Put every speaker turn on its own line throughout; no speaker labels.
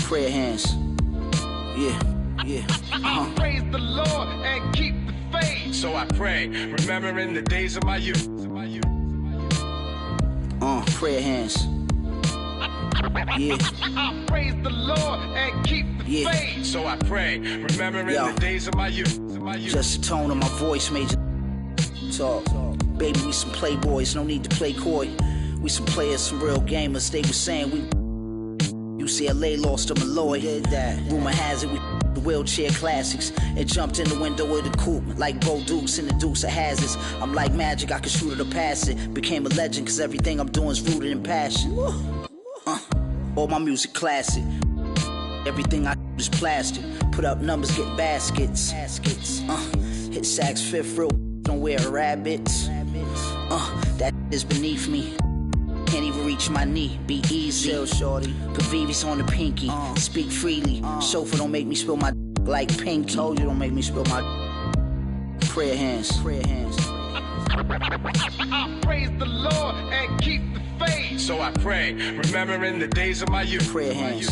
Prayer hands. Yeah, yeah.
Praise the Lord and keep the faith. So I pray, remembering the days of my youth.
Prayer hands. Yeah.
Praise the Lord and keep the faith. So I pray, remembering the days of my youth.
Just the tone of my voice made you talk. Baby, we some playboys, no need to play coy. We some players, some real gamers. They was saying we UCLA lost to Malloy. Rumor has it we the wheelchair classics and jumped in the window of the coupe like Bo Dukes in the Dukes of Hazards. I'm like magic, I can shoot it or pass it. Became a legend cause everything I'm doing is rooted in passion. All my music classic. Everything I do is plastic. Put up numbers, get baskets. Hit sacks fifth real. Don't wear rabbits. That is beneath me. Can't even reach my knee. Be easy. Chill, shorty. Put VVs on the pinky. Speak freely. Chauffeur don't make me spill my like Pinky. Told you don't make me spill my prayer hands. Prayer hands.
Praise the Lord and keep the faith. So I pray, remembering the days of my youth.
Prayer hands.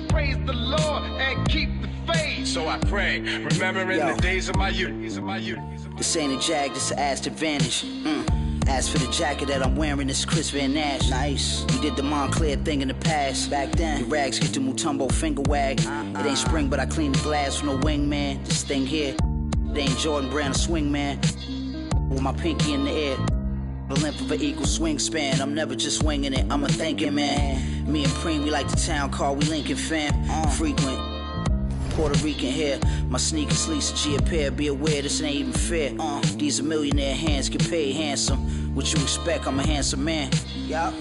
Praise the Lord and keep the faith. So I pray, remembering the days of my youth.
This ain't a Jag, this a Aston Vantage. As for the jacket that I'm wearing, it's Chris Van Nash. Nice. We did the Montclair thing in the past. Back then, your rags get the Mutombo finger wag. It ain't spring, but I clean the glass with no wingman. This thing here, it ain't Jordan Brand, a swing man. With my pinky in the air. The length of an equal swing span. I'm never just winging it, I'm a thinking man. Me and Preem, we like the town car, we Lincoln fam. Frequent. Puerto Rican hair, my sneakers Lisa G a pair. Be aware this ain't even fair. These are millionaire hands, get paid handsome. What you expect? I'm a handsome man. Yup.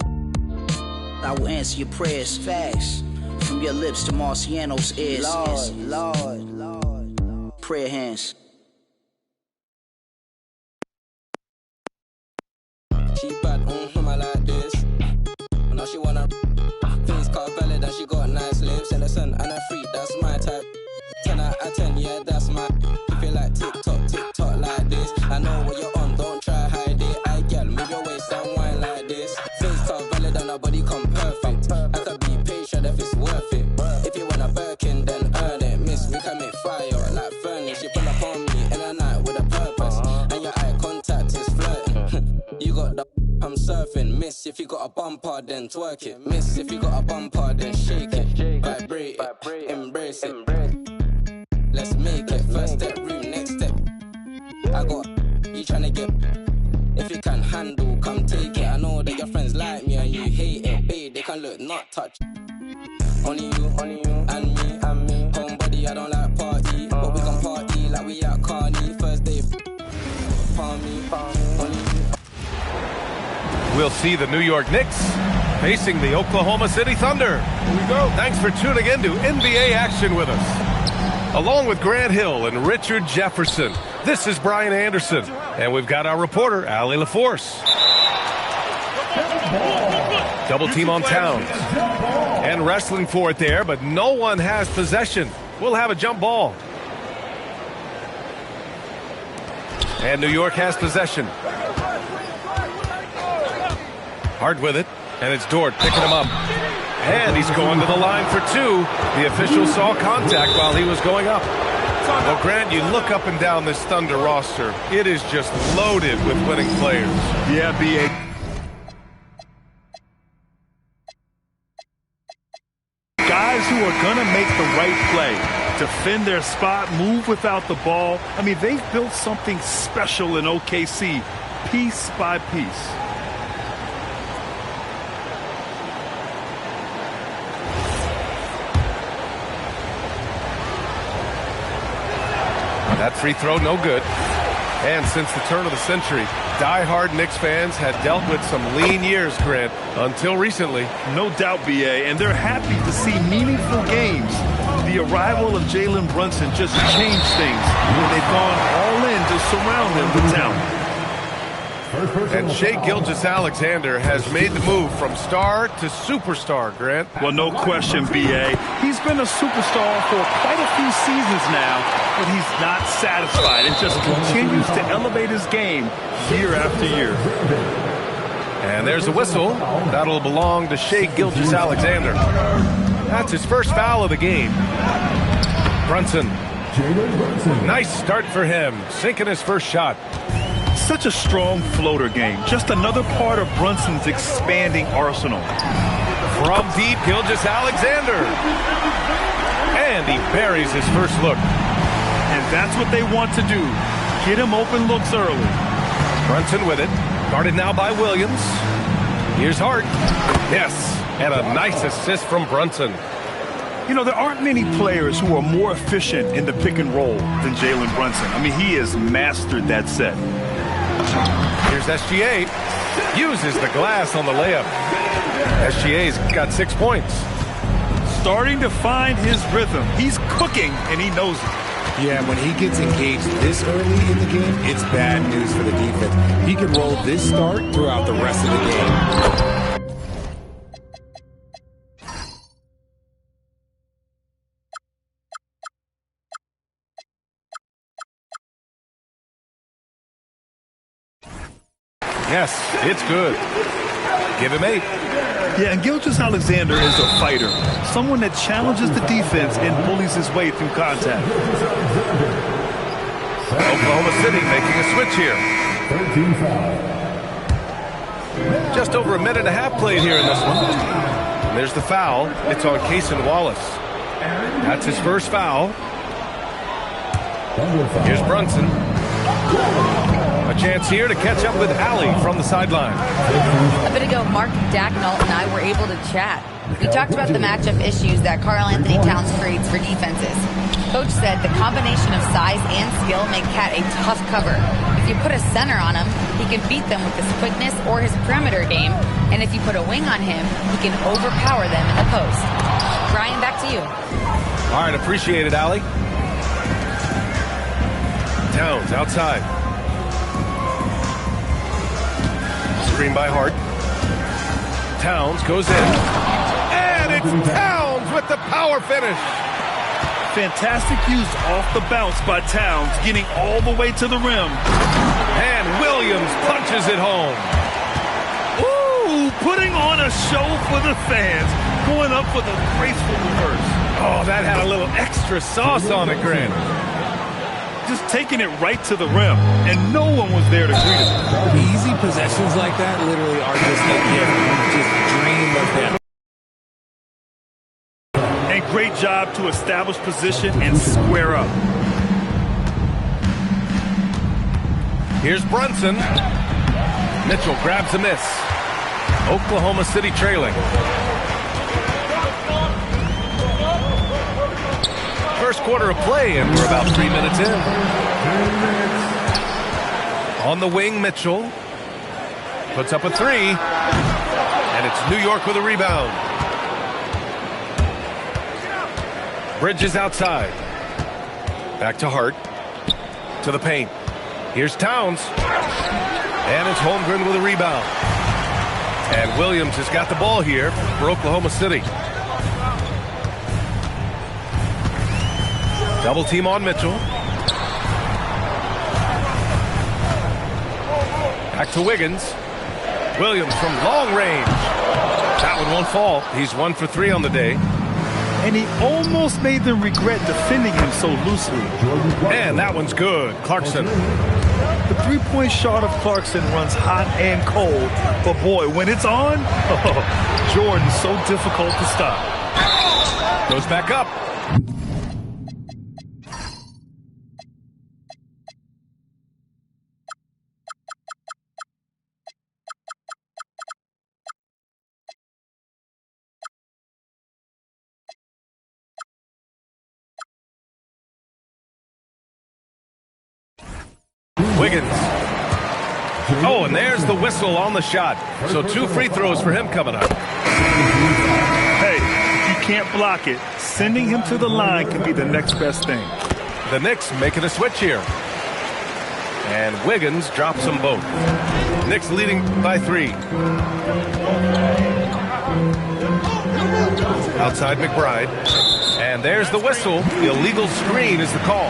I will answer your prayers. Facts. From your lips to Marciano's ears. Lord. Prayer hands.
She bad, I like this. Now she wanna face car valid and she got nice lips. Innocent and a freak, that's my type. 10 out of 10, yeah, that's my. You feel like TikTok like this. I know what you're on, don't try hide it. I get move your waist and wine like this. Face car valid and her body come perfect. I could be patient if it's worth it. If you want a Birkin, then earn it. Miss, we can make fire like furnace. She pull up on me in a night with a purpose. And your eye contact is flirting. You got the I'm surfing. Miss, if you got a bumper, then twerk it. Miss, if you got a bumper, then shake it. Vibrate it, embrace it. Let's make it. First step, room, next step. I got you tryna get. If you can handle, come take it. I know that your friends like me and you hate it. Babe, they can look, not touch. Only you, and me. Homebody, I don't like party. But we can party like we at Carney. First day, palm me, only you.
We'll see the New York Knicks facing the Oklahoma City Thunder. Here we go. Thanks for tuning in to NBA action with us. Along with Grant Hill and Richard Jefferson, this is Brian Anderson. And we've got our reporter, Allie LaForce. Double team on Towns. And wrestling for it there, but no one has possession. We'll have a jump ball. And New York has possession. Hard with it, and it's Dort picking him up. And he's going to the line for two. The official saw contact while he was going up. Well, Grant, you look up and down this Thunder roster. It is just loaded with winning players.
Yeah, B.A. Guys who are going to make the right play, defend their spot, move without the ball. I mean, they've built something special in OKC, piece by piece.
That free throw, no good. And since the turn of the century, die-hard Knicks fans had dealt with some lean years, Grant, until recently.
No doubt, B.A., and they're happy to see meaningful games. The arrival of Jalen Brunson just changed things when they've gone all in to surround him with talent.
And Shai Gilgeous-Alexander has made the move from star to superstar, Grant.
Well, no question, B.A. He's been a superstar for quite a few seasons now, but he's not satisfied and just continues to elevate his game year after year.
And there's a whistle. That'll belong to Shai Gilgeous-Alexander. That's his first foul of the game. Brunson. Nice start for him, sinking his first shot.
Such a strong floater game. Just another part of Brunson's expanding arsenal.
From deep, Gilgeous-Alexander. And he buries his first look.
And that's what they want to do. Get him open looks early.
Brunson with it. Guarded now by Williams. Here's Hart. Yes, and a nice assist from Brunson.
You know, there aren't many players who are more efficient in the pick and roll than Jalen Brunson. I mean, he has mastered that set.
Here's SGA. Uses the glass on the layup. SGA's got 6 points.
Starting to find his rhythm. He's cooking, and he knows it.
Yeah, when he gets engaged this early in the game, it's bad news for the defense. He can roll this start throughout the rest of the game.
Yes, it's good. Give him 8.
Yeah, and Gilgeous-Alexander is a fighter. Someone that challenges the defense and bullies his way through contact.
Oklahoma City making a switch here. Just over a minute and a half played here in this one. And there's the foul. It's on Cason Wallace. That's his first foul. Here's Brunson. A chance here to catch up with Allie from the sideline.
A bit ago, Mark Dacknall and I were able to chat. We talked about the matchup issues that Karl-Anthony Towns creates for defenses. Coach said the combination of size and skill make Cat a tough cover. If you put a center on him, he can beat them with his quickness or his perimeter game. And if you put a wing on him, he can overpower them in the post. Brian, back to you.
All right, appreciate it, Allie. Towns outside. Screen by Hart. Towns goes in. And it's Towns with the power finish.
Fantastic use off the bounce by Towns, getting all the way to the rim.
And Williams punches it home.
Ooh, putting on a show for the fans. Going up with a graceful reverse.
Oh, that had a little extra sauce on it, Grant.
Just taking it right to the rim, and no one was there to greet him.
Easy possessions like that literally are just a gift. You just dream of them.
And great job to establish position and square up.
Here's Brunson. Mitchell grabs a miss. Oklahoma City trailing. First quarter of play, and we're about 3 minutes in. On the wing, Mitchell puts up a 3, and it's New York with a rebound. Bridges outside. Back to Hart. To the paint. Here's Towns. And it's Holmgren with a rebound. And Williams has got the ball here for Oklahoma City. Double team on Mitchell. Back to Wiggins. Williams from long range. That one won't fall. He's 1 for 3 on the day.
And he almost made them regret defending him so loosely.
And that one's good. Clarkson.
The three-point shot of Clarkson runs hot and cold. But boy, when it's on, Jordan's so difficult to stop.
Goes back up. Wiggins. Oh, and there's the whistle on the shot. So 2 free throws for him coming up.
Hey, if you can't block it, sending him to the line can be the next best thing.
The Knicks making a switch here. And Wiggins drops them both. Knicks leading by 3. Outside McBride. And there's the whistle. The illegal screen is the call.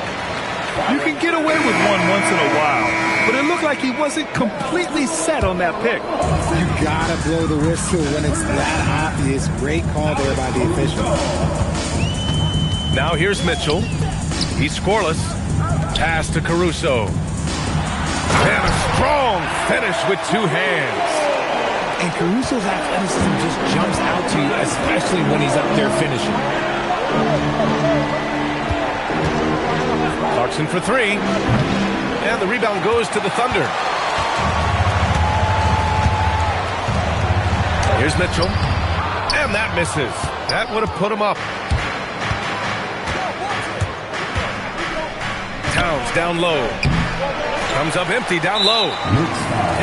You can get away with one once in a while, but it looked like he wasn't completely set on that pick.
You gotta blow the whistle when it's that obvious. Great call there by the official.
Now here's Mitchell. He's scoreless. Pass to Caruso. And a strong finish with two hands.
And Caruso's athleticism just jumps out to you, especially when he's up there finishing.
Clarkson for three. And the rebound goes to the Thunder. Here's Mitchell. And that misses. That would have put him up. Towns down low. Comes up empty down low.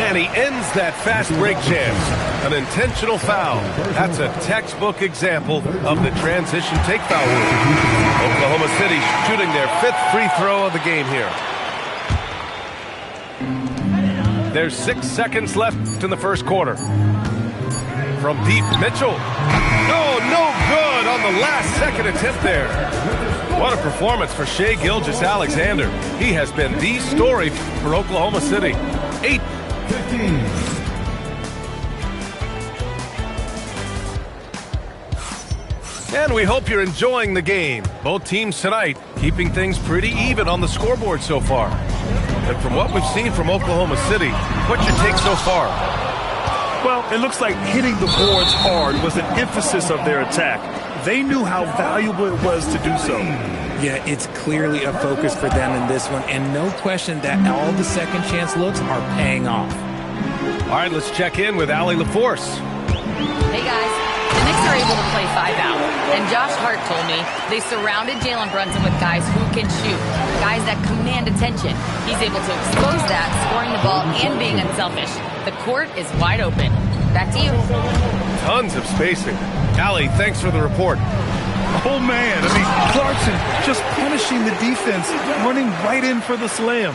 And he ends that fast break chance. An intentional foul. That's a textbook example of the transition take foul rule. Oklahoma City shooting their 5th free throw of the game here. There's 6 seconds left in the first quarter. From deep, Mitchell. No good on the last second attempt there. What a performance for Shai Gilgeous-Alexander. He has been the story for Oklahoma City. 8-15. And we hope you're enjoying the game. Both teams tonight keeping things pretty even on the scoreboard so far. And from what we've seen from Oklahoma City, what's your take so far?
Well, it looks like hitting the boards hard was an emphasis of their attack. They knew how valuable it was to do so.
Yeah, it's clearly a focus for them in this one, and no question that all the second chance looks are paying off.
All right, let's check in with Allie LaForce.
Hey, guys. The Knicks are able to play 5 out, and Josh Hart told me they surrounded Jalen Brunson with guys who can shoot, guys that command attention. He's able to expose that, scoring the ball and being unselfish. The court is wide open. Back to you.
Tons of spacing. Allie, thanks for the report.
Oh, man. I mean, Clarkson just punishing the defense, running right in for the slam.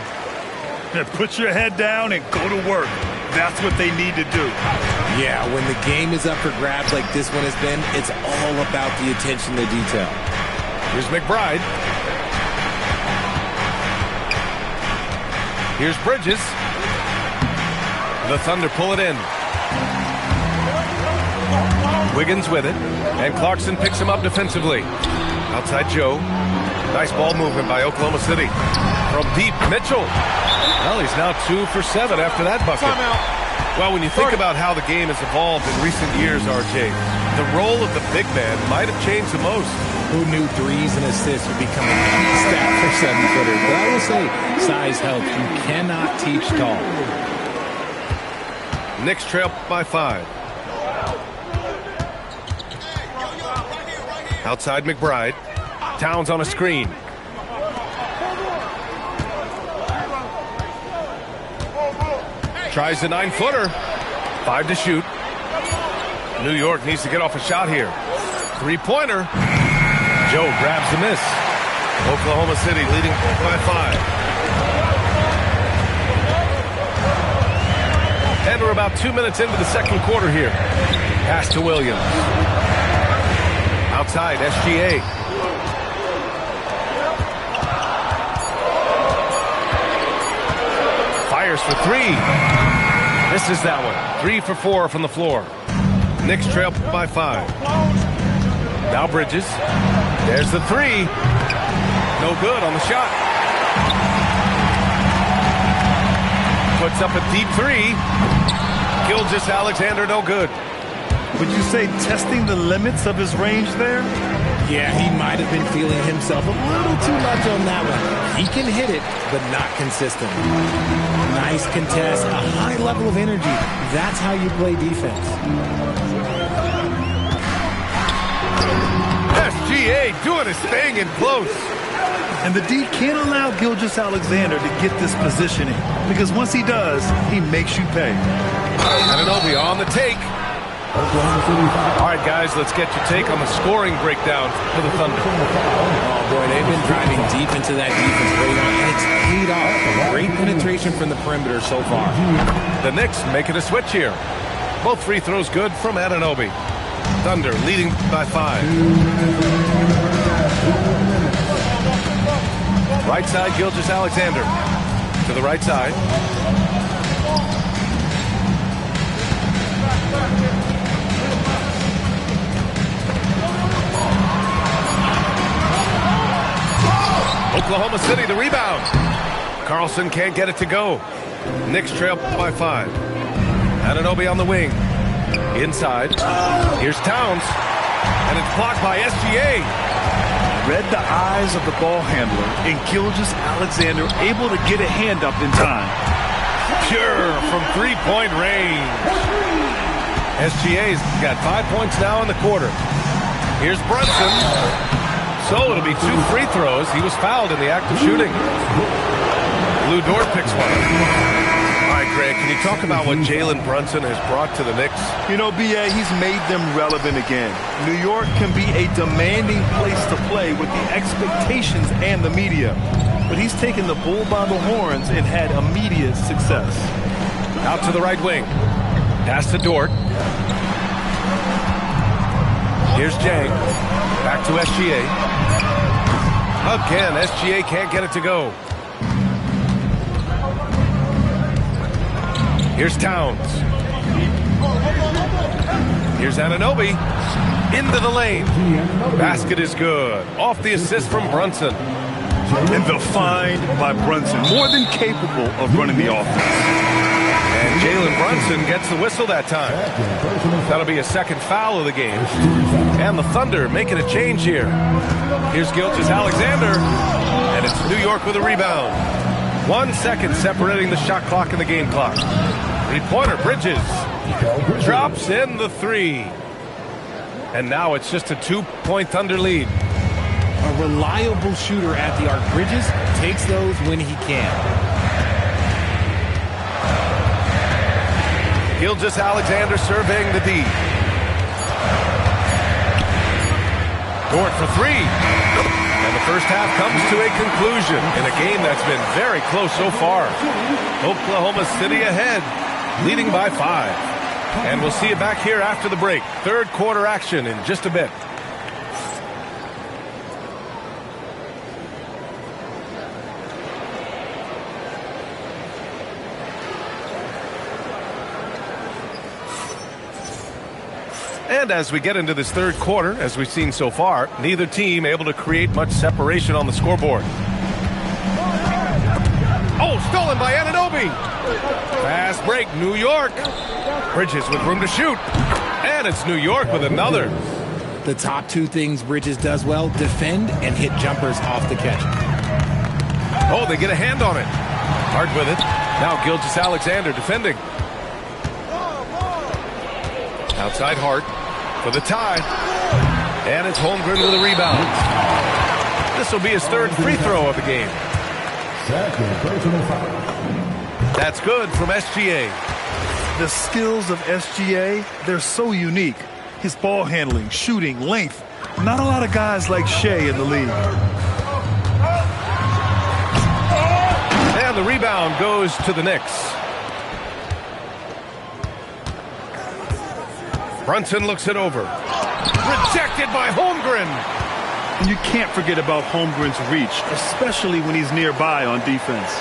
Put your head down and go to work. That's what they need to do.
Yeah, when the game is up for grabs like this one has been, it's all about the attention to detail.
Here's McBride. Here's Bridges. The Thunder pull it in. Wiggins with it. And Clarkson picks him up defensively. Outside Joe. Nice ball movement by Oklahoma City. From deep, Mitchell. Well, he's now 2 for 7 after that bucket. Well, when you think about how the game has evolved in recent years, RJ, the role of the big man might have changed the most.
Who knew threes and assists would become a key stat for 7-footers? But I will say, size helps. You cannot teach tall.
Knicks trail by 5. Outside McBride. Towns on a screen. Tries the 9-footer. 5 to shoot. New York needs to get off a shot here. 3-pointer. Joe grabs the miss. Oklahoma City leading by 5. And we're about 2 minutes into the second quarter here. Pass to Williams. Outside, SGA. Fires for 3. Misses that one. 3 for 4 from the floor. Knicks trail by 5. Now Bridges. There's the 3. No good on the shot. Puts up a deep 3. Gilgeous-Alexander, no good.
Would you say testing the limits of his range there?
Yeah, he might have been feeling himself a little too much on that one. He can hit it, but not consistently. Nice contest, a high level of energy. That's how you play defense.
SGA doing his thing in close.
And the D can't allow Gilgeous-Alexander to get this positioning, because once he does, he makes you pay.
Anunoby on the take. All right, guys, let's get your take on the scoring breakdown for the Thunder.
Oh, boy, they've been driving deep into that defense early on, and it's paid off. Great penetration from the perimeter so far.
The Knicks making a switch here. Both free throws good from Anunoby. Thunder leading by 5. Right side, Gilgeous-Alexander. To the right side. Oklahoma City the rebound. Carlson can't get it to go. Knicks trail by 5. Anunoby on the wing. Inside. Here's Towns. And it's blocked by SGA.
Read the eyes of the ball handler, and Gilgeous-Alexander able to get a hand up in time.
Pure from three-point range. SGA's got 5 points now in the quarter. Here's Brunson. So it'll be 2 free throws. He was fouled in the act of shooting. Lou Dort picks one up. All right, Greg, can you talk about what Jalen Brunson has brought to the Knicks?
You know, B.A., he's made them relevant again. New York can be a demanding place to play with the expectations and the media. But he's taken the bull by the horns and had immediate success.
Out to the right wing. Pass to Dort. Here's Jang. Back to SGA. Again, SGA can't get it to go. Here's Towns. Here's Anunoby. Into the lane. Basket is good. Off the assist from Brunson.
And the find by Brunson. More than capable of running the offense.
And Jalen Brunson gets the whistle that time. That'll be a second foul of the game. And the Thunder making a change here. Here's Gilgeous-Alexander. And it's New York with a rebound. 1 second separating the shot clock and the game clock. Three-pointer, Bridges. Drops in the 3. And now it's just a 2-point Thunder lead.
A reliable shooter at the arc. Bridges takes those when he can.
Gilgeous-Alexander surveying the D. Dort for 3. And the first half comes to a conclusion in a game that's been very close so far. Oklahoma City ahead, leading by 5. And we'll see you back here after the break. Third quarter action in just a bit. And as we get into this third quarter, as we've seen so far, neither team able to create much separation on the scoreboard. Oh, stolen by Anunoby. Fast break, New York. Bridges with room to shoot. And it's New York with another.
The top 2 things Bridges does well, defend and hit jumpers off the catch.
Oh, they get a hand on it. Hard with it. Now Gilgeous-Alexander defending. Outside Hart for the tie. And it's Holmgren with a rebound. This will be his third free throw of the game. That's good from SGA.
The skills of SGA, they're so unique. His ball handling, shooting, length. Not a lot of guys like Shea in the league.
And the rebound goes to the Knicks. Brunson looks it over. Rejected by Holmgren.
And you can't forget about Holmgren's reach, especially when he's nearby on defense.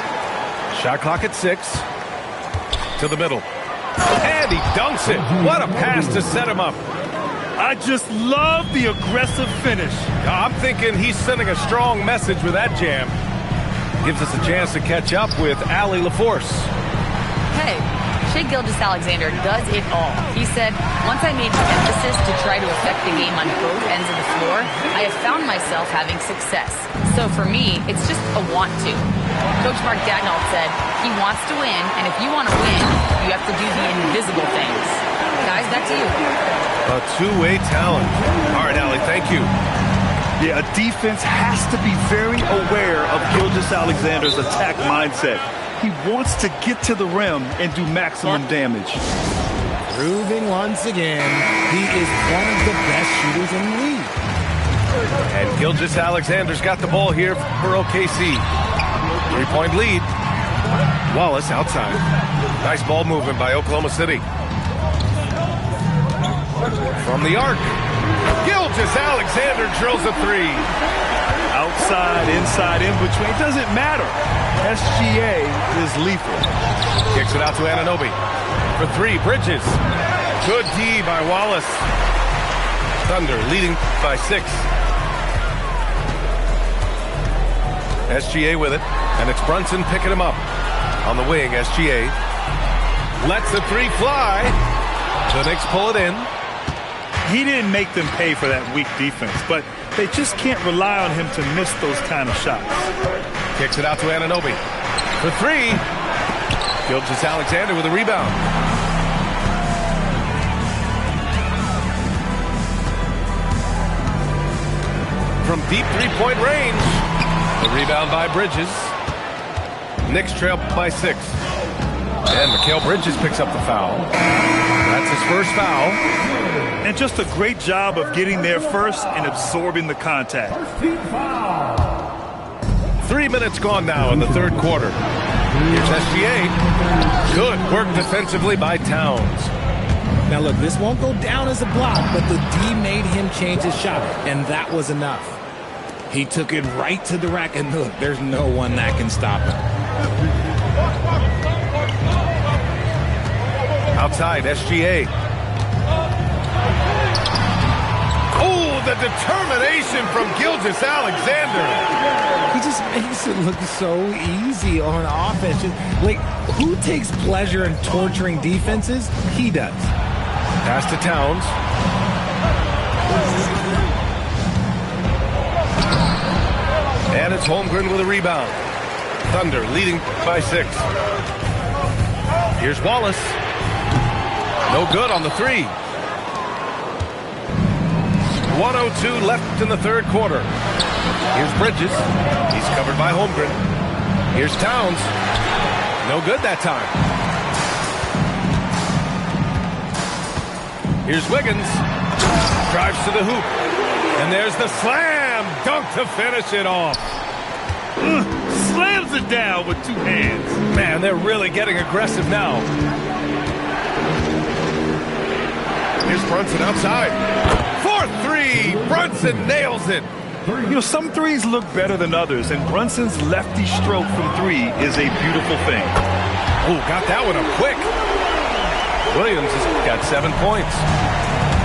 Shot clock at 6. To the middle. And he dunks it. What a pass to set him up.
I just love the aggressive finish.
I'm thinking he's sending a strong message with that jam. Gives us a chance to catch up with Allie LaForce.
Hey, Shai Gilgeous-Alexander does it all. He said, once I made the emphasis to try to affect the game on both ends of the floor, I have found myself having success. So for me, it's just a want to. Coach Mark Daigneault said, he wants to win, and if you want to win, you have to do the invisible things. Guys, back to you.
A two-way talent. All right, Allie, thank you.
Yeah, a defense has to be very aware of Gilgeous-Alexander's attack mindset. He wants to get to the rim and do maximum damage.
Proving once again, he is one of the best shooters in the league.
And Gilgeous-Alexander's got the ball here for OKC. 3-point lead. Wallace outside. Nice ball movement by Oklahoma City. From the arc. Gilgeous-Alexander drills a 3.
Outside, inside, in between, it doesn't matter. SGA is lethal.
Kicks it out to Anunoby. For three, Bridges. Good D by Wallace. Thunder leading by 6. SGA with it, and it's Brunson picking him up. On the wing, SGA lets the three fly. The Knicks pull it in.
He didn't make them pay for that weak defense, but they just can't rely on him to miss those kind of shots.
Kicks it out to Anunoby. For three. Gilgeous-Alexander with a rebound. From deep three-point range. The rebound by Bridges. Knicks trail by 6. And Mikal Bridges picks up the foul. That's his first foul.
And just a great job of getting there first and absorbing the contact.
3 minutes gone now in the third quarter. Here's SGA. Good work defensively by Towns.
Now look, this won't go down as a block, but the D made him change his shot, and that was enough. He took it right to the rack, and look, there's no one that can stop him.
Outside, SGA. Oh, the determination from Gilgeous-Alexander.
He just makes it look so easy on offense. Like, who takes pleasure in torturing defenses? He does.
Pass to Towns. And it's Holmgren with a rebound. Thunder leading by 6. Here's Wallace. No good on the three. 1:02 left in the third quarter. Here's Bridges. He's covered by Holmgren. Here's Towns. No good that time. Here's Wiggins. Drives to the hoop. And there's the slam dunk to finish it off.
Slams it down with 2 hands.
Man, they're really getting aggressive now. Here's Brunson outside. 4-3. Brunson nails it.
You know, some threes look better than others, and Brunson's lefty stroke from 3 is a beautiful thing.
Oh, got that one up quick. Williams has got 7 points.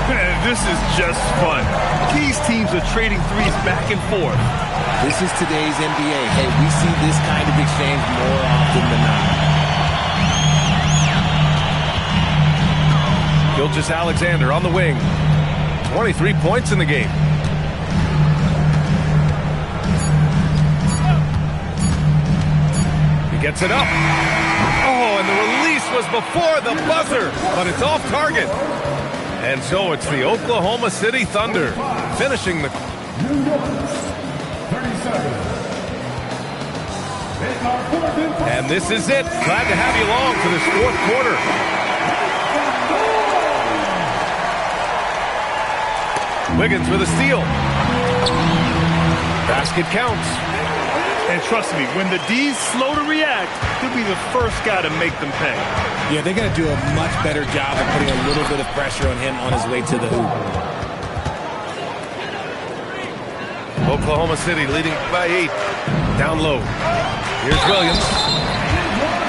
Man, this is just fun. These teams are trading threes back and forth.
This is today's NBA. Hey, we see this kind of exchange more often than not.
Gilgeous-Alexander on the wing. 23 points in the game. He gets it up. Oh, and the release was before the buzzer, but it's off target. And so it's the Oklahoma City Thunder finishing the... And this is it. Glad to have you along for this fourth quarter. Wiggins with a steal. Basket counts.
And trust me, when the D's slow to react, he'll be the first guy to make them pay.
Yeah, they're going to do a much better job of putting a little bit of pressure on him on his way to the hoop.
Oklahoma City leading by 8. Down low. Here's Williams.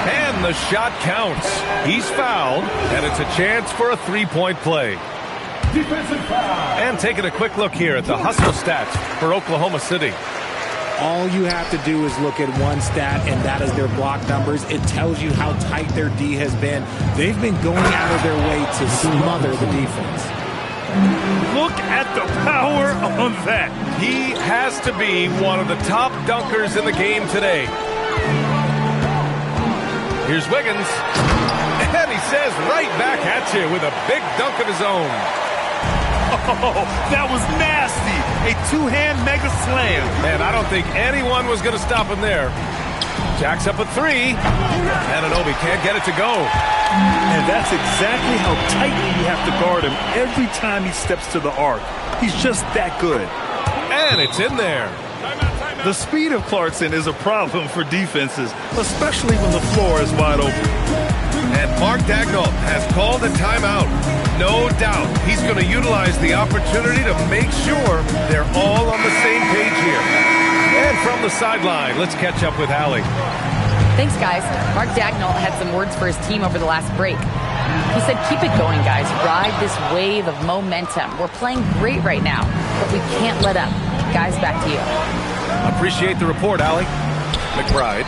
And the shot counts. He's fouled, and it's a chance for a three-point play.
Defensive foul.
And taking a quick look here at the hustle stats for Oklahoma City.
All you have to do is look at one stat, and that is their block numbers. It tells you how tight their D has been. They've been going out of their way to smother the defense.
Look at the power on that.
He has to be one of the top dunkers in the game today. Here's Wiggins. And he says right back at you with a big dunk of his own.
Oh, that was nasty. A two-hand mega slam.
Man, I don't think anyone was going to stop him there. Jacks up a three. Anunoby can't get it to go.
And that's exactly how tightly you have to guard him every time he steps to the arc. He's just that good.
And it's in there.
The speed of Clarkson is a problem for defenses, especially when the floor is wide open.
And Mark Daigneault has called a timeout. No doubt he's going to utilize the opportunity to make sure they're all on the same page here. And from the sideline, let's catch up with Allie.
Thanks, guys. Mark Dagnall had some words for his team over the last break. He said, keep it going, guys. Ride this wave of momentum. We're playing great right now, but we can't let up. Guys, back to you.
Appreciate the report, Allie. McBride.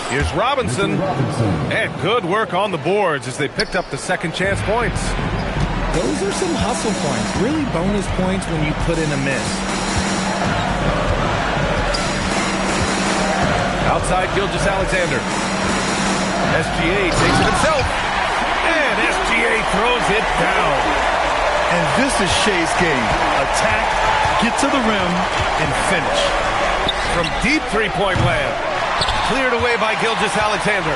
Here's Robinson. And good work on the boards as they picked up the second chance points.
Those are some hustle points. Really bonus points when you put in a miss.
Outside Gilgeous-Alexander. SGA takes it himself. And SGA throws it down.
And this is Shea's game. Attack, get to the rim, and finish.
From deep three-point land. Cleared away by Gilgeous-Alexander.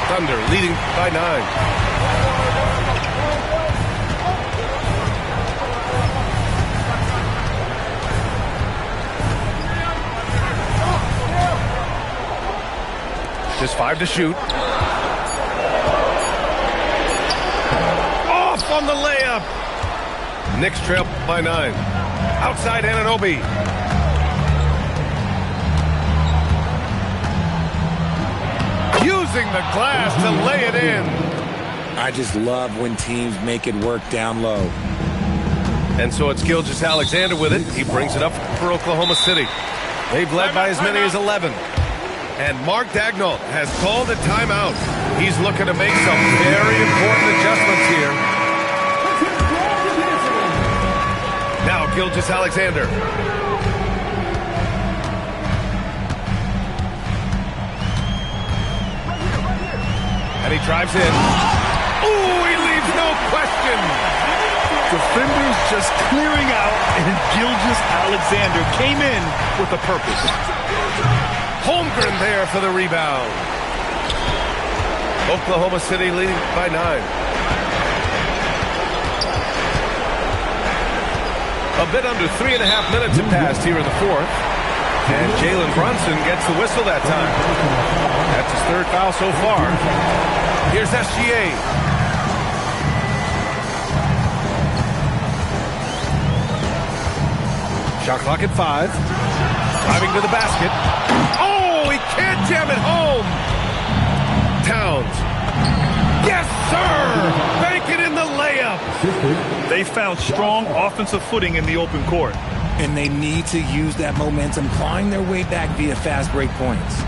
Thunder leading by 9. Just 5 to shoot. Off on the layup. Knicks trail by 9. Outside Anunoby. Using the glass to lay it in.
I just love when teams make it work down low.
And so it's Gilgeous-Alexander with it. He brings it up for Oklahoma City. They've led by as many as 11. And Mark Dagnall has called a timeout. He's looking to make some very important adjustments here. Now Gilgeous-Alexander. And he drives in. Ooh, he leaves no question.
Defenders just clearing out, and Gilgeous-Alexander came in with a purpose.
Holmgren there for the rebound. Oklahoma City leading by 9. A bit under 3.5 minutes have passed here in the fourth. And Jalen Brunson gets the whistle that time. That's his 3rd foul so far. Here's SGA. Shot clock at 5. Driving to the basket. Oh, he can't jam it home. Towns. Yes, sir! Bank it in the layup.
They found strong offensive footing in the open court.
And they need to use that momentum, clawing their way back via fast break points.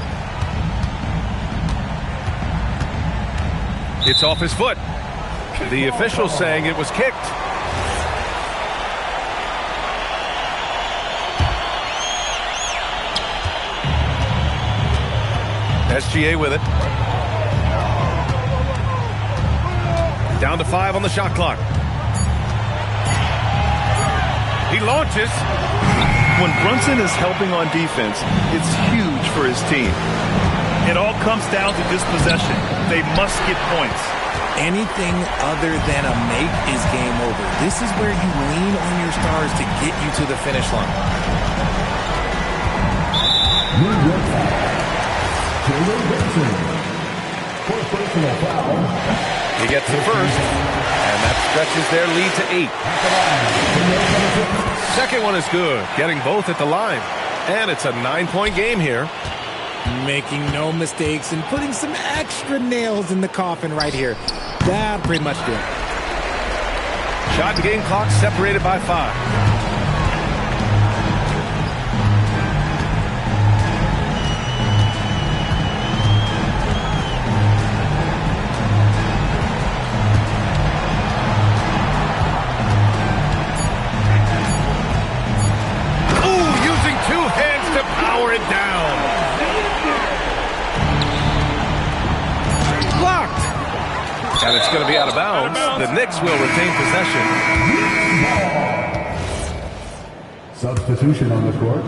It's off his foot. The official saying it was kicked. SGA with it. Down to 5 on the shot clock. He launches.
When Brunson is helping on defense, it's huge for his team. It all comes down to dispossession. They must get points.
Anything other than a make is game over. This is where you lean on your stars to get you to the finish line.
He gets the first, and that stretches their lead to 8. Second one is good, getting both at the line. And it's a 9-point game here.
Making no mistakes and putting some extra nails in the coffin right here. That'll pretty much do it.
Shot and game clock separated by 5. It down. Blocked. And it's going to be out of bounds. The Knicks will retain possession.
Substitution on the court.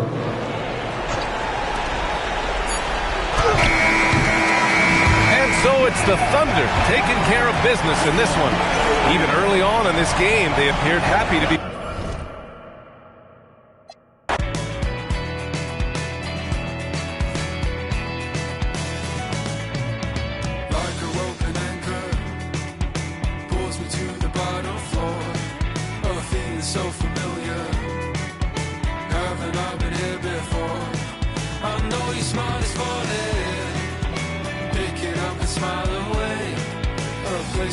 And so it's the Thunder taking care of business in this one. Even early on in this game, they appeared happy to be.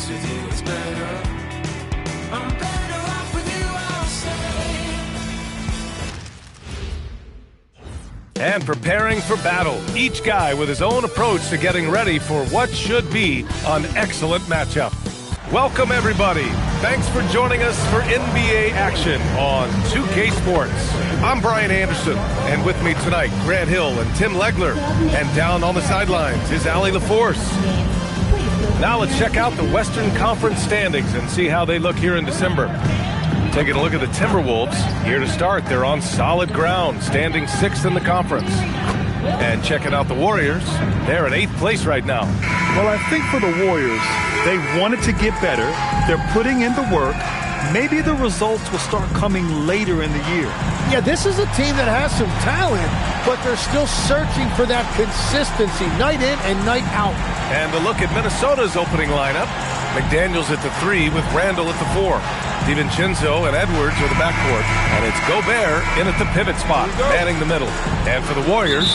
place with you is better. I'm better off with you, I'll stay.
And preparing for battle, each guy with his own approach to getting ready for what should be an excellent matchup. Welcome, everybody. Thanks for joining us for NBA action on 2K Sports. I'm Brian Anderson, and with me tonight, Grant Hill and Tim Legler. And down on the sidelines is Allie LaForce. Now let's check out the Western Conference standings and see how they look here in December. Taking a look at the Timberwolves. Here to start, they're on solid ground, standing 6th in the conference. And checking out the Warriors, they're in 8th place right now.
Well, I think for the Warriors, they wanted to get better. They're putting in the work. Maybe the results will start coming later in the year.
Yeah, this is a team that has some talent, but they're still searching for that consistency night in and night out.
And a look at Minnesota's opening lineup. McDaniels at the 3 with Randall at the 4. DiVincenzo and Edwards are the backcourt. And it's Gobert in at the pivot spot, manning the middle. And for the Warriors,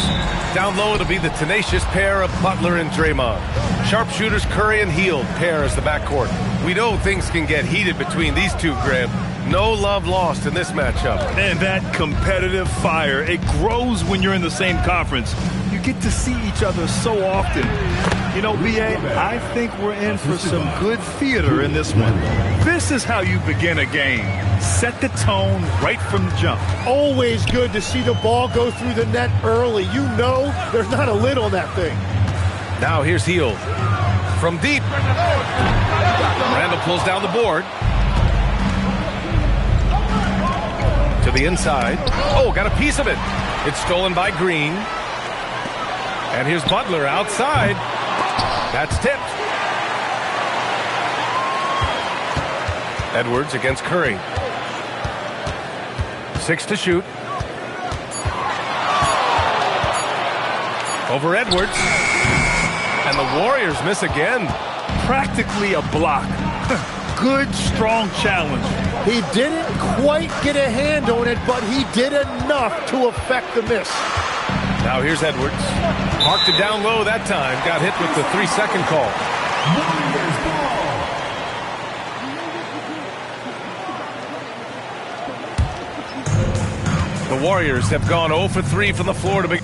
down low it'll be the tenacious pair of Butler and Draymond. Sharpshooters Curry and Hield pair as the backcourt. We know things can get heated between these two, Grant. No love lost in this matchup.
And that competitive fire, it grows when you're in the same conference. You get to see each other so often. You know, B.A., I think we're in for some good theater in this one. This is how you begin a game. Set the tone right from the jump.
Always good to see the ball go through the net early. You know there's not a lid on that thing.
Now here's Hield. From deep. Randall pulls down the board. To the inside. Oh, got a piece of it. It's stolen by Green. And here's Butler outside. That's tipped. Edwards against Curry. 6 to shoot. Over Edwards. And the Warriors miss again.
Practically a block. Good, strong challenge.
He didn't quite get a hand on it, but he did enough to affect the miss.
Now here's Edwards. Marked it down low that time. Got hit with the 3-second call. The Warriors have gone 0 for 3 from the floor to begin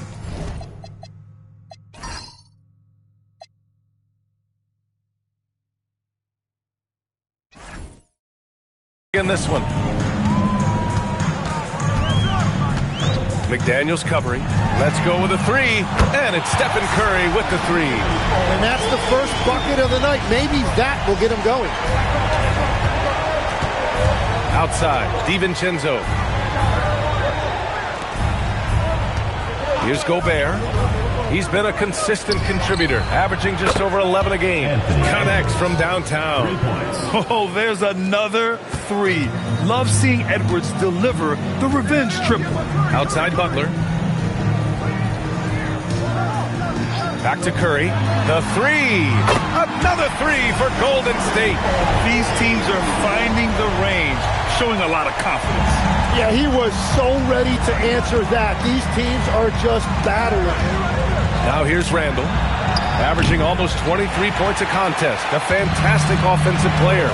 this one. McDaniels covering. Let's go with a 3. And it's Stephen Curry with the 3.
And that's the first bucket of the night. Maybe that will get him going.
Outside, DiVincenzo. Here's Gobert. He's been a consistent contributor, averaging just over 11 a game. Connects from downtown.
Oh, there's another 3. Love seeing Edwards deliver the revenge triple.
Outside Butler. Back to Curry. The 3. Another 3 for Golden State.
These teams are finding the range, showing a lot of confidence.
Yeah, he was so ready to answer that. These teams are just battling.
Now here's Randall, averaging almost 23 points a contest. A fantastic offensive player.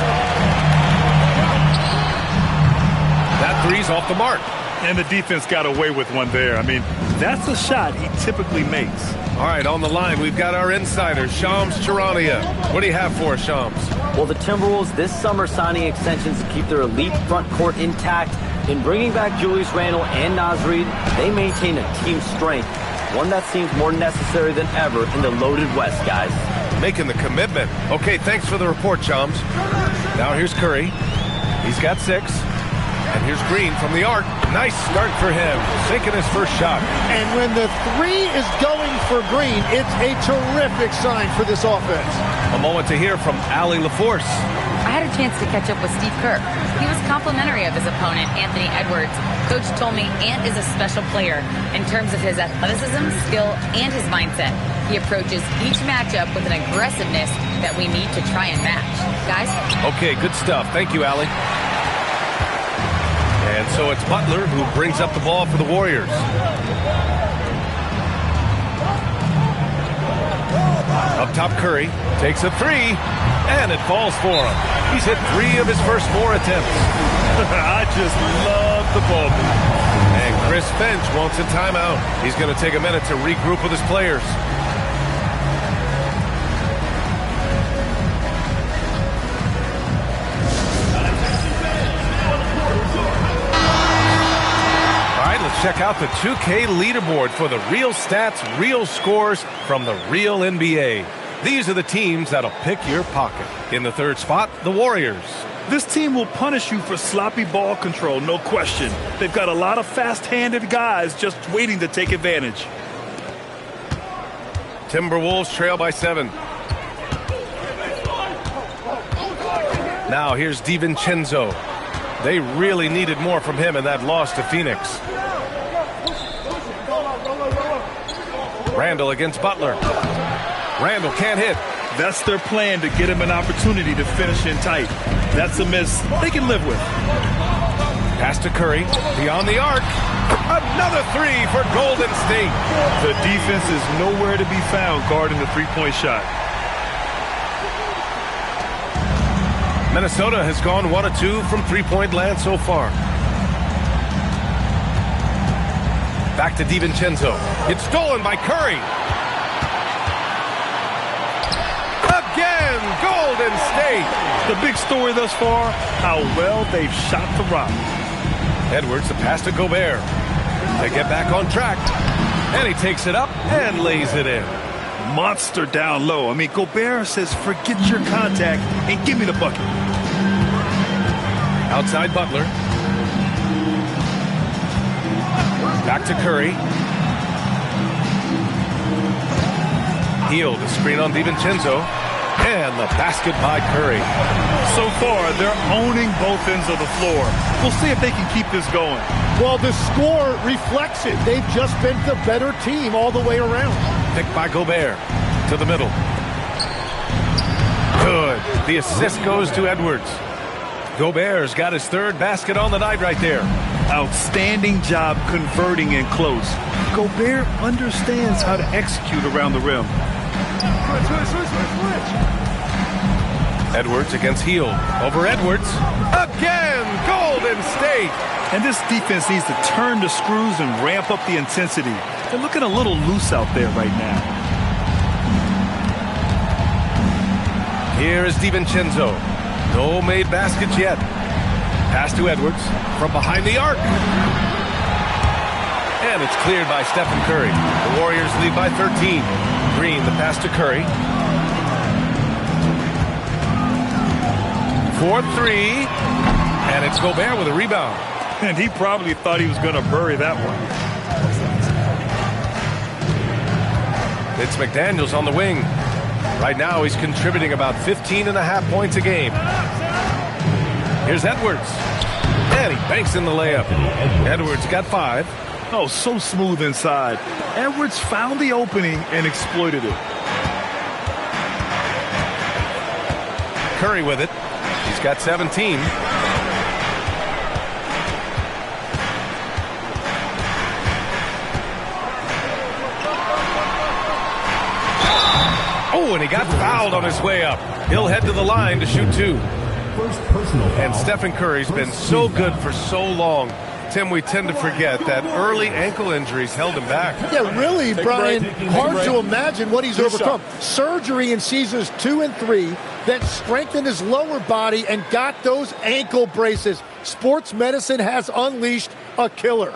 That 3's off the mark.
And the defense got away with one there. I mean, that's a shot he typically makes.
All right, on the line, we've got our insider, Shams Charania. What do you have for us, Shams?
Well, the Timberwolves this summer signing extensions to keep their elite front court intact. In bringing back Julius Randle and Naz Reid, they maintain a team strength, one that seems more necessary than ever in the loaded West, guys.
Making the commitment. Okay, thanks for the report, Shams. Now here's Curry. He's got 6. And here's Green from the arc. Nice start for him, sinking his first shot.
And when the 3 is going for Green, it's a terrific sign for this offense.
A moment to hear from Allie LaForce.
I had a chance to catch up with Steve Kerr. He was complimentary of his opponent, Anthony Edwards. Coach told me Ant is a special player in terms of his athleticism, skill, and his mindset. He approaches each matchup with an aggressiveness that we need to try and match. Guys?
Okay, good stuff. Thank you, Allie. And so it's Butler who brings up the ball for the Warriors. Up top, Curry takes a three, and it falls for him. He's hit 3 of his first 4 attempts.
I just love the ball.
And Chris Finch wants a timeout. He's going to take a minute to regroup with his players. Let's check out the 2K leaderboard for the real stats, real scores from the real NBA. These are the teams that'll pick your pocket. In the 3rd spot, the Warriors.
This team will punish you for sloppy ball control, no question. They've got a lot of fast-handed guys just waiting to take advantage.
Timberwolves trail by 7. Now here's DiVincenzo. They really needed more from him in that loss to Phoenix. Randall against Butler. Randall can't hit.
That's their plan, to get him an opportunity to finish in tight. That's a miss they can live with.
Pass to Curry. Beyond the arc. Another 3 for Golden State.
The defense is nowhere to be found guarding the three-point shot.
Minnesota has gone 1 of 2 from three-point land so far. Back to DiVincenzo. It's stolen by Curry. Again, Golden State.
The big story thus far, how well they've shot the rock.
Edwards, the pass to Gobert. They get back on track. And he takes it up and lays it in.
Monster down low. I mean, Gobert says, forget your contact and give me the bucket.
Outside Butler. Back to Curry. Heel, the screen on DiVincenzo. And the basket by Curry.
So far, they're owning both ends of the floor. We'll see if they can keep this going.
Well, the score reflects it. They've just been the better team all the way around.
Picked by Gobert to the middle. Good. The assist goes to Edwards. Gobert's got his 3rd basket on the night right there.
Outstanding job converting in close. Gobert understands how to execute around the rim.
Edwards against Heel. Over Edwards. Again, Golden State.
And this defense needs to turn the screws and ramp up the intensity. They're looking a little loose out there right now.
Here is DiVincenzo. No made baskets yet. Pass to Edwards from behind the arc. And it's cleared by Stephen Curry. The Warriors lead by 13. Green, the pass to Curry. 4-3. And it's Gobert with a rebound.
And he probably thought he was going to bury that one.
It's McDaniels on the wing. Right now, he's contributing about 15.5 points a game. Here's Edwards. And he banks in the layup. Edwards got 5.
Oh, so smooth inside. Edwards found the opening and exploited it.
Curry with it. He's got 17. Oh, and he got fouled on his way up. He'll head to the line to shoot 2. And Stephen Curry's been so good for so long. Tim, we tend to forget that early ankle injuries held him back.
Yeah, really, Brian, hard to imagine what he's overcome. Surgery in seasons 2 and 3 that strengthened his lower body and got those ankle braces. Sports medicine has unleashed a killer.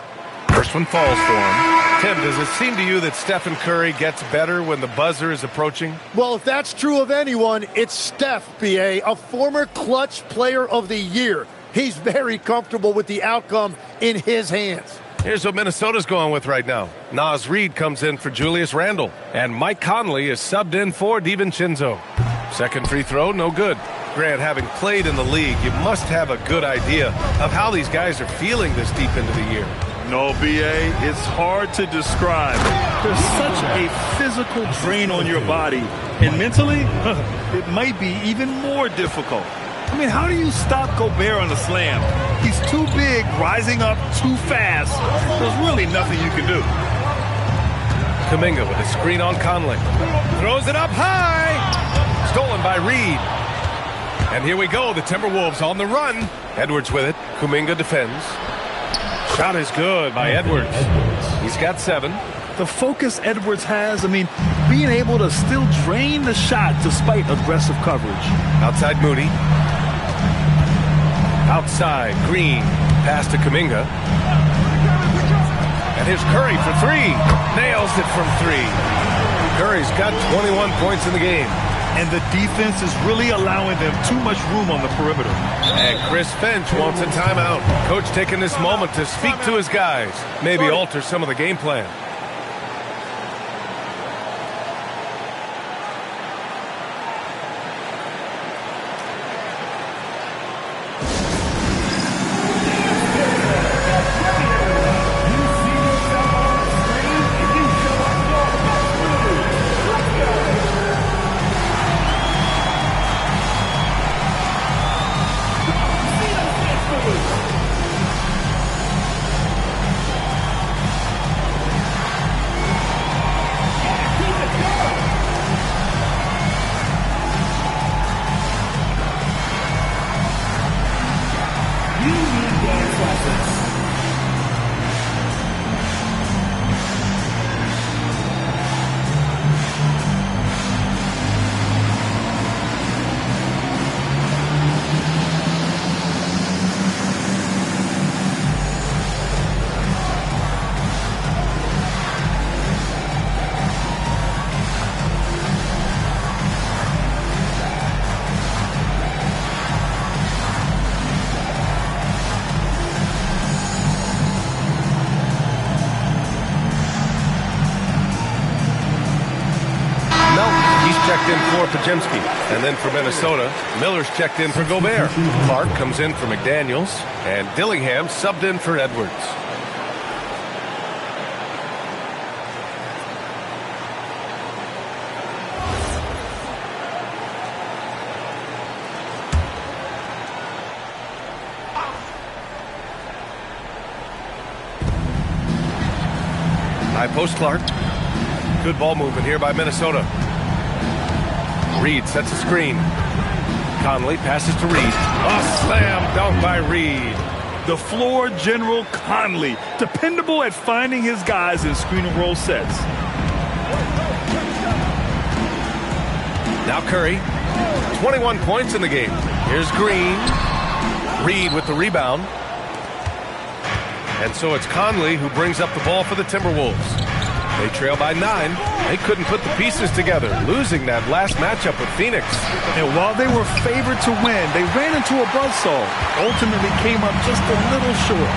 First one falls for him. Tim, does it seem to you that Stephen Curry gets better when the buzzer is approaching?
Well, if that's true of anyone, it's Steph, B.A., a former clutch player of the year. He's very comfortable with the outcome in his hands.
Here's what Minnesota's going with right now. Naz Reid comes in for Julius Randle, and Mike Conley is subbed in for DiVincenzo. Second free throw, no good. Grant, having played in the league, you must have a good idea of how these guys are feeling this deep into the year.
No, B.A., it's hard to describe. There's such a physical drain on your body, and mentally, it might be even more difficult. I mean, how do you stop Gobert on the slam? He's too big, rising up too fast. There's really nothing you can do.
Kuminga with a screen on Conley. Throws it up high. Stolen by Reed. And here we go. The Timberwolves on the run. Edwards with it. Kuminga defends. Shot is good by Edwards. He's got 7.
The focus Edwards has, being able to still drain the shot despite aggressive coverage.
Outside Moody. Outside Green. Pass to Kuminga. And here's Curry for 3. Nails it from 3. Curry's got 21 points in the game.
And the defense is really allowing them too much room on the perimeter.
And Chris Finch wants a timeout. Coach taking this moment to speak to his guys. Maybe alter some of the game plan. Checked in for Pajemski. And then for Minnesota, Miller's checked in for Gobert. Clark comes in for McDaniels. And Dillingham subbed in for Edwards. High post Clark. Good ball movement here by Minnesota. Reed sets a screen. Conley passes to Reed. A slam dunk by Reed.
The floor general Conley, dependable at finding his guys in screen and roll sets.
Now Curry, 21 points in the game. Here's Green. Reed with the rebound. And so it's Conley who brings up the ball for the Timberwolves. They trail by 9. They couldn't put the pieces together, losing that last matchup with Phoenix.
And while they were favored to win, they ran into a buzzsaw. Ultimately came up just a little short.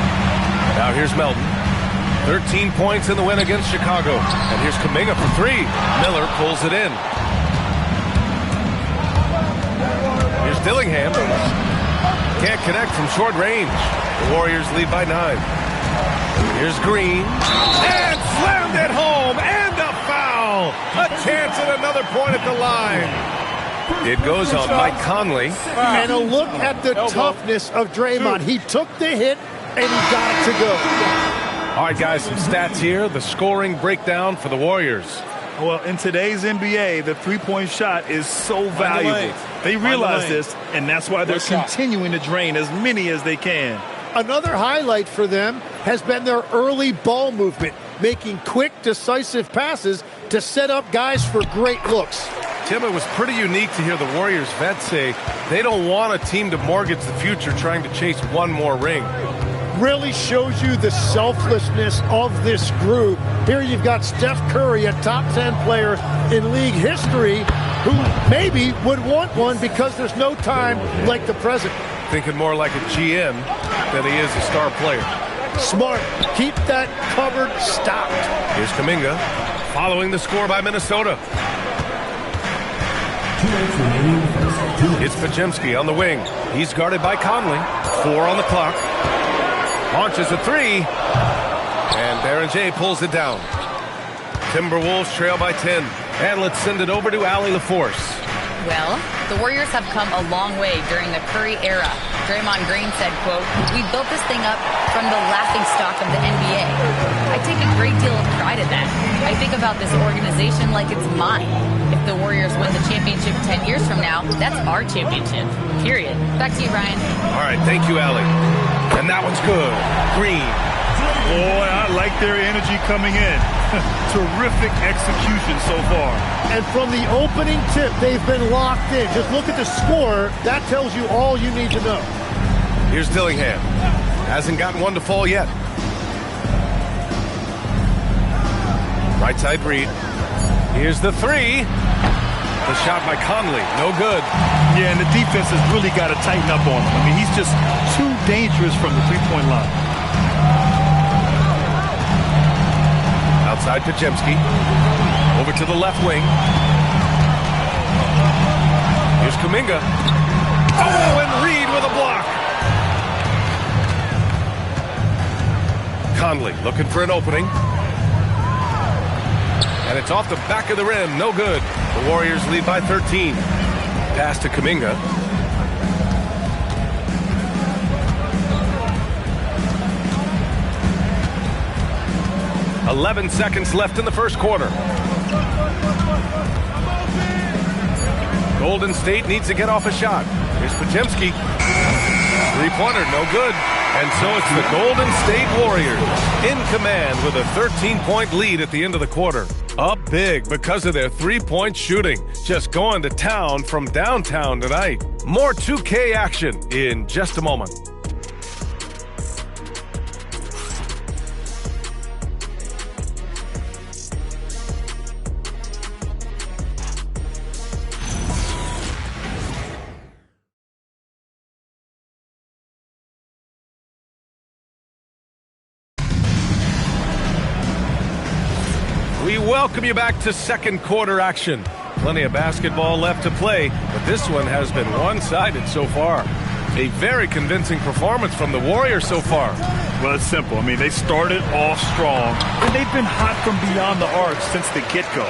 Now here's Melton. 13 points in the win against Chicago. And here's Kuminga for 3. Miller pulls it in. Here's Dillingham. Can't connect from short range. The Warriors lead by 9. Here's Green. And slammed it home. And a foul. A chance at another point at the line. It goes on Mike Conley.
And a look at the toughness of Draymond. He took the hit, and he got it to go.
All right, guys, some stats here. The scoring breakdown for the Warriors.
Well, in today's NBA, the three-point shot is so valuable. They realize this, and that's why they're continuing to drain as many as they can.
Another highlight for them has been their early ball movement, making quick, decisive passes to set up guys for great looks.
Tim, it was pretty unique to hear the Warriors vets say they don't want a team to mortgage the future trying to chase one more ring.
Really shows you the selflessness of this group. Here you've got Steph Curry, a top 10 player in league history, who maybe would want one because there's no time like the present.
Thinking more like a GM than he is a star player.
Smart. Keep that cupboard stocked.
Here's Kuminga following the score by Minnesota. It's Pajemski on the wing. He's guarded by Conley. 4 on the clock. Launches a 3. And Baron J pulls it down. Timberwolves trail by 10. And let's send it over to Allie LaForce.
Well, the Warriors have come a long way during the Curry era. Draymond Green said, quote, "We built this thing up from the laughing stock of the NBA. I I take a great deal of pride in that. I think about this organization like it's mine. If the Warriors win the championship 10 years from now, that's our championship, period. Back to you, Ryan.
All right, thank you, Allie. And that one's good. Green.
Boy, I like their energy coming in. Terrific execution so far.
And from the opening tip, they've been locked in. Just look at the score. That tells you all you need to know.
Here's Dillingham. Hasn't gotten one to fall yet. Right side Reed. Here's the three. The shot by Conley. No good.
Yeah, and the defense has really got to tighten up on him. I mean, he's just too dangerous from the three-point line.
Outside Pajemski. Over to the left wing. Here's Kuminga. Oh, and Reed with a block. Conley looking for an opening. And it's off the back of the rim. No good. The Warriors lead by 13. Pass to Kuminga. "11 seconds left in the first quarter. Golden State needs to get off a shot. Here's Pajemski. Three-pointer, no good. And so it's the Golden State Warriors in command with a 13-point lead at the end of the quarter. Up big because of their three-point shooting. Just going to town from downtown tonight. More 2K action in just a moment. We welcome you back to second quarter action. Plenty of basketball left to play, but this one has been one-sided so far. A very convincing performance from the Warriors so far.
Well, it's simple. I mean, they started off strong, and they've been hot from beyond the arc since the get-go.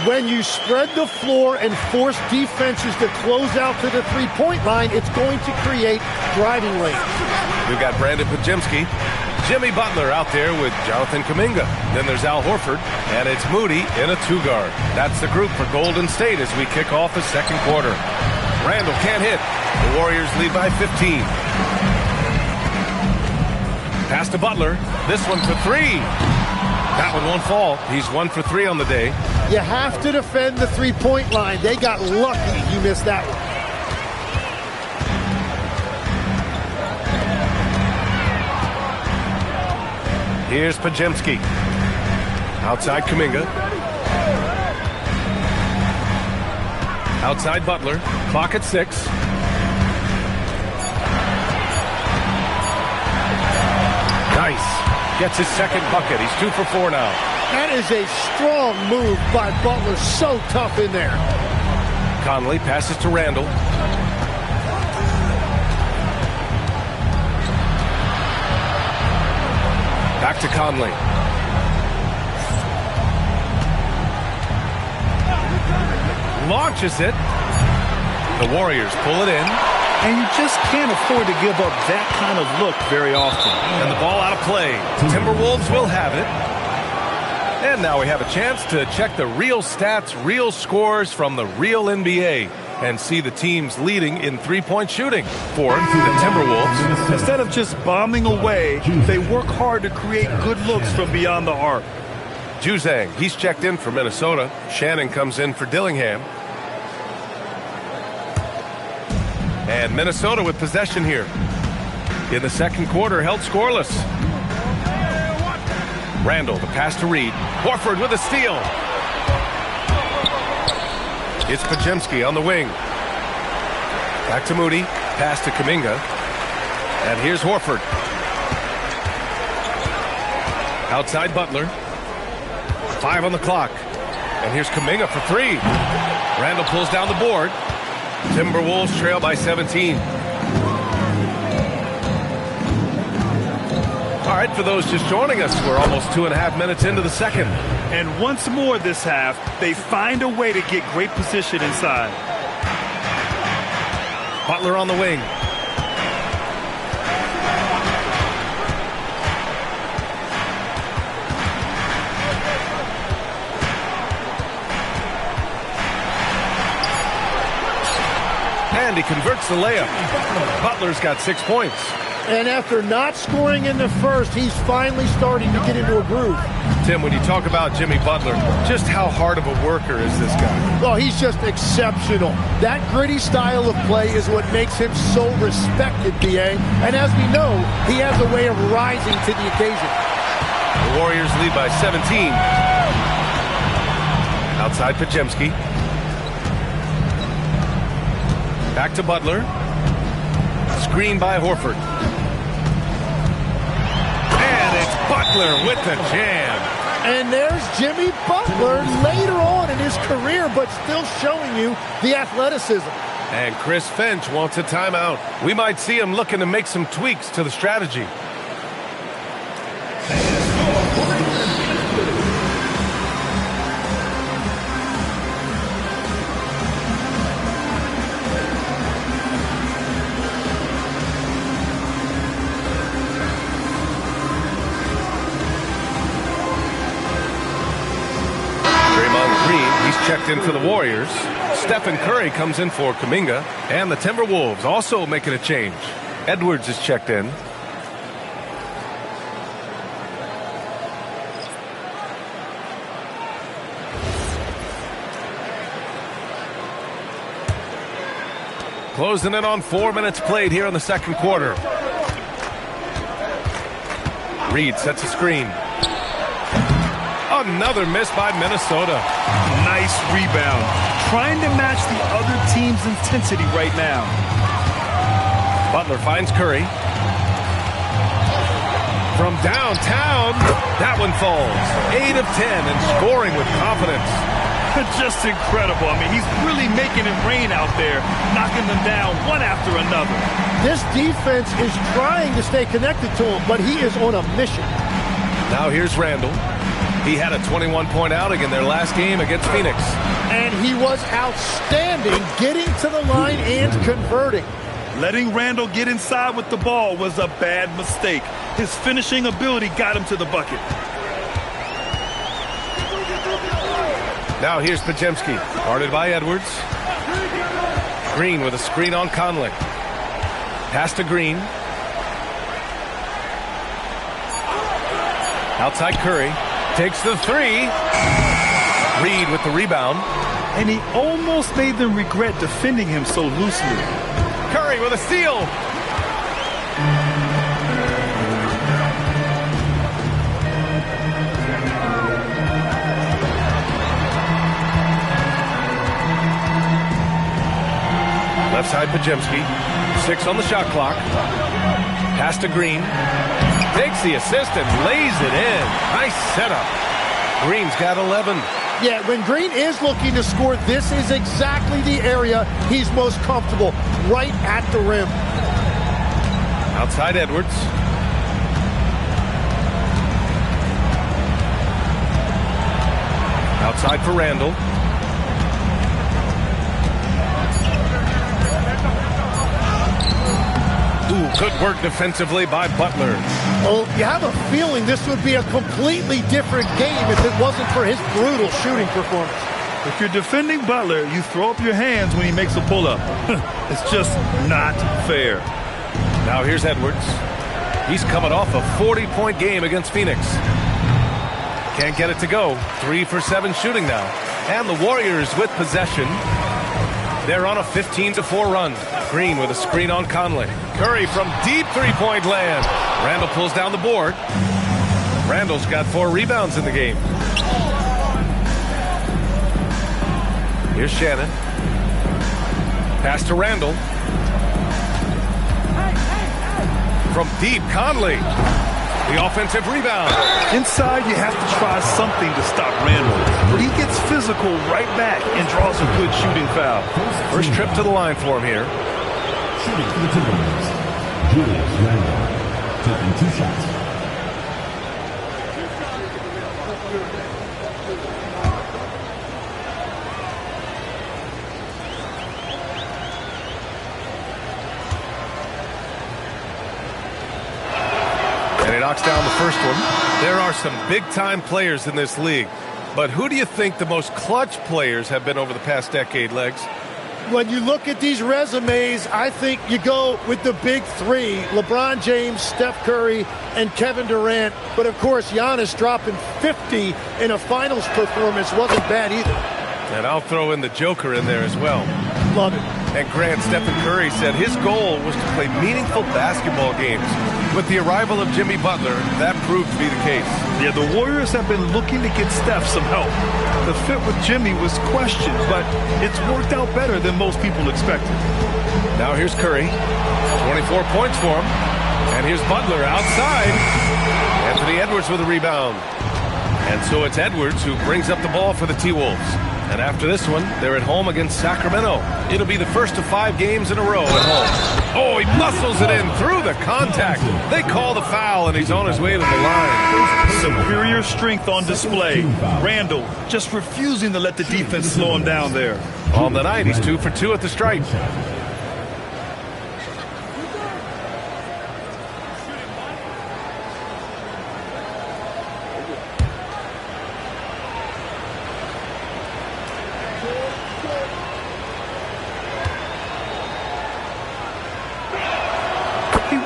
When you spread the floor and force defenses to close out to the three-point line, it's going to create driving lanes.
We've got Brandon Pajemski, Jimmy Butler out there with Jonathan Kuminga. Then there's Al Horford, and it's Moody in a two-guard. That's the group for Golden State as we kick off the second quarter. Randall can't hit. The Warriors lead by 15. Pass to Butler. This one for three. That one won't fall. He's 1 for 3 on the day.
You have to defend the three-point line. They got lucky you missed that one.
Here's Pajemski. Outside Kuminga. Outside Butler. Clock at 6. Nice. Gets his second bucket. He's 2 for 4 now.
That is a strong move by Butler. So tough in there.
Conley passes to Randall. Back to Conley. Launches it. The Warriors pull it in.
And you just can't afford to give up that kind of look very often.
And the ball out of play. Timberwolves will have it. And now we have a chance to check the real stats, real scores from the real NBA and see the teams leading in three-point shooting for the Timberwolves.
Instead of just bombing away, they work hard to create good looks from beyond the arc.
Juzang, he's checked in for Minnesota. Shannon comes in for Dillingham. And Minnesota with possession here. In the second quarter, held scoreless. Randall, the pass to Reed. Horford with a steal. It's Pajemski on the wing. Back to Moody. Pass to Kuminga. And here's Horford. Outside Butler. 5 on the clock. And here's Kuminga for 3. Randall pulls down the board. Timberwolves trail by 17. All right, for those just joining us, we're almost 2.5 minutes into the second.
And once more this half, they find a way to get great position inside.
Butler on the wing. And he converts the layup. Butler's got 6 points.
And after not scoring in the first, he's finally starting to get into a groove.
Tim, when you talk about Jimmy Butler, just how hard of a worker is this guy?
Well, he's just exceptional. That gritty style of play is what makes him so respected, B.A. And as we know, he has a way of rising to the occasion.
The Warriors lead by 17. Outside Podziemski. Back to Butler. Screen by Horford. And it's Butler with the jam.
And there's Jimmy Butler later on in his career, but still showing you the athleticism.
And Chris Finch wants a timeout. We might see him looking to make some tweaks to the strategy. Checked in for the Warriors. Stephen Curry comes in for Kuminga. And the Timberwolves also making a change. Edwards is checked in. Closing in on 4 minutes played here in the second quarter. Reed sets a screen. Another miss by Minnesota.
Nice rebound. Trying to match the other team's intensity right now.
Butler finds Curry. From downtown, that one falls. 8 of 10 and scoring with confidence.
Just incredible. I mean, he's really making it rain out there, knocking them down one after another.
This defense is trying to stay connected to him, but he is on a mission.
Now here's Randall. He had a 21-point outing in their last game against Phoenix.
And he was outstanding getting to the line and converting.
Letting Randall get inside with the ball was a bad mistake. His finishing ability got him to the bucket.
Now here's Podziemski, guarded by Edwards. Green with a screen on Conley. Pass to Green. Outside Curry. Takes the three. Reed with the rebound.
And he almost made them regret defending him so loosely.
Curry with a steal. Left side Podziemski. 6 on the shot clock. Pass to Green. Takes the assist and lays it in. Nice setup. Green's got 11.
Yeah, when Green is looking to score, this is exactly the area he's most comfortable, right at the rim.
Outside Edwards. Outside for Randall. Ooh, good work defensively by Butler.
Well, you have a feeling this would be a completely different game if it wasn't for his brutal shooting performance.
If you're defending Butler, you throw up your hands when he makes a pull-up. It's just not fair.
Now here's Edwards. He's coming off a 40-point game against Phoenix. Can't get it to go. 3 for 7 shooting now. And the Warriors with possession. They're on a 15-4 run. Green with a screen on Conley. Curry from deep three-point land. Randall pulls down the board. Randall's got 4 rebounds in the game. Here's Shannon. Pass to Randall. From deep, Conley. The offensive rebound.
Inside, you have to try something to stop Randall. But he gets physical right back and draws a good shooting foul.
First trip to the line for him here.
Shooting for the Timberwolves, Julius Randle, taking 2 shots.
And he knocks down the first one. There are some big-time players in this league. But who do you think the most clutch players have been over the past decade, Legs?
When you look at these resumes, I think you go with the big three, LeBron James, Steph Curry, and Kevin Durant. But, of course, Giannis dropping 50 in a finals performance wasn't bad either.
And I'll throw in the Joker in there as well.
Love it.
And Grant, Stephen Curry said his goal was to play meaningful basketball games. With the arrival of Jimmy Butler, that proved to be the case.
Yeah, the Warriors have been looking to get Steph some help. The fit with Jimmy was questioned, but it's worked out better than most people expected.
Now here's Curry. 24 points for him. And here's Butler outside. Anthony Edwards with a rebound. And so it's Edwards who brings up the ball for the T-Wolves. And after this one, they're at home against Sacramento. It'll be the first of 5 games in a row at home. Oh, he muscles it in through the contact. They call the foul, and he's on his way to the line.
Superior strength on display. Randall just refusing to let the defense slow him down there.
On the night, he's 2 for 2 at the stripe.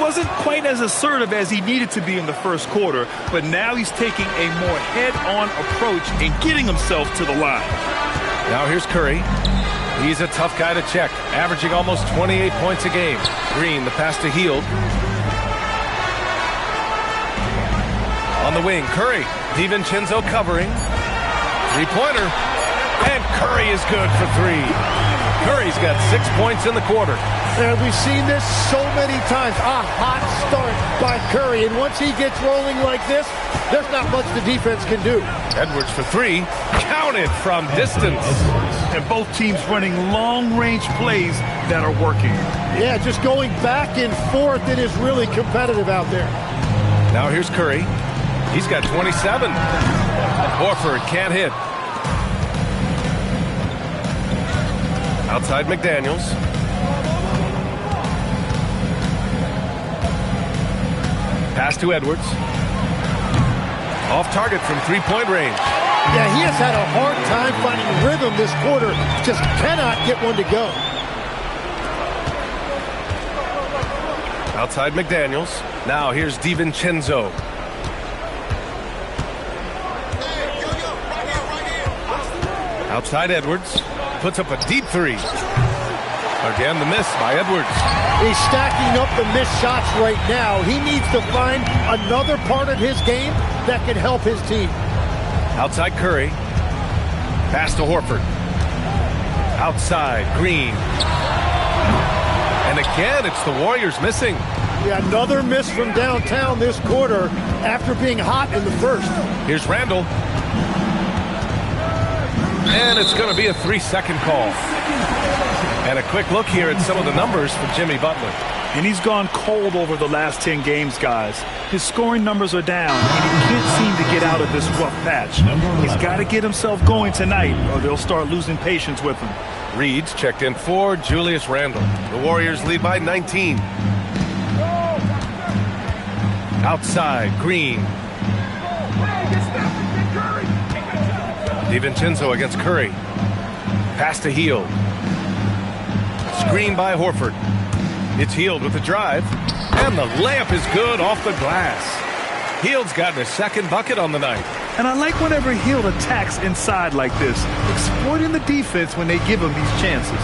Wasn't quite as assertive as he needed to be in the first quarter, but now he's taking a more head-on approach and getting himself to the line.
Now here's Curry. He's a tough guy to check, averaging almost 28 points a game. Green, the pass to Hield. On the wing, Curry. DiVincenzo covering. Three-pointer. And Curry is good for 3. Curry's got 6 points in the quarter.
And we've seen this so many times. A hot start by Curry. And once he gets rolling like this, there's not much the defense can do.
Edwards for 3. Counted from distance.
And both teams running long-range plays that are working.
Yeah, just going back and forth. It is really competitive out there.
Now here's Curry. He's got 27. Horford can't hit. Outside McDaniels. Pass to Edwards. Off target from 3-point range.
Yeah, he has had a hard time finding rhythm this quarter. Just cannot get one to go.
Outside McDaniels. Now here's DiVincenzo. Outside Edwards. Puts up a deep 3. Again, the miss by Edwards.
He's stacking up the missed shots right now. He needs to find another part of his game that can help his team.
Outside Curry. Pass to Horford. Outside Green. And again, it's the Warriors missing.
Yeah, another miss from downtown this quarter after being hot in the first.
Here's Randall. And it's going to be a 3-second call. And a quick look here at some of the numbers for Jimmy Butler.
And he's gone cold over the last 10 games, guys. His scoring numbers are down, and he can't seem to get out of this rough patch. He's got to get himself going tonight, or they'll start losing patience with him.
Reed's checked in for Julius Randle. The Warriors lead by 19. Outside, Green. DiVincenzo against Curry. Pass to Hield. Screen by Horford. It's Hield with the drive. And the layup is good off the glass. Hield's gotten his second bucket on the night.
And I like whenever Hield attacks inside like this, exploiting the defense when they give him these chances.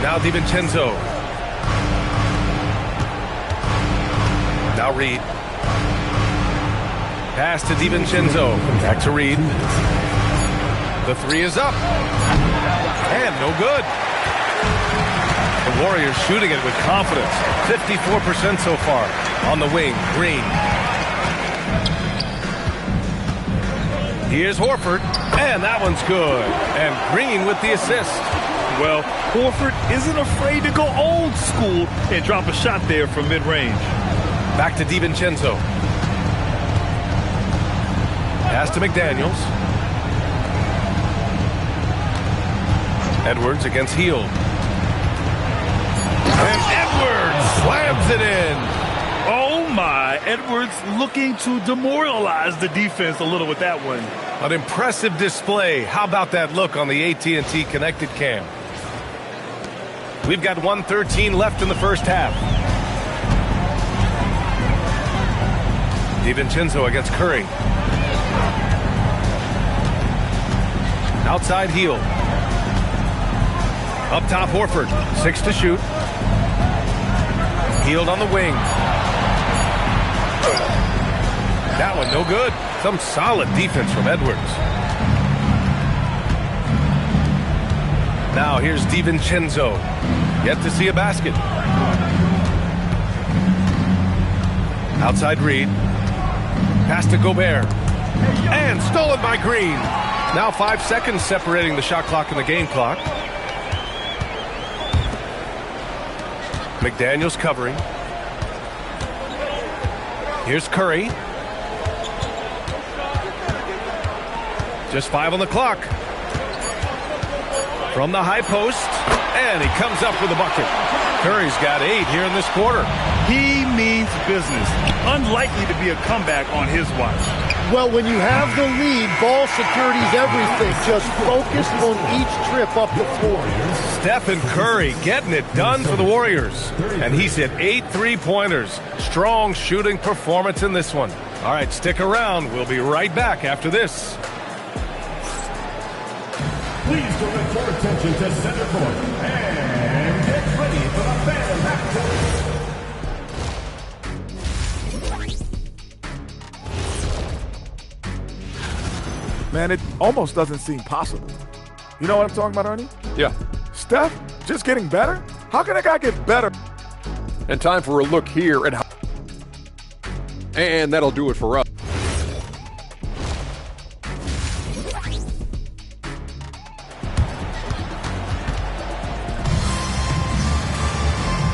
Now DiVincenzo. Now Reed. Pass to DiVincenzo. Back to Reed. The 3 is up. And no good. The Warriors shooting it with confidence. 54% so far. On the wing, Green. Here's Horford. And that one's good. And Green with the assist.
Well, Horford isn't afraid to go old school and drop a shot there from mid-range.
Back to DiVincenzo. Pass to McDaniels. Edwards against Hield. And Edwards slams it in.
Oh my, Edwards looking to demoralize the defense a little with that one.
An impressive display. How about that look on the AT&T connected cam? We've got 1:13 left in the first half. DiVincenzo against Curry. Outside heel. Up top, Horford. 6 to shoot. Healed on the wing. That one no good. Some solid defense from Edwards. Now here's DiVincenzo. Yet to see a basket. Outside Reed. Pass to Gobert. And stolen by Green. Now 5 seconds separating the shot clock and the game clock. McDaniels covering. Here's Curry. Just 5 on the clock. From the high post. And he comes up with a bucket. Curry's got 8 here in this quarter.
He means business. Unlikely to be a comeback on his watch.
Well, when you have the lead, ball security's everything. Just focus on each trip up the floor.
Stephen Curry getting it done for the Warriors. And he's hit 8 3-pointers. Strong shooting performance in this one. All right, stick around. We'll be right back after this.
Please direct your attention to center court and get ready for the fan half-court.
Man, it almost doesn't seem possible. You know what I'm talking about, Ernie?
Yeah.
Steph, just getting better? How can a guy get better?
And time for a look here at how. And that'll do it for us.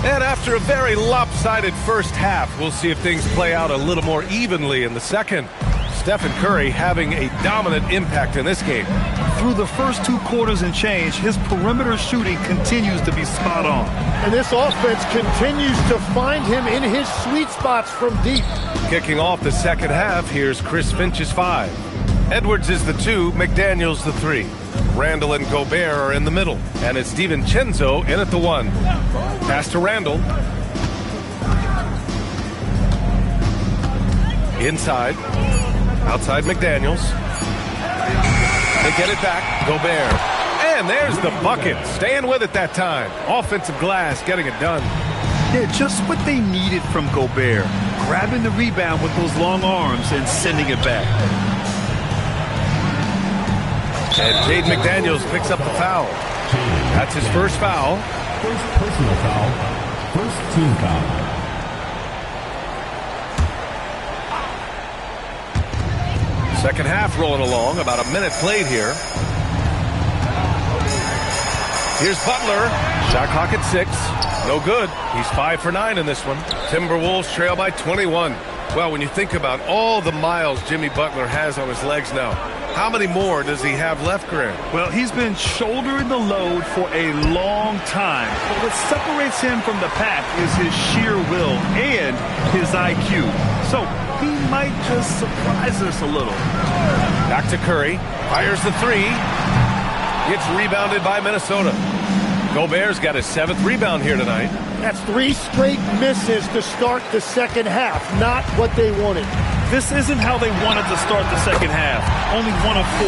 And after a very lopsided first half, we'll see if things play out a little more evenly in the second. Stephen Curry having a dominant impact in this game.
Through the first 2 quarters and change, his perimeter shooting continues to be spot on.
And this offense continues to find him in his sweet spots from deep.
Kicking off the second half, here's Chris Finch's 5. Edwards is the 2, McDaniels the 3. Randall and Gobert are in the middle. And it's DiVincenzo in at the 1. Pass to Randall. Inside. Outside McDaniels. They get it back. Gobert. And there's the bucket. Staying with it that time. Offensive glass getting it done.
Yeah, just what they needed from Gobert. Grabbing the rebound with those long arms and sending it back.
And Jaden McDaniels picks up the foul. That's his first foul.
First personal foul. First team foul.
Second half rolling along. About a minute played here. Here's Butler. Shot clock at 6. No good. He's 5 for 9 in this one. Timberwolves trail by 21. Well, when you think about all the miles Jimmy Butler has on his legs now, how many more does he have left, Grant?
Well, he's been shouldering the load for a long time. But what separates him from the pack is his sheer will and his IQ. So he might just surprise us a little.
Back to Curry. Fires the 3. Gets rebounded by Minnesota. Gobert's got his 7th rebound here tonight.
That's 3 straight misses to start the second half. Not what they wanted.
This isn't how they wanted to start the second half. Only 1 of 4.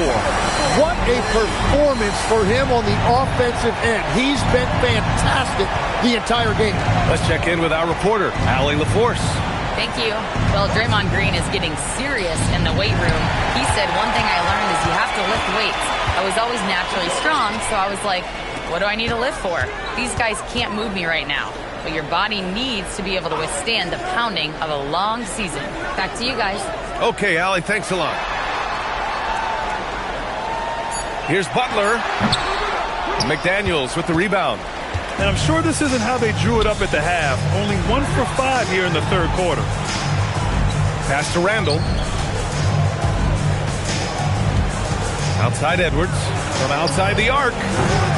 What a performance for him on the offensive end. He's been fantastic the entire game.
Let's check in with our reporter, Allie LaForce.
Thank you. Well, Draymond Green is getting serious in the weight room. He said, one thing I learned is you have to lift weights. I was always naturally strong, so I was like, what do I need to lift for? These guys can't move me right now. But your body needs to be able to withstand the pounding of a long season. Back to you guys.
Okay, Allie, thanks a lot. Here's Butler. McDaniels with the rebound.
And I'm sure this isn't how they drew it up at the half. Only 1 for 5 here in the third quarter.
Pass to Randall. Outside Edwards. From outside the arc.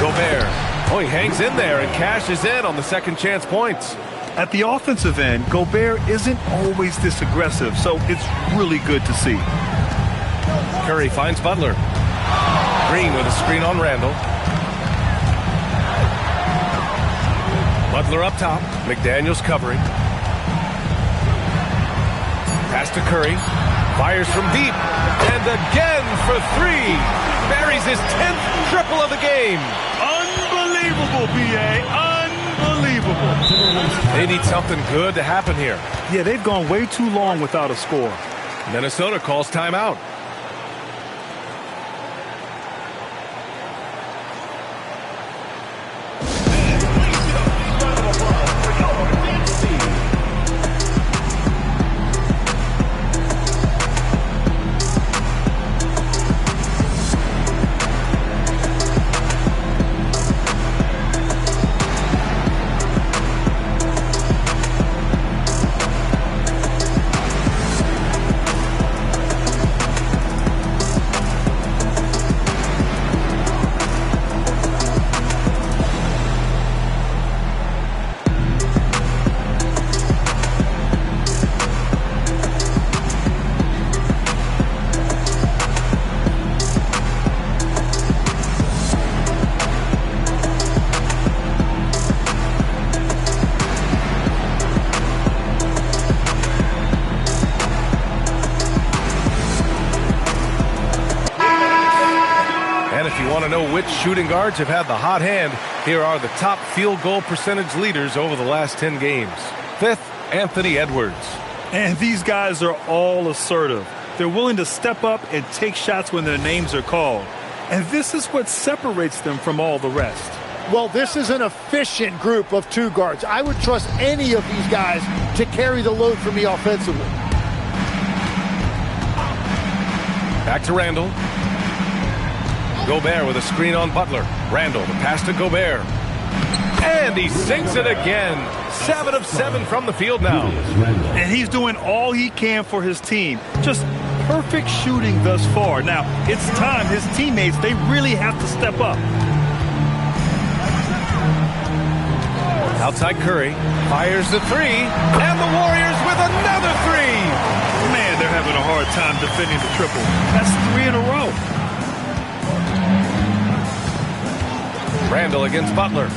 Gobert. Oh, he hangs in there and cashes in on the second chance points.
At the offensive end, Gobert isn't always this aggressive, so it's really good to see.
Curry finds Butler. Green with a screen on Randall. Butler up top. McDaniels covering. Pass to Curry. Fires from deep. And again for three. Buries his 10th triple of the game.
Unbelievable, B.A. Unbelievable.
They need something good to happen here.
Yeah, they've gone way too long without a score.
Minnesota calls timeout. Which shooting guards have had the hot hand? Here are the top field goal percentage leaders over the last 10 games. 5th, Anthony Edwards.
And these guys are all assertive. They're willing to step up and take shots when their names are called. And this is what separates them from all the rest.
Well, this is an efficient group of two guards. I would trust any of these guys to carry the load for me offensively.
Back to Randall. Gobert with a screen on Butler. Randall, the pass to Gobert. And he sinks it again. 7 of 7 from the field now.
And he's doing all he can for his team. Just perfect shooting thus far. Now, it's time his teammates, they really have to step up.
Outside Curry. Fires the three. And the Warriors with another three.
Man, they're having a hard time defending the triple. That's 3 in a row.
Randall against Butler.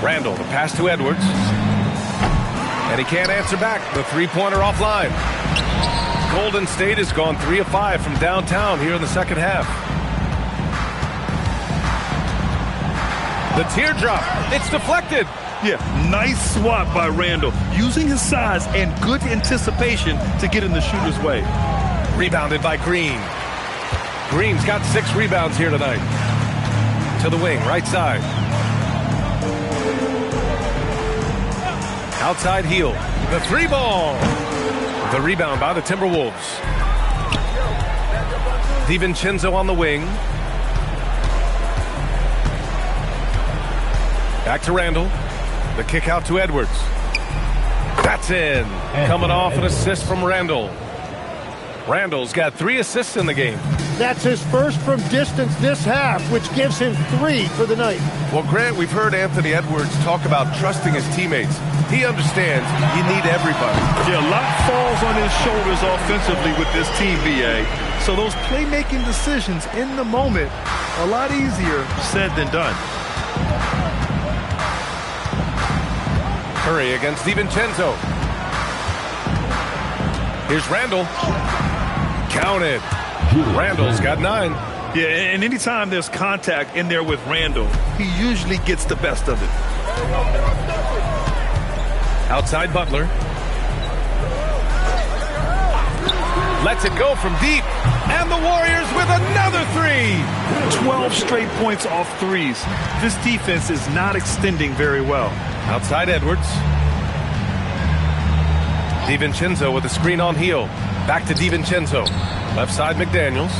Randall, the pass to Edwards. And he can't answer back. The three-pointer offline. Golden State has gone 3 of 5 from downtown here in the second half. The teardrop. It's deflected.
Yeah, nice swat by Randall. Using his size and good anticipation to get in the shooter's way.
Rebounded by Green. Green's got 6 rebounds here tonight. To the wing, right side. Outside heel. The 3-ball. The rebound by the Timberwolves. DiVincenzo on the wing. Back to Randall. The kick out to Edwards. That's in. Coming off an assist from Randall. Randall's got 3 assists in the game.
That's his first from distance this half, which gives him 3 for the night.
Well, Grant, we've heard Anthony Edwards talk about trusting his teammates. He understands you need everybody.
Yeah, a lot falls on his shoulders offensively with this team, BA. So those playmaking decisions in the moment, a lot easier said than done.
Curry against DiVincenzo. Here's Randall. Counted. Randall's got 9.
Yeah, and anytime there's contact in there with Randall, he usually gets the best of it.
Outside Butler. Lets it go from deep. And the Warriors with another 3.
12 straight points off threes. This defense is not extending very well.
Outside Edwards. DiVincenzo with a screen on heel. Back to DiVincenzo. Left side McDaniels.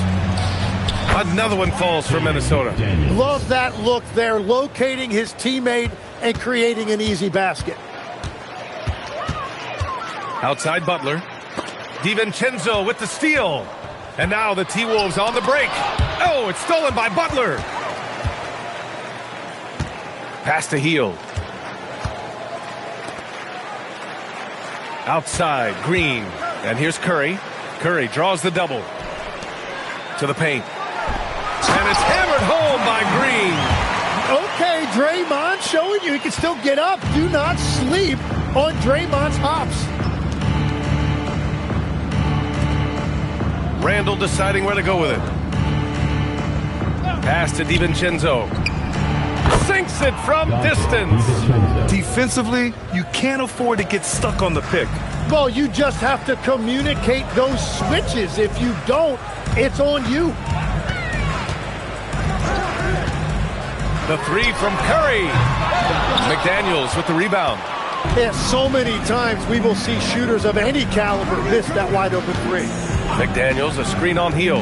Another one falls for Minnesota.
Love that look there, locating his teammate and creating an easy basket.
Outside Butler. DiVincenzo with the steal. And now the T-Wolves on the break. Oh, it's stolen by Butler. Pass to heel. Outside, Green. And here's Curry. Curry draws the double. To the paint. And it's hammered home by Green.
Okay, Draymond showing you he can still get up. Do not asleep on Draymond's hops.
Randall deciding where to go with it. Pass to DiVincenzo. Sinks it from distance.
Defensively, you can't afford to get stuck on the pick.
Well, you just have to communicate those switches. If you don't, it's on you.
The three from Curry. McDaniels with the rebound.
Yeah, so many times we will see shooters of any caliber miss that wide open three.
McDaniels, a screen on heel.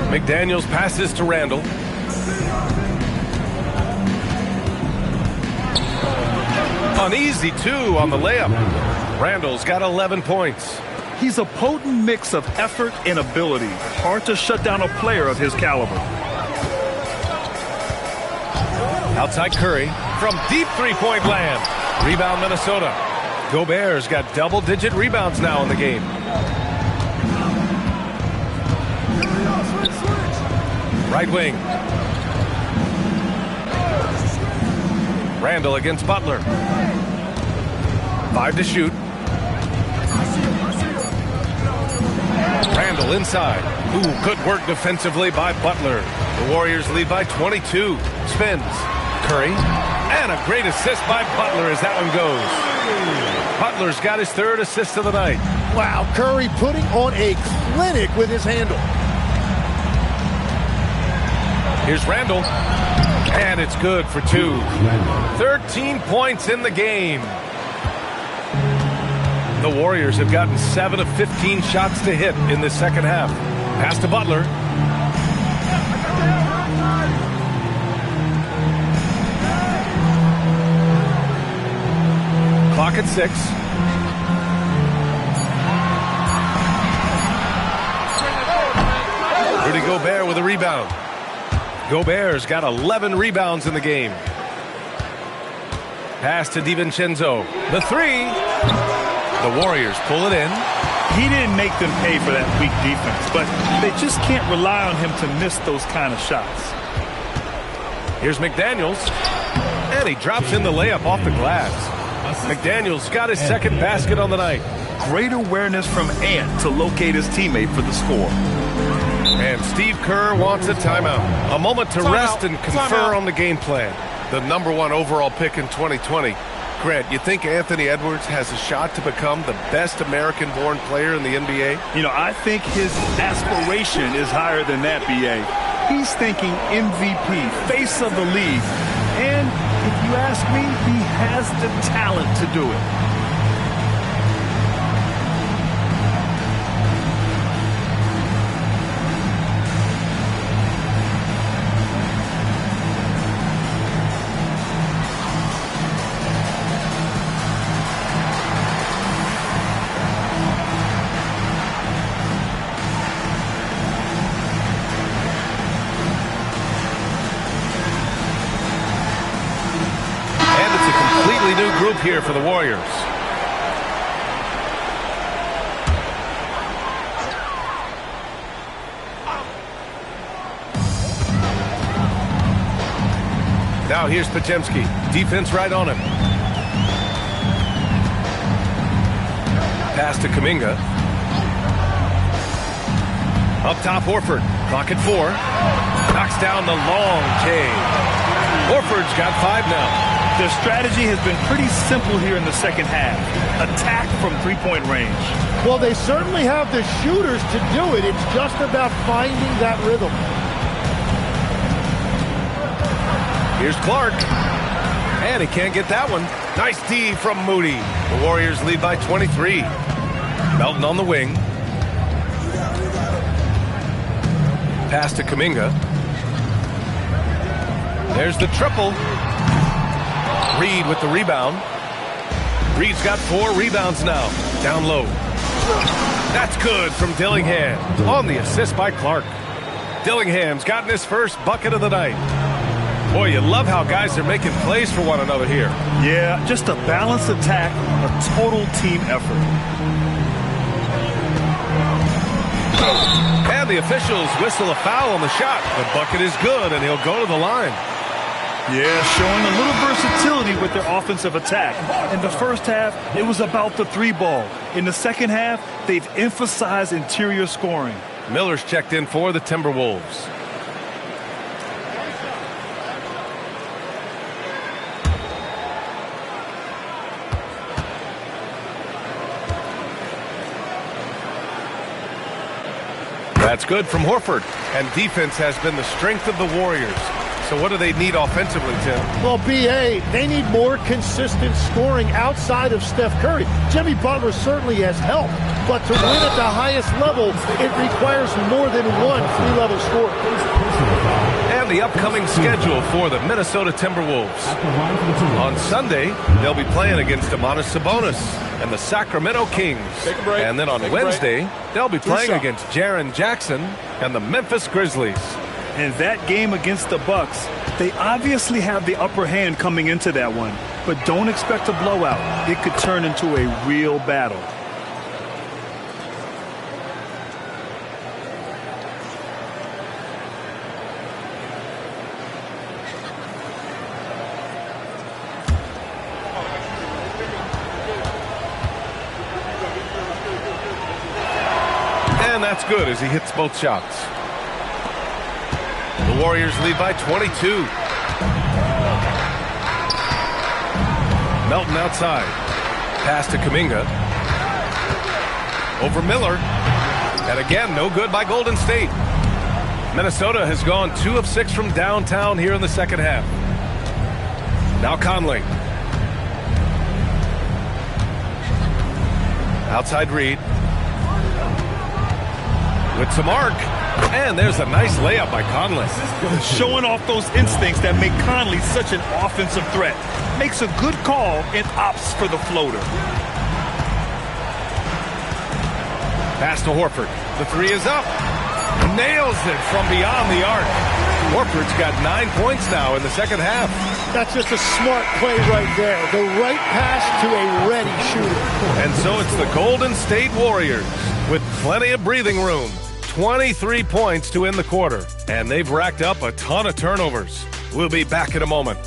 McDaniels passes to Randall. An easy two on the layup. Randall's got 11 points.
He's a potent mix of effort and ability. Hard to shut down a player of his caliber.
Outside Curry from deep three-point land. Rebound Minnesota. Gobert's got double-digit rebounds now in the game. Right wing. Randall against Butler. 5 to shoot. Randall inside. Ooh, good work defensively by Butler. The Warriors lead by 22. Spins. Curry. And a great assist by Butler as that one goes. Butler's got his third assist of the night.
Wow, Curry putting on a clinic with his handle.
Here's Randall. And it's good for 2. 13 points in the game. The Warriors have gotten 7 of 15 shots to hit in the second half. Pass to Butler. Clock at 6. Rudy Gobert with a rebound. Gobert's got 11 rebounds in the game. Pass to DiVincenzo. The three. The Warriors pull it in.
He didn't make them pay for that weak defense, but they just can't rely on him to miss those kind of shots.
Here's McDaniels. And he drops in the layup off the glass. McDaniels got his second basket on the night.
Great awareness from Ant to locate his teammate for the score.
And Steve Kerr wants a timeout. A moment to rest and confer on the game plan. The #1 overall pick in 2020. Grant, you think Anthony Edwards has a shot to become the best American-born player in the NBA?
You know, I think his aspiration is higher than that, B.A. He's thinking MVP, face of the league. And if you ask me, he has the talent to do it.
New group here for the Warriors. Now here's Podziemski. Defense right on him. Pass to Kuminga. Up top, Horford. Clock at 4. Knocks down the long K. Horford's got 5 now.
Their strategy has been pretty simple here in the second half. Attack from three-point range.
Well, they certainly have the shooters to do it. It's just about finding that rhythm.
Here's Clark. And he can't get that one. Nice D from Moody. The Warriors lead by 23. Melton on the wing. Pass to Kuminga. There's the triple. Reed with the rebound. Reed's got 4 rebounds now. Down low. That's good from Dillingham. On the assist by Clark. Dillingham's gotten his first bucket of the night. Boy, you love how guys are making plays for one another here.
Yeah, just a balanced attack, a total team effort.
And the officials whistle a foul on the shot. The bucket is good, and he'll go to the line.
Yeah, showing a little versatility with their offensive attack. In the first half, it was about the three ball. In the second half, they've emphasized interior scoring.
Miller's checked in for the Timberwolves. That's good from Horford. And defense has been the strength of the Warriors. So what do they need offensively, Tim?
Well, B.A., they need more consistent scoring outside of Steph Curry. Jimmy Butler certainly has helped, but to win at the highest level, it requires more than one three-level scorer.
And the upcoming schedule for the Minnesota Timberwolves. On Sunday, they'll be playing against Domantas Sabonis and the Sacramento Kings. And then on Wednesday, they'll be playing against Jaren Jackson and the Memphis Grizzlies.
And that game against the Bucks, they obviously have the upper hand coming into that one, but don't expect a blowout. It could turn into a real battle.
And that's good as he hits both shots. The Warriors lead by 22. Melton outside. Pass to Kuminga. Over Miller. And again, no good by Golden State. Minnesota has gone 2 of 6 from downtown here in the second half. Now Conley. Outside Reed. With some arc. And there's a nice layup by Conley.
Showing off those instincts that make Conley such an offensive threat. Makes a good call and opts for the floater.
Pass to Horford. The three is up. Nails it from beyond the arc. Horford's got 9 points now in the second half.
That's just a smart play right there. The right pass to a ready shooter.
And so it's the Golden State Warriors with plenty of breathing room. 23 points to end the quarter, and they've racked up a ton of turnovers. We'll be back in a moment.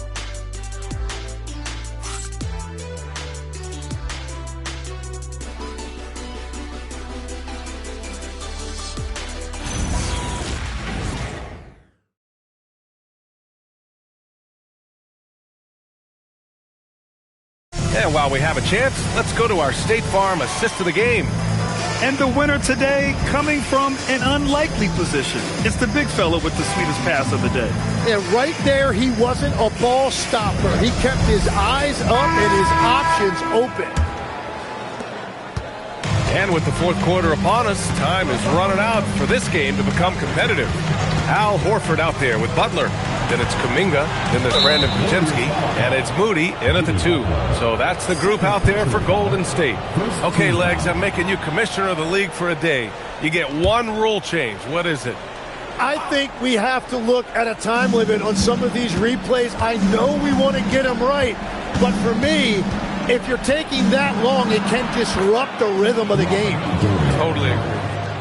And while we have a chance, let's go to our State Farm assist of the game.
And the winner today coming from an unlikely position. It's the big fella with the sweetest pass of the day.
Yeah, right there, he wasn't a ball stopper. He kept his eyes up and his options open.
And with the fourth quarter upon us, time is running out for this game to become competitive. Al Horford out there with Butler. Then it's Kuminga. Then there's Brandon Podziemski. And it's Moody in at the 2. So that's the group out there for Golden State. Okay, Legs, I'm making you commissioner of the league for a day. You get one rule change. What is it?
I think we have to look at a time limit on some of these replays. I know we want to get them right. But for me, if you're taking that long, it can disrupt the rhythm of the game.
Totally agree.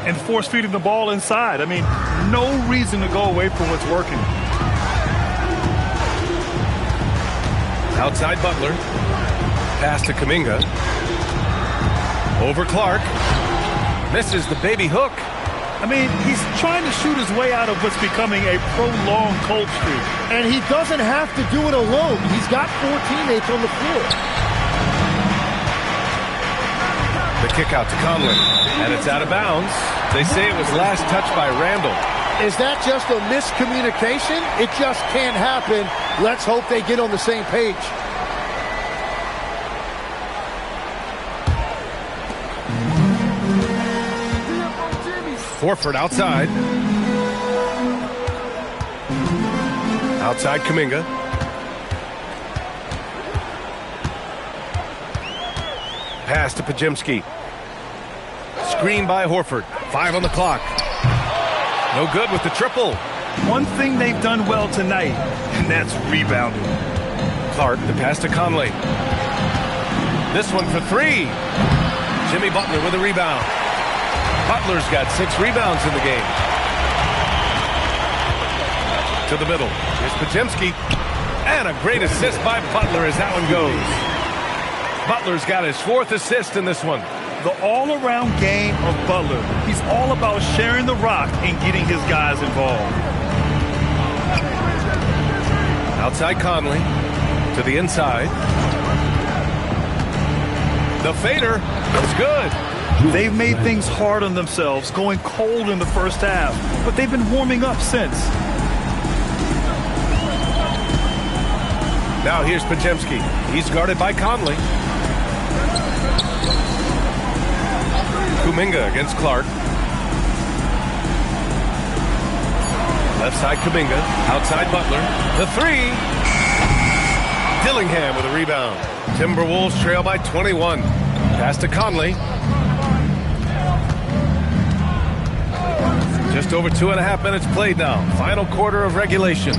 And force feeding the ball inside. I mean, no reason to go away from what's working.
Outside Butler. Pass to Kuminga. Over Clark. Misses the baby hook.
I mean, he's trying to shoot his way out of what's becoming a prolonged cold streak.
And he doesn't have to do it alone. He's got 4 teammates on the floor.
The kick out to Conley, and it's out of bounds. They say it was last touched by Randall.
Is that just a miscommunication? It just can't happen. Let's hope they get on the same page.
Horford outside. Outside Kuminga. Pass to Podziemski. Screen by Horford. 5 on the clock. No good with the triple.
One thing they've done well tonight, and that's rebounding.
Clark, the pass to Conley. This one for 3. Jimmy Butler with a rebound. Butler's got 6 rebounds in the game. To the middle. Here's Podziemski. And a great assist by Butler as that one goes. Butler's got his 4th assist in this one.
The all-around game of Butler. He's all about sharing the rock and getting his guys involved.
Outside Conley to the inside. The fader is good.
They've made things hard on themselves, going cold in the first half, but they've been warming up since.
Now here's Podziemski. He's guarded by Conley. Kuminga against Clark. Left side Kuminga. Outside Butler. The 3. Dillingham with a rebound. Timberwolves trail by 21. Pass to Conley. Just over 2.5 minutes played now. Final quarter of regulation.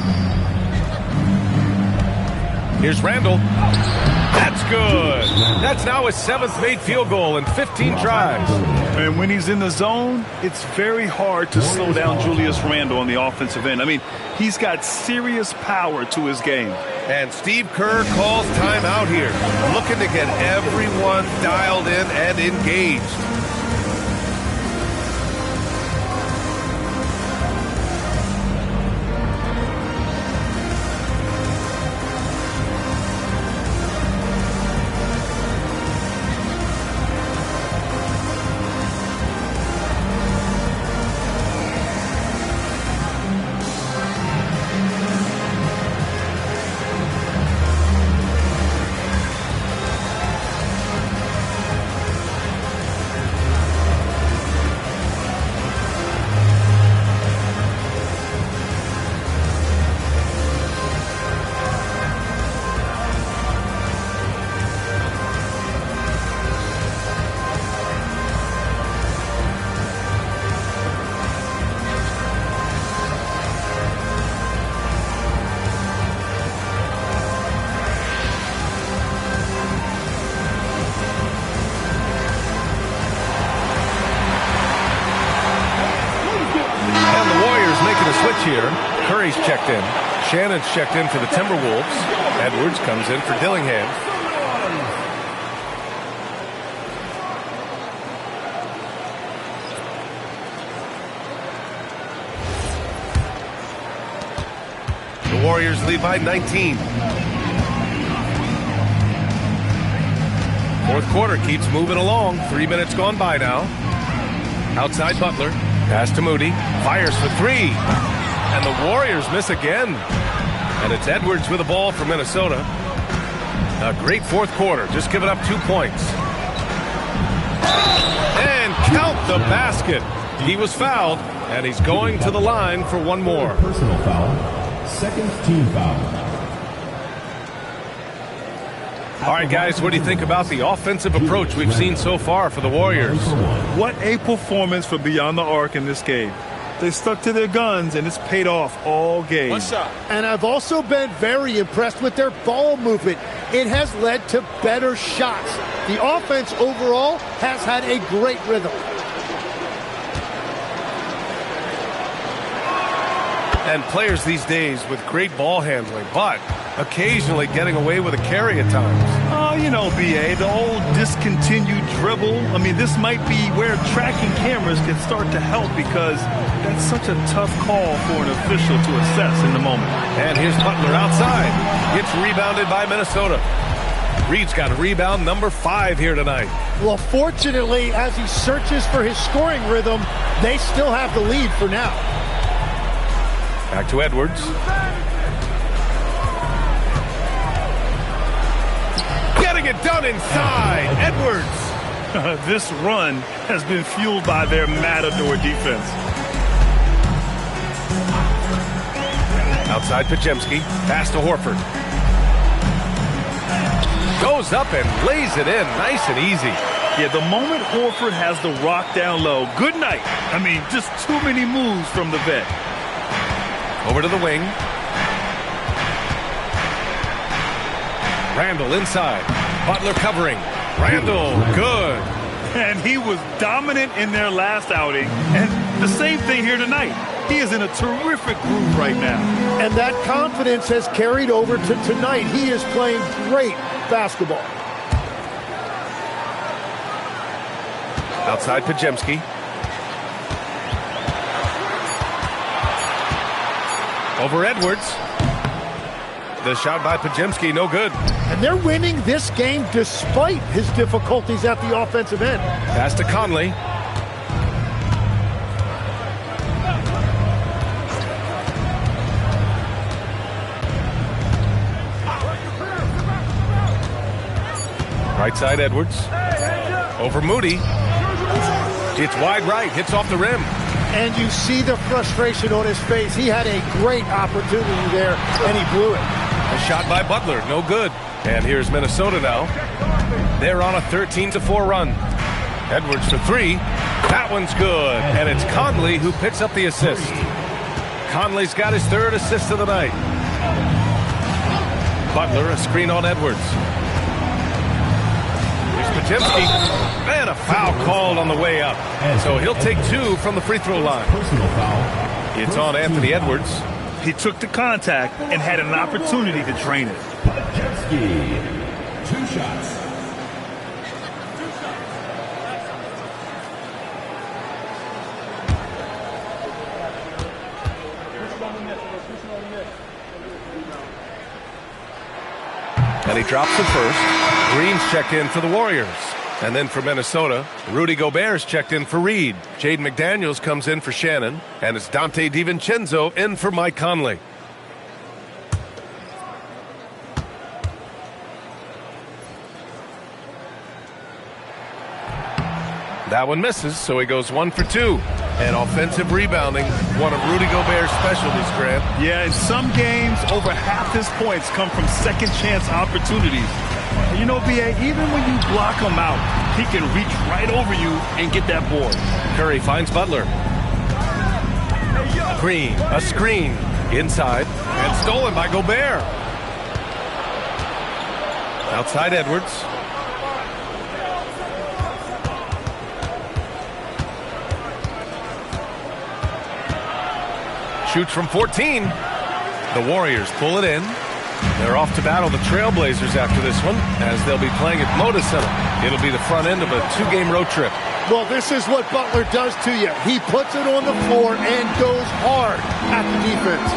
Here's Randall. That's good. That's now his 7th made field goal in 15 tries.
And when he's in the zone, it's very hard to slow down Julius Randle on the offensive end. I mean, he's got serious power to his game.
And Steve Kerr calls timeout here, looking to get everyone dialed in and engaged. Here, Curry's checked in. Shannon's checked in for the Timberwolves. Edwards comes in for Dillingham. The Warriors lead by 19. 4th quarter keeps moving along. 3 minutes gone by now. Outside Butler. Pass to Moody. Fires for 3. And the Warriors miss again. And it's Edwards with the ball for Minnesota. A great 4th quarter. Just giving up 2 points. And count the basket. He was fouled, and he's going to the line for one more.
Personal foul. 2nd team foul.
All right, guys, what do you think about the offensive approach we've seen so far for the Warriors?
What a performance for Beyond the Arc in this game. They stuck to their guns, and it's paid off all game.
One shot. And I've also been very impressed with their ball movement. It has led to better shots. The offense overall has had a great rhythm.
And players these days with great ball handling, but occasionally getting away with a carry at times.
Oh, you know, B.A., the old discontinued dribble. I mean, this might be where tracking cameras can start to help because that's such a tough call for an official to assess in the moment.
And here's Butler outside. It's rebounded by Minnesota. Reed's got a rebound number 5 here tonight.
Well, fortunately, as he searches for his scoring rhythm, they still have the lead for now.
Back to Edwards. Getting it done inside. Edwards.
This run has been fueled by their matador defense.
Outside Podziemski. Pass to Horford. Goes up and lays it in. Nice and easy.
Yeah, the moment Horford has the rock down low, good night. I mean, just too many moves from the vet.
Over to the wing. Randall inside. Butler covering. Randall, good.
And he was dominant in their last outing. And the same thing here tonight. He is in a terrific groove right now.
And that confidence has carried over to tonight. He is playing great basketball.
Outside Pajemski. Over Edwards. The shot by Pajemski, no good.
And they're winning this game despite his difficulties at the offensive end.
Pass to Conley. Right side Edwards. Over Moody. It's wide right, hits off the rim.
And you see the frustration on his face. He had a great opportunity there, and he blew it.
A shot by Butler, no good. And here's Minnesota now. They're on a 13-4 run. Edwards for three. That one's good. And it's Conley who picks up the assist. Conley's got his third assist of the night. Butler, a screen on Edwards. Pajemski, and a foul called on the way up. So he'll take two from the free throw line. It's on Anthony Edwards.
He took the contact and had an opportunity to drain it.
Pajemski, 2 shots.
And he drops the first. Green's checked in for the Warriors. And then for Minnesota, Rudy Gobert's checked in for Reed. Jaden McDaniels comes in for Shannon. And it's Dante DiVincenzo in for Mike Conley. That one misses, so he goes 1 for 2. And offensive rebounding, one of Rudy Gobert's specialties, Grant.
Yeah, in some games, over half his points come from second chance opportunities. You know, B.A., even when you block him out, he can reach right over you and get that board.
Curry finds Butler. Green, a screen, inside, and stolen by Gobert. Outside Edwards. Shoots from 14. The Warriors pull it in. They're off to battle the Trailblazers after this one, as they'll be playing at Moda Center. It'll be the front end of a 2-game road trip.
Well, this is what Butler does to you. He puts it on the floor and goes hard at the defense.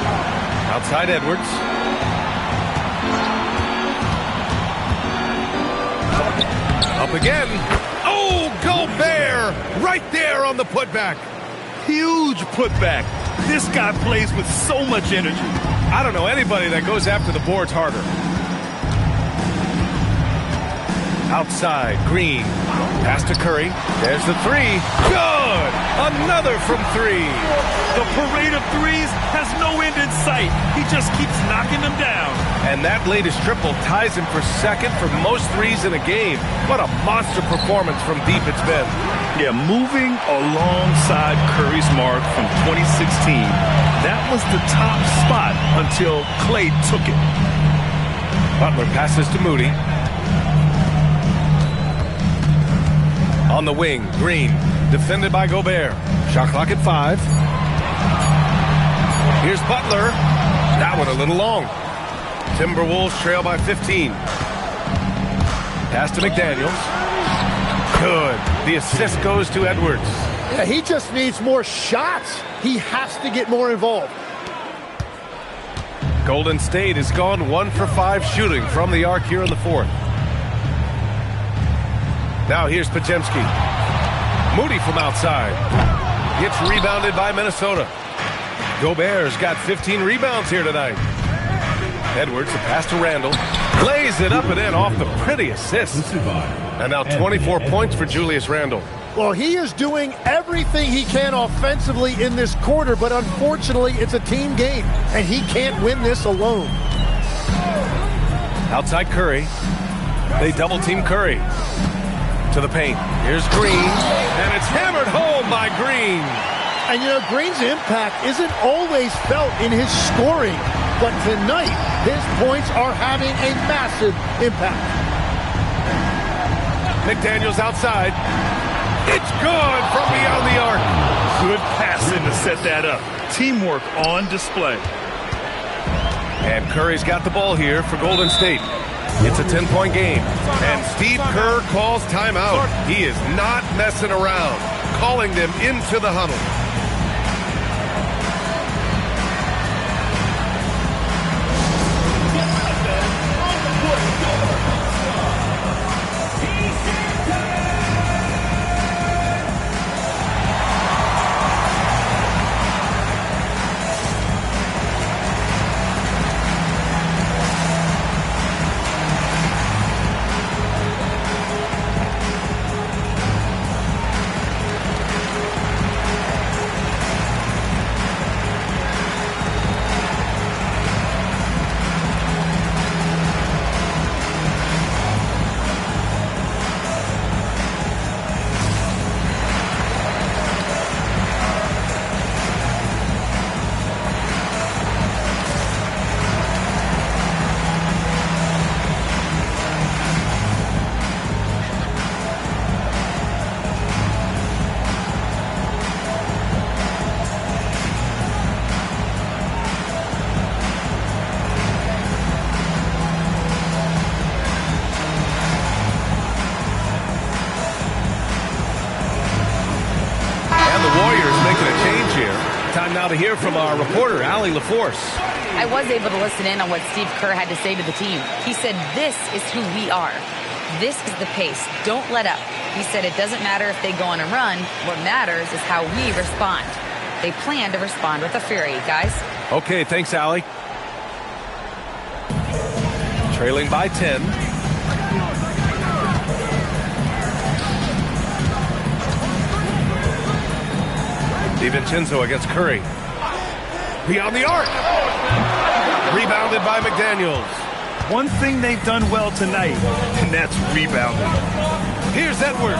Outside Edwards. Up again. Oh, Gobert! Right there on the putback.
Huge putback. This guy plays with so much energy.
I don't know anybody that goes after the boards harder. Outside, Green. Pass to Curry. There's the three. Good! Another from three.
The parade of threes has no end in sight. He just keeps knocking them down.
And that latest triple ties him for second for most threes in a game. What a monster performance from deep it's been.
Yeah, moving alongside Curry's mark from 2016. That was the top spot until Clay took it.
Butler passes to Moody. On the wing, Green, defended by Gobert. Shot clock at 5. Here's Butler. That one a little long. Timberwolves trail by 15. Pass to McDaniels. Good. The assist goes to Edwards.
Yeah, he just needs more shots. He has to get more involved.
Golden State has gone 1 for 5 shooting from the arc here in the fourth. Now here's Pajemski. Moody from outside. Gets rebounded by Minnesota. Gobert's got 15 rebounds here tonight. Edwards, a pass to Randall. Lays it up and in off the pretty assist. And now 24 points for Julius Randle.
Well, he is doing everything he can offensively in this quarter, but unfortunately, it's a team game, and he can't win this alone.
Outside Curry. They double-team Curry. To the paint. Here's Green, and it's hammered home by Green.
And, you know, Green's impact isn't always felt in his scoring, but tonight, his points are having a massive impact.
McDaniels outside. It's good from beyond the arc.
Good passing to set that up. Teamwork on display.
And Curry's got the ball here for Golden State. It's a 10-point game. And Steve Kerr calls timeout. He is not messing around, calling them into the huddle. Time now to hear from our reporter, Allie LaForce.
I was able to listen in on what Steve Kerr had to say to the team. He said, this is who we are. This is the pace. Don't let up. He said it doesn't matter if they go on a run. What matters is how we respond. They plan to respond with a fury, guys.
Okay, thanks, Allie. Trailing by 10. DiVincenzo against Curry. Beyond the arc. Rebounded by McDaniels.
One thing they've done well tonight, and that's rebounding.
Here's Edwards.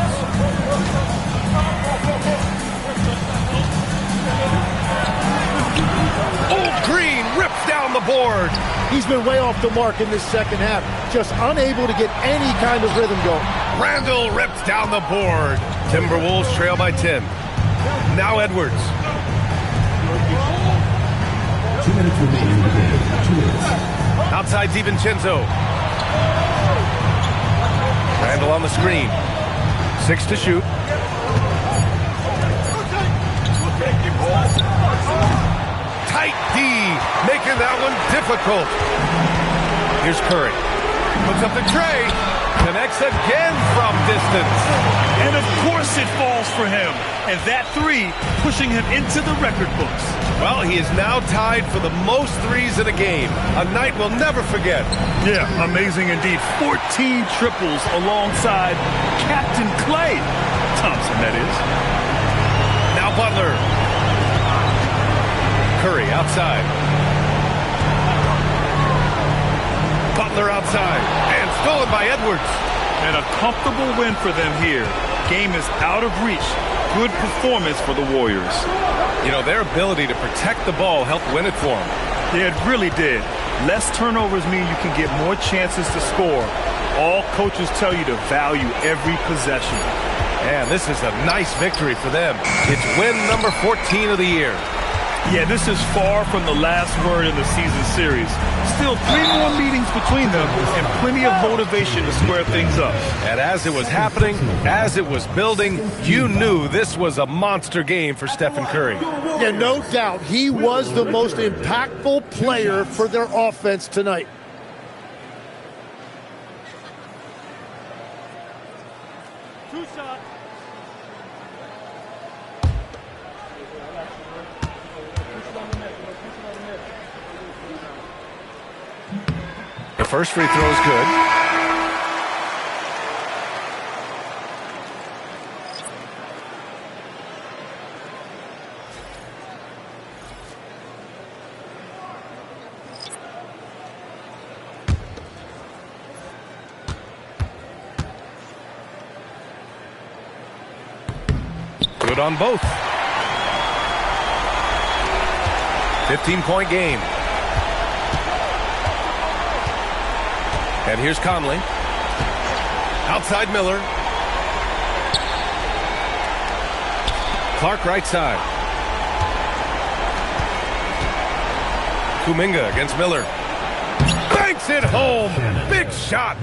Old Green rips down the board.
He's been way off the mark in this second half. Just unable to get any kind of rhythm going.
Randall rips down the board. Timberwolves trail by 10. Now Edwards.
2 minutes remaining in the game. 2 minutes.
Outside DiVincenzo. Randall on the screen. 6 to shoot. Tight D, making that one difficult. Here's Curry. Puts up the tray. Connects again from distance.
And of course it falls for him. And that three pushing him into the record books.
Well, he is now tied for the most threes in a game. A night we'll never forget.
Yeah, amazing indeed. 14 triples alongside Captain Klay Thompson, that is.
Now Butler. Curry outside. Butler outside. And stolen by Edwards.
And a comfortable win for them here. Game is out of reach. Good performance for the Warriors.
You know, their ability to protect the ball helped win it for them.
Yeah, it really did. Less turnovers mean you can get more chances to score. All coaches tell you to value every possession.
And this is a nice victory for them. It's win number 14 of the year.
Yeah, this is far from the last word in the season series. Still 3 more meetings between them and plenty of motivation to square things up.
And as it was happening, as it was building, you knew this was a monster game for Stephen Curry.
Yeah, no doubt. He was the most impactful player for their offense tonight.
The first free throw is good. Good on both. 15-point game. And here's Conley. Outside Miller. Clark right side. Kuminga against Miller. Banks it home. Big shot.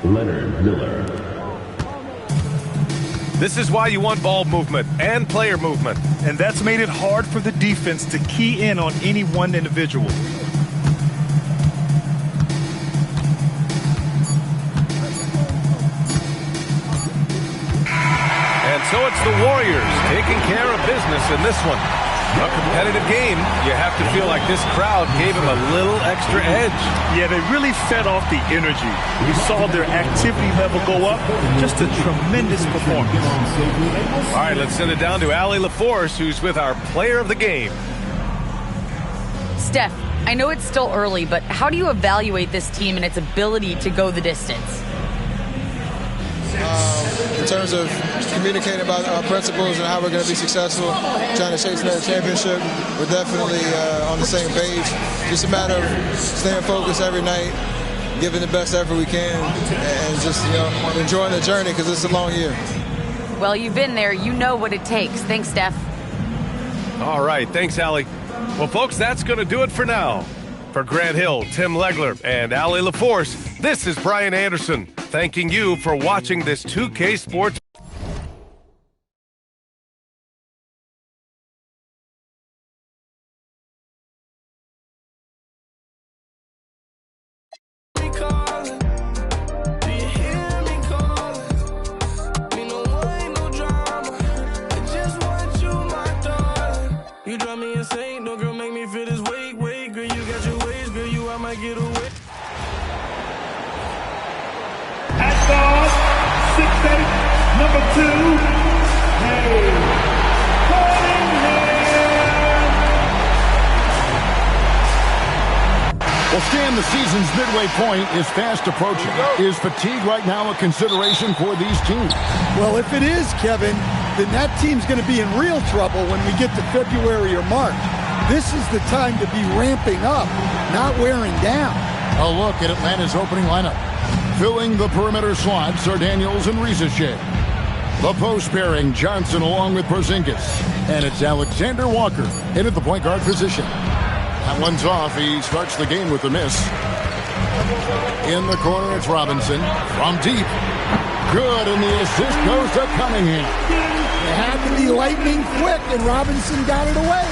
Leonard Miller.
This is why you want ball movement and player movement.
And that's made it hard for the defense to key in on any one individual.
And so it's the Warriors taking care of business in this one. A competitive game. You have to feel like this crowd gave him a little extra edge.
Yeah, they really fed off the energy. You saw their activity level go up. Just a tremendous performance.
All right, let's send it down to Allie LaForce, who's with our player of the game.
Steph, I know it's still early, but how do you evaluate this team and its ability to go the distance?
In terms of communicating about our principles and how we're going to be successful, trying to chase another championship, we're definitely on the same page. Just a matter of staying focused every night, giving the best effort we can, and just enjoying the journey because it's a long year.
Well, you've been there. You know what it takes. Thanks, Steph.
All right, thanks, Allie. Well, folks, that's going to do it for now. For Grant Hill, Tim Legler, and Allie LaForce, this is Brian Anderson, thanking you for watching this 2K Sports.
You drive me insane, no girl make me feel this way, girl, you got your ways, girl, you I might get away.
At guard, 6'8", number 2,
Well, Stan, the season's midway point is fast approaching. Is fatigue right now a consideration for these teams?
Well, if it is, Kevin, then that team's going to be in real trouble when we get to February or March. This is the time to be ramping up, not wearing down.
A look at Atlanta's opening lineup. Filling the perimeter slots are Daniels and Rizachet. The post pairing, Johnson along with Porzingis. And it's Alexander Walker in at the point guard position. That one's off. He starts the game with a miss. In the corner, it's Robinson. From deep. Good, and the assist goes to Cunningham.
It had to be lightning quick, and Robinson got it away.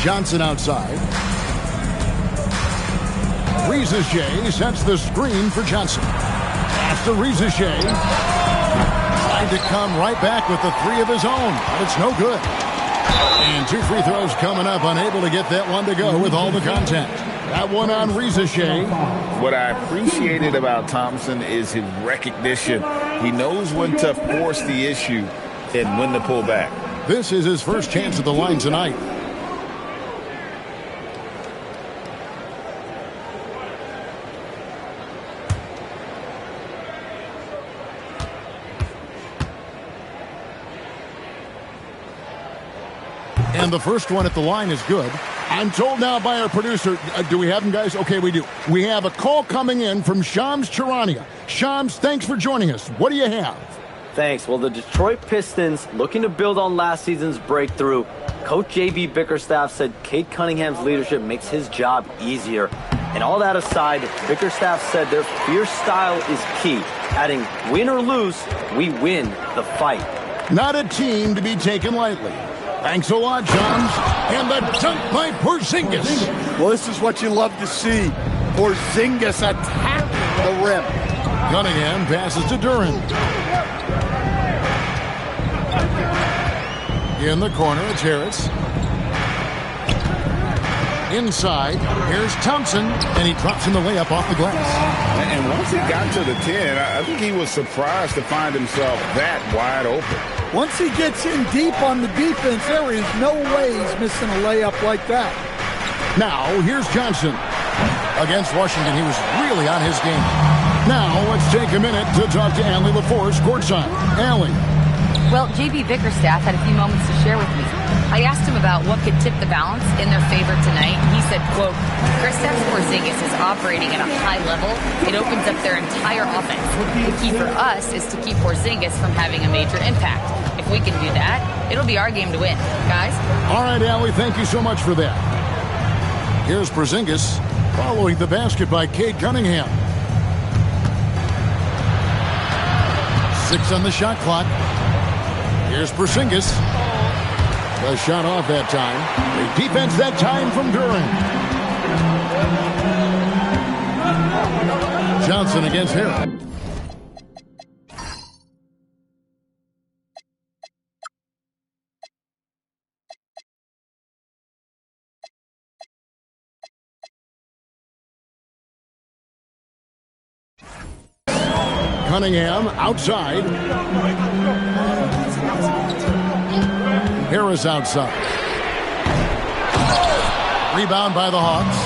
Johnson outside. Rizachet sets the screen for Johnson. Pass to Rizachet. Tried to come right back with the three of his own, but it's no good. And 2 free throws coming up, unable to get that one to go with all the contact. That one on Rizachet.
What I appreciated about Thompson is his recognition. He knows when to force the issue and when to pull back.
This is his first chance at the line tonight. And the first one at the line is good. I'm told now by our producer, do we have him, guys? Okay, we do. We have a call coming in from Shams Charania. Shams, thanks for joining us. What do you have?
Thanks. Well, the Detroit Pistons, looking to build on last season's breakthrough, Coach J.B. Bickerstaff said Cade Cunningham's leadership makes his job easier. And all that aside, Bickerstaff said their fierce style is key, adding, win or lose, we win the fight.
Not a team to be taken lightly. Thanks a lot, Johns. And the dunk by Porzingis.
Well, this is what you love to see. Porzingis attacking the rim.
Cunningham passes to Duran. In the corner, it's Harris. Inside, here's Thompson, and he drops in the layup off the glass.
And once he got to the 10, I think he was surprised to find himself that wide open.
Once he gets in deep on the defense, there is no way he's missing a layup like that.
Now, here's Johnson. Against Washington, he was really on his game. Now, let's take a minute to talk to Allie LaForce, courtside. Allie.
Well, J.B. Bickerstaff had a few moments to share with me. I asked him about what could tip the balance in their favor tonight. He said, quote, Kristaps Porzingis is operating at a high level. It opens up their entire offense. The key for us is to keep Porzingis from having a major impact. If we can do that, it'll be our game to win. Guys?
All right, Allie, thank you so much for that. Here's Porzingis following the basket by Cade Cunningham. 6 on the shot clock. Here's Porzingis. The shot off that time. The defense that time from Duran. Johnson against Harris. Cunningham outside. Harris outside. Rebound by the Hawks.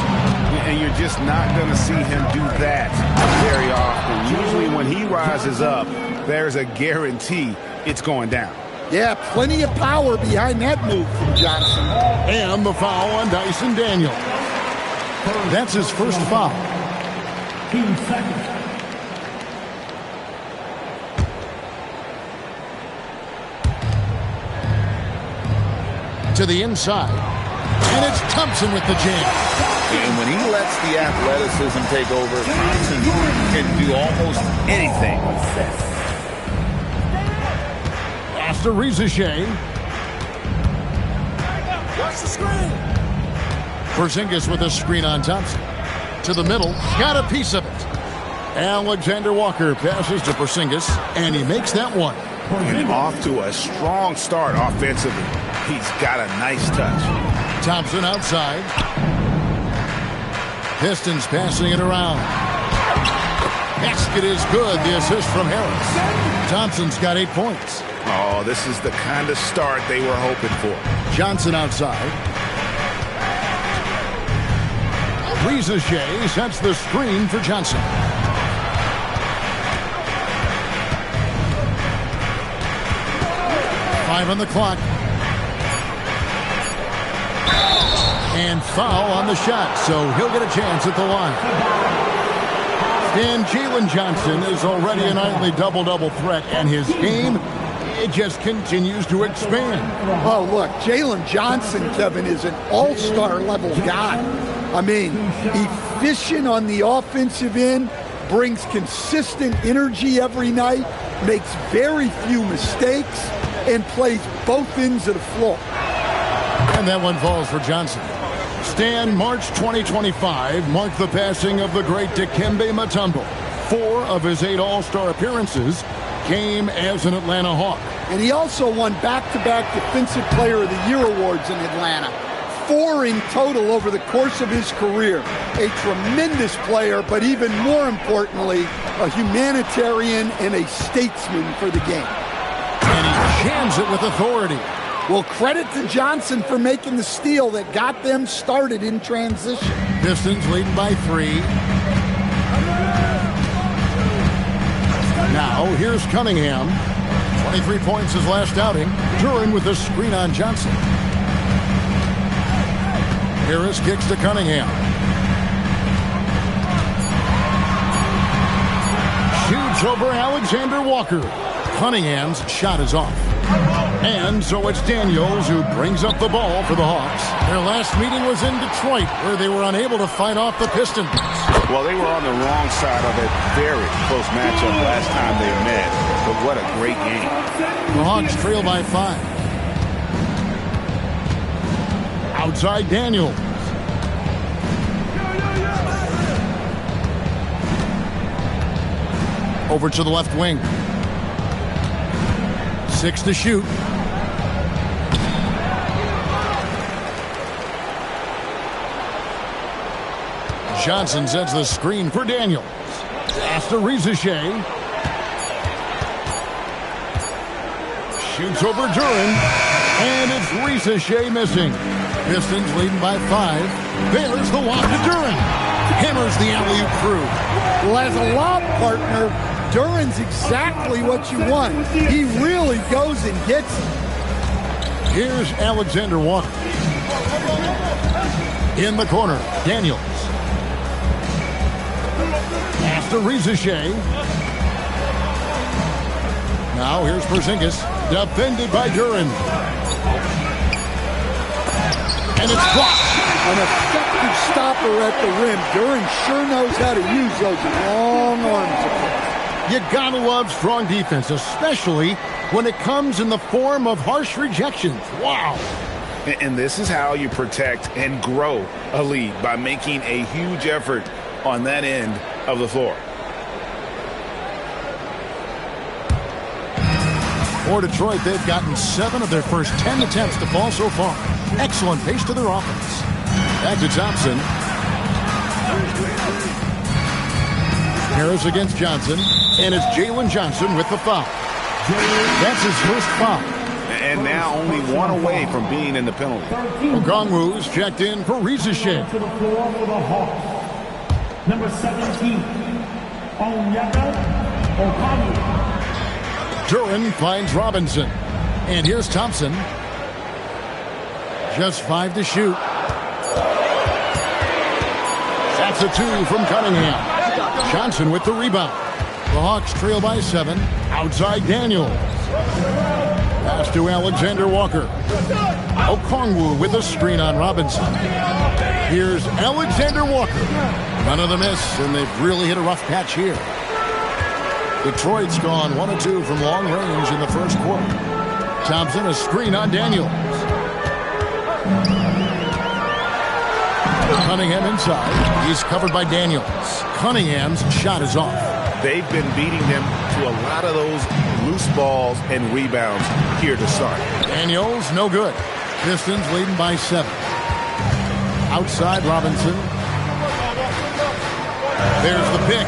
And you're just not going to see him do that very often. Usually when he rises up, there's a guarantee it's going down.
Yeah, plenty of power behind that move from Johnson.
And the foul on Dyson Daniel. That's his first foul.
2 seconds.
To the inside. And it's Thompson with the jam.
And when he lets the athleticism take over, Thompson can do almost anything.
After Rizachet.
Watch the screen.
Porzingis with a screen on Thompson. To the middle. Got a piece of it. Alexander Walker passes to Porzingis. And he makes that one.
And off to a strong start offensively. He's got a nice touch.
Thompson outside. Pistons passing it around. Basket is good. The assist from Harris. Thompson's got 8 points.
Oh, this is the kind of start they were hoping for.
Johnson outside. Rizachet sets the screen for Johnson. Five on the clock. And foul on the shot, so he'll get a chance at the line. And Jalen Johnson is already a nightly double-double threat, and his game, it just continues to expand.
Oh, look, Jalen Johnson, Kevin, is an all-star level guy. I mean, efficient on the offensive end, brings consistent energy every night, makes very few mistakes, and plays both ends of the floor.
And that one falls for Johnson. Stan, March 2025 marked the passing of the great Dikembe Mutombo. 4 of his 8 All-Star appearances came as an Atlanta Hawk.
And he also won back-to-back Defensive Player of the Year awards in Atlanta. 4 in total over the course of his career. A tremendous player, but even more importantly, a humanitarian and a statesman for the game.
And he jams it with authority.
Well, credit to Johnson for making the steal that got them started in transition.
Pistons leading by 3. Now, here's Cunningham. 23 points his last outing. Duran with a screen on Johnson. Harris kicks to Cunningham. Shoots over Alexander Walker. Cunningham's shot is off. And so it's Daniels who brings up the ball for the Hawks. Their last meeting was in Detroit, where they were unable to fight off the Pistons.
Well, they were on the wrong side of a very close matchup last time they met. But what a great game.
The Hawks trail by 5. Outside Daniels. Over to the left wing. 6 to shoot. Johnson sets the screen for Daniels. After Rizachet. Shoots over Duran. And it's Rizachet missing. Pistons leading by 5. There's the lob to Duran. Hammers the alley-oop through.
Well, as a lob partner, Duran's exactly what you want. He really goes and gets it.
Here's Alexander Walker. In the corner, Daniels. After Rizachet. Now here's Porzingis, defended by Duran. And it's blocked.
An effective stopper at the rim. Duran sure knows how to use those long arms.
You gotta love strong defense, especially when it comes in the form of harsh rejections. Wow.
And this is how you protect and grow a lead, by making a huge effort on that end of the floor.
For Detroit, they've gotten 7 of their first 10 attempts to fall so far. Excellent pace to their offense. Back to Thompson. Harris against Johnson. And it's Jalen Johnson with the foul. That's his first foul.
And now only one away from being in the penalty.
Okongwu's checked in for Rizachet.
To the floor for the Hawks. Number 17, Onyeka Okongwu.
Duran finds Robinson. And here's Thompson. Just 5 to shoot. That's a 2 from Cunningham. Johnson with the rebound. The Hawks trail by 7. Outside Daniels. Pass to Alexander Walker. Okongwu with a screen on Robinson. Here's Alexander Walker. None of the miss, and they've really hit a rough patch here. Detroit's gone 1 of 2 from long range in the first quarter. Thompson, a screen on Daniels. Cunningham inside. He's covered by Daniels. Cunningham's shot is off.
They've been beating them to a lot of those loose balls and rebounds here to start.
Daniels, no good. Pistons leading by 7. Outside Robinson. There's the pick.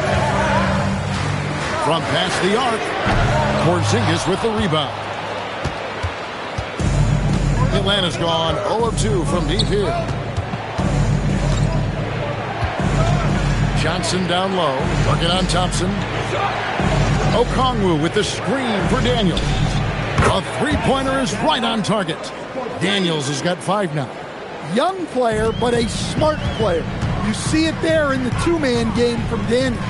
From past the arc. Porzingis with the rebound. Atlanta's gone 0 of 2 from deep here. Johnson down low, working on Thompson. Okongwu with the screen for Daniels. A three-pointer is right on target. Daniels has got 5 now.
Young player, but a smart player. You see it there in the two-man game from Daniels.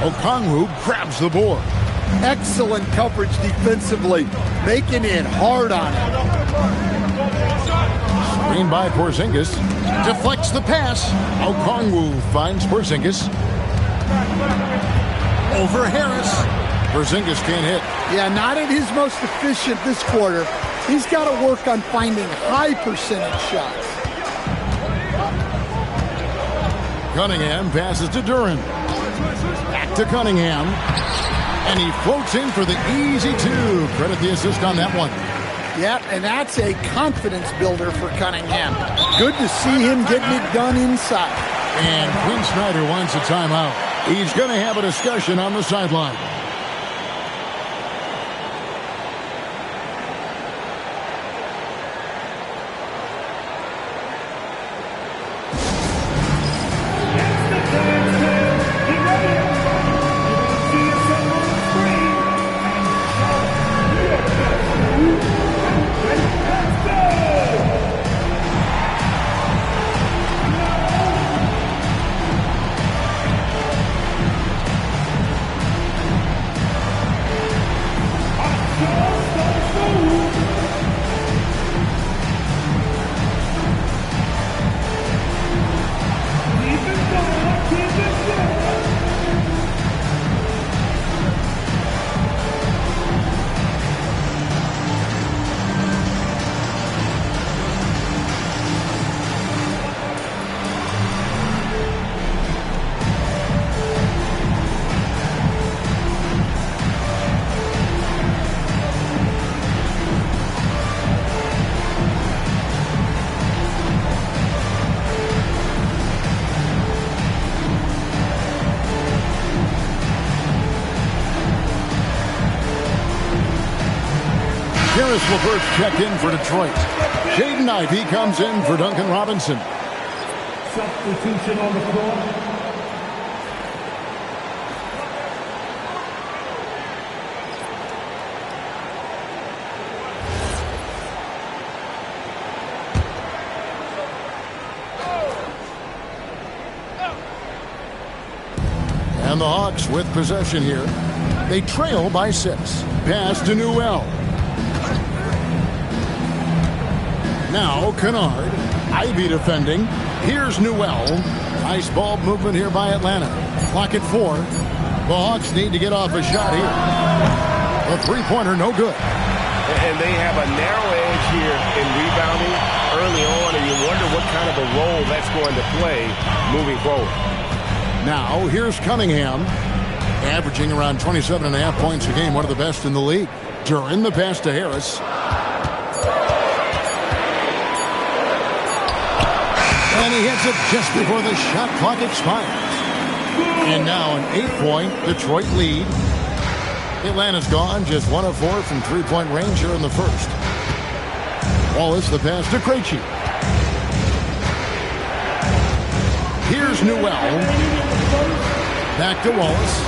Okongwu grabs the board.
Excellent coverage defensively, making it hard on him.
Screen by Porzingis. Deflects the pass. Okongwu finds Porzingis. Over Harris. Porzingis can't hit.
Yeah, not at his most efficient this quarter. He's got to work on finding high percentage shots.
Cunningham passes to Duran. Back to Cunningham. And he floats in for the easy 2. Credit the assist on that one.
Yeah, and that's a confidence builder for Cunningham. Good to see him getting it done inside.
And Quinn Snyder wants a timeout. He's going to have a discussion on the sideline. Harris LeVert checked in for Detroit. Jaden Ivey comes in for Duncan Robinson.
Substitution on the floor.
And the Hawks with possession here. They trail by 6. Pass to Newell. Now Kennard. Ivy defending. Here's Newell. Nice ball movement here by Atlanta. Clock at 4. The Hawks need to get off a shot here. A three-pointer, no good.
And they have a narrow edge here in rebounding early on, and you wonder what kind of a role that's going to play moving forward.
Now, here's Cunningham, averaging around 27.5 points a game, one of the best in the league. Duran, the pass to Harris. And he hits it just before the shot clock expires. And now an 8-point Detroit lead. Atlanta's gone just 1 of 4 from three-point range here in the first. Wallace, the pass to Krejci. Here's Newell. Back to Wallace.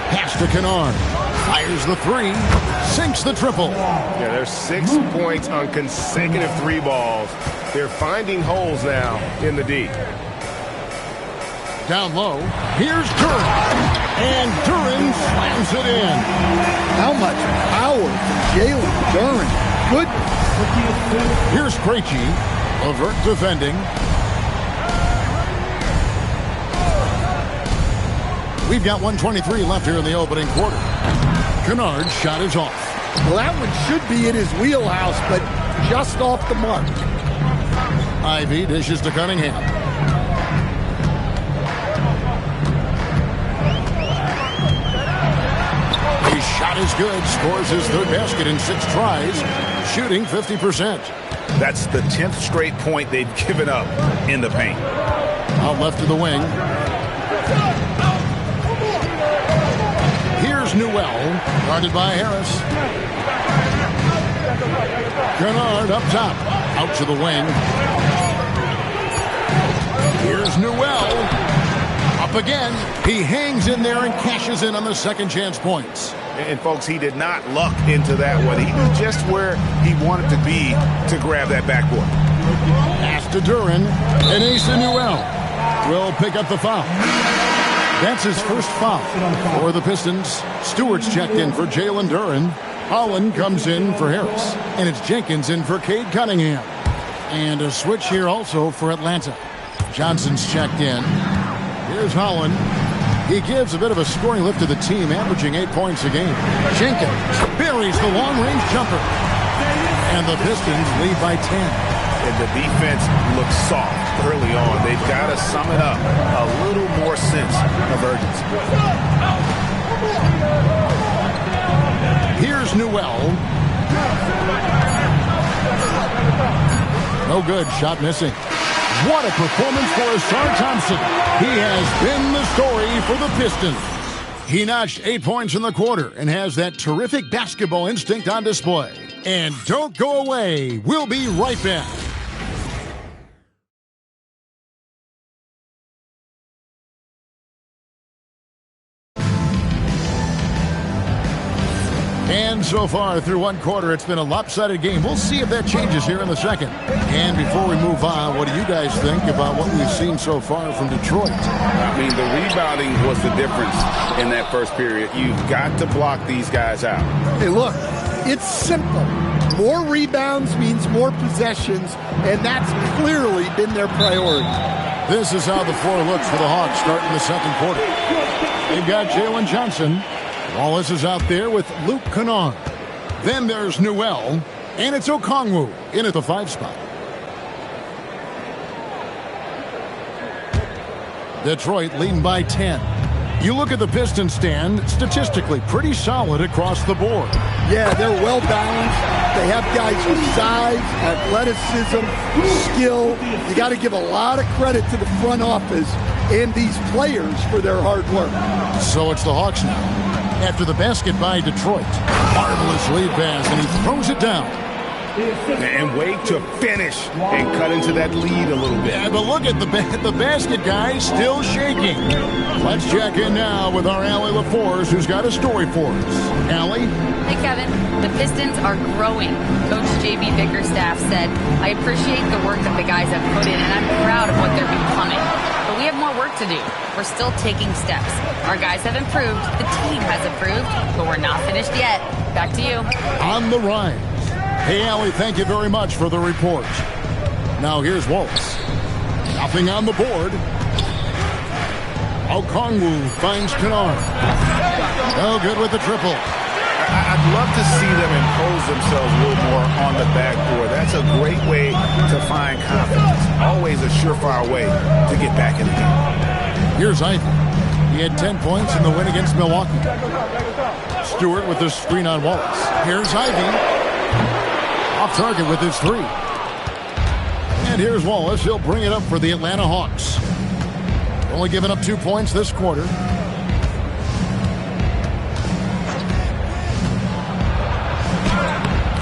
Pass to Kennard. Fires the 3. Sinks the triple.
Yeah, there's 6 points on consecutive 3 balls. They're finding holes now in the D.
Down low. Here's Duran. And Duran slams it in.
How much power from Jalen Duran. Good.
Here's Krejci. Levert defending. We've got 1:23 left here in the opening quarter. Kennard's shot is off.
Well, that one should be in his wheelhouse, but just off the mark.
Ivy dishes to Cunningham. His shot is good. Scores his 3rd basket in 6 tries. Shooting 50%.
That's the 10th straight point they've given up in the paint.
Out left to the wing. Here's Newell, guarded by Harris. Kennard up top, out to the wing. Here's Newell, up again. He hangs in there and cashes in on the second chance points.
And folks, he did not luck into that one. He knew just where he wanted to be to grab that backboard.
Pass to Duran, and Asa Newell will pick up the foul. That's his first foul for the Pistons. Stewart's checked in for Jalen Duran. Holland comes in for Harris. And it's Jenkins in for Cade Cunningham. And a switch here also for Atlanta. Johnson's checked in. Here's Holland. He gives a bit of a scoring lift to the team, averaging 8 points a game. Jenkins buries the long-range jumper. And the Pistons lead by 10.
And the defense looks soft early on. They've got to sum it up. A little more sense of urgency.
Here's Newell. No good. Shot missing. What a performance for Asar Thompson. He has been the story for the Pistons. He notched 8 points in the quarter and has that terrific basketball instinct on display. And don't go away. We'll be right back. And so far through one quarter, it's been a lopsided game. We'll see if that changes here in the second. And before we move on, what do you guys think about what we've seen so far from Detroit?
I mean, the rebounding was the difference in that first period. You've got to block these guys out.
Hey, look, it's simple. More rebounds means more possessions, and that's clearly been their priority.
This is how the floor looks for the Hawks starting the second quarter. They've got Jalen Johnson. Wallace is out there with Luke Kennard. Then there's Newell, and it's Okongwu in at the 5 spot. Detroit leading by 10. You look at the Pistons stand, statistically pretty solid across the board.
Yeah, they're well balanced. They have guys with size, athleticism, skill. You got to give a lot of credit to the front office and these players for their hard work.
So it's the Hawks now. After the basket by Detroit. Marvelous lead pass, and he throws it down.
And wait to finish and cut into that lead a little bit.
Yeah, but look at the basket, guys, still shaking. Let's check in now with our Allie LaForce, who's got a story for us. Allie?
Hey, Kevin. The Pistons are growing. Coach J.B. Bickerstaff said, I appreciate the work that the guys have put in, and I'm proud of what they're becoming. But we have more work to do. We're still taking steps. Our guys have improved. The team has improved. But we're not finished yet. Back to you.
On the rise. Hey, Allie, thank you very much for the report. Now here's Wallace. Nothing on the board. Okongwu finds Kennard. No good with the triple.
I'd love to see them impose themselves a little more on the backboard. That's a great way to find confidence. Always a surefire way to get back in the game.
Here's Ivy. He had 10 points in the win against Milwaukee. Stewart with the screen on Wallace. Here's Ivy. Off target with his three. And here's Wallace. He'll bring it up for the Atlanta Hawks. Only giving up 2 points this quarter.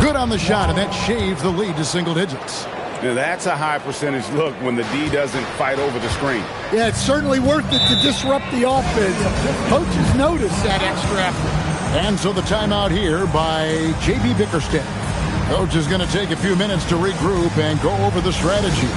Good on the shot, and that shaves the lead to single digits.
Now that's a high percentage look when the D doesn't fight over the screen.
Yeah, it's certainly worth it to disrupt the offense. Coaches notice that extra effort.
And so the timeout here by J.B. Bickerstaff. Coach is going to take a few minutes to regroup and go over the strategy.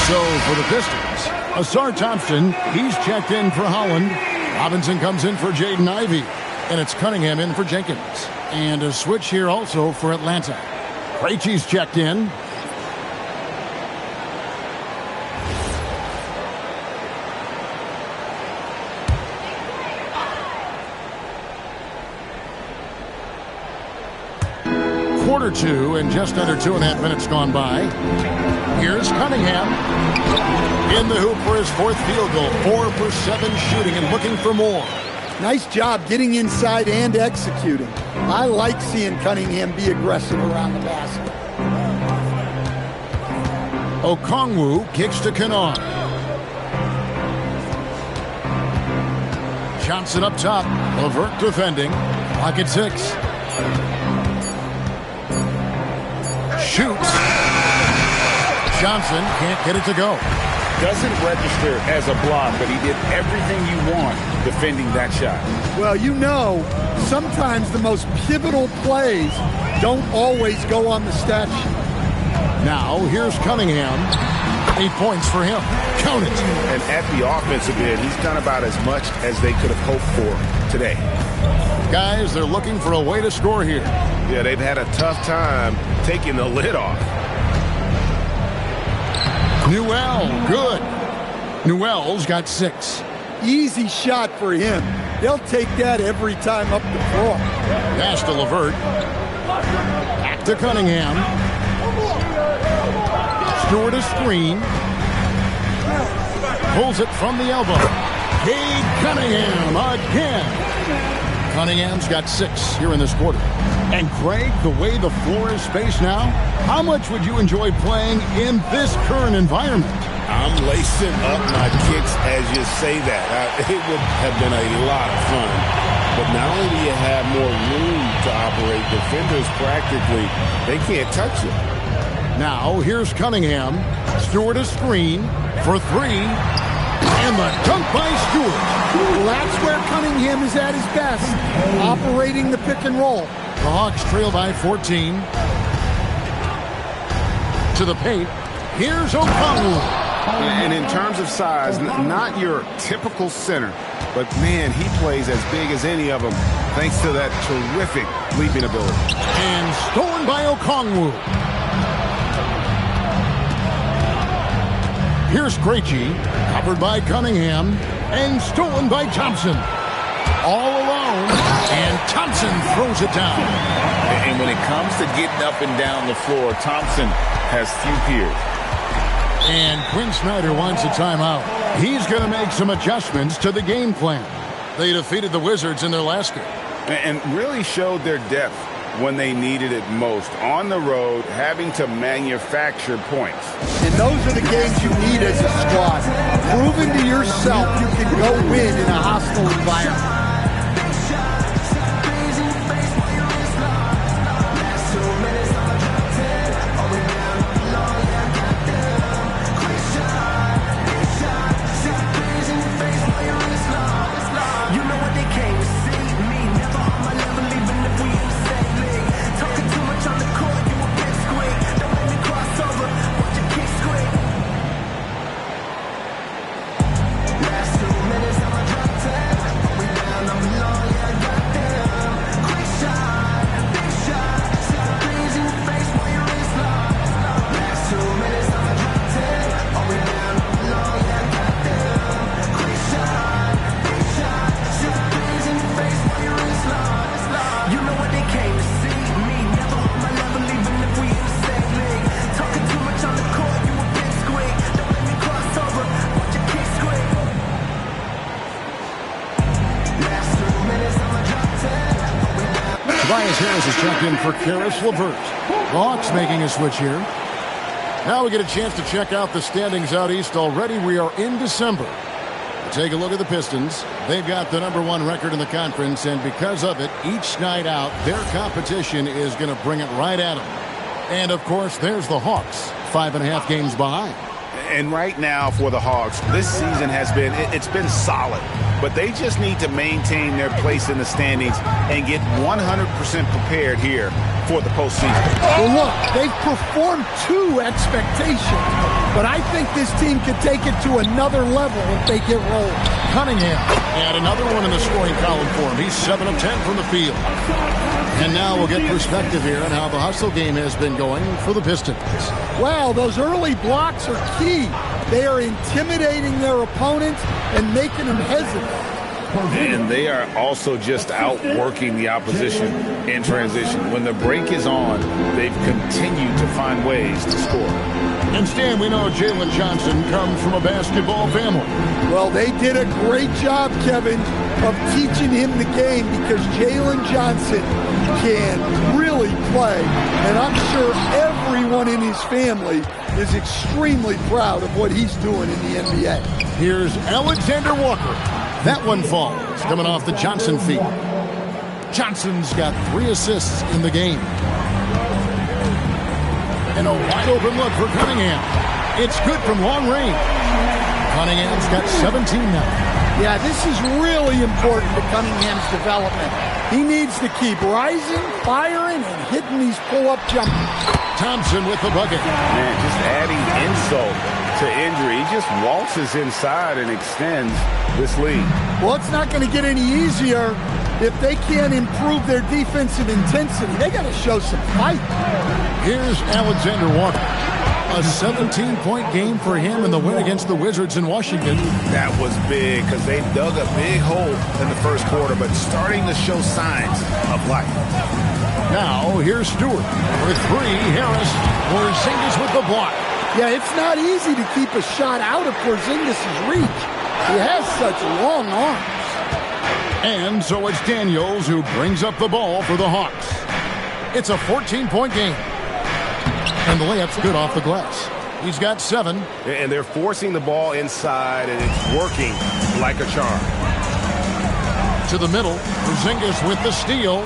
So for the Pistons, Asar Thompson, he's checked in for Holland. Robinson comes in for Jaden Ivey. And it's Cunningham in for Jenkins. And a switch here also for Atlanta. Krejci's checked in. Quarter two and just under 2.5 minutes gone by. Here's Cunningham. In the hoop for his fourth field goal. 4 for 7 shooting and looking for more.
Nice job getting inside and executing. I like seeing Cunningham be aggressive around the basket.
Okongwu kicks to Kennard. Johnson up top. LeVert defending. Pocket 6. Shoots. Johnson can't get it to go.
Doesn't register as a block, but he did everything you want defending that shot.
Well, you know, sometimes the most pivotal plays don't always go on the stat sheet.
Now, here's Cunningham. 8 points for him. Count it.
And at the offensive end, he's done about as much as they could have hoped for today.
Guys, they're looking for a way to score here.
Yeah, they've had a tough time taking the lid off.
Newell, good. Newell's got 6.
Easy shot for him. They'll take that every time up the floor.
Pass to LeVert. Back to Cunningham. Stewart a screen. Pulls it from the elbow. Cade Cunningham again. Cunningham's got 6 here in this quarter. And Craig, the way the floor is spaced now, how much would you enjoy playing in this current environment?
I'm lacing up my kicks as you say that. It would have been a lot of fun. But not only do you have more room to operate, defenders practically, they can't touch you.
Now, here's Cunningham. Stewart a screen for 3. And the dunk by Stewart.
Well, that's where Cunningham is at his best, operating the pick and roll.
The Hawks trail by 14. To the paint. Here's Okongwu.
And in terms of size, not your typical center, but man, he plays as big as any of them thanks to that terrific leaping ability.
And stolen by Okongwu. Here's Krejci, covered by Cunningham, and stolen by Thompson. All alone, and Thompson throws it down.
And when it comes to getting up and down the floor, Thompson has few peers.
And Quinn Snyder wants a timeout. He's going to make some adjustments to the game plan. They defeated the Wizards in their last game.
And really showed their depth when they needed it most. On the road, having to manufacture points.
And those are the games you need as a squad. Proving to yourself you can go win in a hostile environment.
Harris is checked in for Karis LeVert. Hawks making a switch here. Now we get a chance to check out the standings out east. Already we are in December. Take a look at the Pistons. They've got the #1 record in the conference, and because of it, each night out, their competition is going to bring it right at them. And, of course, there's the Hawks, 5.5 games behind.
And right now for the Hawks, this season has been, it's been solid. But they just need to maintain their place in the standings and get 100% prepared here for the postseason.
Well, look, they've performed to expectations, but I think this team could take it to another level if they get rolled.
Cunningham had another one in the scoring column for him. He's 7 of 10 from the field. And now we'll get perspective here on how the hustle game has been going for the Pistons.
Wow, those early blocks are key. They are intimidating their opponents and making them hesitant.
And they are also just outworking the opposition in transition. When the break is on, they've continued to find ways to score.
And Stan, we know Jalen Johnson comes from a basketball family.
Well, they did a great job, Kevin, of teaching him the game because Jalen Johnson can really play. And I'm sure everyone in his family is extremely proud of what he's doing in the NBA.
Here's Alexander Walker. That one falls, coming off the Johnson feed. Johnson's got 3 assists in the game. And a wide open look for Cunningham. It's good from long range. Cunningham's got 17 now.
Yeah, this is really important to Cunningham's development. He needs to keep rising, firing, and hitting these pull-up jumpers.
Thompson with the bucket.
Man, just adding insult to injury. He just waltzes inside and extends this lead.
Well, it's not going to get any easier if they can't improve their defensive intensity. They got to show some fight.
Here's Alexander Walker. A 17-point game for him in the win against the Wizards in Washington.
That was big because they dug a big hole in the first quarter, but starting to show signs of life.
Now, here's Stewart for 3. Harris. Porzingis with the block.
Yeah, it's not easy to keep a shot out of Porzingis' reach. He has such long arms.
And so it's Daniels who brings up the ball for the Hawks. It's a 14-point game. And the layup's good off the glass. He's got 7.
And they're forcing the ball inside, and it's working like a charm.
To the middle, Porzingis with the steal.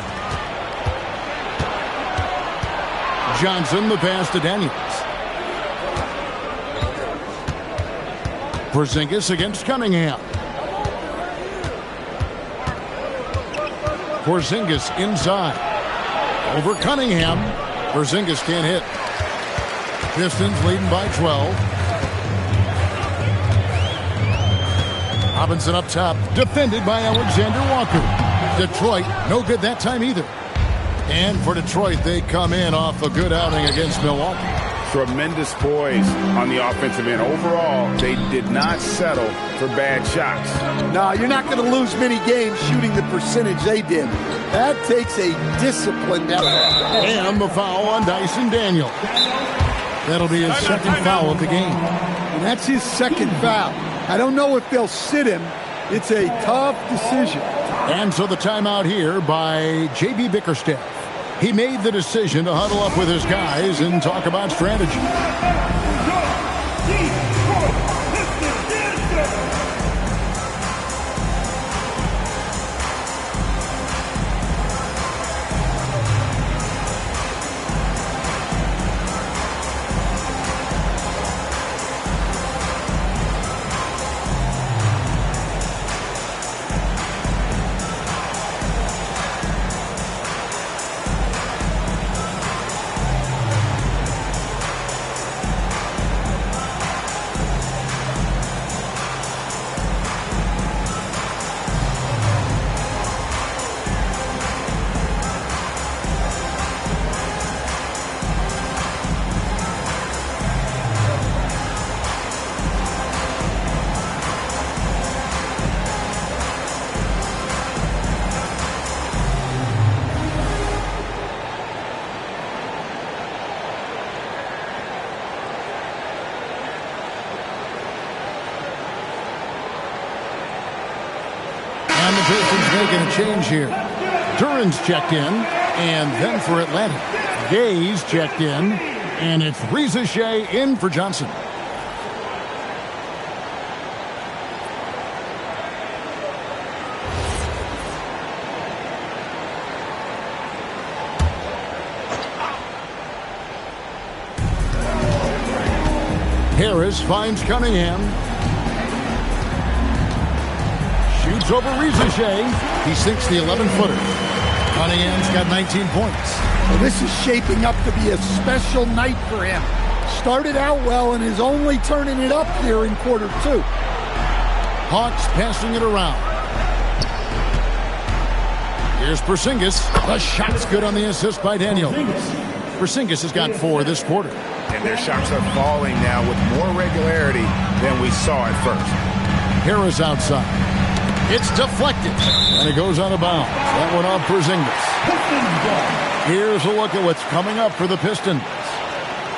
Johnson, the pass to Daniels. Porzingis against Cunningham. Porzingis inside. Over Cunningham. Porzingis can't hit. Pistons leading by 12. Robinson up top. Defended by Alexander Walker. Detroit, no good that time either. And for Detroit, they come in off a good outing against Milwaukee.
Tremendous poise on the offensive end. Overall, they did not settle for bad shots.
No, you're not going to lose many games shooting the percentage they did. That takes a disciplined effort.
And the foul on Dyson Daniel. That'll be his second foul of the game.
And that's his second foul. I don't know if they'll sit him. It's a tough decision.
And so the timeout here by J.B. Bickerstaff. He made the decision to huddle up with his guys and talk about strategy. And the Pistons making a change here. Duran's checked in, and then for Atlanta, Gay's checked in, and it's Reza Shea in for Johnson. Harris finds Cunningham. Shoots over Reza Shea. He sinks the 11-footer. Cunningham's got 19 points.
Well, this is shaping up to be a special night for him. Started out well and is only turning it up here in quarter two.
Hawks passing it around. Here's Porzingis. The shot's good on the assist by Daniel. Porzingis has got 4 this quarter.
And their shots are falling now with more regularity than we saw at first.
Harris outside. It's deflected, and it goes out of bounds. That one off Porzingis. Here's a look at what's coming up for the Pistons.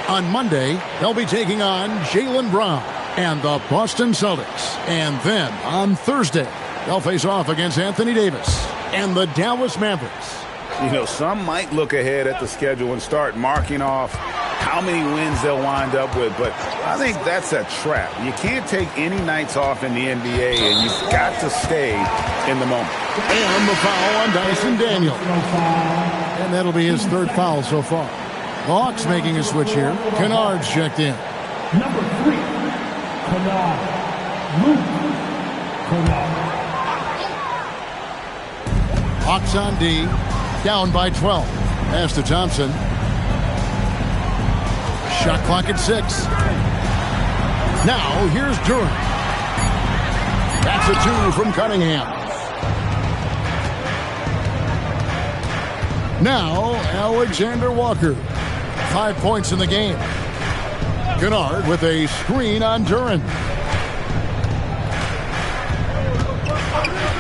On Monday, they'll be taking on Jaylen Brown and the Boston Celtics. And then on Thursday, they'll face off against Anthony Davis and the Dallas Mavericks.
You know, some might look ahead at the schedule and start marking off how many wins they'll wind up with, but I think that's a trap. You can't take any nights off in the NBA, and you've got to stay in the moment.
And the foul on Dyson Daniel. And that'll be his 3rd foul so far. The Hawks making a switch here. Kennard's checked in.
Number 3, Kennard. Luke Kennard.
Hawks on D. Down by 12. Pass to Thompson. Shot clock at 6. Now, here's Durant. That's a 2 from Cunningham. Now, Alexander Walker. 5 points in the game. Kennard with a screen on Durant.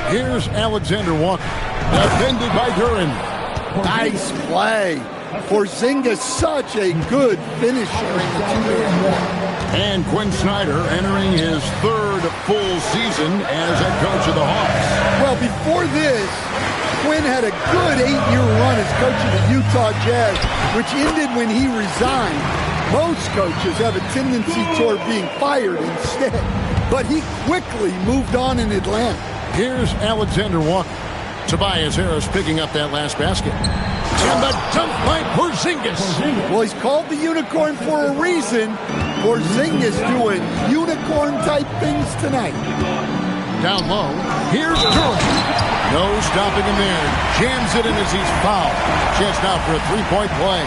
Here's Alexander Walker. Defended by Durant.
Nice play. Porzingis, such a good finisher in the 2-man war.
And Quinn Snyder entering his 3rd full season as head coach of the Hawks.
Well, before this, Quinn had a good 8-year run as coach of the Utah Jazz, which ended when he resigned. Most coaches have a tendency toward being fired instead, but he quickly moved on in Atlanta.
Here's Alexander Walker. Tobias Harris picking up that last basket. And the dunk by Porzingis.
Well, he's called the unicorn for a reason. Porzingis doing unicorn-type things tonight.
Down low, here's Durant. No stopping him there. Jams it in as he's fouled. Chance now for a three-point play.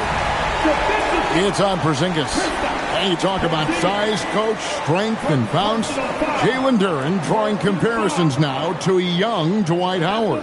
It's on Porzingis. And you talk about size, coach, strength, and bounce. Jalen Duren drawing comparisons now to a young Dwight Howard.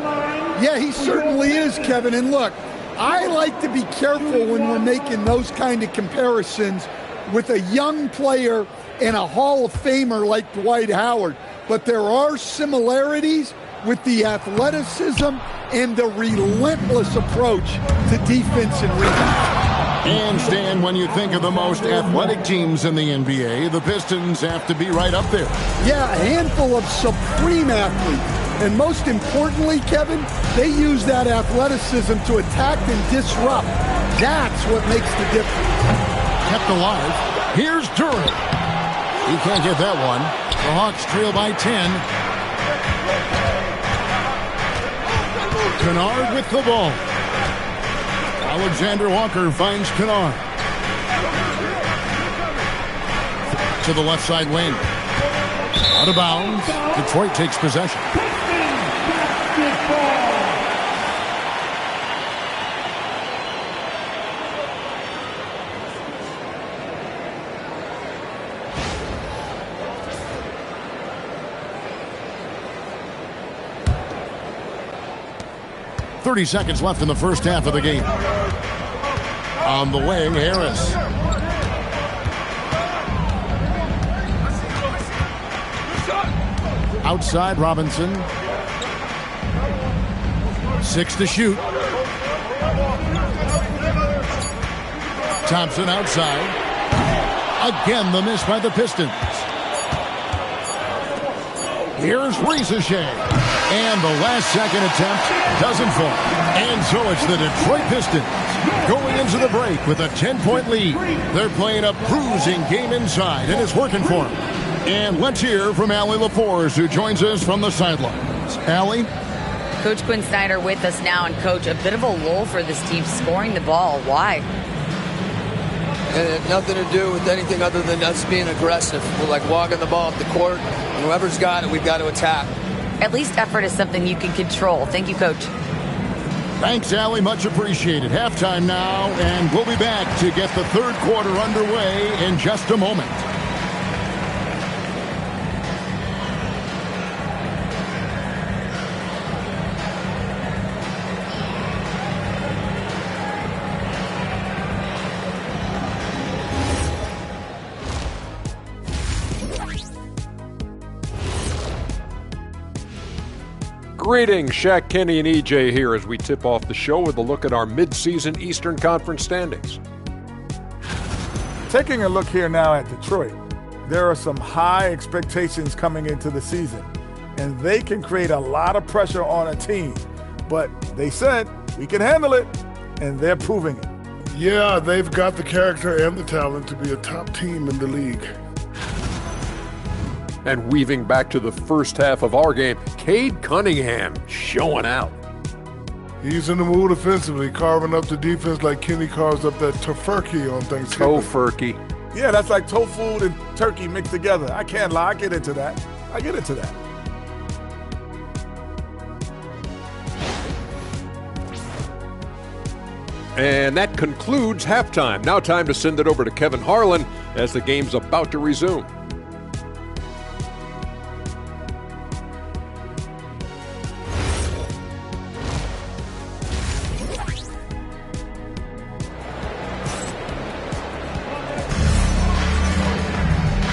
Yeah, he certainly is, Kevin. And look, I like to be careful when we're making those kind of comparisons with a young player and a Hall of Famer like Dwight Howard. But there are similarities with the athleticism and the relentless approach to defense and rebound.
And Stan, when you think of the most athletic teams in the NBA, the Pistons have to be right up there.
Yeah, a handful of supreme athletes. And most importantly, Kevin, they use that athleticism to attack and disrupt. That's what makes the difference.
Kept alive. Here's Durant. He can't get that one. The Hawks trail by 10. Kennard with the ball. Alexander Walker finds Kennard. To the left side wing. Out of bounds. Detroit takes possession. .30 seconds left in the first half of the game. On the wing, Harris. Outside, Robinson. 6 to shoot. Thompson outside. Again, the miss by the Pistons. Here's Rieseshay. And the last second attempt doesn't fall. And so it's the Detroit Pistons going into the break with a 10-point lead. They're playing a bruising game inside, and it's working for them. And let's hear from Allie LaForce, who joins us from the sidelines. Allie?
Coach Quinn Snyder with us now. And, Coach, a bit of a lull for this team scoring the ball. Why?
And it had nothing to do with anything other than us being aggressive. We're like walking the ball up the court, and whoever's got it, we've got to attack.
At least effort is something you can control. Thank you, Coach.
Thanks, Allie. Much appreciated. Halftime now, and we'll be back to get the third quarter underway in just a moment.
Greetings, Shaq, Kenny, and EJ here as we tip off the show with a look at our mid-season Eastern Conference standings.
Taking a look here now at Detroit, there are some high expectations coming into the season, and they can create a lot of pressure on a team. But they said, we can handle it, and they're proving it.
Yeah, they've got the character and the talent to be a top team in the league.
And weaving back to the first half of our game, Cade Cunningham showing out.
He's in the mood offensively, carving up the defense like Kenny carves up that tofurkey on Thanksgiving.
Tofurkey.
Yeah, that's like tofu and turkey mixed together. I can't lie, I get into that.
And that concludes halftime. Now time to send it over to Kevin Harlan as the game's about to resume.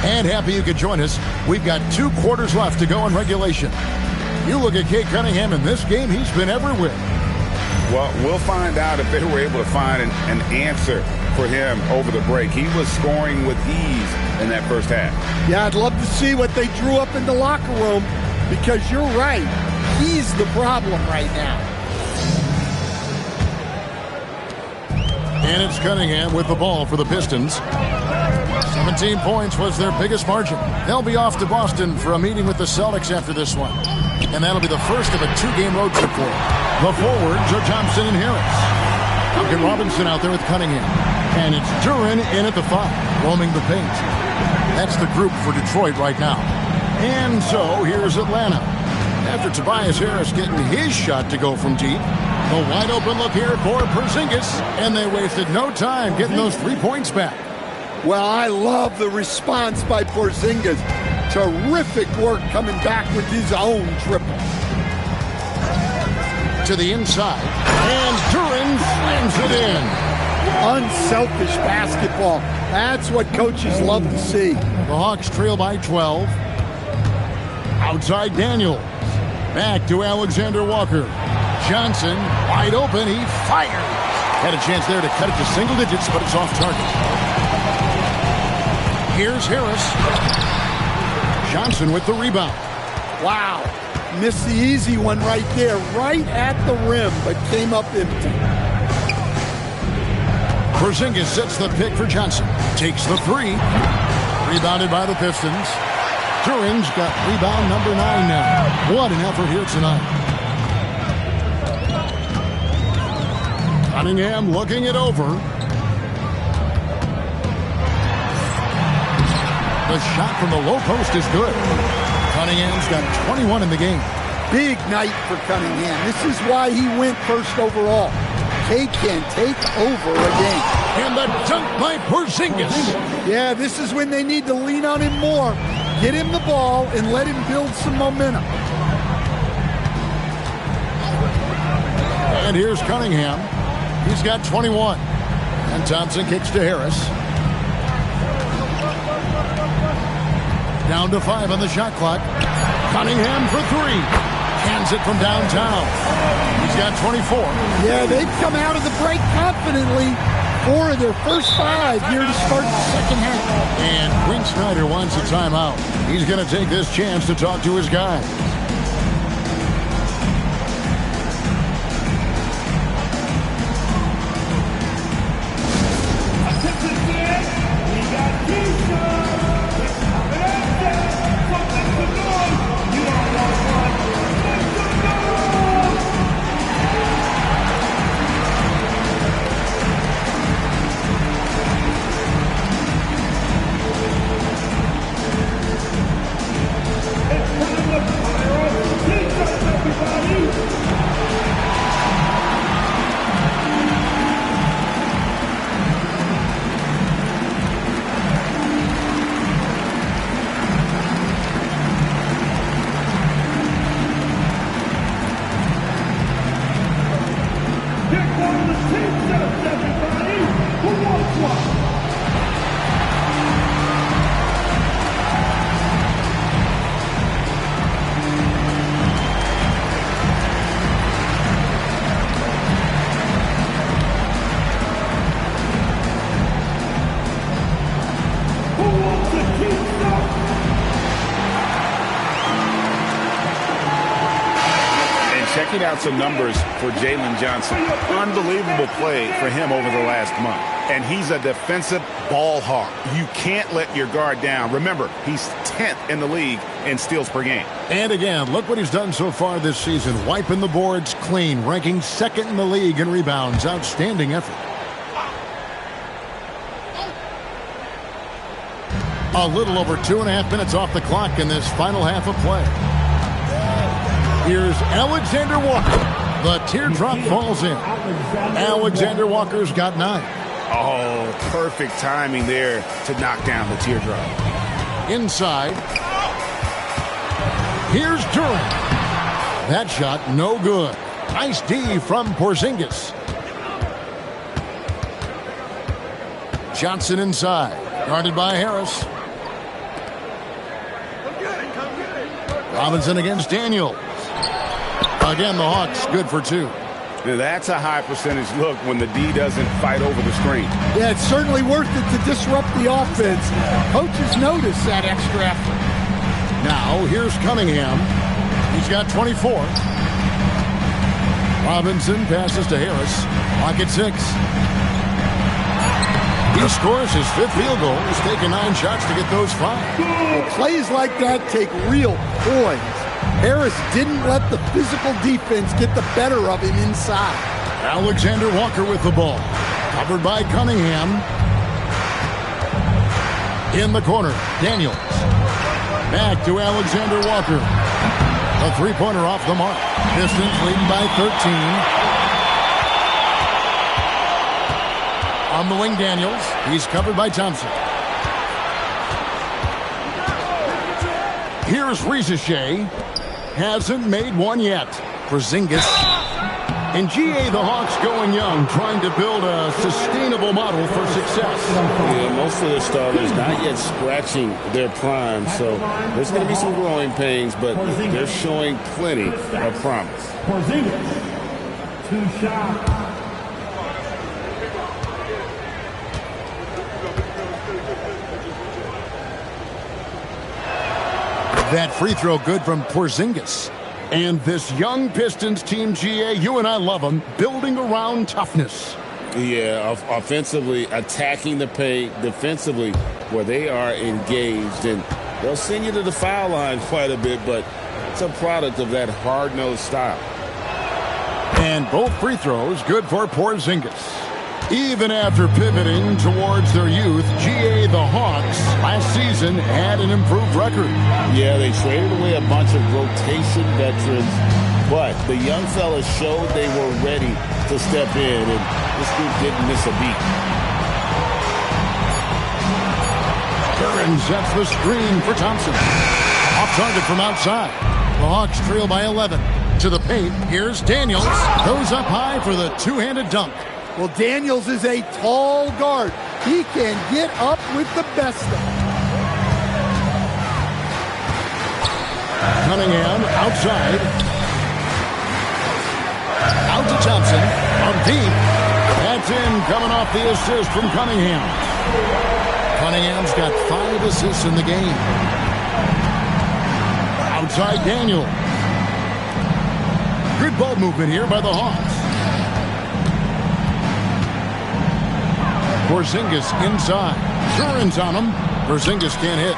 And happy you could join us. We've got 2 quarters left to go in regulation. You look at Cade Cunningham in this game, he's been everywhere.
Well, we'll find out if they were able to find an answer for him over the break. He was scoring with ease in that first half.
Yeah, I'd love to see what they drew up in the locker room, because you're right. He's the problem right now.
And it's Cunningham with the ball for the Pistons. 17 points was their biggest margin. They'll be off to Boston for a meeting with the Celtics after this one. And that'll be the first of a 2-game road trip for them. The forwards are Thompson and Harris. Duncan Robinson out there with Cunningham. And it's Duren in at the 5, roaming the paint. That's the group for Detroit right now. And so here's Atlanta. After Tobias Harris getting his shot to go from deep, the wide open look here for Porzingis, and they wasted no time getting those 3 points back.
Well, I love the response by Porzingis. Terrific work coming back with his own triple.
To the inside, and Duran slams it in.
Unselfish basketball. That's what coaches love to see.
The Hawks trail by 12. Outside Daniels. Back to Alexander Walker. Johnson, wide open, he fires. Had a chance there to cut it to single digits, but it's off target. Here's Harris. Johnson with the rebound.
Wow. Missed the easy one right there, right at the rim, but came up empty.
Porzingis sets the pick for Johnson. Takes the three. Rebounded by the Pistons. Duran's got rebound number 9 now. What an effort here tonight. Cunningham looking it over. The shot from the low post is good. Cunningham's got 21 in the game.
Big night for Cunningham. This is why he went first overall. He can take over a game.
And the dunk by Porzingis.
Yeah, this is when they need to lean on him more. Get him the ball and let him build some momentum.
And here's Cunningham. He's got 21. And Thompson kicks to Harris. Down to 5 on the shot clock. Cunningham for 3. Hands it from downtown. He's got 24.
Yeah, they've come out of the break confidently. 4 of their first 5 here to start the second half.
And Quinn Snyder wants a timeout. He's going to take this chance to talk to his guys.
Checking out some numbers for Jalen Johnson. Unbelievable play for him over the last month. And he's a defensive ball hawk. You can't let your guard down. Remember, he's 10th in the league in steals per game.
And again, look what he's done so far this season. Wiping the boards clean, ranking 2nd in the league in rebounds. Outstanding effort. A little over 2.5 minutes off the clock in this final half of play. Here's Alexander Walker. The teardrop falls in. Alexander Walker's got 9.
Oh, perfect timing there to knock down the teardrop.
Inside. Here's Duran. That shot no good. Nice D from Porzingis. Johnson inside. Guarded by Harris. Robinson against Daniels. Again, the Hawks good for 2.
Now that's a high percentage look when the D doesn't fight over the screen.
Yeah, it's certainly worth it to disrupt the offense. Coaches notice that extra effort.
Now, here's Cunningham. He's got 24. Robinson passes to Harris. Clock at 6. He scores his 5th field goal. He's taken 9 shots to get those 5.
Well, plays like that take real poise. Harris didn't let the physical defense get the better of him inside.
Alexander Walker with the ball. Covered by Cunningham. In the corner, Daniels. Back to Alexander Walker. A three-pointer off the mark. Pistons leading by 13. On the wing, Daniels. He's covered by Thompson. Here's Rizichet. Hasn't made one yet. Porzingis. In GA, the Hawks going young, trying to build a sustainable model for success.
Yeah, most of the starters not yet scratching their prime, so there's going to be some growing pains, but they're showing plenty of promise.
Porzingis, 2 shots.
That free throw good from Porzingis. And this young Pistons team, GA, you and I love them, building around toughness.
Yeah, offensively, attacking the paint, defensively, where they are engaged. And they'll send you to the foul line quite a bit, but it's a product of that hard-nosed style.
And both free throws good for Porzingis. Even after pivoting towards their youth, GA, the Hawks, last season had an improved record.
Yeah, they traded away a bunch of rotation veterans, but the young fellas showed they were ready to step in, and this group didn't miss a beat.
Curran sets the screen for Thompson. Off target from outside. The Hawks trail by 11. To the paint, here's Daniels. Goes up high for the two-handed dunk.
Well, Daniels is a tall guard. He can get up with the best of them.
Cunningham outside. Out to Thompson. From deep. That's in, coming off the assist from Cunningham. Cunningham's got 5 assists in the game. Outside Daniel. Good ball movement here by the Hawks. Porzingis inside. Curran's on him. Porzingis can't hit.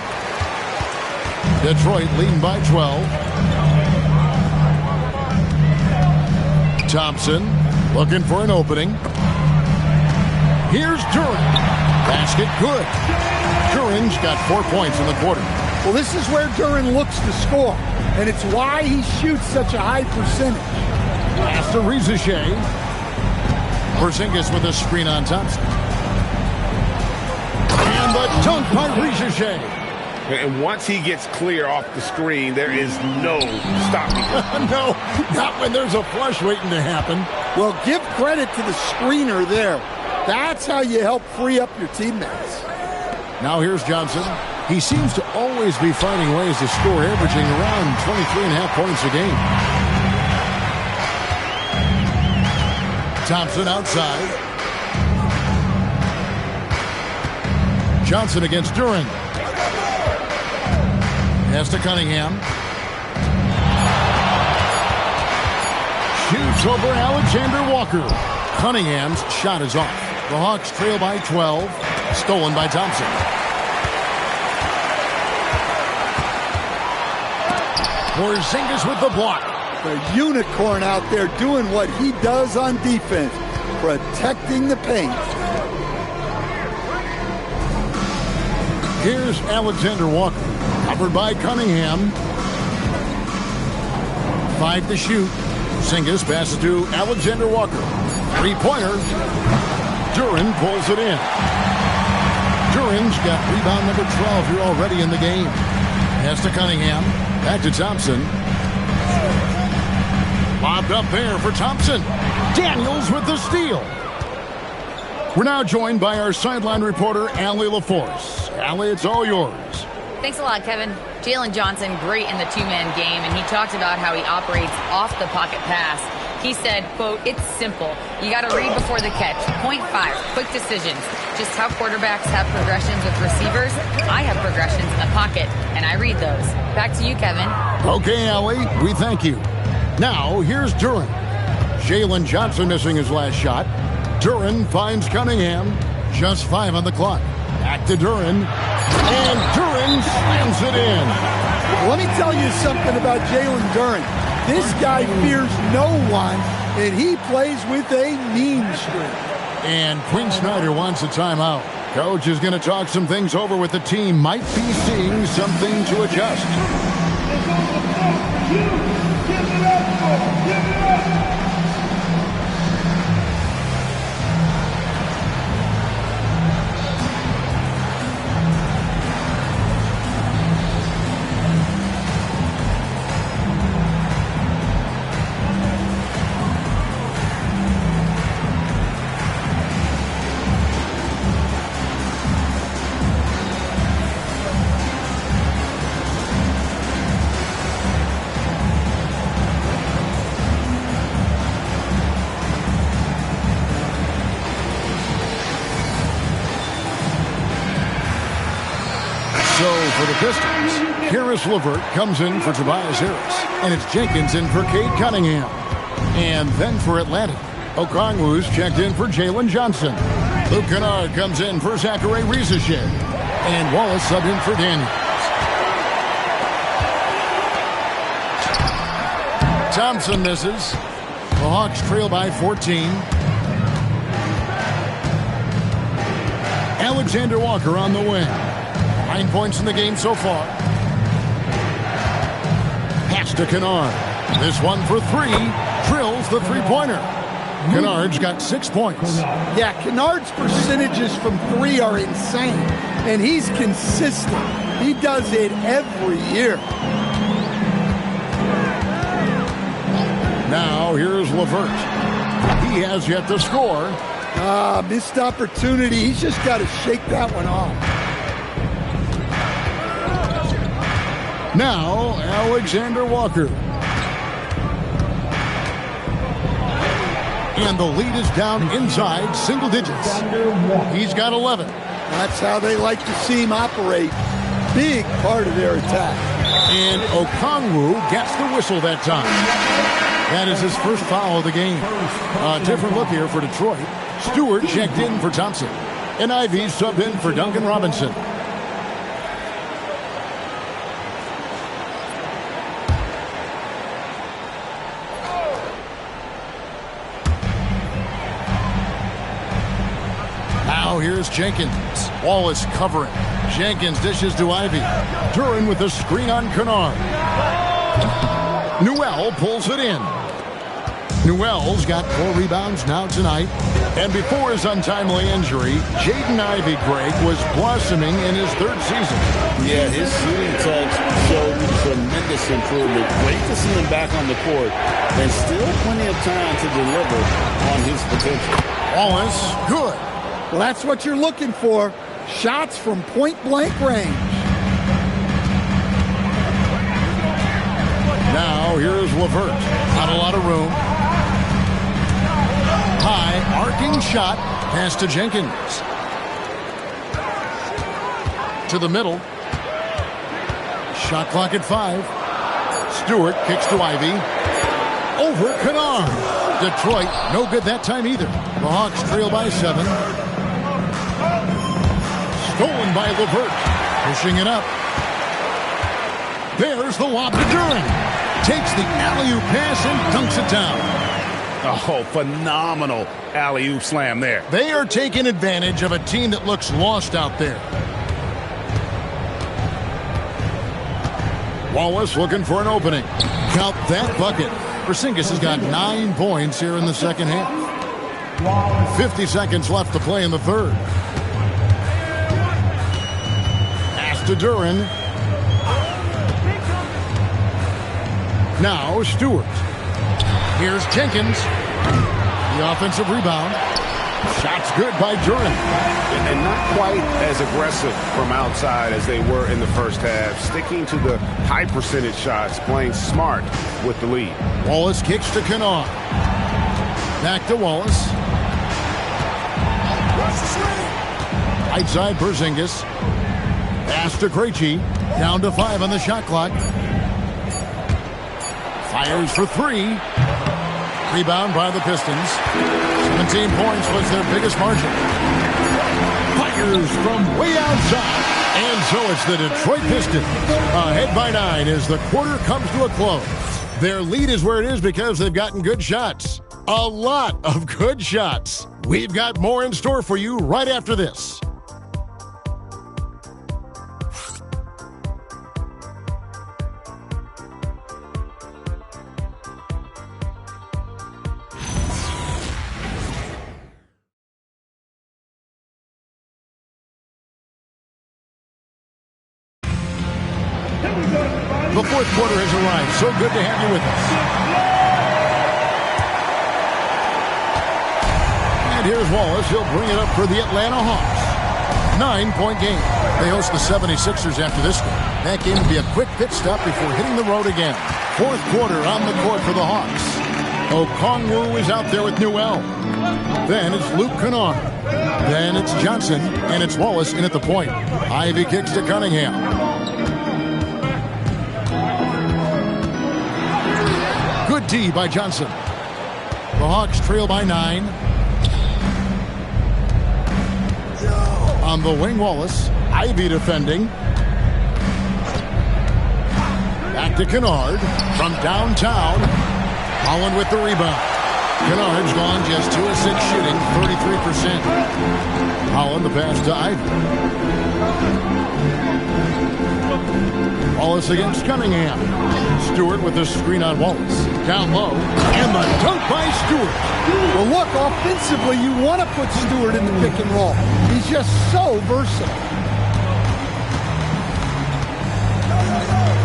Detroit leading by 12. Thompson looking for an opening. Here's Duran. Basket good. Duran's got 4 points in the quarter.
Well, this is where Duran looks to score, and it's why he shoots such a high percentage.
Pass to Rizichet. Porzingis with a screen on Thompson. And the dunk by Rizichet.
And once he gets clear off the screen, there is no stopping him.
No, not when there's a flush waiting to happen.
Well, give credit to the screener there. That's how you help free up your teammates.
Now here's Johnson. He seems to always be finding ways to score, averaging around 23.5 points a game. Thompson outside. Johnson against Duran. Pass to Cunningham. Shoots over Alexander Walker. Cunningham's shot is off. The Hawks trail by 12. Stolen by Thompson. Porzingis with the block.
The unicorn out there doing what he does on defense, protecting the paint.
Here's Alexander Walker, covered by Cunningham. 5 to shoot. Porzingis passes to Alexander Walker. Three-pointer. Duran pulls it in. Duran's got rebound number 12 here already in the game. Pass to Cunningham. Back to Thompson. Lobbed up there for Thompson. Daniels with the steal. We're now joined by our sideline reporter, Allie LaForce. Allie, it's all yours.
Thanks a lot, Kevin. Jalen Johnson, great in the two-man game, and he talked about how he operates off the pocket pass. He said, quote, "It's simple. You got to read before the catch. Point 5, quick decisions. Just how quarterbacks have progressions with receivers, I have progressions in the pocket, and I read those." Back to you, Kevin.
Okay, Allie, we thank you. Now, here's Duran. Jalen Johnson missing his last shot. Duran finds Cunningham. Just 5 on the clock. Back to Duran. And Duran slams it in.
Let me tell you something about Jalen Duran. This guy fears no one, and he plays with a mean streak.
And Quinn Snyder wants a timeout. Coach is going to talk some things over with the team. Might be seeing something to adjust. For the Pistons, Harris LeVert comes in for Tobias Harris, and it's Jenkins in for Cade Cunningham. And then for Atlanta, Okongwu's checked in for Jalen Johnson. Luke Kennard comes in for Zachary Rizachet, and Wallace subbed in for Daniels. Thompson misses. The Hawks trail by 14. Alexander Walker on the wing. 9 points in the game so far. Pass to Kennard. This one for three. Drills the three-pointer. Kennard's got 6 points.
Yeah, Kennard's percentages from three are insane. And he's consistent. He does it every year.
Now here's LeVert. He has yet to score.
Missed opportunity. He's just got to shake that one off.
Now, Alexander Walker. And the lead is down inside single digits. He's got 11.
That's how they like to see him operate. Big part of their attack.
And Okongwu gets the whistle that time. That is his first foul of the game. A different look here for Detroit. Stewart checked in for Thompson. And Ivy subbed in for Duncan Robinson. Now here's Jenkins. Wallace covering. Jenkins dishes to Ivy. Duran with a screen on Kennard. Newell pulls it in. Newell's got 4 rebounds now tonight. And before his untimely injury, Jaden Ivey, Greg, was blossoming in his 3rd season.
Yeah, his shooting touch showed tremendous improvement. Great to see him back on the court. And still plenty of time to deliver on his potential.
Wallace, good.
Well, that's what you're looking for. Shots from point-blank range.
Now here's LeVert. Not a lot of room. High arcing shot. Pass to Jenkins. To the middle. Shot clock at 5. Stewart kicks to Ivy. Over Kennard. Detroit, no good that time either. The Hawks trail by 7. Stolen by LeVert. Pushing it up. There's the lob to Duran. Takes the alley-oop pass and dunks it down.
Oh, phenomenal alley-oop slam there.
They are taking advantage of a team that looks lost out there. Wallace looking for an opening. Count that bucket. Porzingis has got 9 points here in the second half. 50 seconds left to play in the 3rd. Pass to Duran. Now Stewart. Here's Jenkins. The offensive rebound. Shots good by Duran.
And not quite as aggressive from outside as they were in the first half. Sticking to the high percentage shots, playing smart with the lead.
Wallace kicks to Kennard. Back to Wallace. Right side Porzingis. Pass to Krejci. Down to 5 on the shot clock. Fires for 3. Rebound by the Pistons. 17 points was their biggest margin. Fires from way outside. And so it's the Detroit Pistons ahead by 9 as the quarter comes to a close. Their lead is where it is because they've gotten good shots. A lot of good shots. We've got more in store for you right after this. The fourth quarter has arrived. So good to have you with us. And here's Wallace. He'll bring it up for the Atlanta Hawks. 9-point game. They host the 76ers after this one. That game will be a quick pit stop before hitting the road again. Fourth quarter on the court for the Hawks. Okongwu is out there with Newell. Then it's Luke Kennard. Then it's Johnson. And it's Wallace in at the point. Ivy kicks to Cunningham. Good D by Johnson. The Hawks trail by 9. On the wing, Wallace. Ivy defending. Back to Kennard from downtown. Holland with the rebound. Kennard's gone just 2 of 6 shooting, 33%. Holland the pass to Ivy. Wallace against Cunningham. Stewart with the screen on Wallace. Down low. And the dunk by Stewart.
Well, look, offensively, you want to put Stewart in the pick and roll. He's just so versatile.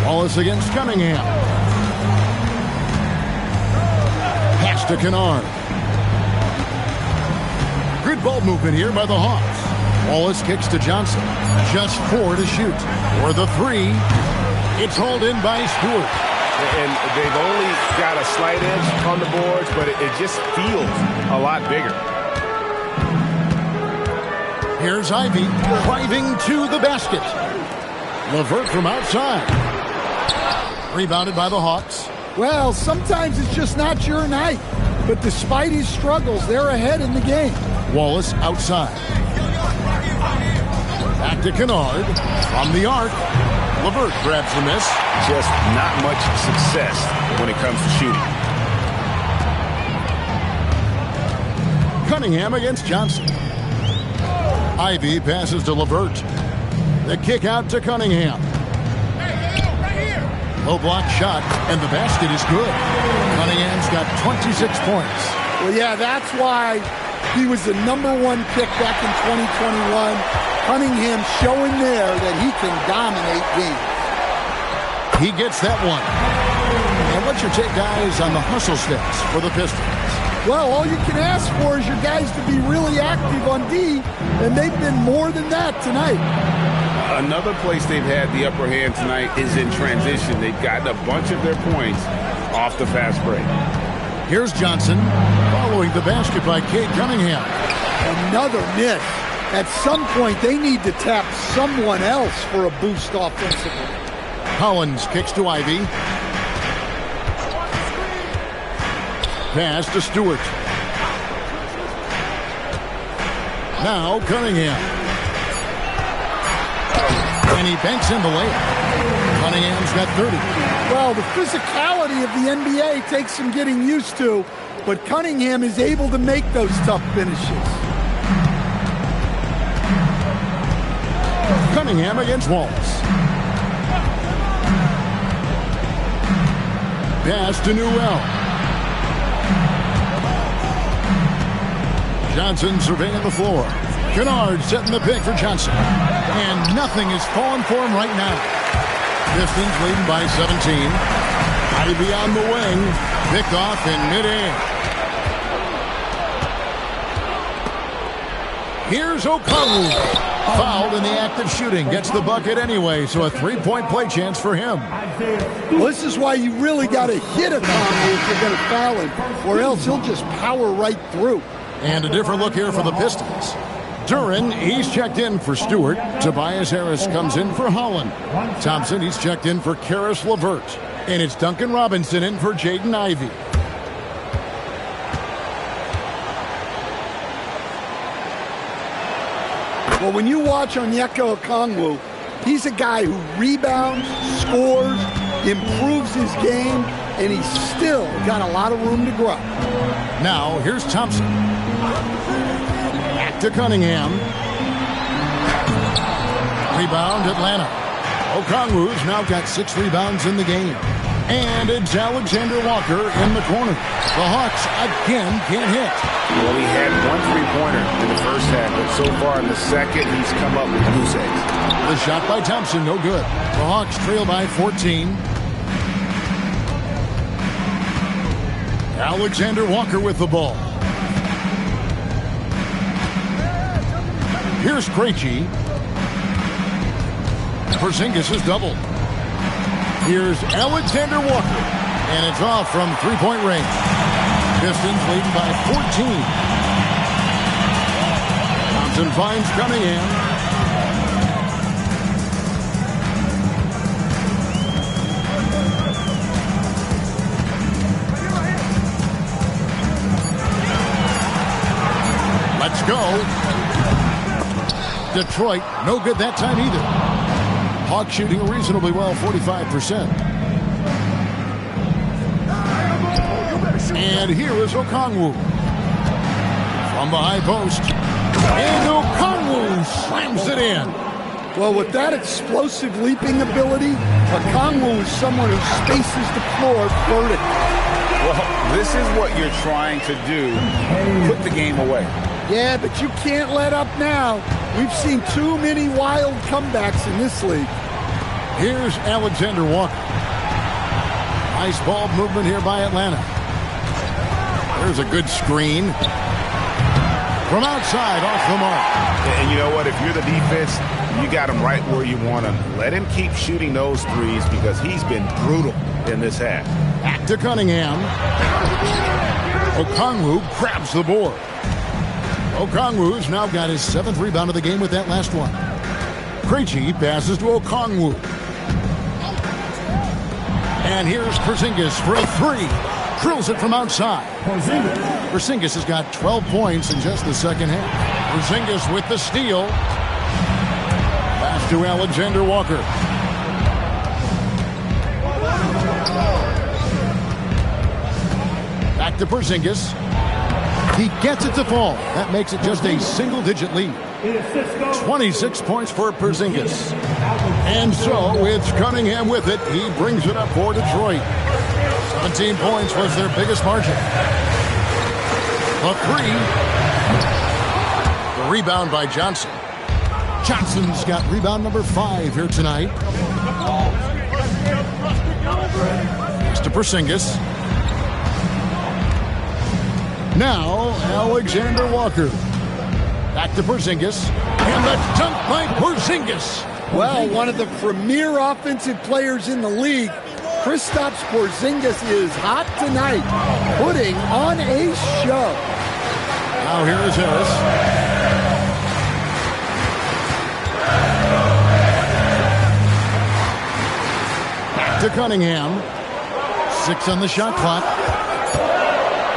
Wallace against Cunningham. Pass to Kennard. Good ball movement here by the Hawks. Wallace kicks to Johnson. Just 4 to shoot. For the 3. It's hauled in by Stewart.
And they've only got a slight edge on the boards, but it just feels a lot bigger.
Here's Ivy driving to the basket. LeVert from outside. Rebounded by the Hawks.
Well, sometimes it's just not your night. But despite his struggles, they're ahead in the game.
Wallace outside. Back to Kennard. From the arc. LeVert grabs the miss.
Just not much success when it comes to shooting.
Cunningham against Johnson. Ivy passes to LeVert. The kick out to Cunningham. Low block shot, and the basket is good. Cunningham's got 26 points.
Well, yeah, that's why he was the #1 pick back in 2021. Cunningham showing there that he can dominate games.
He gets that one. And what's your take, guys, on the hustle stats for the Pistons?
Well, all you can ask for is your guys to be really active on D, and they've been more than that tonight.
Another place they've had the upper hand tonight is in transition. They've gotten a bunch of their points off the fast break.
Here's Johnson following the basket by Cade Cunningham.
Another miss. At some point, they need to tap someone else for a boost offensively.
Collins kicks to Ivy. Pass to Stewart. Now Cunningham. And he banks in the layup. Cunningham's got 30.
Well, the physicality of the NBA takes some getting used to, but Cunningham is able to make those tough finishes.
Cunningham against Wallace. Pass to Newell. Johnson surveying the floor. Kennard setting the pick for Johnson. And nothing is falling for him right now. Pistons leading by 17. Ivy on the wing. Picked off in midair. Here's Okongwu. Fouled in the act of shooting. Gets the bucket anyway, so a 3-point play chance for him.
Well, this is why you really got to hit Okongwu if you're going to foul him, or else he'll just power right through.
And a different look here for the Pistons. Duran, he's checked in for Stewart. Tobias Harris comes in for Holland. Thompson, he's checked in for Karis LeVert. And it's Duncan Robinson in for Jaden Ivey.
Well, when you watch Onyeka Okongwu, he's a guy who rebounds, scores, improves his game, and he's still got a lot of room to grow.
Now, here's Thompson. Back to Cunningham. Rebound, Atlanta. Okongwu's now got 6 rebounds in the game. And it's Alexander Walker in the corner. The Hawks again can't hit.
Well, he had 1 3-pointer in the first half, but so far in the second, he's come up with goose eggs.
The shot by Thompson, no good. The Hawks trail by 14. Alexander Walker with the ball. Here's Krejci. Porzingis is doubled. Here's Alexander Walker. And it's off from three-point range. Pistons leading by 14. Thompson finds Cunningham. Let's go. Detroit, no good that time either. Hawks shooting reasonably well, 45%. And here is Okongwu. From the high post. And Okongwu slams it in.
Well, with that explosive leaping ability, Okongwu is someone who spaces the floor vertically.
Well, this is what you're trying to do. Put the game away.
Yeah, but you can't let up now. We've seen too many wild comebacks in this league.
Here's Alexander Walker. Nice ball movement here by Atlanta. There's a good screen. From outside, off the mark.
And you know what? If you're the defense, you got him right where you want him. Let him keep shooting those threes because he's been brutal in this half.
Back to Cunningham. Okongwu grabs the board. Okongwu's now got his 7th rebound of the game with that last one. Krejci passes to Okongwu. And here's Porzingis for a three. Drills it from outside. Porzingis has got 12 points in just the second half. Porzingis with the steal. Pass to Alexander Walker. Back to Porzingis. He gets it to fall. That makes it just a single-digit lead. 26 points for Porzingis. And so it's Cunningham with it. He brings it up for Detroit. 17 points was their biggest margin. A three. The rebound by Johnson. Johnson's got rebound number 5 here tonight. Next to Porzingis. Now, Alexander Walker. Back to Porzingis. And the dunk by Porzingis.
Well, one of the premier offensive players in the league, Kristaps Porzingis is hot tonight, putting on a show.
Now here is Harris. Back to Cunningham. 6 on the shot clock.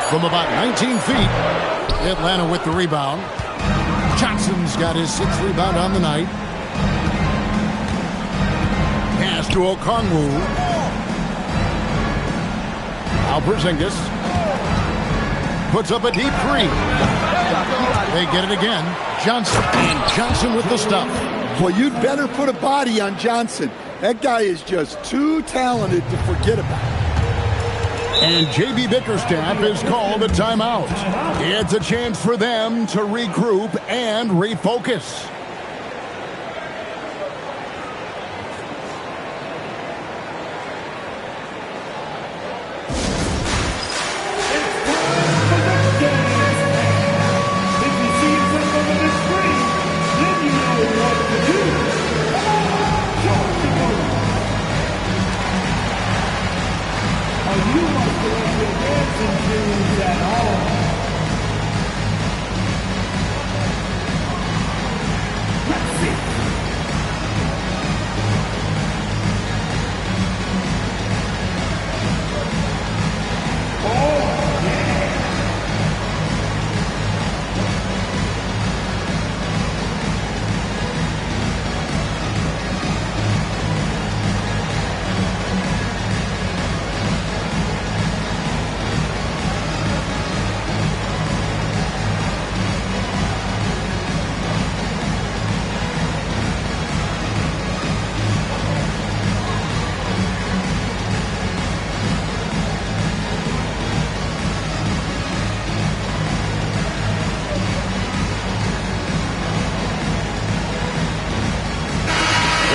From about 19 feet, Atlanta with the rebound. Johnson's got his 6th rebound on the night. Pass to Okongwu. Now Porzingis puts up a deep three. They get it again. Johnson, and Johnson with the stop.
Well, you'd better put a body on Johnson. That guy is just too talented to forget about.
And J.B. Bickerstaff is called a timeout. It's a chance for them to regroup and refocus.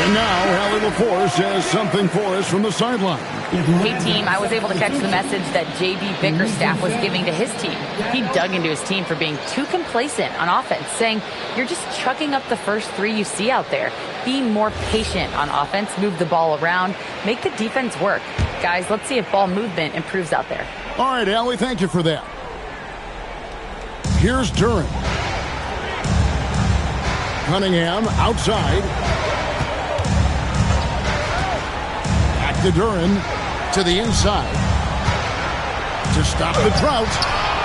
And now, Allie LaForce has something for us from the sideline.
Hey, team, I was able to catch the message that J.B. Bickerstaff was giving to his team. He dug into his team for being too complacent on offense, saying, you're just chucking up the first three you see out there. Be more patient on offense, move the ball around, make the defense work. Guys, let's see if ball movement improves out there.
All right, Allie, thank you for that. Here's Duran. Cunningham outside. Back to Duran to the inside. To stop the drought.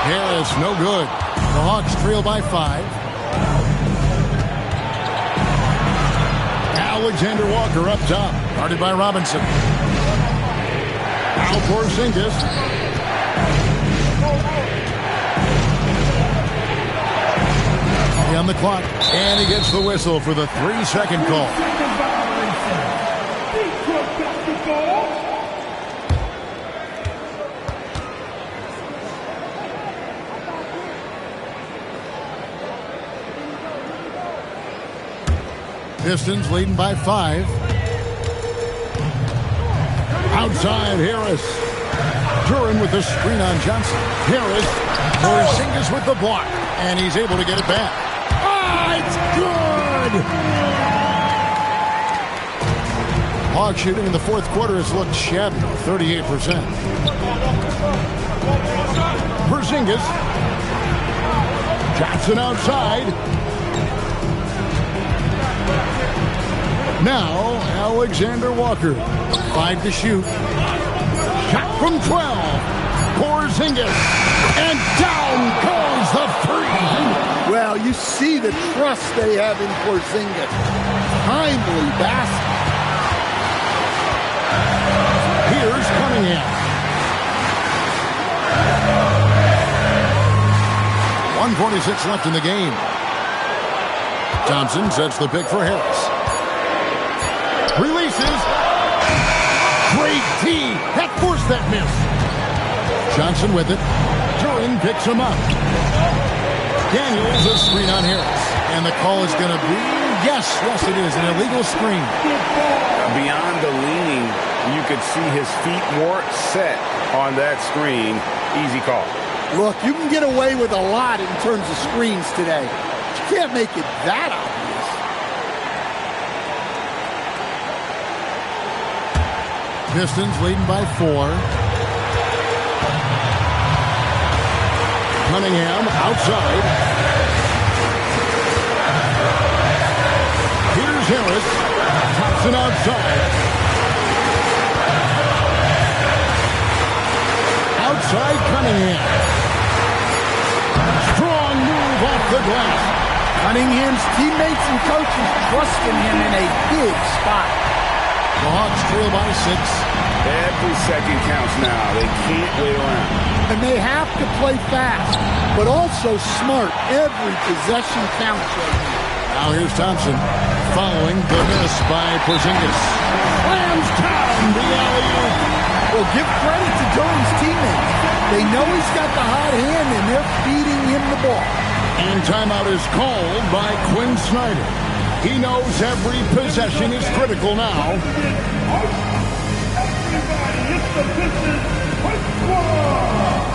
Harris, no good. The Hawks trail by 5. Alexander Walker up top. Guarded by Robinson. Now Porzingis. On the clock, and he gets the whistle for the 3-second call. Pistons leading by 5. Outside, Harris. Duran with the screen on Johnson. Harris, Porzingis with the block, and he's able to get it back. It's good! Hawks shooting in the fourth quarter has looked shabby, 38%. Porzingis. Johnson outside. Now, Alexander Walker. 5 to shoot. Shot from 12. Porzingis. And down goes the three.
Well, you see the trust they have in Porzingis. Timely basket.
Here's Cunningham. 1:46 left in the game. Thompson sets the pick for Harris. Releases. Great D. That forced that miss. Johnson with it. Duran picks him up. Daniels a screen on Harris. And the call is going to be, yes, it is, an illegal screen.
Beyond the leaning, you could see his feet more set on that screen. Easy call.
Look, you can get away with a lot in terms of screens today. You can't make it that obvious.
Pistons leading by 4. Cunningham outside. Here's Harris. Thompson outside. Outside Cunningham. Strong move off the glass.
Cunningham's teammates and coaches trusting him in a big spot.
The Hawks trail by 6.
Every second counts now. They can't wait around.
And they have to play fast, but also smart. Every possession counts right now.
Now here's Thompson following the miss by Porzingis. Slams down the alley-oop.
Well, give credit to Duran's teammates. They know he's got the hot hand, and they're feeding him the ball.
And timeout is called by Quinn Snyder. He knows every possession is critical now.
Everybody, it's the Pistons quick squad.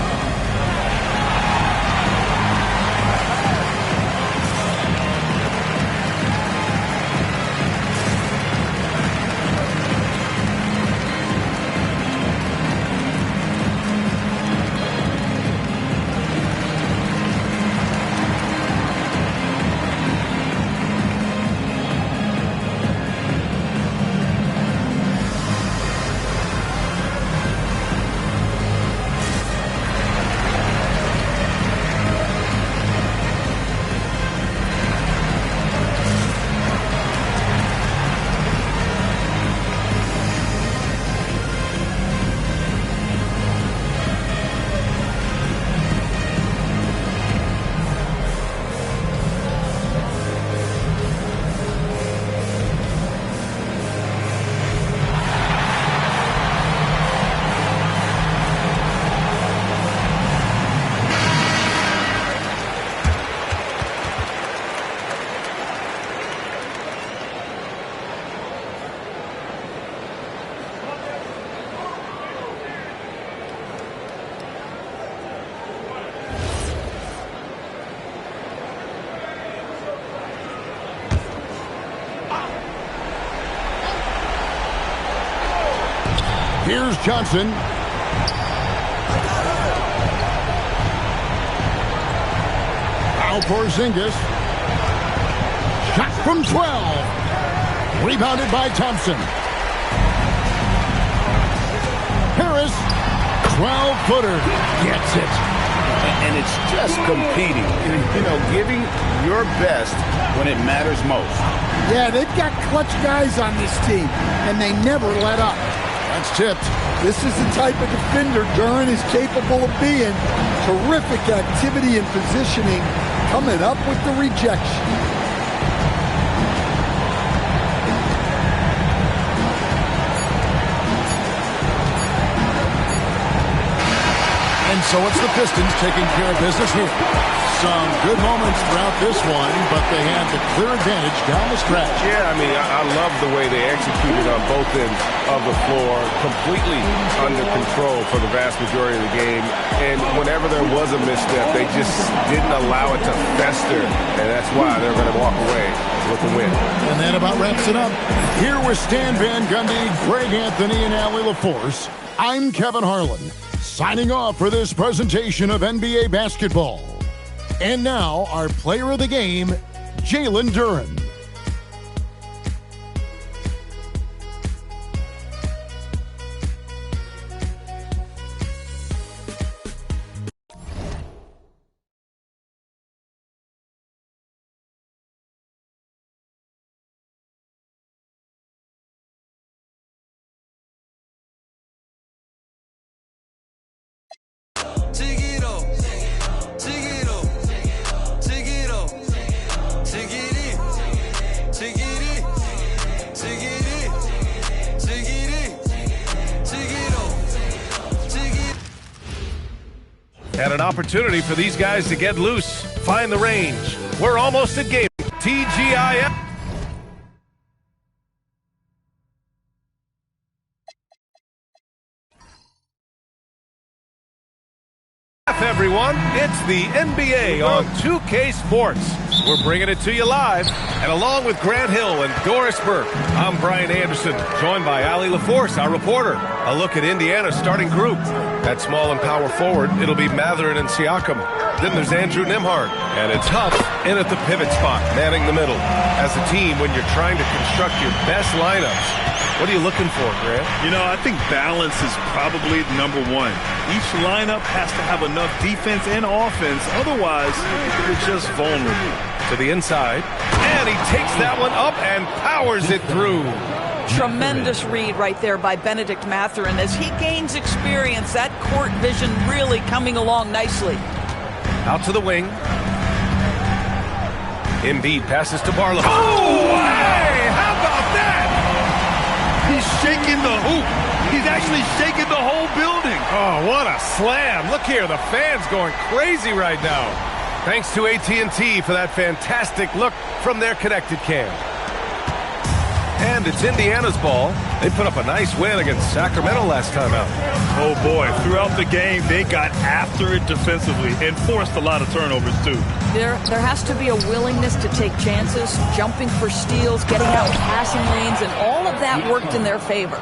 Here's Johnson. Foul Porzingis. Shot from 12. Rebounded by Thompson. Harris, 12-footer, gets it.
And it's just competing, giving your best when it matters most.
Yeah, they've got clutch guys on this team, and they never let up.
That's tipped.
This is the type of defender Duren is capable of being. Terrific activity and positioning, coming up with the rejection.
And so it's the Pistons taking care of business here. Some good moments throughout this one, but they had the clear advantage down the stretch.
Yeah, I love the way they executed on both ends of the floor, completely under control for the vast majority of the game. And whenever there was a misstep, they just didn't allow it to fester, and that's why they're going to walk away with the win.
And that about wraps it up. Here with Stan Van Gundy, Greg Anthony, and Allie LaForce, I'm Kevin Harlan, signing off for this presentation of NBA basketball. And now, our player of the game, Jalen Duren.
And an opportunity for these guys to get loose, find the range. We're almost at game. TGIF. Everyone, it's the NBA on 2K Sports. We're bringing it to you live, and along with Grant Hill and Doris Burke, I'm Brian Anderson, joined by Allie LaForce, our reporter. A look at Indiana's starting group. At small and power forward, it'll be Mathurin and Siakam. Then there's Andrew Nembhard, and it's Huff in at the pivot spot, manning the middle. As a team, when you're trying to construct your best lineups, what are you looking for, Grant?
I think balance is probably number one. Each lineup has to have enough defense and offense. Otherwise, you're just vulnerable.
To the inside, and he takes that one up and powers it through.
Tremendous read right there by Benedict Mathurin. As he gains experience, that court vision really coming along nicely.
Out to the wing. Embiid passes to Barlow. Oh, hey! How about that?
He's shaking the hoop. He's actually shaking the whole building.
Oh, what a slam. Look here, the fans going crazy right now. Thanks to AT&T for that fantastic look from their connected cam. And it's Indiana's ball. They put up a nice win against Sacramento last time out.
Oh, boy. Throughout the game, they got after it defensively and forced a lot of turnovers, too.
There has to be a willingness to take chances, jumping for steals, getting out passing lanes, and all of that worked in their favor.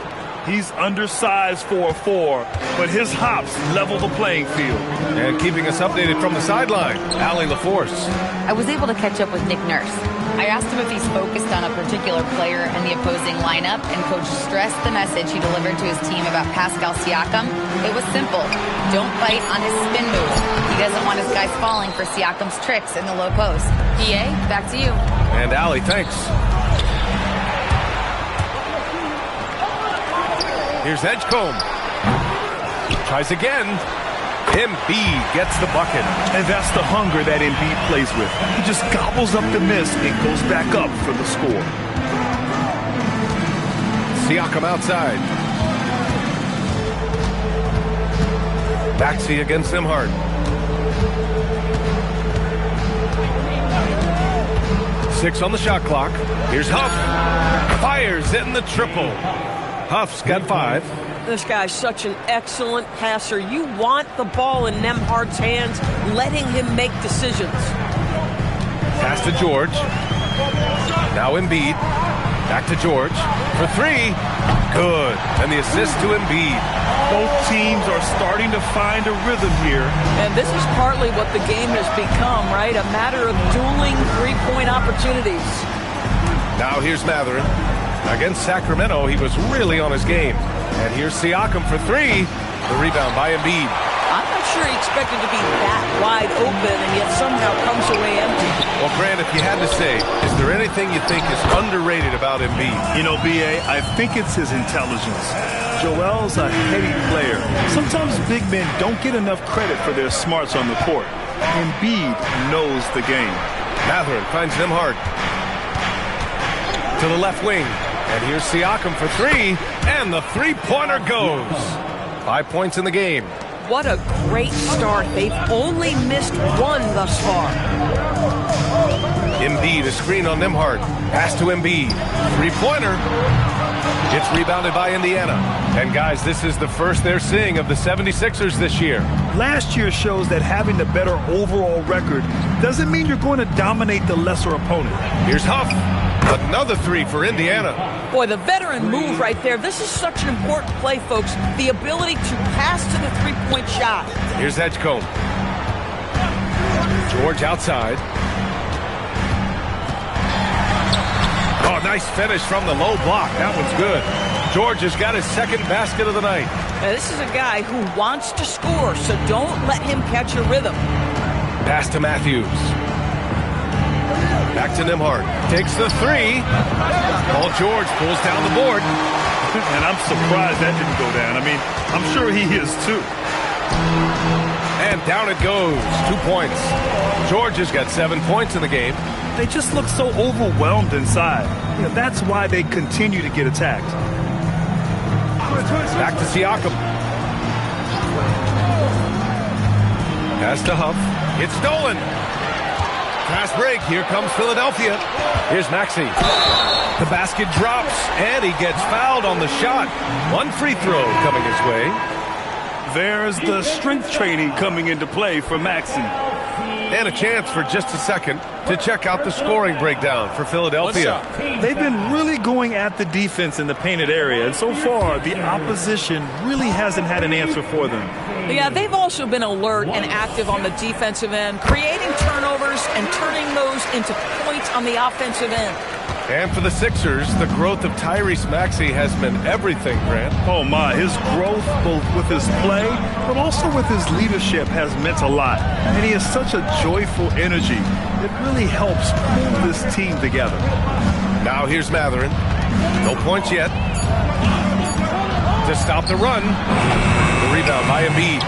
He's undersized for a 4, but his hops level the playing field.
And keeping us updated from the sideline, Allie LaForce.
I was able to catch up with Nick Nurse. I asked him if he's focused on a particular player in the opposing lineup, and Coach stressed the message he delivered to his team about Pascal Siakam. It was simple. Don't bite on his spin move. He doesn't want his guys falling for Siakam's tricks in the low post. PA, back to you.
And Allie, thanks. Here's Edgecombe. Tries again. Embiid gets the bucket.
And that's the hunger that Embiid plays with. He just gobbles up the miss and goes back up for the score.
Siakam outside. Baxi against Nembhard. Six on the shot clock. Here's Huff. Fires in the triple. Huff's got 5.
This guy's such an excellent passer. You want the ball in Nembhard's hands, letting him make decisions.
Pass to George. Now Embiid. Back to George for three. Good. And the assist to Embiid.
Both teams are starting to find a rhythm here.
And this is partly what the game has become, right? A matter of dueling three-point opportunities.
Now here's Matherin. Against Sacramento, he was really on his game. And here's Siakam for three. The rebound by Embiid.
I'm not sure he expected to be that wide open and yet somehow comes away empty.
Well, Grant, if you had to say, is there anything you think is underrated about Embiid?
You know, B.A., I think it's his intelligence. Joel's a heady player. Sometimes big men don't get enough credit for their smarts on the court. Embiid knows the game.
Matherin finds them hard. To the left wing. And here's Siakam for three. And the three-pointer goes. 5 points in the game.
What a great start. They've only missed one thus far.
Embiid, a screen on Nembhard. Pass to Embiid. Three-pointer. It's rebounded by Indiana. And guys, this is the first they're seeing of the 76ers this year.
Last year shows that having the better overall record doesn't mean you're going to dominate the lesser opponent.
Here's Huff. Another three for Indiana.
Boy, the veteran move right there. This is such an important play, folks. The ability to pass to the three-point shot.
Here's Edgecombe. George outside. Oh, nice finish from the low block. That one's good. George has got his second basket of the night.
Now, this is a guy who wants to score, so don't let him catch a rhythm.
Pass to Matthews. Back to Nembhard. Takes the three. Paul George pulls down the board.
And I'm surprised that didn't go down. I mean, I'm sure he is too.
And down it goes. 2 points. George has got 7 points in the game.
They just look so overwhelmed inside. You know, that's why they continue to get attacked.
Back to Siakam. Pass to Huff. It's stolen. Fast break. Here comes Philadelphia. Here's Maxey. The basket drops, and he gets fouled on the shot. One free throw coming his way.
There's the strength training coming into play for Maxey.
And a chance for just a second to check out the scoring breakdown for Philadelphia.
They've been really going at the defense in the painted area, and so far the opposition really hasn't had an answer for them.
Yeah, they've also been alert and active on the defensive end, creating turnovers and turning those into points on the offensive end.
And for the Sixers, the growth of Tyrese Maxey has been everything, Grant.
Oh, my. His growth, both with his play, but also with his leadership, has meant a lot. And he has such a joyful energy. It really helps pull this team together.
Now here's Matherin. No points yet. To stop the run. The rebound by Embiid.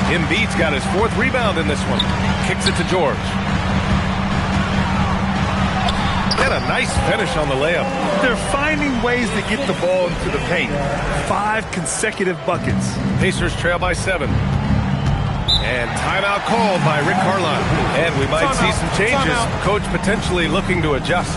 Embiid's got his fourth rebound in this one. Kicks it to George. And a nice finish on the layup.
They're finding ways to get the ball into the paint. 5 consecutive buckets.
Pacers trail by 7. And timeout called by Rick Carlisle. And we might see some changes. Coach potentially looking to adjust.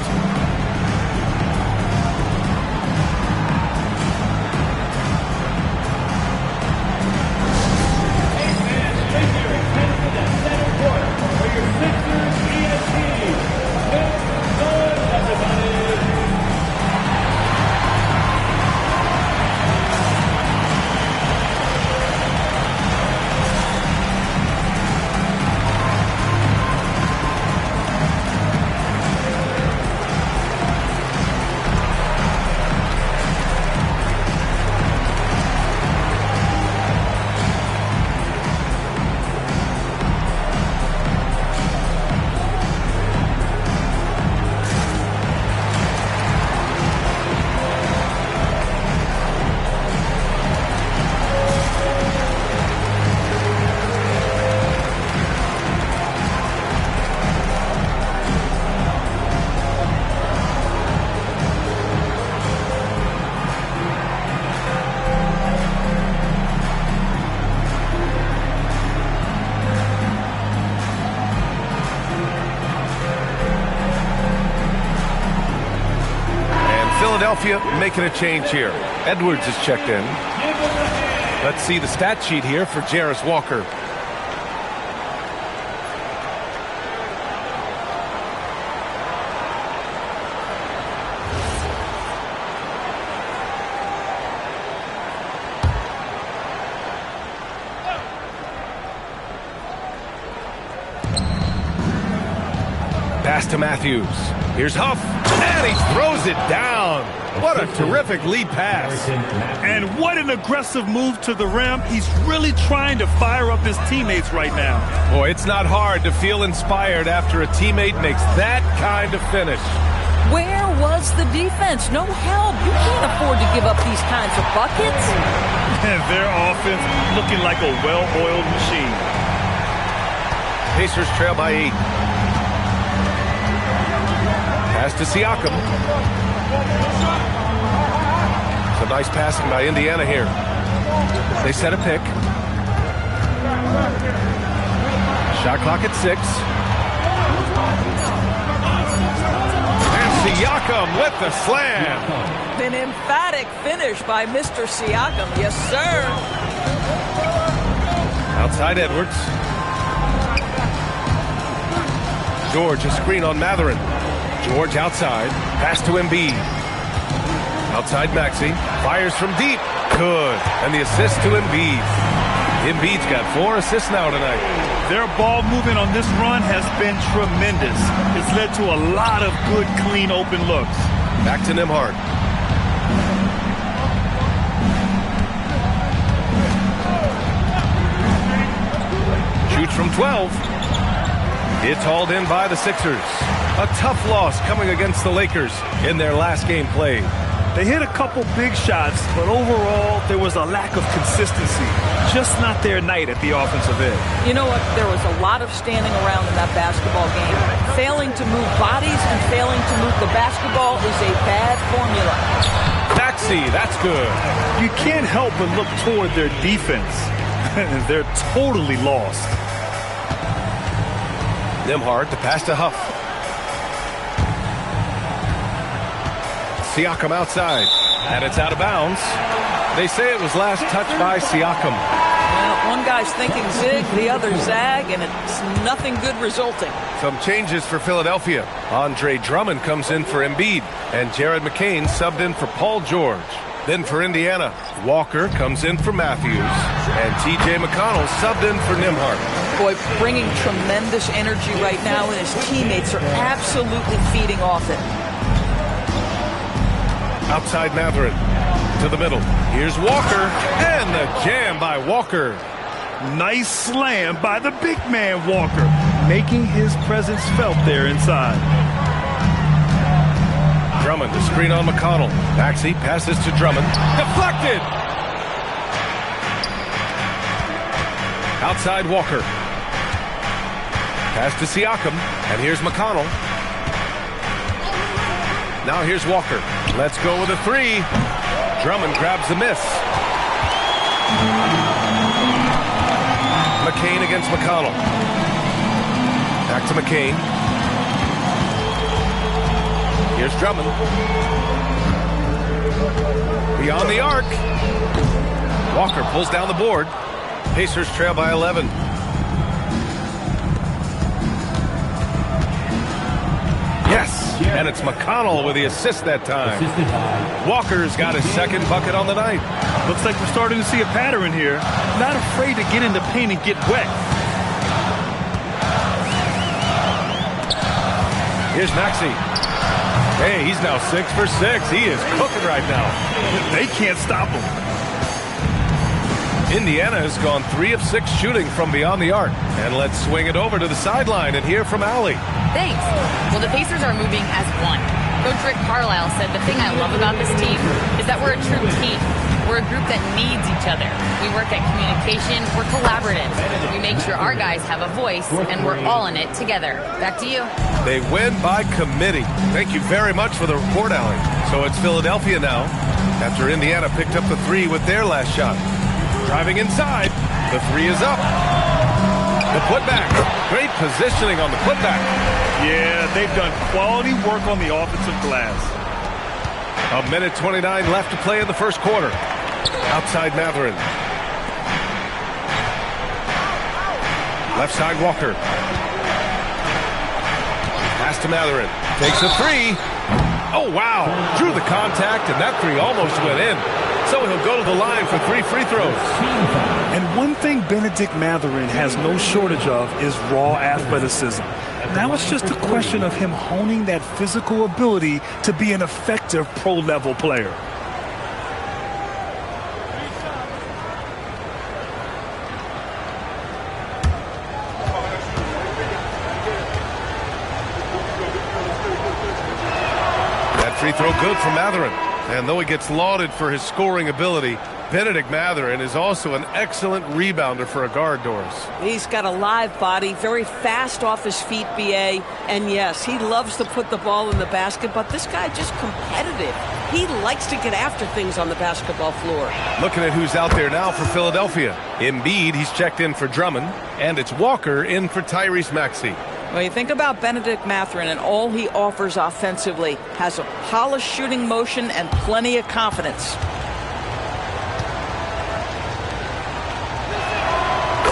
Philadelphia making a change here. Edwards is checked in. Let's see the stat sheet here for Jarris Walker. Pass to Matthews. Here's Huff, and he throws it down. What a terrific lead pass.
And what an aggressive move to the rim. He's really trying to fire up his teammates right now.
Boy, it's not hard to feel inspired after a teammate makes that kind of finish.
Where was the defense? No help. You can't afford to give up these kinds of buckets.
And their offense looking like a well-oiled machine.
Pacers trail by 8. Pass to Siakam. Some nice passing by Indiana here. They set a pick. Shot clock at 6. And Siakam with the slam.
An emphatic finish by Mr. Siakam. Yes, sir.
Outside Edwards. George, a screen on Mathurin. George outside. Pass to Embiid. Outside Maxey. Fires from deep. Good. And the assist to Embiid. Embiid's got 4 assists now tonight.
Their ball movement on this run has been tremendous. It's led to a lot of good, clean, open looks.
Back to Nembhard. Shoots from 12. It's hauled in by the Sixers. A tough loss coming against the Lakers in their last game played.
They hit a couple big shots, but overall, there was a lack of consistency. Just not their night at the offensive end.
You know what? There was a lot of standing around in that basketball game. Failing to move bodies and failing to move the basketball is a bad formula.
Maxey, that's good.
You can't help but look toward their defense. They're totally lost.
Nembhard to pass to Huff. Siakam outside, and it's out of bounds. They say it was last touched by Siakam.
Well, one guy's thinking zig, the other zag, and it's nothing good resulting.
Some changes for Philadelphia. Andre Drummond comes in for Embiid, and Jared McCain subbed in for Paul George. Then for Indiana, Walker comes in for Matthews, and T.J. McConnell subbed in for Nembhard.
Boy, bringing tremendous energy right now, and his teammates are absolutely feeding off it.
Outside Mathurin to the middle. Here's Walker, and the jam by Walker.
Nice slam by the big man Walker, making his presence felt there inside.
Drummond, the screen on McConnell. Maxey passes to Drummond. Deflected! Outside Walker. Pass to Siakam, and here's McConnell. Now here's Walker. Let's go with a 3. Drummond grabs the miss. McCain against McConnell. Back to McCain. Here's Drummond. Beyond the arc. Walker pulls down the board. Pacers trail by 11. Yes, and it's McConnell with the assist that time. Walker's got his second bucket on the night.
Looks like we're starting to see a pattern here. Not afraid to get in the paint and get wet.
Here's Maxey. Hey, he's now 6 for 6. He is cooking right now.
They can't stop him.
Indiana has gone 3 of 6 shooting from beyond the arc. And let's swing it over to the sideline and hear from Allie.
Thanks. Well, the Pacers are moving as one. Coach Rick Carlisle said the thing I love about this team is that we're a true team. We're a group that needs each other. We work at communication. We're collaborative. We make sure our guys have a voice, and we're all in it together. Back to you.
They win by committee. Thank you very much for the report, Allie. So it's Philadelphia now, after Indiana picked up the 3 with their last shot. Driving inside, the 3 is up. The putback, great positioning on the putback.
Yeah, they've done quality work on the offensive glass.
1:29 left to play in the first quarter. Outside Mathurin. Left side Walker. Pass to Mathurin. Takes a 3. Oh, wow. Drew the contact, and that 3 almost went in. So he'll go to the line for 3 free throws.
And one thing Benedict Mathurin has no shortage of is raw athleticism. Now it's just a question of him honing that physical ability to be an effective pro-level player.
That free throw good from Mathurin. And though he gets lauded for his scoring ability, Benedict Mathurin is also an excellent rebounder for a guard, Doris.
He's got a live body, very fast off his feet, BA. And yes, he loves to put the ball in the basket, but this guy just competitive. He likes to get after things on the basketball floor.
Looking at who's out there now for Philadelphia. Embiid, he's checked in for Drummond, and it's Walker in for Tyrese Maxey.
Well, you think about Benedict Mathurin and all he offers offensively. Has a polished shooting motion and plenty of confidence.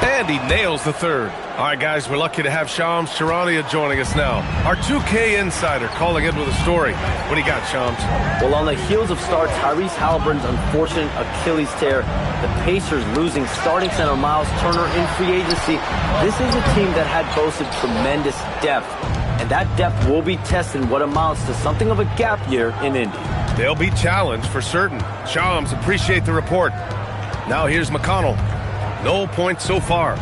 And he nails the third. All right, guys, we're lucky to have Shams Charania joining us now. Our 2K insider calling in with a story. What do you got, Shams?
Well, on the heels of star Tyrese Halliburton's unfortunate Achilles tear, the Pacers losing starting center Miles Turner in free agency, this is a team that had boasted tremendous depth. And that depth will be tested in what amounts to something of a gap year in Indy.
They'll be challenged for certain. Shams, appreciate the report. Now here's McConnell. No points so far.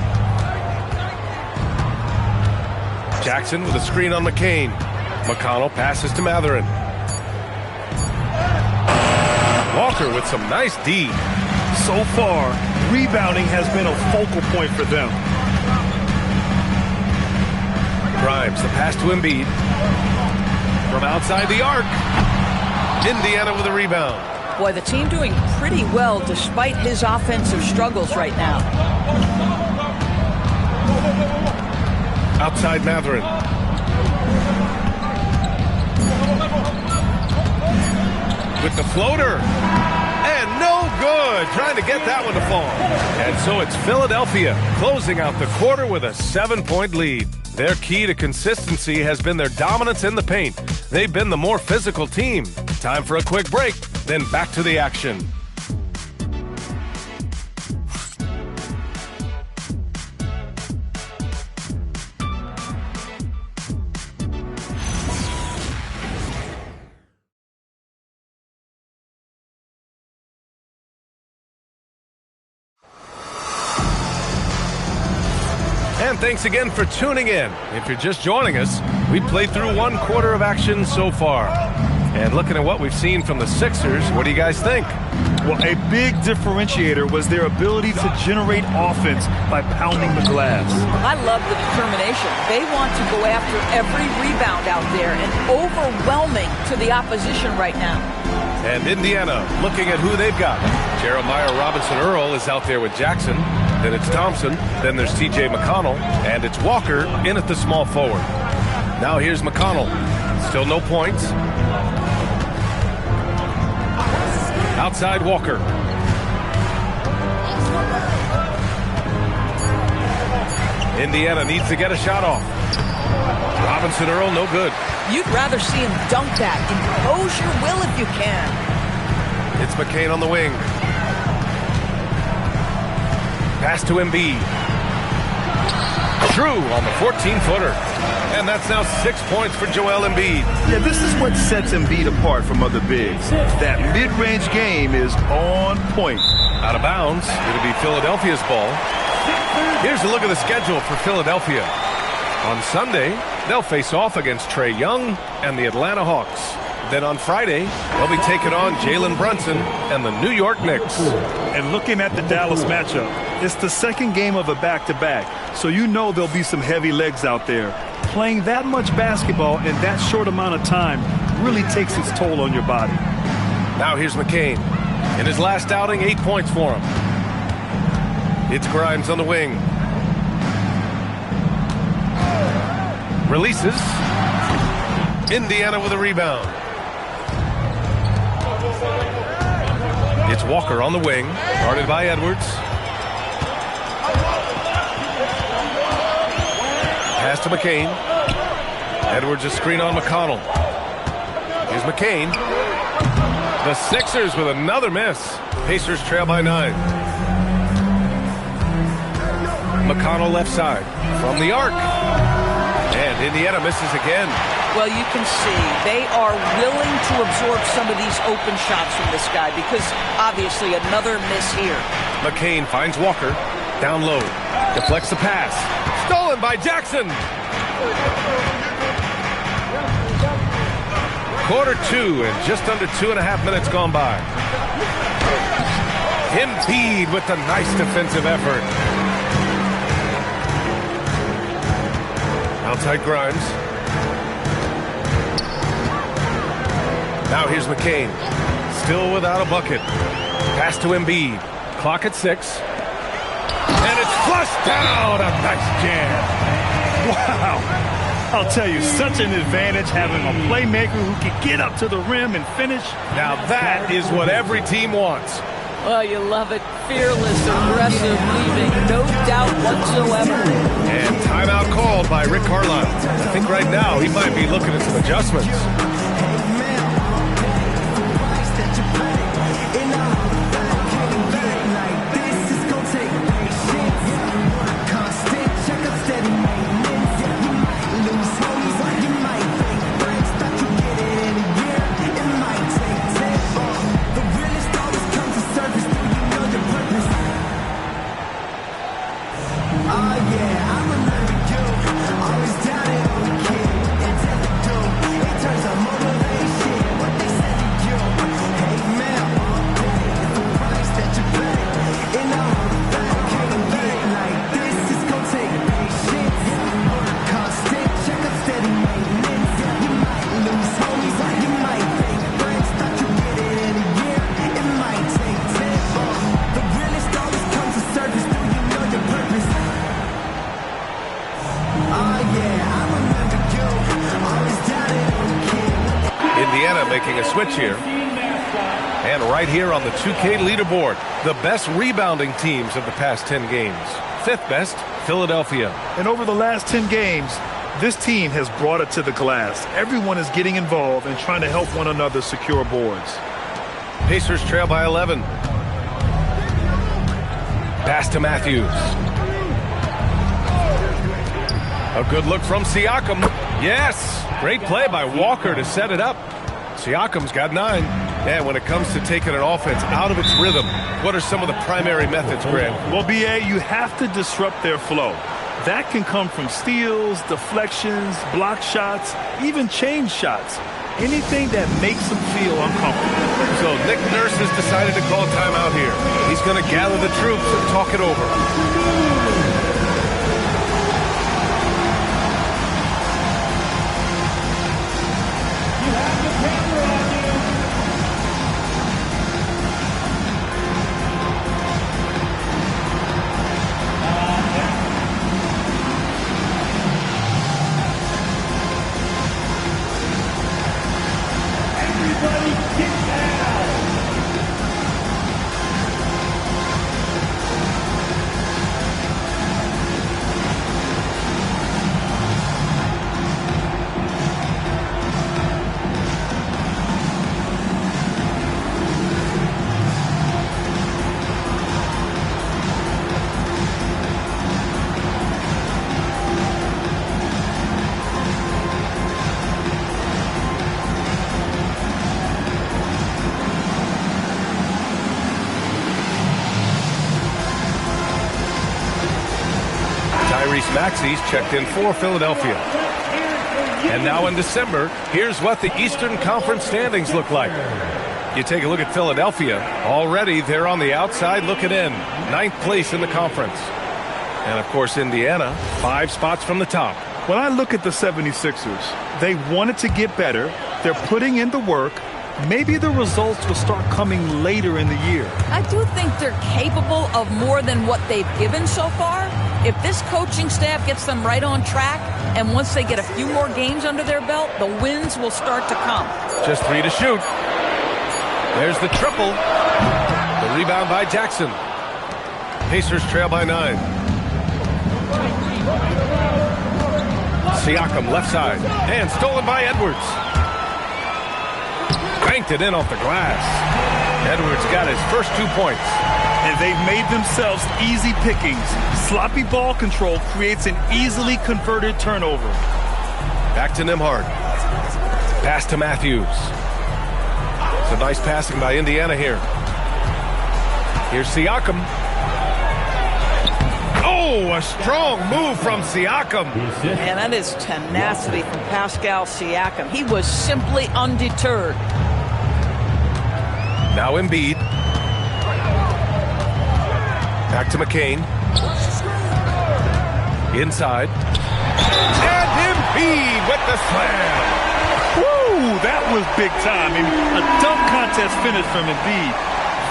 Jackson with a screen on McCain. McConnell passes to Mathurin. Walker with some nice D.
So far, rebounding has been a focal point for them.
Grimes, the pass to Embiid. From outside the arc. Indiana with a rebound.
Boy, the team doing pretty well despite his offensive struggles right now.
Outside Mathurin. With the floater. And no good. Trying to get that one to fall. And so it's Philadelphia closing out the quarter with a 7-point lead. Their key to consistency has been their dominance in the paint. They've been the more physical team. Time for a quick break, then back to the action. And thanks again for tuning in. If you're just joining us, we played through one quarter of action so far. And looking at what we've seen from the Sixers, what do you guys think?
Well, a big differentiator was their ability to generate offense by pounding the glass.
I love the determination. They want to go after every rebound out there and overwhelming to the opposition right now.
And Indiana looking at who they've got. Jeremiah Robinson-Earl is out there with Jackson. Then it's Thompson. Then there's T.J. McConnell. And it's Walker in at the small forward. Now here's McConnell. Still no points. Outside Walker. Indiana needs to get a shot off. Robinson-Earl, no good.
You'd rather see him dunk that. Impose your will if you can.
It's McCain on the wing. Pass to Embiid. True on the 14-footer. And that's now 6 points for Joel Embiid.
Yeah, this is what sets Embiid apart from other bigs. That mid-range game is on point.
Out of bounds. It'll be Philadelphia's ball. Here's a look at the schedule for Philadelphia. On Sunday, they'll face off against Trae Young and the Atlanta Hawks. Then on Friday, they'll be taking on Jalen Brunson and the New York Knicks.
And looking at the Dallas matchup, it's the second game of a back-to-back, so you know there'll be some heavy legs out there. Playing that much basketball in that short amount of time really takes its toll on your body.
Now here's McCain. In his last outing, 8 points for him. It's Grimes on the wing. Releases. Indiana with a rebound. It's Walker on the wing, guarded by Edwards. Pass to McCain. Edwards a screen on McConnell. Here's McCain. The Sixers with another miss. Pacers trail by 9. McConnell left side from the arc. And Indiana misses again.
Well, you can see they are willing to absorb some of these open shots from this guy because obviously another miss here.
McCain finds Walker. Down low. Deflects the pass. Stolen by Jackson. Quarter 2 and just under 2.5 minutes gone by. Embiid with the nice defensive effort. Outside Grimes. Now here's McCain. Still without a bucket. Pass to Embiid. Clock at 6. And it's flushed down. A nice jam.
Wow. I'll tell you, such an advantage having a playmaker who can get up to the rim and finish.
Now that is what every team wants.
Well, you love it. Fearless, aggressive, leaving. No doubt whatsoever.
And timeout called by Rick Carlisle. I think right now he might be looking at some adjustments. Making a switch here. And right here on the 2K leaderboard, the best rebounding teams of the past 10 games. 5th best, Philadelphia.
And over the last 10 games, this team has brought it to the glass. Everyone is getting involved and trying to help one another secure boards.
Pacers trail by 11. Pass to Matthews. A good look from Siakam. Yes! Great play by Walker to set it up. Siakam's got 9. And when it comes to taking an offense out of its rhythm, what are some of the primary methods, Grant?
Well, B.A., you have to disrupt their flow. That can come from steals, deflections, block shots, even change shots. Anything that makes them feel uncomfortable.
So Nick Nurse has decided to call timeout here. He's going to gather the troops and talk it over. Maxey's checked in for Philadelphia. And now in December, here's what the Eastern Conference standings look like. You take a look at Philadelphia. Already, they're on the outside looking in. 9th place in the conference. And, of course, Indiana, 5 spots from the top.
When I look at the 76ers, they wanted to get better. They're putting in the work. Maybe the results will start coming later in the year.
I do think they're capable of more than what they've given so far. If this coaching staff gets them right on track, and once they get a few more games under their belt, the wins will start to come.
Just 3 to shoot. There's the triple. The rebound by Jackson. Pacers trail by 9. Siakam left side. And stolen by Edwards. Banked it in off the glass. Edwards got his first 2 points.
And they've made themselves easy pickings. Sloppy ball control creates an easily converted turnover.
Back to Nembhard. Pass to Matthews. Some nice passing by Indiana here. Here's Siakam. Oh, a strong move from Siakam.
And that is tenacity from Pascal Siakam. He was simply undeterred.
Now Embiid. Back to McCain. Inside. And Embiid with the slam.
Woo, that was big time. I mean, a dunk contest finish from Embiid.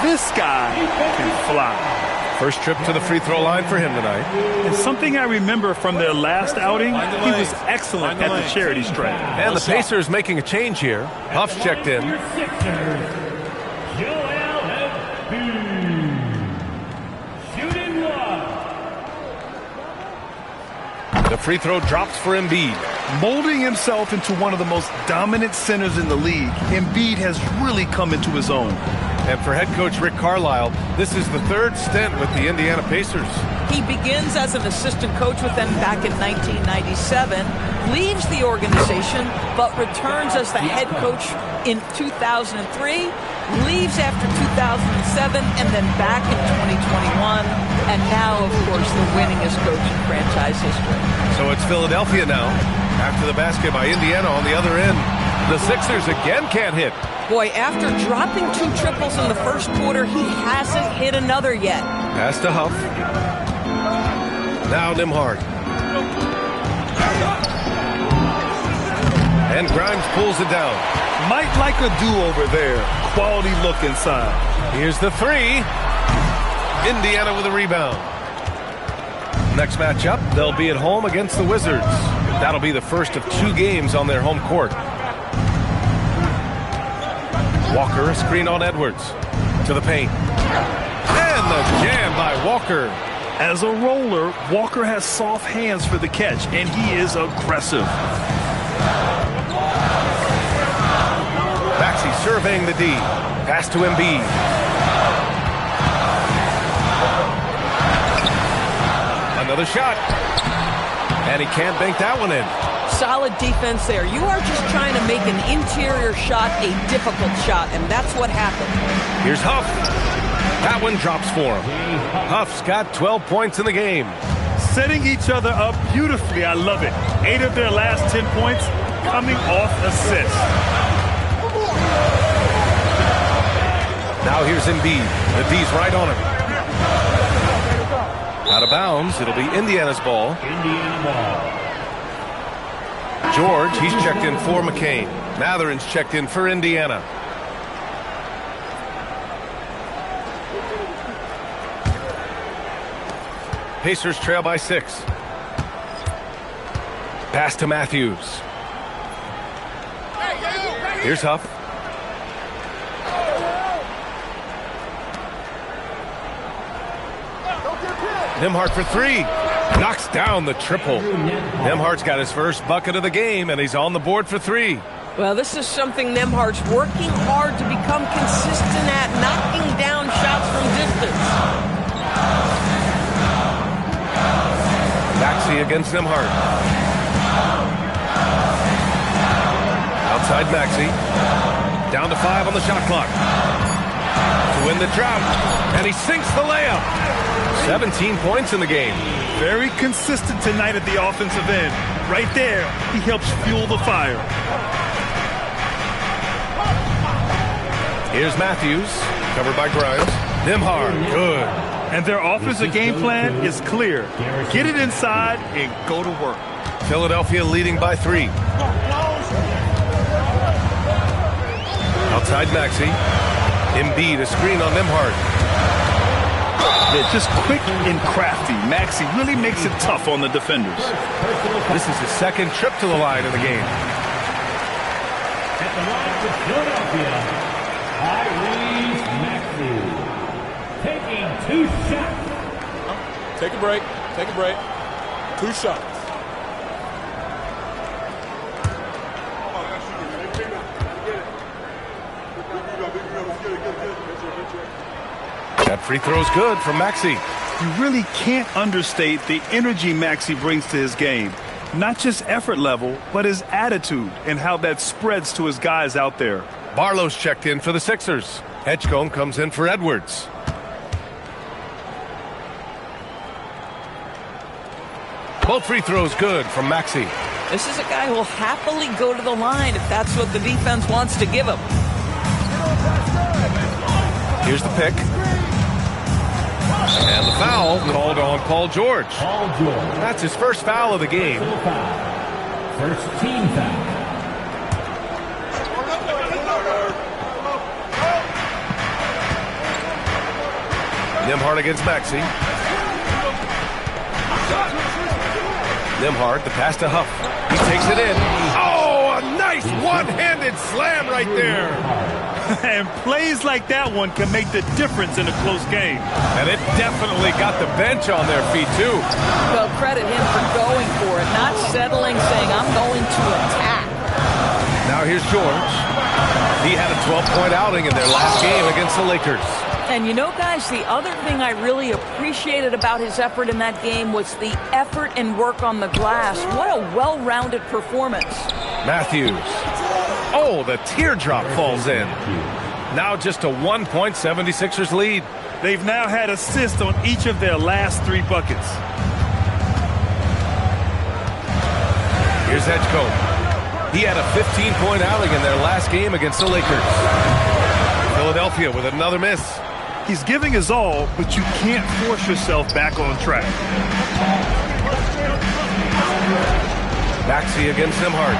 This guy can fly.
First trip to the free throw line for him tonight.
And something I remember from their last outing, he was excellent at the charity stripe.
And the Pacers making a change here. Huff's checked in. The free throw drops for Embiid.
Molding himself into one of the most dominant centers in the league, Embiid has really come into his own.
And for head coach Rick Carlisle, this is the third stint with the Indiana Pacers.
He begins as an assistant coach with them back in 1997, leaves the organization, but returns as the head coach in 2003, leaves after 2007, and then back in 2021, and now, of course, the winningest coach in franchise history.
So it's Philadelphia now, after the basket by Indiana on the other end. The Sixers again can't hit.
Boy, after dropping 2 triples in the first quarter, he hasn't hit another yet.
Pass to Huff. Now Nembhard. And Grimes pulls it down.
Might like a do-over there. Quality look inside.
Here's the three. Indiana with a rebound. Next matchup, they'll be at home against the Wizards. That'll be the first of 2 games on their home court. Walker, a screen on Edwards. To the paint. And the jam by Walker.
As a roller, Walker has soft hands for the catch, and he is aggressive.
Maxey surveying the D. Pass to Embiid. Another shot. And he can't bank that one in.
Solid defense there. You are just trying to make an interior shot a difficult shot, and that's what happened.
Here's Huff. That one drops for him. Huff's got 12 points in the game.
Setting each other up beautifully. I love it. 8 of their last 10 points coming off assists.
Now here's Embiid. The D's right on him. Out of bounds. It'll be Indiana's ball.
Indiana ball.
George, he's checked in for McCain. Matherin's checked in for Indiana. Pacers trail by 6. Pass to Matthews. Here's Huff. Nembhard for 3. Knocks down the triple. Nembhard's got his first bucket of the game, and he's on the board for 3.
Well, this is something Nembhard's working hard to become consistent at, knocking down shots from distance.
Maxey against Nembhard. Outside Maxey. Down to 5 on the shot clock. To win the drought. And he sinks the layup. 17 points in the game.
Very consistent tonight at the offensive end. Right there, he helps fuel the fire.
Here's Matthews, covered by Grimes. Nembhard, good.
And their offensive game plan is clear. Get it inside and go to work.
Philadelphia leading by 3. Outside Maxey. Embiid, a screen on Nembhard.
Yeah, just quick and crafty. Maxey really makes it tough on the defenders.
This is his second trip to the line in the game.
At the line for Philadelphia, Tyrese Maxey taking 2 shots.
Take a break. Take a break. 2 shots.
That free throw's good from Maxey.
You really can't understate the energy Maxey brings to his game.
Not just effort level, but his attitude and how that spreads to his guys out there.
Barlow's checked in for the Sixers. Edgecombe comes in for Edwards. Both free throws good from Maxey.
This is a guy who will happily go to the line if that's what the defense wants to give him.
Here's the pick. And the foul called on Paul George. That's his first foul of the game.
First team foul.
Nembhard against Maxey. Nembhard, the pass to Huff. He takes it in. Oh, a nice one-handed slam right there.
And plays like that one can make the difference in a close game.
And it definitely got the bench on their feet, too.
Well, credit him for going for it, not settling, saying, I'm going to attack.
Now here's George. He had a 12-point outing in their last game against the Lakers.
And you know, guys, the other thing I really appreciated about his effort in that game was the effort and work on the glass. What a well-rounded performance.
Matthews. Oh, the teardrop falls in. Now just a 1-point 76ers lead.
They've now had assists on each of their last 3 buckets.
Here's Edgecombe. He had a 15-point outing in their last game against the Lakers. Philadelphia with another miss.
He's giving his all, but you can't force yourself back on track.
Maxey against Nembhard.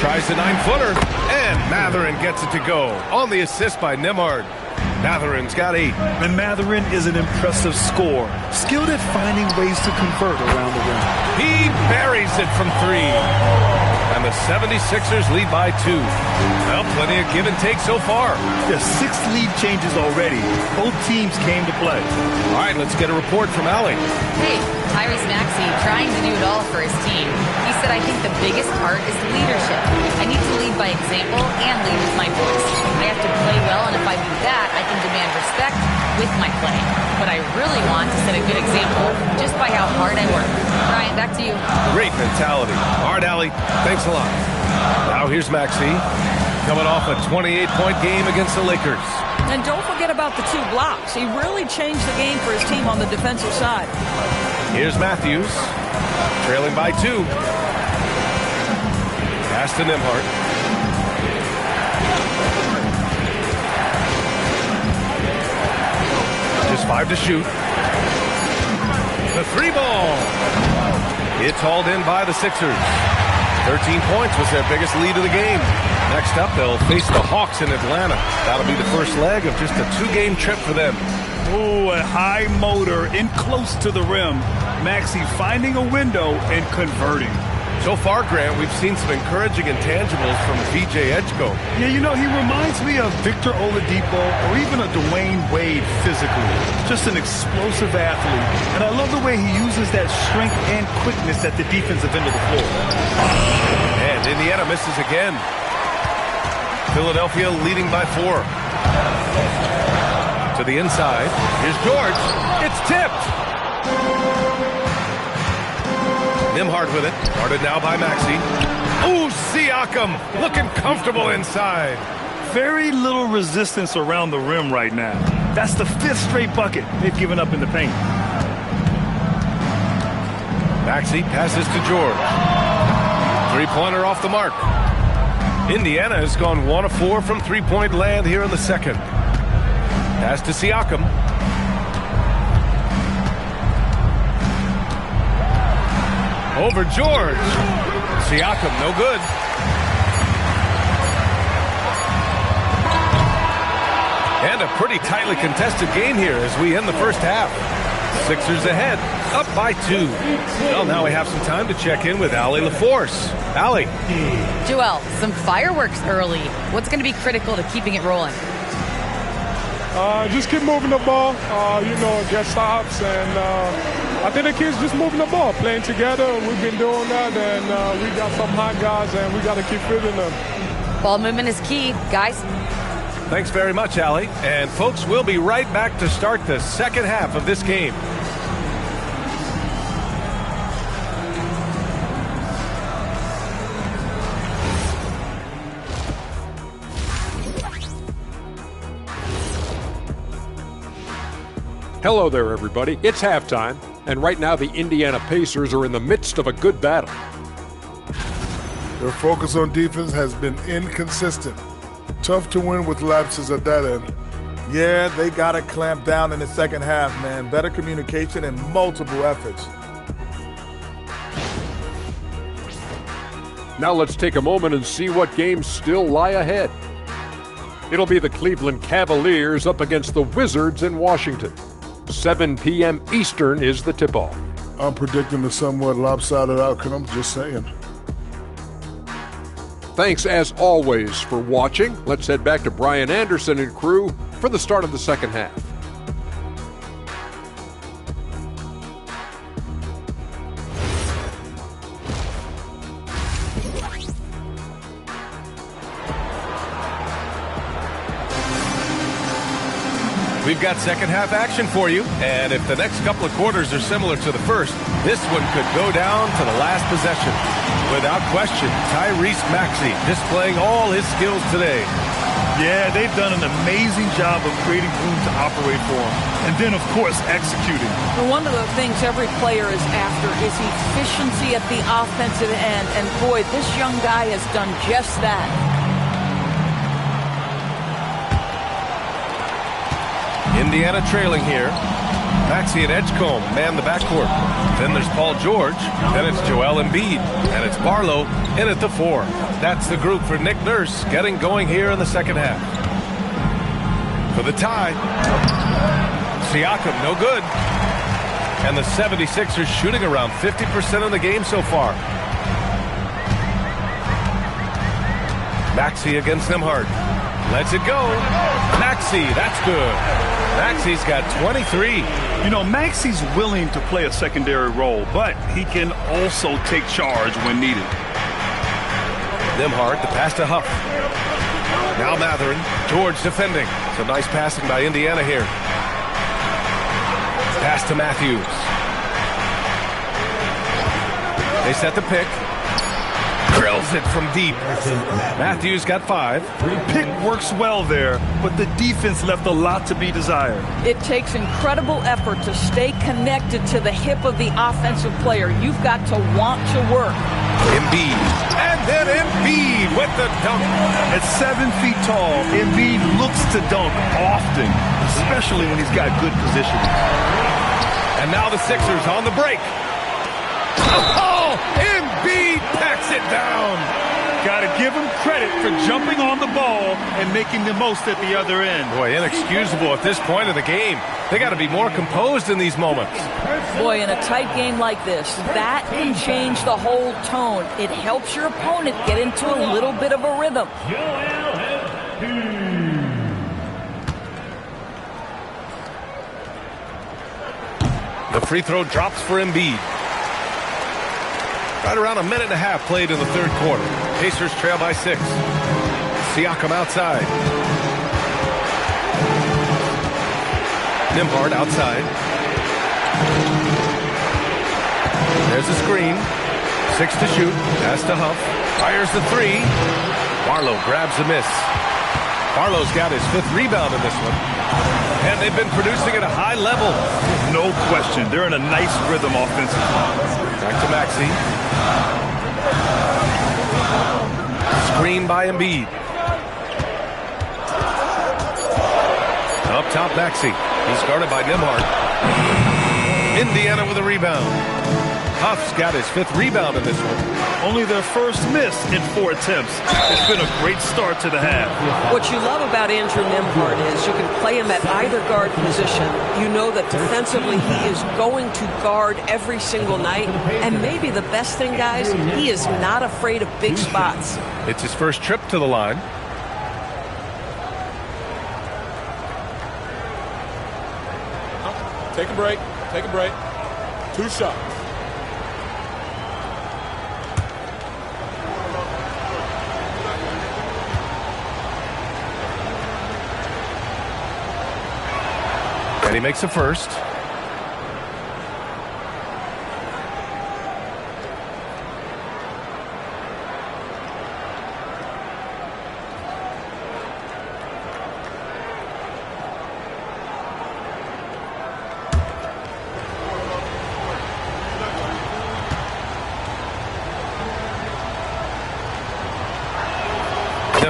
Tries the 9-footer, and Matherin gets it to go on the assist by Nembhard. Matherin's got 8.
And Matherin is an impressive scorer, skilled at finding ways to convert around the rim.
He buries it from 3. And the 76ers lead by 2. Well, plenty of give and take so far.
There's 6 lead changes already. Both teams came to play.
All right, let's get a report from Allie.
Hey, Tyrese Maxey trying to do it all for his team. He said, I think the biggest part is leadership. I need to lead by example and lead with my voice. I have to play well, and if I do that, I can demand respect with my play. But I really want to set a good example just by how hard I work. Ryan, back to you.
Great mentality. All right, Allie, thanks a lot. Now here's Maxey, coming off a 28-point game against the Lakers.
And don't forget about the 2 blocks. He really changed the game for his team on the defensive side.
Here's Matthews, trailing by 2. Pass to Nembhard. Just 5 to shoot. The 3 ball. It's hauled in by the Sixers. 13 points was their biggest lead of the game. Next up, they'll face the Hawks in Atlanta. That'll be the first leg of just a 2-game trip for them.
Ooh, a high motor in close to the rim. Maxey finding a window and converting.
So far, Grant, we've seen some encouraging intangibles from VJ Edgecombe.
Yeah, you know, he reminds me of Victor Oladipo or even a Dwayne Wade physically. Just an explosive athlete. And I love the way he uses that strength and quickness at the defensive end of the floor.
And Indiana misses again. Philadelphia leading by 4. To the inside. Here's George. It's tipped. Nembhard with it. Guarded now by Maxey. Ooh, Siakam looking comfortable inside.
Very little resistance around the rim right now. That's the 5th straight bucket they've given up in the paint.
Maxey passes to George. 3-pointer off the mark. Indiana has gone 1 of 4 from 3-point land here in the second. Pass to Siakam. Over George. Siakam, no good. And a pretty tightly contested game here as we end the first half. Sixers ahead, up by 2. Well, now we have some time to check in with Allie LaForce. Allie.
Joel, some fireworks early. What's going to be critical to keeping it rolling?
Just keep moving the ball, get stops, and I think the kids just moving the ball, playing together. We've been doing that, and we got some hot guys, and we got to keep fitting them.
Ball movement is key, guys.
Thanks very much, Allie. And folks, we'll be right back to start the second half of this game.
Hello there, everybody. It's halftime, and right now the Indiana Pacers are in the midst of a good battle.
Their focus on defense has been inconsistent. Tough to win with lapses at that end.
Yeah, they got to clamp down in the second half, man. Better communication and multiple efforts.
Now let's take a moment and see what games still lie ahead. It'll be the Cleveland Cavaliers up against the Wizards in Washington. 7 p.m. Eastern is the tip-off.
I'm predicting a somewhat lopsided outcome, just saying.
Thanks, as always, for watching. Let's head back to Brian Anderson and crew for the start of the second half.
We've got second half action for you, and if the next couple of quarters are similar to the first, this one could go down to the last possession. Without question, Tyrese Maxey displaying all his skills today.
Yeah, they've done an amazing job of creating room to operate for him, and then, of course, executing.
Well, one of the things every player is after is efficiency at the offensive end, and boy, this young guy has done just that.
Indiana trailing here. Maxey and Edgecombe man the backcourt. Then there's Paul George. Then it's Joel Embiid. And it's Barlow in at the 4. That's the group for Nick Nurse getting going here in the second half. For the tie. Siakam, no good. And the 76ers shooting around 50% of the game so far. Maxey against Nembhard. Lets it go. Maxey, that's good. Maxey's got 23.
You know, Maxey's willing to play a secondary role, but he can also take charge when needed.
Nembhard, the pass to Huff. Now Matherin. George defending. So nice passing by Indiana here. Pass to Matthews. They set the pick. Drills it from deep. Matthews got 5.
Pick works well there, but the defense left a lot to be desired.
It takes incredible effort to stay connected to the hip of the offensive player. You've got to want to work.
Embiid. And then Embiid with the dunk.
At 7 feet tall, Embiid looks to dunk often, especially when he's got good positioning.
And now the Sixers on the break. Oh, Embiid packs it down.
Got to give him credit for jumping on the ball and making the most at the other end.
Boy, inexcusable at this point of the game. They got to be more composed in these moments.
Boy, in a tight game like this, that can change the whole tone. It helps your opponent get into a little bit of a rhythm.
The free throw drops for Embiid. Right around a minute and a half played in the third quarter. Pacers trail by 6. Siakam outside. Nembhard outside. There's a screen. 6 to shoot. Pass to Huff. Fires the 3. Barlow grabs the miss. Barlow's got his 5th rebound in this one. And they've been producing at a high level.
No question. They're in a nice rhythm offensively.
Back to Maxey. Screen by Embiid. Up top, Maxey. He's guarded by Nembhard. Indiana with a rebound. Huff's got his 5th rebound in this one.
Only their first miss in 4 attempts. It's been a great start to the half.
What you love about Andrew Nembhard is you can play him at either guard position. You know that defensively he is going to guard every single night. And maybe the best thing, guys, he is not afraid of big spots.
It's his first trip to the line.
Take a break. Take a break. 2 shots.
And he makes a first.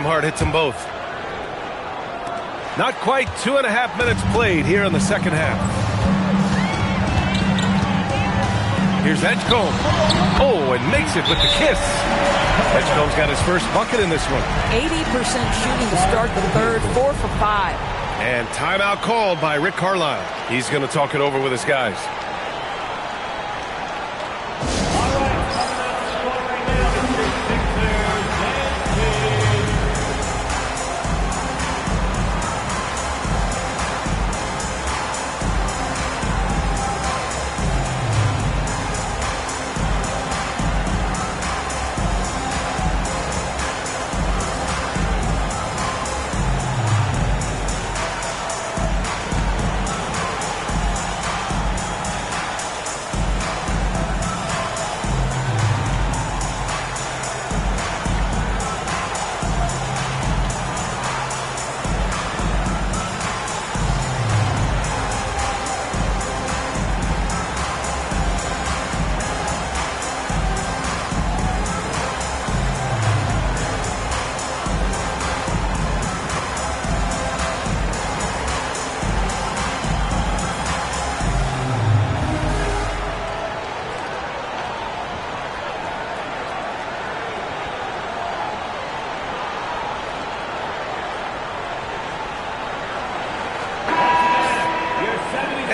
Nimhard hits them both. Not quite 2.5 minutes played here in the second half. Here's Edgecombe. Oh, and makes it with the kiss. Edgecombe's got his first bucket in this one.
80% shooting to start the third, 4 for 5.
And timeout called by Rick Carlisle. He's going to talk it over with his guys.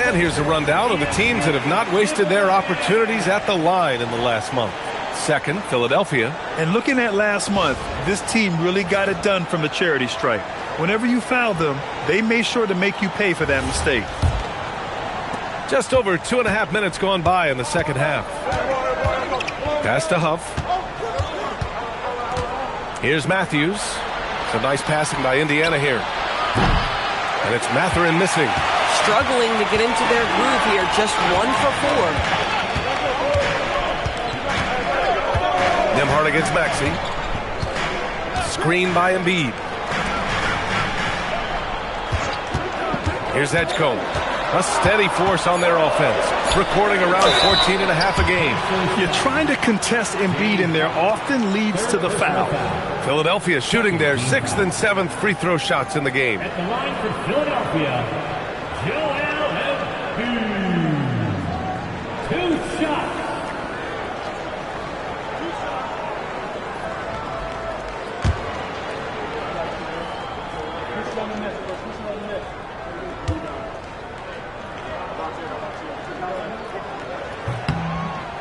And here's a rundown of the teams that have not wasted their opportunities at the line in the last month. Second, Philadelphia.
And looking at last month, this team really got it done from the charity stripe. Whenever you fouled them, they made sure to make you pay for that mistake.
Just over 2.5 minutes gone by in the second half. Pass to Huff. Here's Matthews. Some nice passing by Indiana here. And it's Mathurin missing.
Struggling to get into their groove here, just 1 for 4.
Nimhard against Maxey. Screen by Embiid. Here's Edgecombe. A steady force on their offense, recording around 14.5 a game.
You're trying to contest Embiid, and there often leads to the foul.
Philadelphia shooting their 6th and 7th free throw shots in the game.
At the line for Philadelphia, Joel Embiid. 2 shots.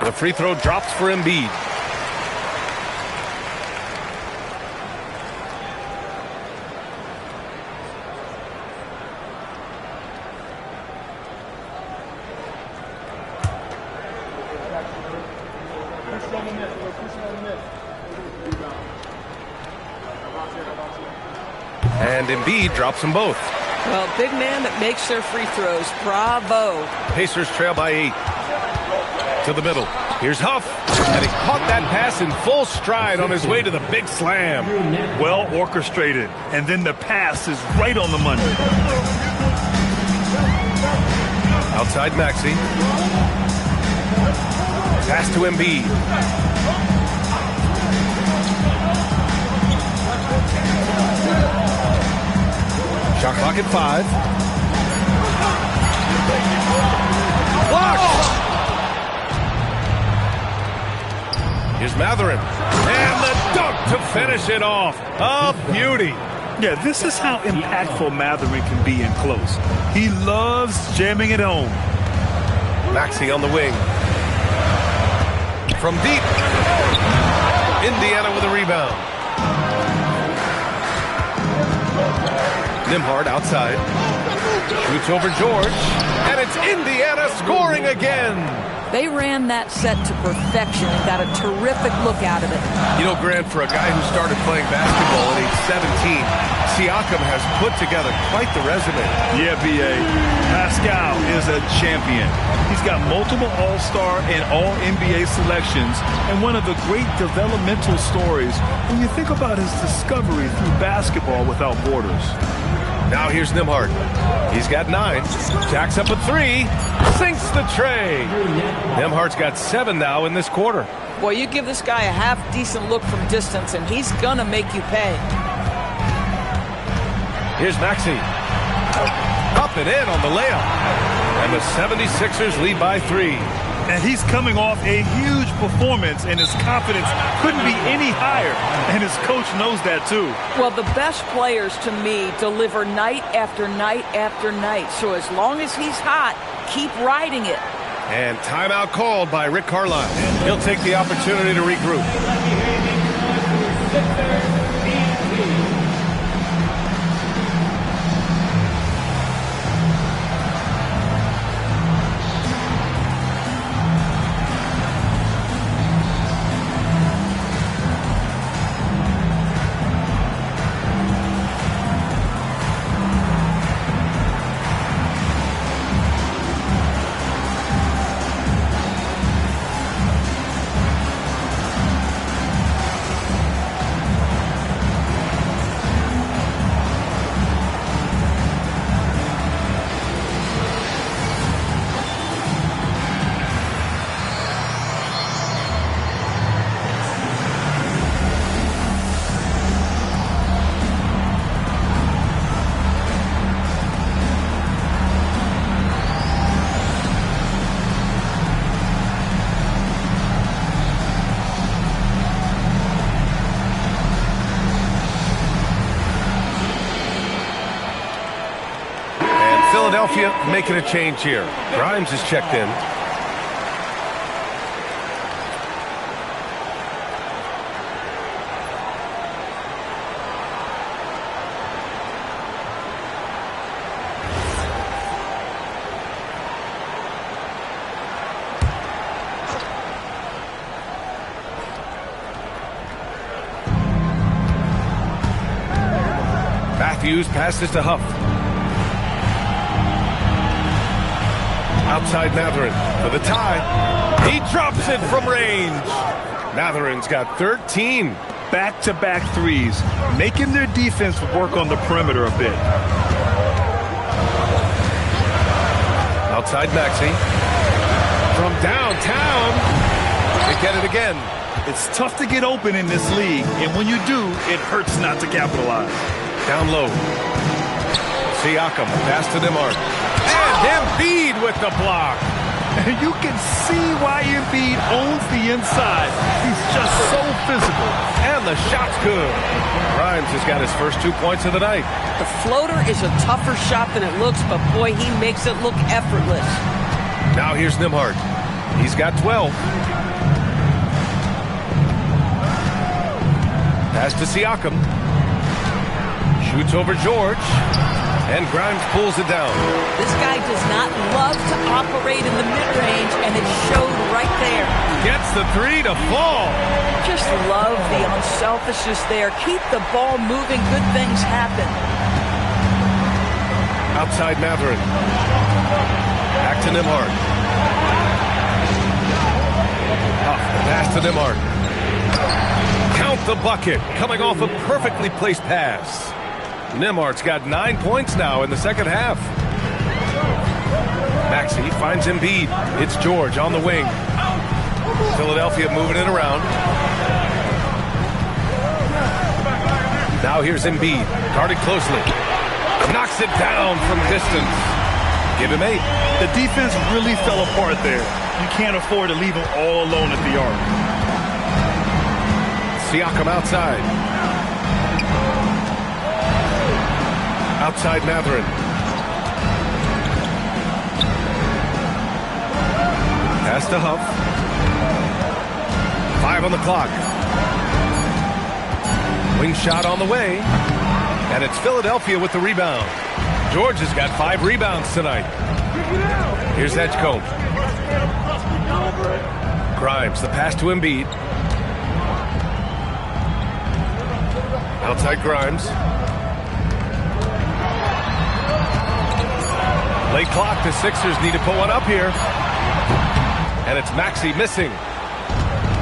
The free throw drops for Embiid. And Embiid drops them both.
Well, big man that makes their free throws. Bravo.
Pacers trail by 8. To the middle. Here's Huff. And he caught that pass in full stride on his way to the big slam.
Well orchestrated. And then the pass is right on the money.
Outside Maxey. Pass to Embiid. Shot clock at 5. Blocked! Here's Mathurin. And the dunk to finish it off. A beauty.
Yeah, this is how impactful Mathurin can be in close. He loves jamming it home.
Maxey on the wing. From deep. Indiana with a rebound. Nimhard outside. Shoots over George. And it's Indiana scoring again.
They ran that set to perfection and got a terrific look out of it.
You know, Grant, for a guy who started playing basketball at age 17, Siakam has put together quite the resume.
Yeah, B.A. Pascal is a champion. He's got multiple All-Star and All-NBA selections, and one of the great developmental stories when you think about his discovery through basketball without borders.
Now here's Nimhard. He's got 9. Jacks up a 3. Sinks the tray. Nimhard's got 7 now in this quarter.
Boy, you give this guy a half-decent look from distance, and he's going to make you pay.
Here's Maxey. Up and in on the layup. And the 76ers lead by 3.
And he's coming off a huge performance, and his confidence couldn't be any higher. And his coach knows that, too.
Well, the best players, to me, deliver night after night after night. So as long as he's hot, keep riding it.
And timeout called by Rick Carlisle. He'll take the opportunity to regroup. Philadelphia making a change here. Grimes is checked in. Matthews passes to Huff. Outside Matherin for the tie. He drops it from range. Matherin's got 13.
Back-to-back threes, making their defense work on the perimeter a bit.
Outside Maxey. From downtown. They get it again.
It's tough to get open in this league, and when you do, it hurts not to capitalize.
Down low. Siakam, pass to DeMar. And Embiid with the block.
You can see why Embiid owns the inside. He's just so physical.
And the shot's good. Grimes has got his first 2 points of the night.
The floater is a tougher shot than it looks, but boy, he makes it look effortless.
Now here's Nembhard. He's got 12. Pass to Siakam. Shoots over George. And Grimes pulls it down.
This guy does not love to operate in the mid-range, and it showed right there.
Gets the three to fall.
Just love the unselfishness there. Keep the ball moving. Good things happen.
Outside Matherin. Back to Nembhard. Pass to Nembhard. Count the bucket. Coming off a perfectly placed pass. Nembhard's got 9 points now in the second half. Maxey finds Embiid. It's George on the wing. Philadelphia moving it around. Now here's Embiid, guarded closely. Knocks it down from distance. Give him 8.
The defense really fell apart there. You can't afford to leave him all alone at the arc.
Siakam outside. Outside Matherin. Pass to Huff. 5 on the clock. Wing shot on the way. And it's Philadelphia with the rebound. George has got 5 rebounds tonight. Here's Edgecombe. Grimes, the pass to Embiid. Outside Grimes. Late clock, the Sixers need to put one up here. And it's Maxey missing.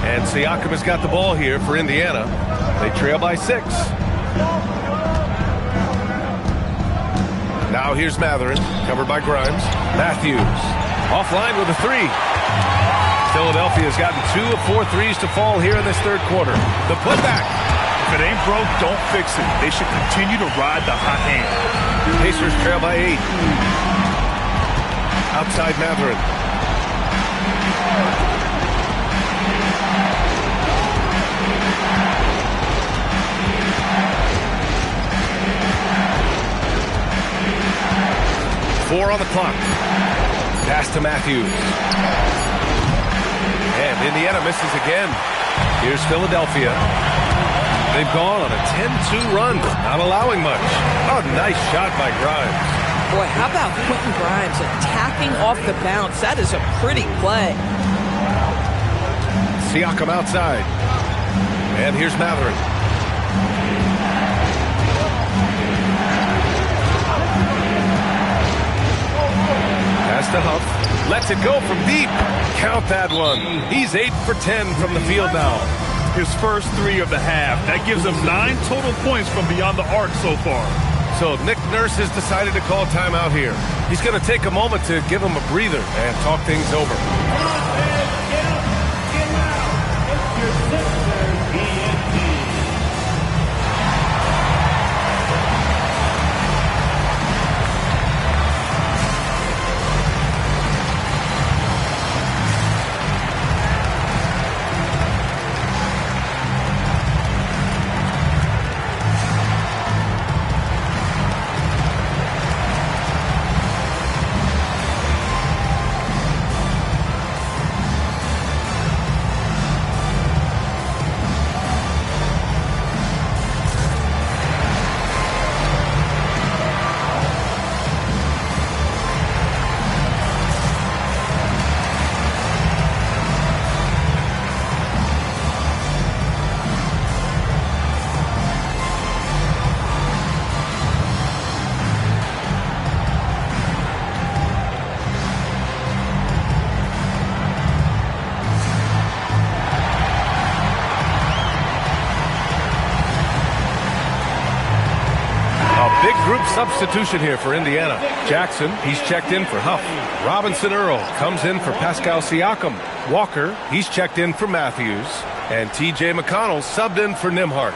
And Siakam has got the ball here for Indiana. They trail by 6. Now here's Matherin, covered by Grimes. Matthews, offline with a 3. Philadelphia has gotten 2 of 4 threes to fall here in this third quarter. The putback.
If it ain't broke, don't fix it. They should continue to ride the hot hand.
Pacers trail by 8. Outside Matherin. Four on the clock. Pass to Matthews. And Indiana misses again. Here's Philadelphia. They've gone on a 10-2 run, not allowing much. Oh, nice shot by Grimes.
Boy, how about Quentin Grimes attacking off the bounce? That is a pretty play.
Siakam outside. And here's Matherin. Pass to Huff. Lets it go from deep. Count that one. He's 8 for 10 from the field now.
His first 3 of the half. That gives him 9 total points from beyond the arc so far.
So Nick Nurse has decided to call timeout here. He's going to take a moment to give him a breather and talk things over. Big group substitution here for Indiana. Jackson, he's checked in for Huff. Robinson Earl comes in for Pascal Siakam. Walker, he's checked in for Matthews. And T.J. McConnell subbed in for Nembhard.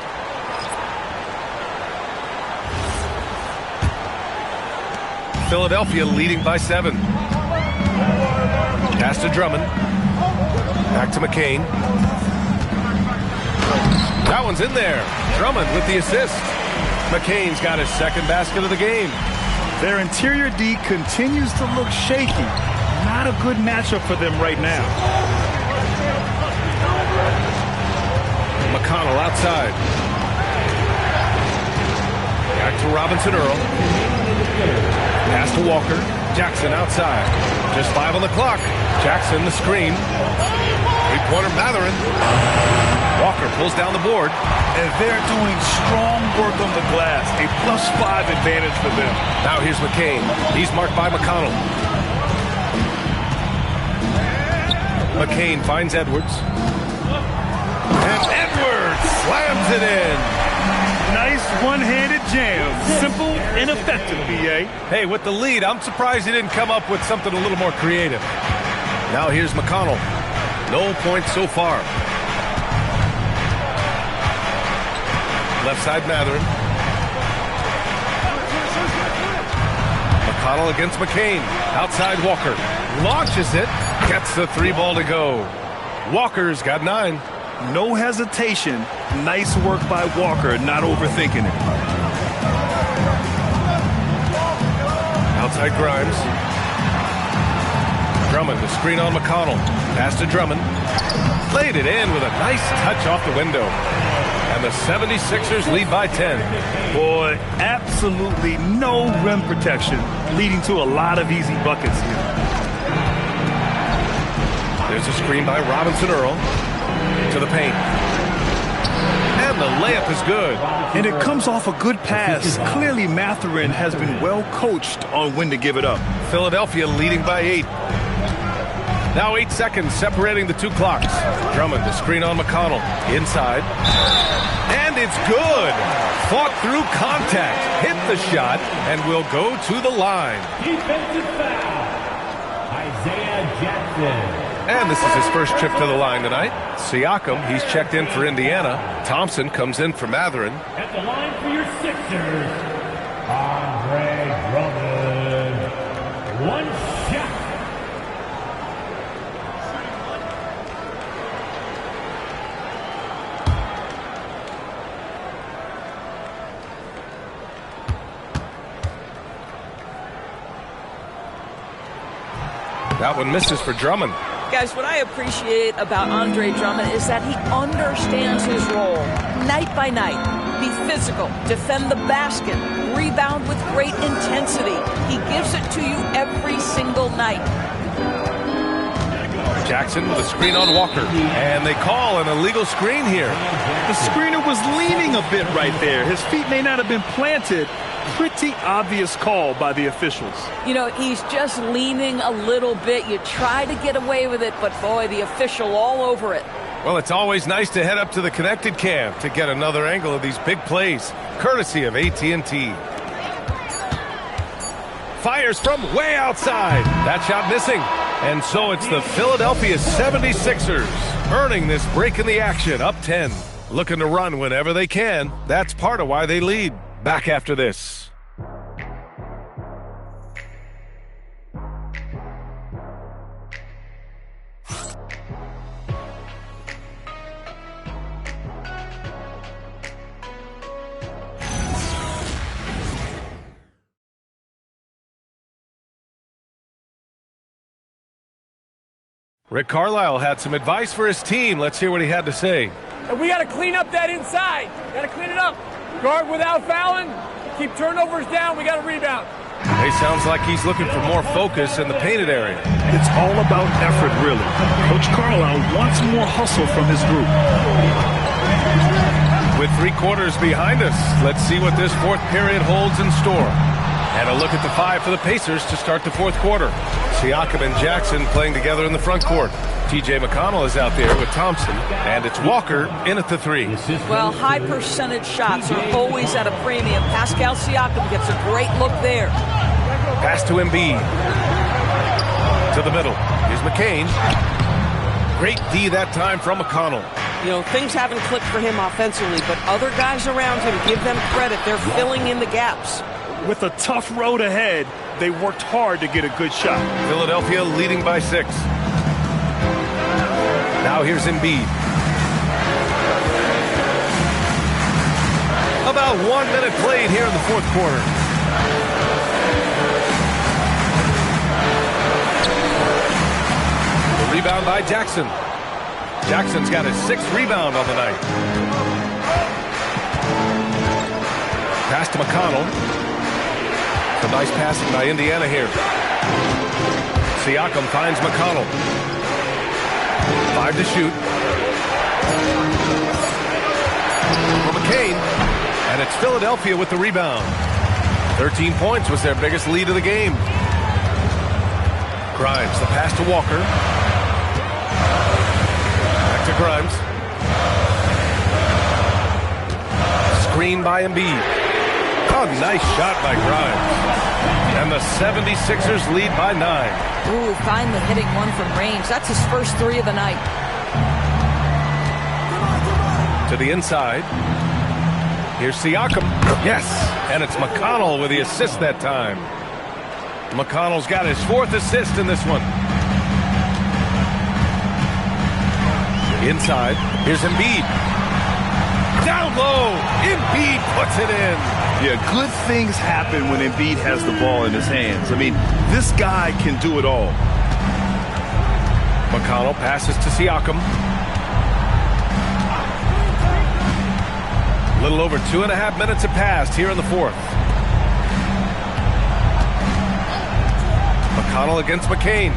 Philadelphia leading by 7. Pass to Drummond. Back to McCain. That one's in there. Drummond with the assist. McCain's got his second basket of the game.
Their interior D continues to look shaky. Not a good matchup for them right now.
McConnell outside. Back to Robinson Earl. Pass to Walker. Jackson outside. Just 5 on the clock. Jackson the screen. Three-pointer Matherin. Walker pulls down the board.
And they're doing strong work on the glass. A +5 advantage for them.
Now here's McCain. He's marked by McConnell. McCain finds Edwards. And Edwards slams it in.
Nice one-handed jam. Simple and effective, B.A.
Hey, with the lead, I'm surprised he didn't come up with something a little more creative. Now here's McConnell. No points so far. Left side Matherin. McConnell against McCain. Outside Walker. Launches it. Gets the 3-ball to go. Walker's got 9.
No hesitation. Nice work by Walker, not overthinking it.
Outside Grimes. Drummond, the screen on McConnell. Pass to Drummond. Played it in with a nice touch off the window. And the 76ers lead by 10.
Boy, absolutely no rim protection, leading to a lot of easy buckets here.
There's a screen by Robinson Earl to the paint. And the layup is good.
And it comes off a good pass. Clearly, Matherin has been well coached on when to give it up.
Philadelphia leading by 8. Now 8 seconds separating the 2 clocks. Drummond, the screen on McConnell. Inside. And it's good. Fought through contact. Hit the shot and will go to the line.
Defensive foul. Isaiah Jackson.
And this is his first trip to the line tonight. Siakam, he's checked in for Indiana. Thompson comes in for Matherin.
At the line for your Sixers, Andre Drummond. One shot.
That one misses for Drummond.
Guys, what I appreciate about Andre Drummond is that he understands his role night by night. Be physical, defend the basket, rebound with great intensity. He gives it to you every single night.
Jackson with a screen on Walker. And they call an illegal screen here.
The screener was leaning a bit right there. His feet may not have been planted. Pretty obvious call by the officials.
You know, he's just leaning a little bit. You try to get away with it, but boy, the official all over it.
Well, it's always nice to head up to the connected cam to get another angle of these big plays, courtesy of AT&T. Fires from way outside. That shot missing. And so it's the Philadelphia 76ers earning this break in the action, up 10. Looking to run whenever they can. That's part of why they lead. Back after this. Rick Carlisle had some advice for his team. Let's hear what he had to say.
And we got to clean up that inside. Got to clean it up. Guard without fouling. Keep turnovers down. We got to rebound.
He sounds like he's looking for more focus in the painted area.
It's all about effort, really. Coach Carlisle wants more hustle from his group.
With 3 quarters behind us, let's see what this fourth period holds in store. And a look at the 5 for the Pacers to start the fourth quarter. Siakam and Jackson playing together in the front court. T.J. McConnell is out there with Thompson, and it's Walker in at the 3.
Well, high percentage shots are always at a premium. Pascal Siakam gets a great look there.
Pass to Embiid. To the middle. Here's McCain. Great D that time from McConnell.
You know, things haven't clicked for him offensively, but other guys around him, give them credit. They're filling in the gaps.
With a tough road ahead, they worked hard to get a good shot.
Philadelphia leading by 6. Now here's Embiid. About 1 minute played here in the fourth quarter. The rebound by Jackson. Jackson's got his 6th rebound on the night. Pass to McConnell. Some nice passing by Indiana here. Siakam finds McConnell. 5 to shoot. For McCain. And it's Philadelphia with the rebound. 13 points was their biggest lead of the game. Grimes, the pass to Walker. Back to Grimes. Screen by Embiid. Oh, nice shot by Grimes. And the 76ers lead by 9.
Ooh, finally hitting one from range. That's his first 3 of the night.
To the inside. Here's Siakam. Yes, and it's McConnell with the assist that time. McConnell's got his 4th assist in this one. Inside. Here's Embiid. Down low. Embiid puts it in.
Yeah, good things happen when Embiid has the ball in his hands. I mean, this guy can do it all.
McConnell passes to Siakam. A little over 2.5 minutes have passed here in the fourth. McConnell against McCain.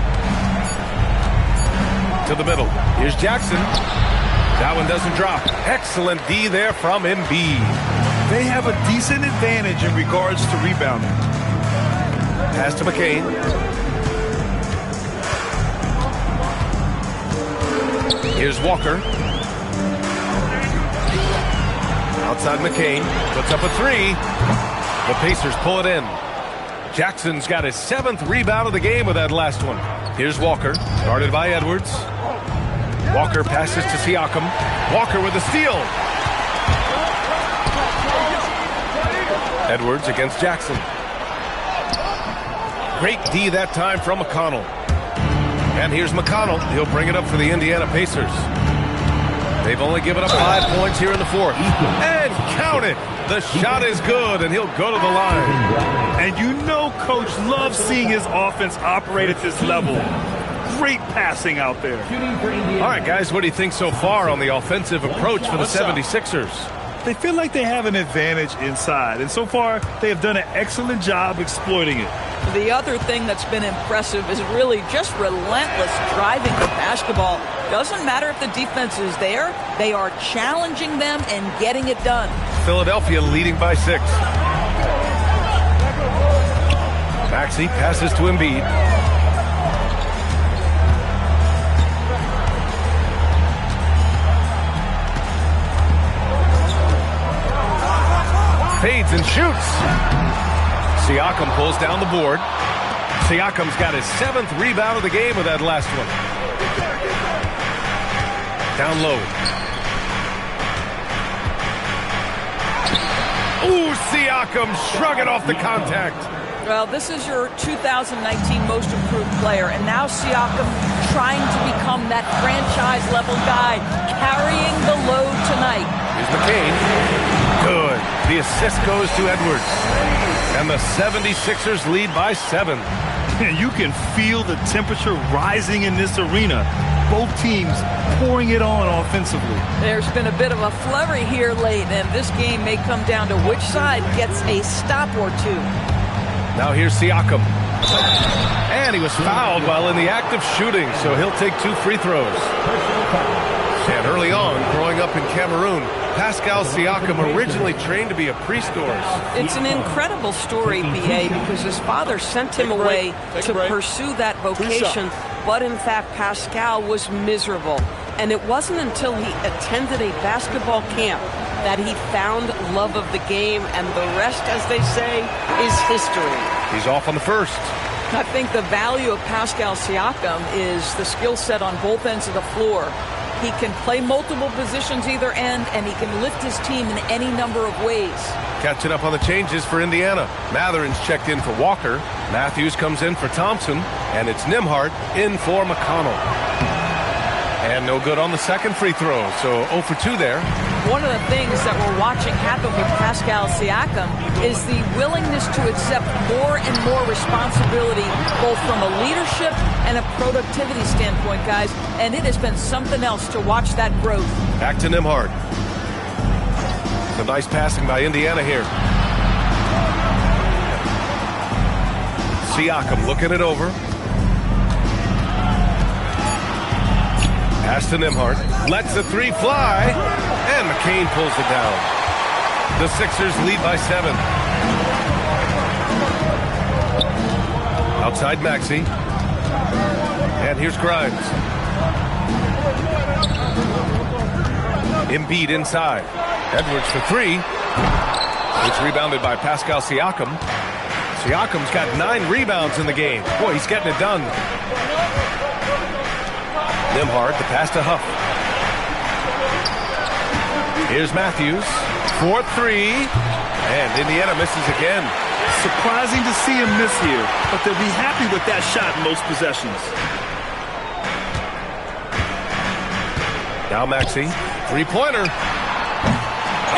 To the middle. Here's Jackson. That one doesn't drop. Excellent D there from Embiid.
They have a decent advantage in regards to rebounding.
Pass to McCain. Here's Walker. Outside McCain. Puts up a 3. The Pacers pull it in. Jackson's got his 7th rebound of the game with that last one. Here's Walker, guarded by Edwards. Walker passes to Siakam. Walker with the steal. Edwards against Jackson. Great D that time from McConnell. And here's McConnell. He'll bring it up for the Indiana Pacers. They've only given up 5 points here in the 4th. And count it. The shot is good, and he'll go to the line.
And you know Coach loves seeing his offense operate at this level. Great passing out there.
All right, guys, what do you think so far on the offensive approach for the 76ers?
They feel like they have an advantage inside, and so far they have done an excellent job exploiting it.
The other thing that's been impressive is really just relentless driving the basketball. Doesn't matter if the defense is there, they are challenging them and getting it done.
Philadelphia leading by 6. Maxey passes to Embiid. Fades and shoots. Siakam pulls down the board. Siakam's got his 7th rebound of the game with that last one. Down low. Ooh, Siakam shrugging off the contact.
Well, this is your 2019 most improved player, and now Siakam trying to become that franchise-level guy, carrying the load tonight.
Here's McCain. Good. The assist goes to Edwards. And the 76ers lead by 7.
And you can feel the temperature rising in this arena. Both teams pouring it on offensively.
There's been a bit of a flurry here late, and this game may come down to which side gets a stop or two.
Now here's Siakam. And he was fouled while in the act of shooting, so he'll take 2 free throws. And early on, growing up in Cameroon, Pascal Siakam originally trained to be a priest.
It's an incredible story, B.A., because his father sent him away to pursue that vocation, but in fact, Pascal was miserable. And it wasn't until he attended a basketball camp that he found love of the game, and the rest, as they say, is history.
He's off on the first.
I think the value of Pascal Siakam is the skill set on both ends of the floor. He can play multiple positions either end, and he can lift his team in any number of ways.
Catching up on the changes for Indiana. Matherin's checked in for Walker. Matthews comes in for Thompson. And it's Nembhard in for McConnell. And no good on the second free throw, so 0 for 2 there.
One of the things that we're watching happen with Pascal Siakam is the willingness to accept more and more responsibility, both from a leadership and a productivity standpoint, guys. And it has been something else to watch that growth.
Back to Nembhard. Some nice passing by Indiana here. Siakam looking it over. Pass to Nembhard. Lets the 3 fly. And McCain pulls it down. The Sixers lead by 7. Outside Maxey. And here's Grimes. Embiid inside. Edwards for 3. It's rebounded by Pascal Siakam. Siakam's got 9 rebounds in the game. Boy, he's getting it done. Nembhard, the pass to Huff. Here's Matthews. 4-3. And Indiana misses again.
Surprising to see him miss here, but they'll be happy with that shot in most possessions.
Now Maxey. 3-pointer.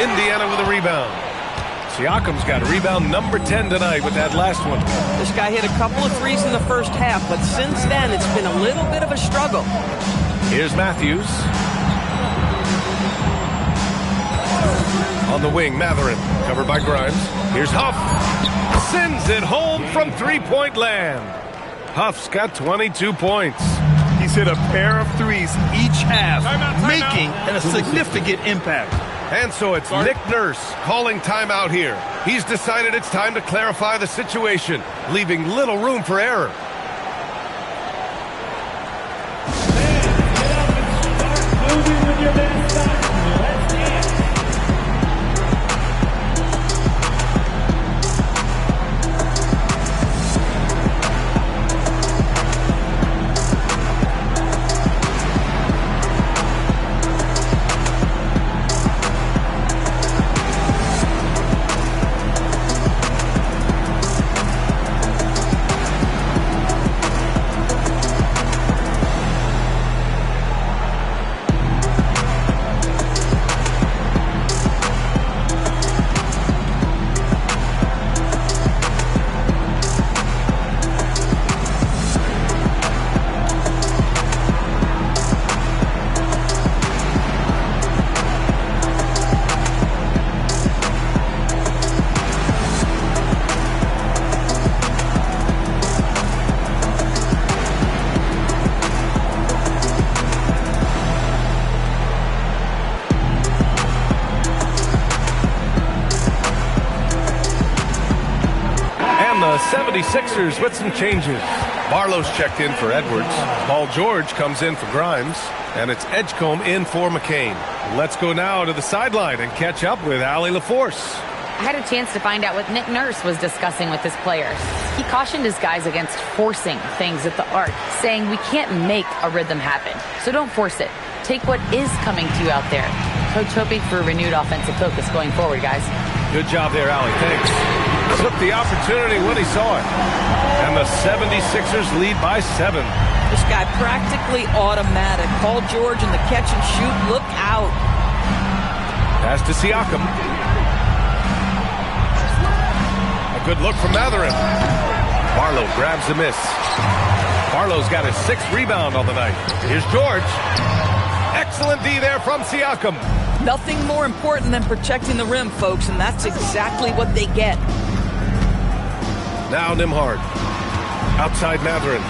Indiana with a rebound. Siakam's got rebound number 10 tonight with that last one.
This guy hit a couple of threes in the first half, but since then it's been a little bit of a struggle.
Here's Matthews. On the wing, Matherin, covered by Grimes. Here's Huff. Sends it home from 3-point land. Huff's got 22 points.
He's hit a pair of threes each half, making a significant impact.
And so it's Nick Nurse calling timeout here. He's decided it's time to clarify the situation, leaving little room for error. 76ers with some changes. Barlow's checked in for Edwards. Paul George comes in for Grimes. And it's Edgecombe in for McCain. Let's go now to the sideline and catch up with Allie LaForce.
I had a chance to find out what Nick Nurse was discussing with his players. He cautioned his guys against forcing things at the arc, saying we can't make a rhythm happen. So don't force it. Take what is coming to you out there. Coach hoping for renewed offensive focus going forward, guys.
Good job there, Allie. Thanks. Took the opportunity when he saw it. And the 76ers lead by 7.
This guy practically automatic. Paul George in the catch and shoot. Look out.
Pass to Siakam. A good look from Mathurin. Barlow grabs the miss. Barlow's got his 6th rebound on the night. Here's George. Excellent D there from Siakam.
Nothing more important than protecting the rim, folks, and that's exactly what they get.
Now Nembhard. Outside Mathurin.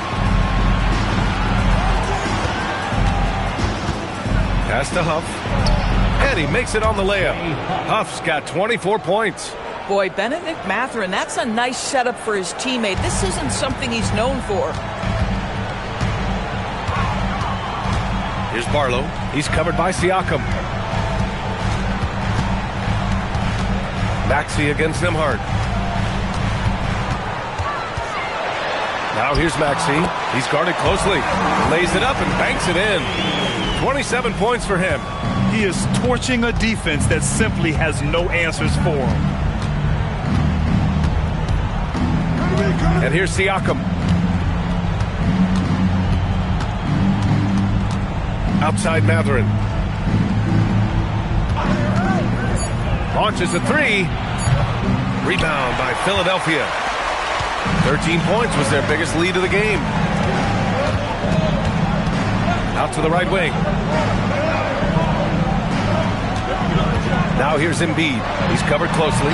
Pass to Huff. And he makes it on the layup. Huff's got 24 points.
Boy, Benedict Mathurin, that's a nice setup for his teammate. This isn't something he's known for.
Here's Barlow. He's covered by Siakam. Maxey against Nembhard. Now here's Maxey. He's guarded closely. Lays it up and banks it in. 27 points for him.
He is torching a defense that simply has no answers for him.
And here's Siakam. Outside Mathurin. Launches a 3. Rebound by Philadelphia. 13 points was their biggest lead of the game. Out to the right wing. Now here's Embiid. He's covered closely.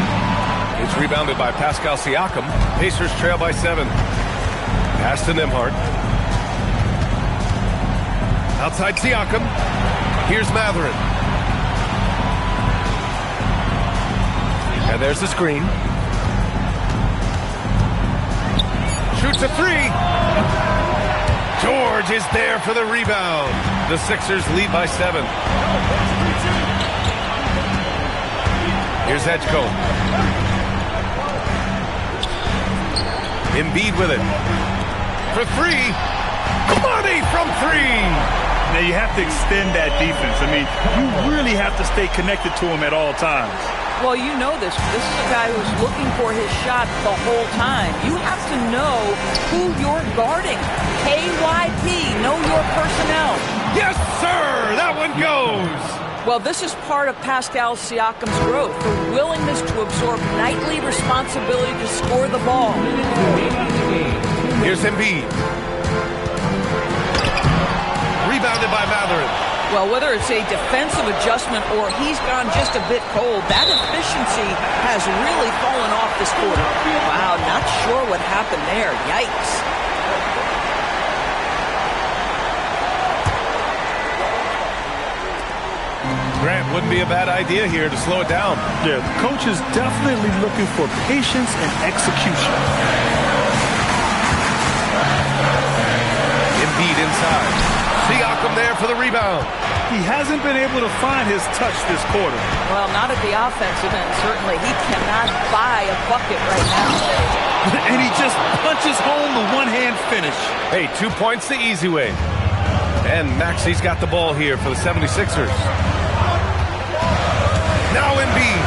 It's rebounded by Pascal Siakam. Pacers trail by 7. Pass to Nembhard. Outside Siakam. Here's Mathurin. And there's the screen. Shoots a 3. George is there for the rebound. The Sixers lead by 7. Here's Edgecombe. Embiid with it. For 3. Money from 3.
Now you have to extend that defense. I mean, you really have to stay connected to him at all times.
Well, you know this. This is a guy who's looking for his shot the whole time. You have to know who you're guarding. KYP, know your personnel.
Yes, sir! That one goes!
Well, this is part of Pascal Siakam's growth, the willingness to absorb nightly responsibility to score the ball.
Here's Embiid. Rebounded by Mathurin.
Well, whether it's a defensive adjustment or he's gone just a bit cold, that efficiency has really fallen off this quarter. Wow, not sure what happened there. Yikes.
Grant, wouldn't be a bad idea here to slow it down.
Yeah, the coach is definitely looking for patience and execution.
Embiid inside. Siakam there for the rebound.
He hasn't been able to find his touch this quarter.
Well, not at the offensive end, certainly. He cannot buy a bucket right now.
And he just punches home the one-hand finish.
Hey, 2 points the easy way. And Maxey's got the ball here for the 76ers. Now Embiid.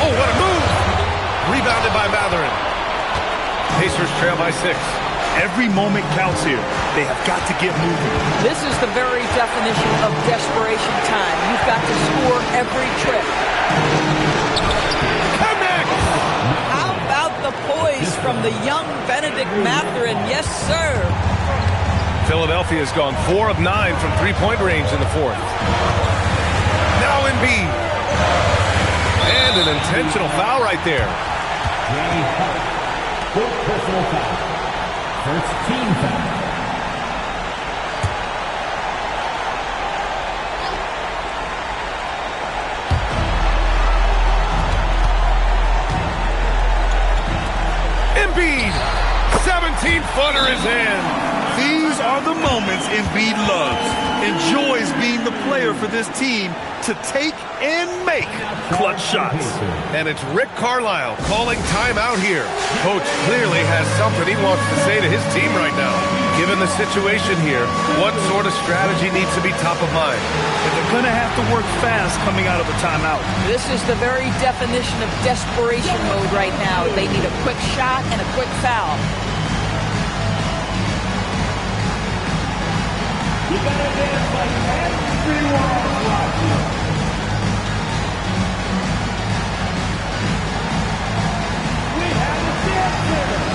Oh, what a move! Rebounded by Mathurin. Pacers trail by 6.
Every moment counts here. They have got to get moving.
This is the very definition of desperation time. You've got to score every trip.
Connect!
How about the poise from the young Benedict Mathurin? Yes, sir.
Philadelphia has gone 4 of 9 from three-point range in the 4th. Now Embiid. And an intentional foul right there.
Personal foul. First team foul.
speed. 17-footer is in.
These are the moments Embiid loves. Enjoys being the player for this team to take and make clutch shots.
And it's Rick Carlisle calling timeout here. Coach clearly has something he wants to say to his team right now. Given the situation here, what sort of strategy needs to be top of mind?
They're going to have to work fast coming out of a timeout.
This is the very definition of desperation mode right now. They need a quick shot and a quick foul.
You gotta dance like everyone watching. We have a dancer.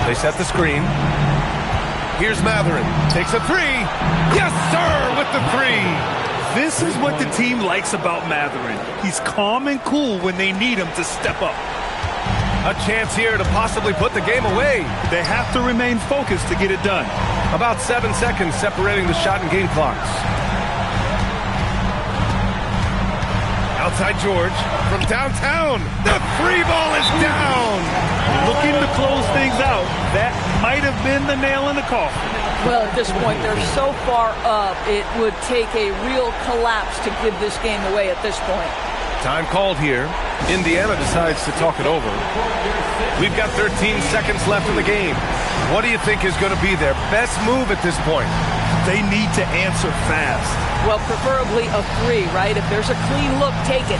They set the screen. Here's Matherin. Takes a three. Yes, sir, with the three.
This is what the team likes about Matherin. He's calm and cool when they need him to step up.
A chance here to possibly put the game away.
They have to remain focused to get it done.
About 7 seconds separating the shot and game clocks. Outside George from downtown. The three ball is down.
Looking to close things out. That might have been the nail in the coffin.
Well, at this point, they're so far up, it would take a real collapse to give this game away at this point.
Time called here. Indiana decides to talk it over. We've got 13 seconds left in the game. What do you think is going to be their best move at this point?
They need to answer fast.
Well, preferably a three, right? If there's a clean look, take it.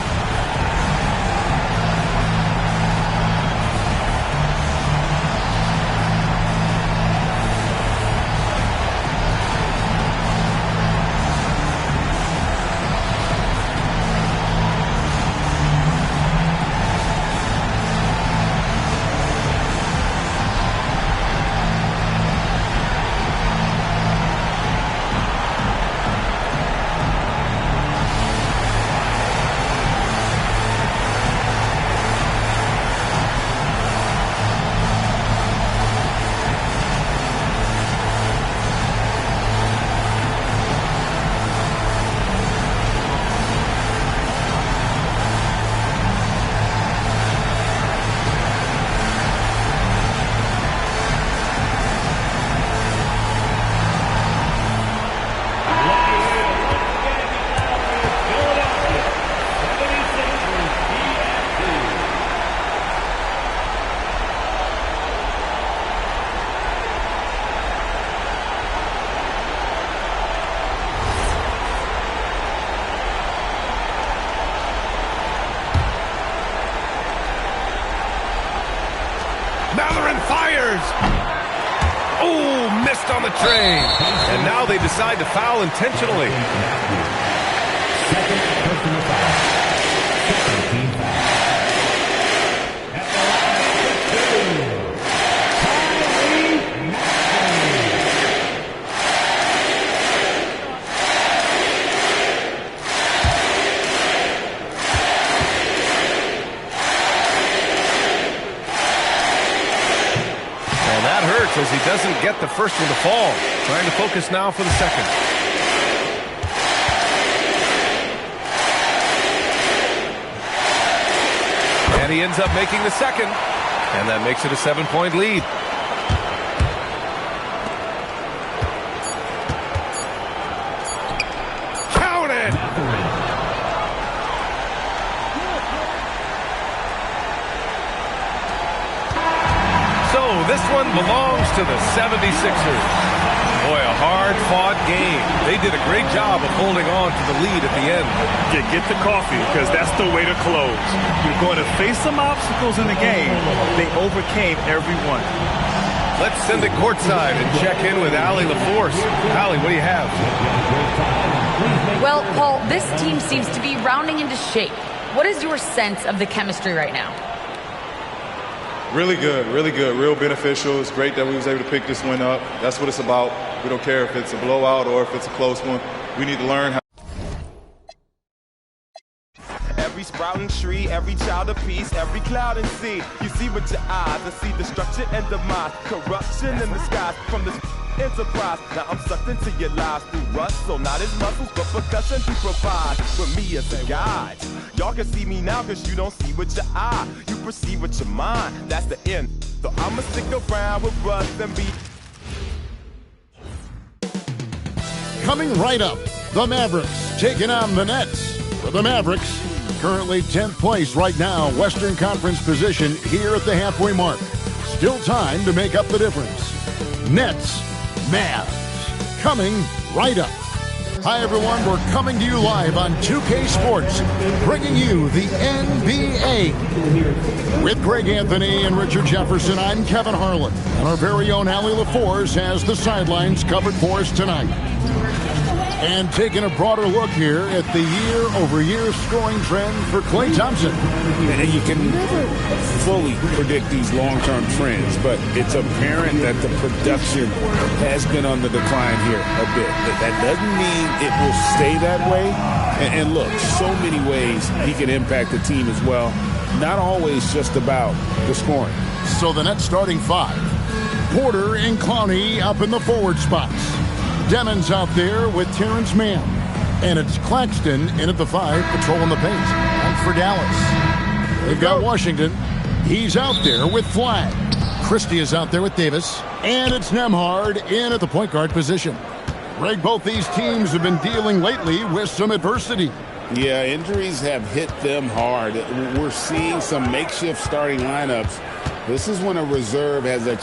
Matherin fires. Oh, missed on the train. And now they decide to foul intentionally.
Second personal foul. Second team foul. At the line,
And that hurts as he doesn't get the first one to fall. Trying to focus now for the second. And he ends up making the second. And that makes it a 7-point lead. Count it! this one belongs to the 76ers. Boy, a hard-fought game. They did a great job of holding on to the lead at the end.
Get the coffee, because that's the way to close. You're going to face some obstacles in the game. They overcame every one.
Let's send it courtside and check in with Allie LaForce. Allie, what do you have?
Well, Paul, this team seems to be rounding into shape. What is your sense of the chemistry right now?
Really good, real beneficial. It's great that we was able to pick this one up. That's what it's about. We don't care if it's a blowout or if it's a close one. We need to learn how.
Every sprouting tree, every child of peace, every cloud and sea. You see with your eyes and see destruction and demise, corruption in the skies from this enterprise. Now I'm sucked into your lives through rust, so not as muscles, but percussion to provide with me as a guide. Y'all can see me now because you don't see with your eye. You perceive with your mind, that's the end. So I'ma stick around with Russ and be.
Coming right up, the Mavericks taking on the Nets. For the Mavericks, currently 10th place right now, Western Conference position here at the halfway mark. Still time to make up the difference. Nets, Mavs, coming right up. Hi, everyone. We're coming to you live on 2K Sports, bringing you the NBA. With Greg Anthony and Richard Jefferson, I'm Kevin Harlan. And our very own Allie LaForce has the sidelines covered for us tonight. And taking a broader look here at the year-over-year scoring trend for Klay Thompson.
And you can never fully predict these long-term trends, but it's apparent that the production has been on the decline here a bit. That doesn't mean it will stay that way. And look, so many ways he can impact the team as well. Not always just about the scoring.
So the Nets starting five. Porter and Clowney up in the forward spots. Demons out there with Terrence Mann. And it's Claxton in at the 5, patrolling the paint. And for Dallas, they've got Washington. He's out there with Flag. Christie is out there with Davis. And it's Nembhard in at the point guard position. Greg, both these teams have been dealing lately with some adversity.
Yeah, injuries have hit them hard. We're seeing some makeshift starting lineups. This is when a reserve has a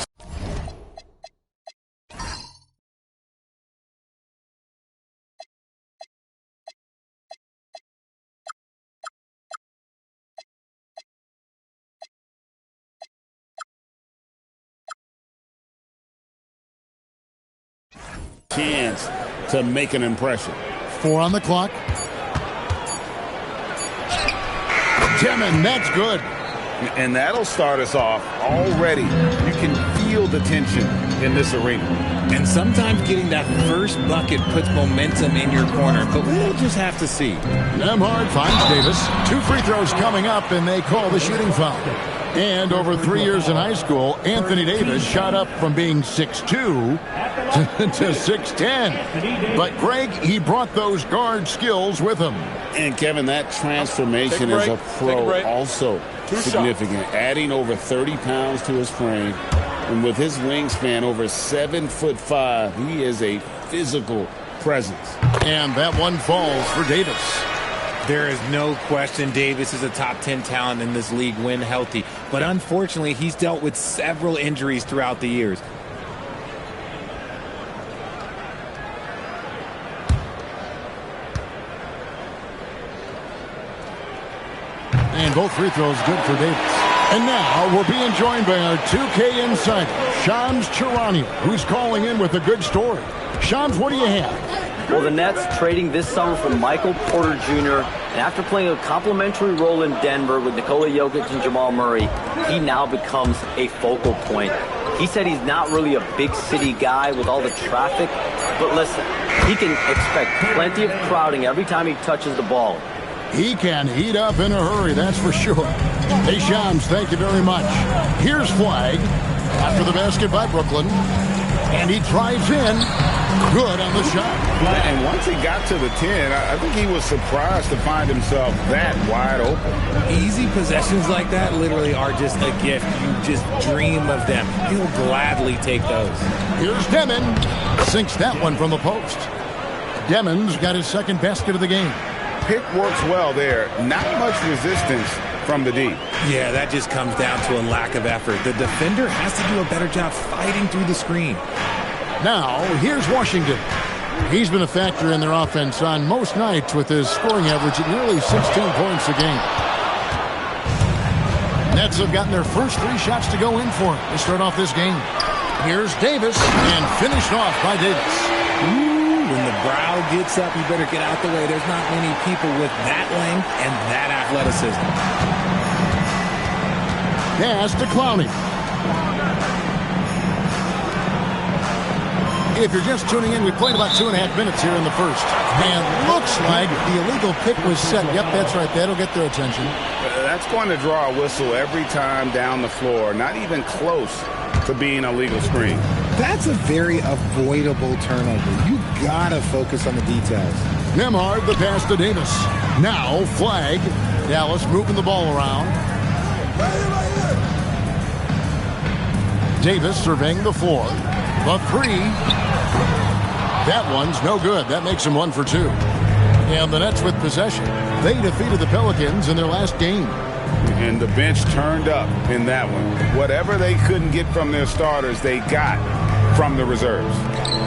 chance to make an impression.
4 on the clock. Demon, that's good.
And that'll start us off already. You can feel the tension in this arena.
And sometimes getting that first bucket puts momentum in your corner, but we'll just have to see.
Nembhard finds Davis. 2 free throws coming up, and they call the shooting foul. And over 3 years in high school, Anthony Davis shot up from being 6'2" to 6'10". But Greg, he brought those guard skills with him.
And Kevin, that transformation as a pro also significant. Adding over 30 pounds to his frame. And with his wingspan over 7'5", he is a physical presence.
And that one falls for Davis.
There is no question Davis is a top 10 talent in this league when healthy. But unfortunately, he's dealt with several injuries throughout the years.
And both free throws good for Davis. And now we're being joined by our 2K insider, Shams Charania, who's calling in with a good story. Shams, what do you have?
Well, the Nets trading this summer for Michael Porter Jr., and after playing a complimentary role in Denver with Nikola Jokic and Jamal Murray, he now becomes a focal point. He said he's not really a big city guy with all the traffic, but listen, he can expect plenty of crowding every time he touches the ball.
He can heat up in a hurry, that's for sure. Hey, Shams, thank you very much. Here's Flag after the basket by Brooklyn, and he drives in. Good on the shot.
And once he got to the 10, I think he was surprised to find himself that wide open.
Easy possessions like that literally are just a gift. You just dream of them. He'll gladly take those.
Here's Demon. Sinks that one from the post. Demon's got his second basket of the game.
Pick works well there. Not much resistance, from the D.
Yeah, that just comes down to a lack of effort. The defender has to do a better job fighting through the screen.
Now, here's Washington. He's been a factor in their offense on most nights with his scoring average at nearly 16 points a game. Nets have gotten their first 3 shots to go in for it to start off this game. Here's Davis, and finished off by Davis.
Ooh, when the brow gets up, you better get out the way. There's not many people with that length and that athleticism.
Pass to Clowney. If you're just tuning in, we played about 2.5 minutes here in the first. And looks like the illegal pick was set. Yep, that's right. That'll get their attention.
That's going to draw a whistle every time down the floor. Not even close to being a legal screen.
That's a very avoidable turnover. You gotta focus on the details.
Nembhard, the pass to Davis. Now, flag. Dallas moving the ball around. Davis surveying the floor. The 3. That one's no good. That makes him 1 for 2. And the Nets with possession. They defeated the Pelicans in their last game.
And the bench turned up in that one. Whatever they couldn't get from their starters, they got from the reserves.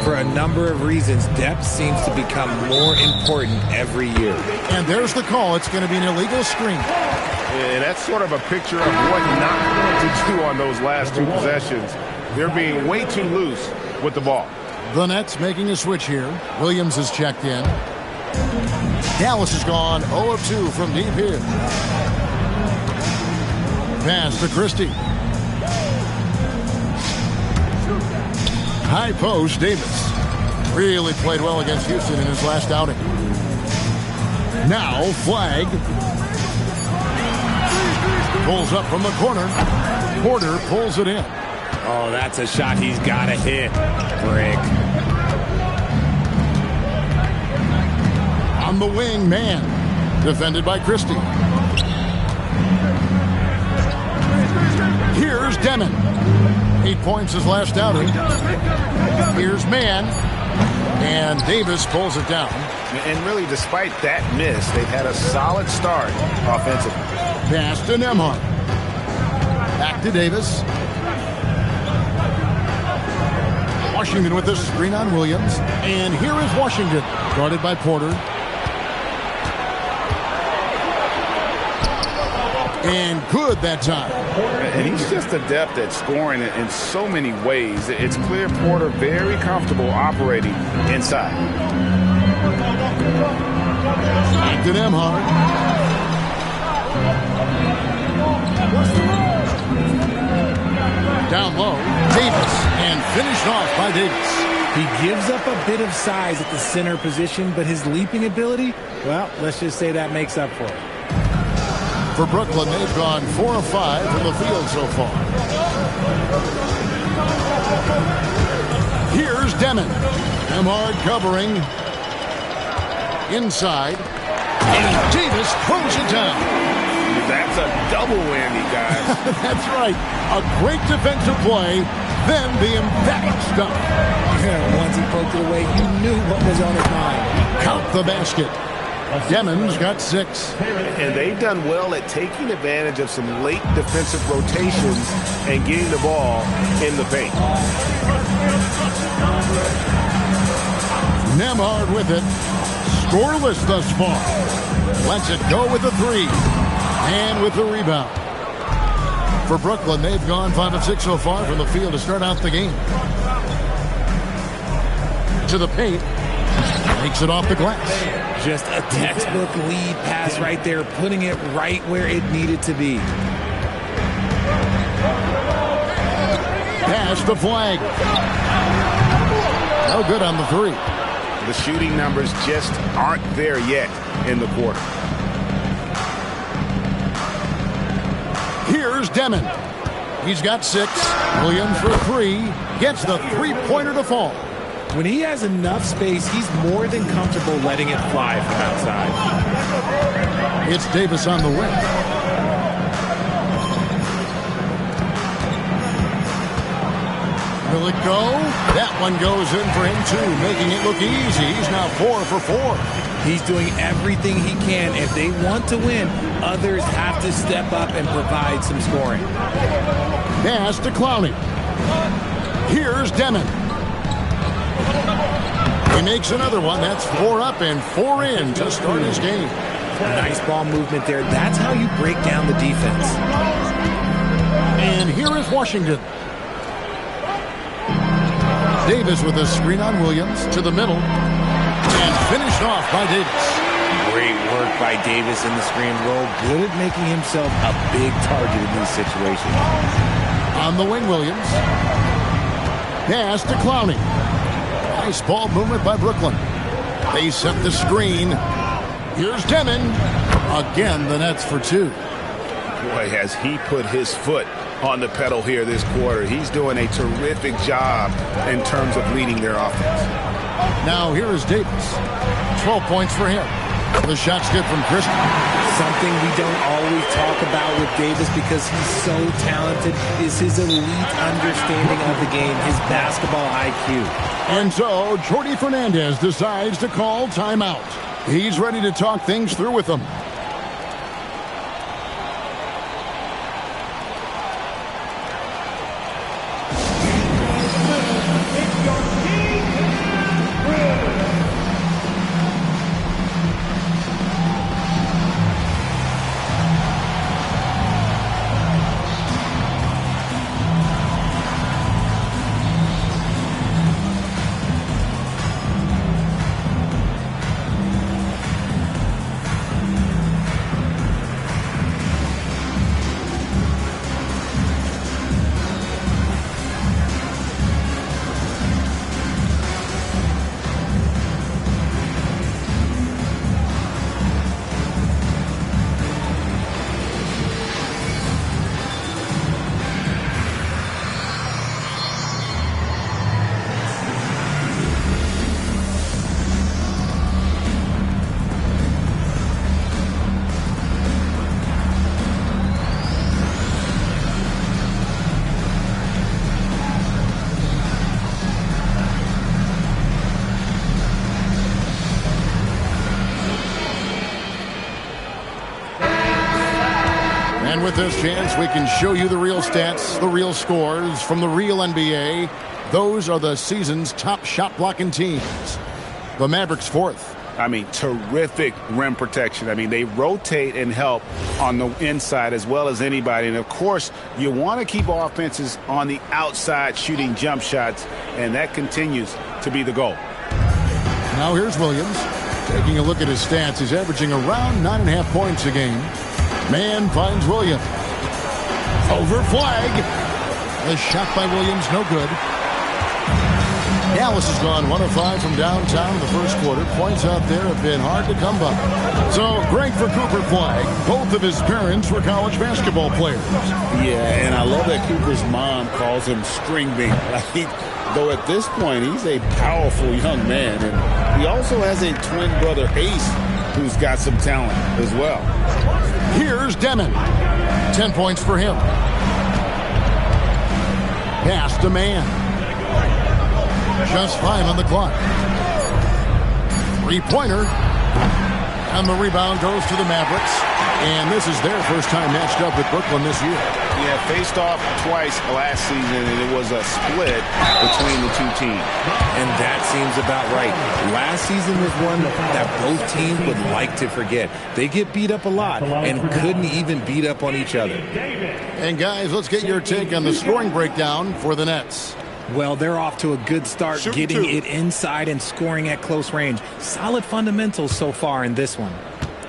For a number of reasons, depth seems to become more important every year.
And there's the call. It's going to be an illegal screen.
And that's sort of a picture of what not to do on those last 2 possessions. They're being way too loose with the ball.
The Nets making a switch here. Williams has checked in. Dallas has gone 0 of 2 from deep here. Pass to Christie. High post, Davis. Really played well against Houston in his last outing. Now, flag. Pulls up from the corner. Porter pulls it in.
Oh, that's a shot he's got to hit. Brick.
On the wing, man. Defended by Christie. Here's Demon. 8 points his last outing. Here's Man. And Davis pulls it down.
And really, despite that miss, they've had a solid start offensively.
Pass to Nembhard. Back to Davis. Washington with the screen on Williams. And here is Washington, guarded by Porter. And good that time.
And he's just adept at scoring in so many ways. It's clear Porter very comfortable operating inside.
Back to Nembhard. Down low, Davis, and finished off by Davis.
He gives up a bit of size at the center position, but his leaping ability, well, let's just say that makes up for it.
For Brooklyn, they've gone 4 of 5 from the field so far. Here's Demon. Nembhard covering. Inside. And Davis throws it down.
That's a double whammy, guys.
That's right. A great defensive play, then the emphatic stuff.
Once he poked it away, you knew what was on his mind.
Count the basket. Demon's got 6.
And they've done well at taking advantage of some late defensive rotations and getting the ball in the paint.
Nembhard with it. Scoreless thus far. Lets it go with the 3. And with the rebound. For Brooklyn, they've gone 5 of 6 so far from the field to start out the game. To the paint. Takes it off the glass.
Just a textbook lead pass right there, putting it right where it needed to be.
Pass the flag. No good on the 3.
The shooting numbers just aren't there yet in the quarter.
Here's Demon. He's got 6. Williams for 3. Gets the 3-pointer to fall.
When he has enough space, he's more than comfortable letting it fly from outside.
It's Davis on the wing. Will it go? That one goes in for him, too, making it look easy. He's now 4 for 4.
He's doing everything he can. If they want to win, others have to step up and provide some scoring.
Pass to Clowney. Here's Demon. He makes another one. That's 4 up and 4 in to start his game.
Nice ball movement there. That's how you break down the defense.
And here is Washington. Davis with a screen on Williams to the middle. And finished off by Davis.
Great work by Davis in the screen roll. Good at making himself a big target in these situations.
On the wing, Williams. Pass to Clowney. Nice ball movement by Brooklyn. They set the screen. Here's Demon. Again, the Nets for 2.
Boy, has he put his foot on the pedal here this quarter. He's doing a terrific job in terms of leading their offense.
Now here is Davis. 12 points for him. The shot's good from Christian.
Something we don't always talk about with Davis because he's so talented is his elite understanding of the game, his basketball IQ.
And so Jordi Fernandez decides to call timeout. He's ready to talk things through with them. And with this chance, we can show you the real stats, the real scores from the real NBA. Those are the season's top shot blocking teams. The Mavericks 4th.
I mean, terrific rim protection. I mean, they rotate and help on the inside as well as anybody. And, of course, you want to keep offenses on the outside shooting jump shots, and that continues to be the goal.
Now here's Williams. Taking a look at his stats, he's averaging around 9.5 points a game. Man finds Williams. Over flag. The shot by Williams, no good. Dallas has gone 1 of 5 from downtown in the first quarter. Points out there have been hard to come by. So great for Cooper Flag. Both of his parents were college basketball players.
Yeah, and I love that Cooper's mom calls him String Bean. Though at this point, he's a powerful young man. And he also has a twin brother, Ace, who's got some talent as well.
Here's Demon. 10 points for him. Pass to Man. Just 5 on the clock. 3-pointer. And the rebound goes to the Mavericks. And this is their first time matched up with Brooklyn this year.
Yeah, faced off twice last season, and it was a split between the two teams.
And that seems about right. Last season was one that both teams would like to forget. They get beat up a lot and couldn't even beat up on each other.
And guys, let's get your take on the scoring breakdown for the Nets.
Well, they're off to a good start, getting it inside and scoring at close range. Solid fundamentals so far in this one.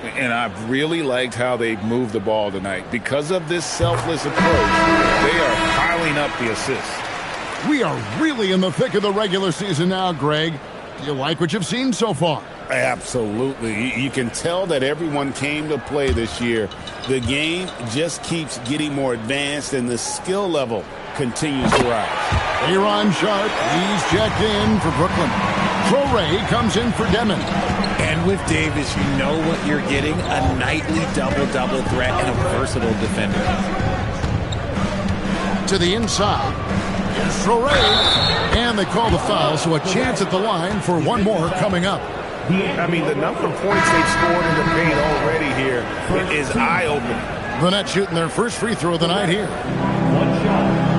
And I've really liked how they've moved the ball tonight. Because of this selfless approach, they are piling up the assists.
We are really in the thick of the regular season now, Greg. Do you like what you've seen so far?
Absolutely. You can tell that everyone came to play this year. The game just keeps getting more advanced, and the skill level continues to rise.
Aaron Sharp, he's checked in for Brooklyn. Traore comes in for Demon.
And with Davis, you know what you're getting, a nightly double-double threat and a versatile defender.
To the inside. Here's Troray. And they call the foul, so a chance at the line for one more coming up.
I mean, the number of points they've scored in the paint already here is eye-opening.
The Nets shooting their first free throw of the night here.
One shot.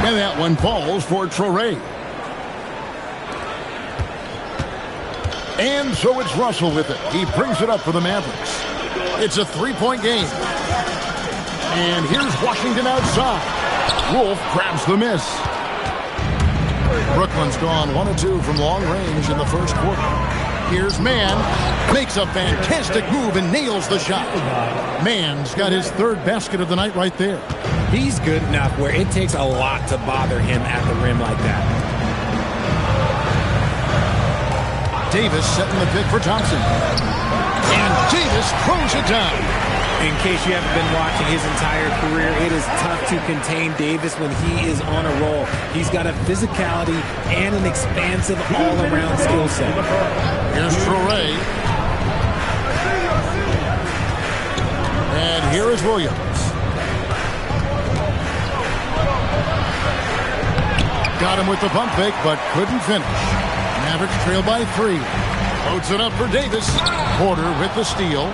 And that one falls for Troray. And so it's Russell with it. He brings it up for the Mavericks. It's a three-point game. And here's Washington outside. Wolf grabs the miss. Brooklyn's gone 1 of 2 from long range in the first quarter. Here's Mann. Makes a fantastic move and nails the shot. Mann's got his third basket of the night right there.
He's good enough where it takes a lot to bother him at the rim like that.
Davis setting the pick for Thompson. And Davis throws it down.
In case you haven't been watching his entire career, it is tough to contain Davis when he is on a roll. He's got a physicality and an expansive all-around skill set.
Here's Troray. And here is Williams. Got him with the pump fake, but couldn't finish. Mavericks trail by 3. Loads it up for Davis. Porter with the steal.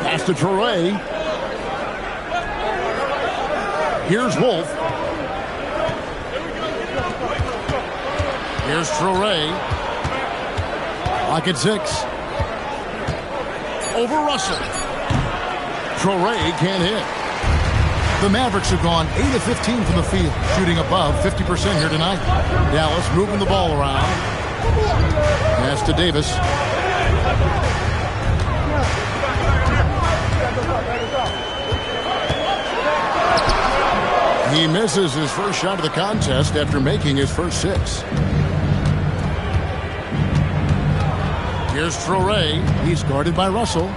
Pass to Troray. Here's Wolf. Here's Troray. Lock at 6. Over Russell. Troray can't hit. The Mavericks have gone 8 of 15 from the field, shooting above 50% here tonight. Dallas moving the ball around. Pass to Davis. He misses his first shot of the contest after making his first 6. Here's Troray. He's guarded by Russell.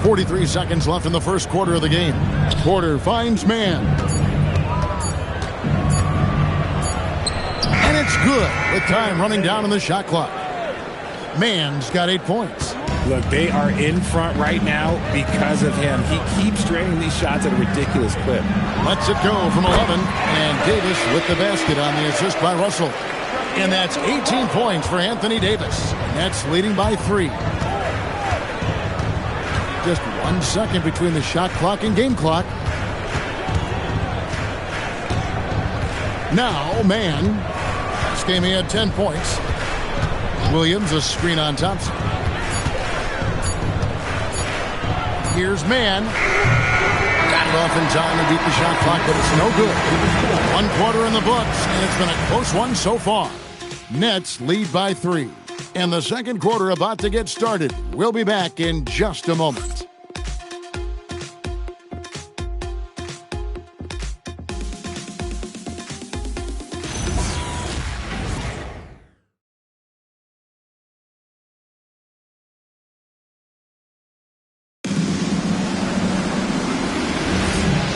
43 seconds left in the first quarter of the game. Porter finds Mann. And it's good with time running down on the shot clock. Mann's got 8 points.
Look, they are in front right now because of him. He keeps draining these shots at a ridiculous clip.
Lets it go from 11. And Davis with the basket on the assist by Russell. And that's 18 points for Anthony Davis. Nets leading by 3. Just 1 second between the shot clock and game clock. Now, Mann. This game he had 10 points. Williams, a screen on Thompson. Here's Mann. Got it off in time to beat the shot clock, but it's no good. 1 quarter in the books, and it's been a close one so far. Nets lead by 3. And the second quarter about to get started. We'll be back in just a moment.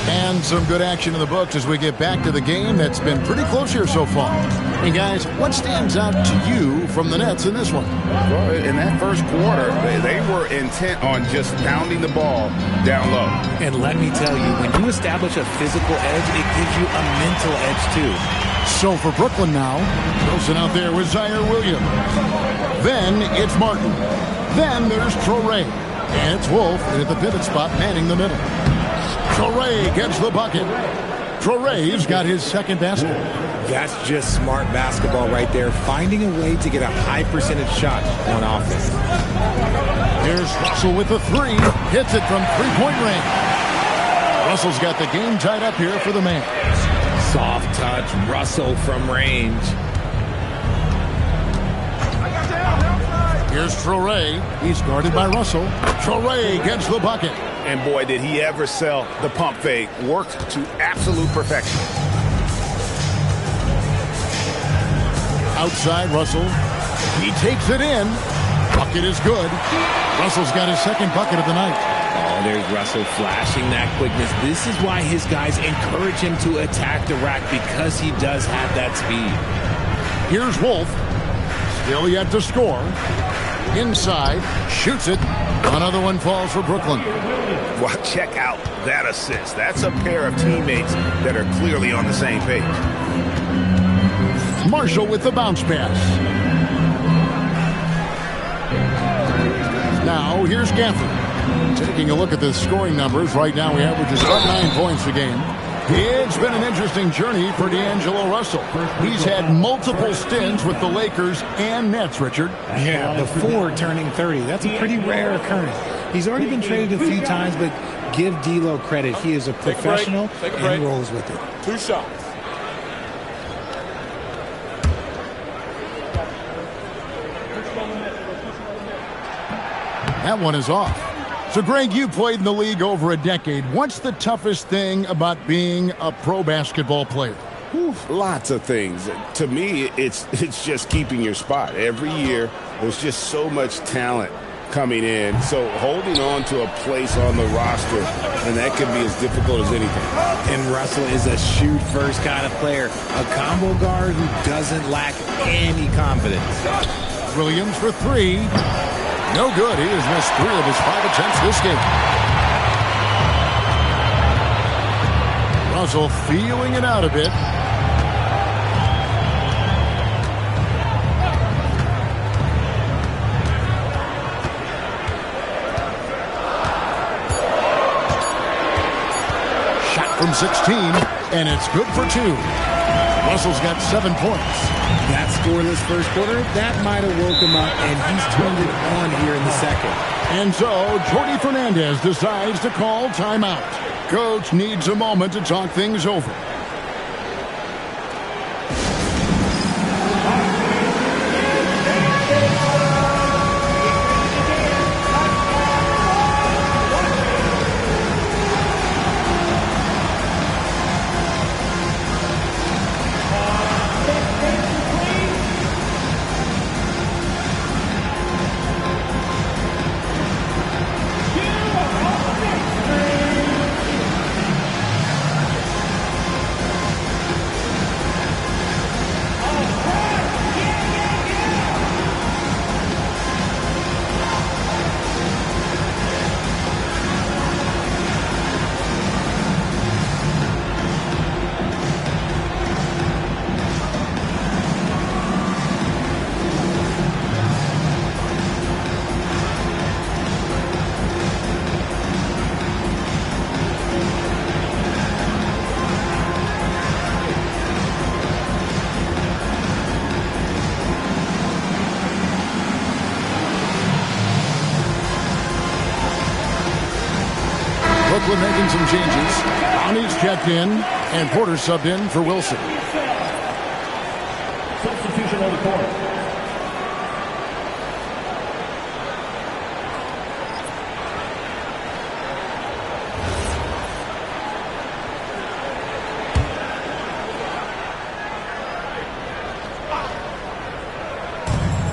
And some good action in the books as we get back to the game that's been pretty close here so far. And guys, what stands out to you from the Nets in this one?
Well, in that first quarter, they were intent on just pounding the ball down low.
And let me tell you, when you establish a physical edge, it gives you a mental edge too.
So for Brooklyn now, Wilson out there with Zaire Williams. Then it's Martin. Then there's Troray. And it's Wolf at the pivot spot manning the middle. Troray gets the bucket. Troray's got his second basket.
That's just smart basketball right there, finding a way to get a high percentage shot on offense.
Here's Russell with the 3. Hits it from three-point range. Russell's got the game tied up here for the man.
Soft touch, Russell from range.
Here's Troray. He's guarded by Russell. Troray gets the bucket.
And boy, did he ever sell the pump fake. Worked to absolute perfection.
Outside Russell. He takes it in. Bucket is good. Russell's got his second bucket of the night.
Oh, there's Russell flashing that quickness. This is why his guys encourage him to attack the rack, because he does have that speed.
Here's Wolf. Still yet to score. Inside. Shoots it. Another one falls for Brooklyn.
Well, check out that assist. That's a pair of teammates that are clearly on the same page.
Marshall with the bounce pass. Now, here's Gafford. Taking a look at the scoring numbers, right now he averages about 9 points a game. It's been an interesting journey for D'Angelo Russell. He's had multiple stints with the Lakers and Nets, Richard.
Yeah, before turning 30. That's a pretty rare occurrence. He's already been traded a few times, but give D'Lo credit. He is a professional and rolls with it.
2 shots.
That one is off. So, Greg, you played in the league over a decade. What's the toughest thing about being a pro basketball player?
Lots of things. To me, it's just keeping your spot. Every year, there's just so much talent coming in. So holding on to a place on the roster, and that can be as difficult as anything.
And Russell is a shoot-first kind of player. A combo guard who doesn't lack any confidence.
Williams for 3. No good. He has missed 3 of his 5 attempts this game. Russell feeling it out a bit. Shot from 16, and it's good for 2. Russell's got 7 points.
That scoreless first quarter, that might have woke him up, and he's turned it on here in the second.
And so, Jordi Fernandez decides to call timeout. Coach needs a moment to talk things over. Brooklyn making some changes. Bonnie's checked in, and Porter subbed in for Wilson.
Substitution on the court.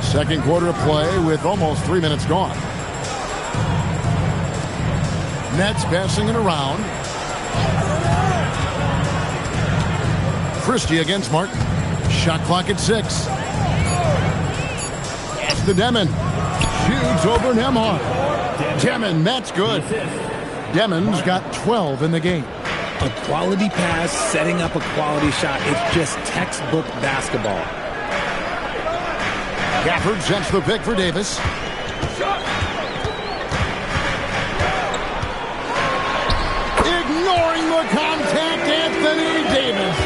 Second quarter of play with almost 3 minutes gone. Nets passing it around. Christie against Martin. Shot clock at 6. Pass to Demon. Shoots over Nembhard. Demon, that's good. Demon's got 12 in the game.
A quality pass, setting up a quality shot. It's just textbook basketball.
Gafford sets the pick for Davis. Ignoring the contact, Anthony Davis.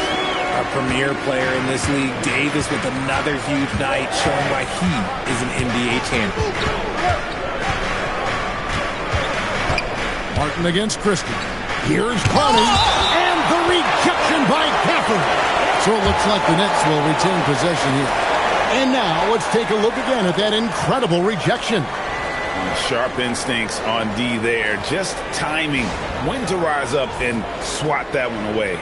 A premier player in this league, Davis with another huge night, showing why he is an NBA champion.
Martin against Christie. Here's Carney, and the rejection by Gafford. So it looks like the Nets will retain possession here. And now let's take a look again at that incredible rejection.
Sharp instincts on D there. Just timing when to rise up and swat that one away.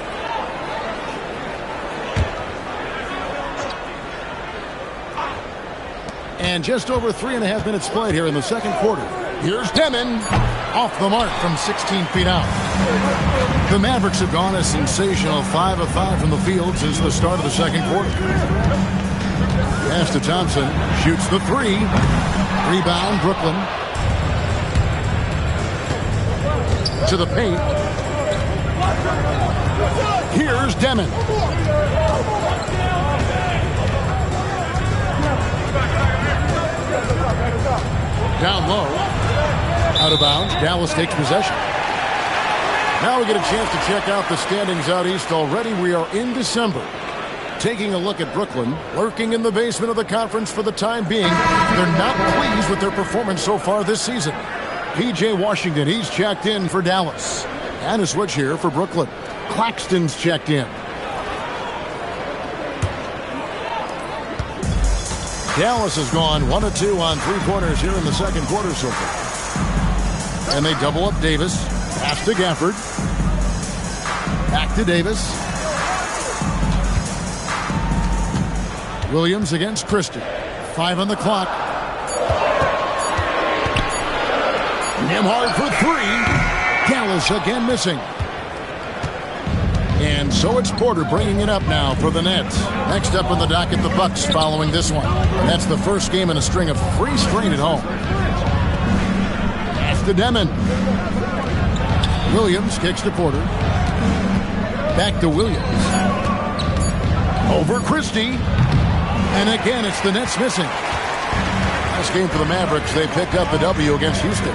And just over 3.5 minutes played here in the second quarter. Here's Demon, off the mark from 16 feet out. The Mavericks have gone a sensational 5 of 5 from the field since the start of the second quarter. Pass to Thompson, shoots the three. Rebound, Brooklyn. To the paint. Here's Demon. Down low. Out of bounds. Dallas takes possession. Now we get a chance to check out the standings out east already. We are in December. Taking a look at Brooklyn, lurking in the basement of the conference for the time being. They're not pleased with their performance so far this season. P.J. Washington, he's checked in for Dallas. And a switch here for Brooklyn. Claxton's checked in. Dallas has gone 1 of 2 on three-pointers here in the second quarter so far. And they double up Davis. Pass to Gafford. Back to Davis. Williams against Christie. 5 on the clock. Nembhard for 3. Dallas again missing. And so it's Porter bringing it up now for the Nets. Next up on the docket, the Bucks following this one. That's the first game in a string of 3 straight at home. Pass to Demon. Williams kicks to Porter. Back to Williams. Over Christie. And again, it's the Nets missing. Last game for the Mavericks, they picked up the W against Houston.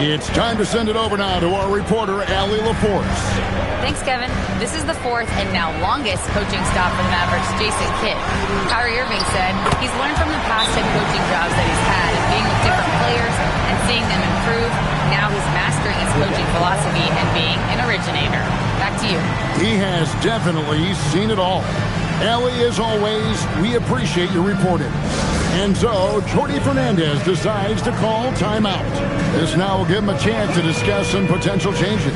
It's time to send it over now to our reporter, Allie LaForce.
Thanks, Kevin. This is the 4th and now longest coaching stop for the Mavericks' Jason Kidd. Kyrie Irving said he's learned from the past head coaching jobs that he's had and being with different players and seeing them improve. Now he's mastering his coaching philosophy and being an originator. Back to you.
He has definitely seen it all. Allie, as always, we appreciate your reporting. And so, Jordi Fernandez decides to call timeout. This now will give him a chance to discuss some potential changes.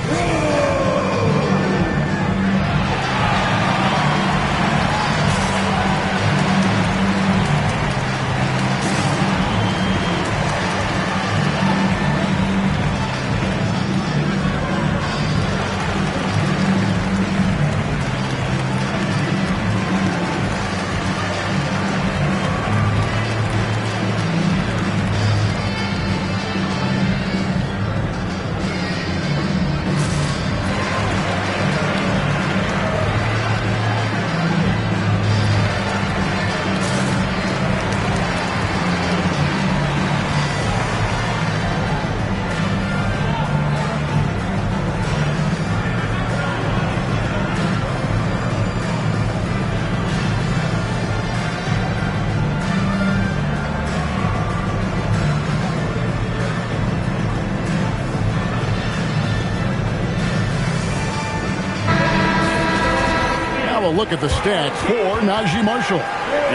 Look at the stats for Najee Marshall.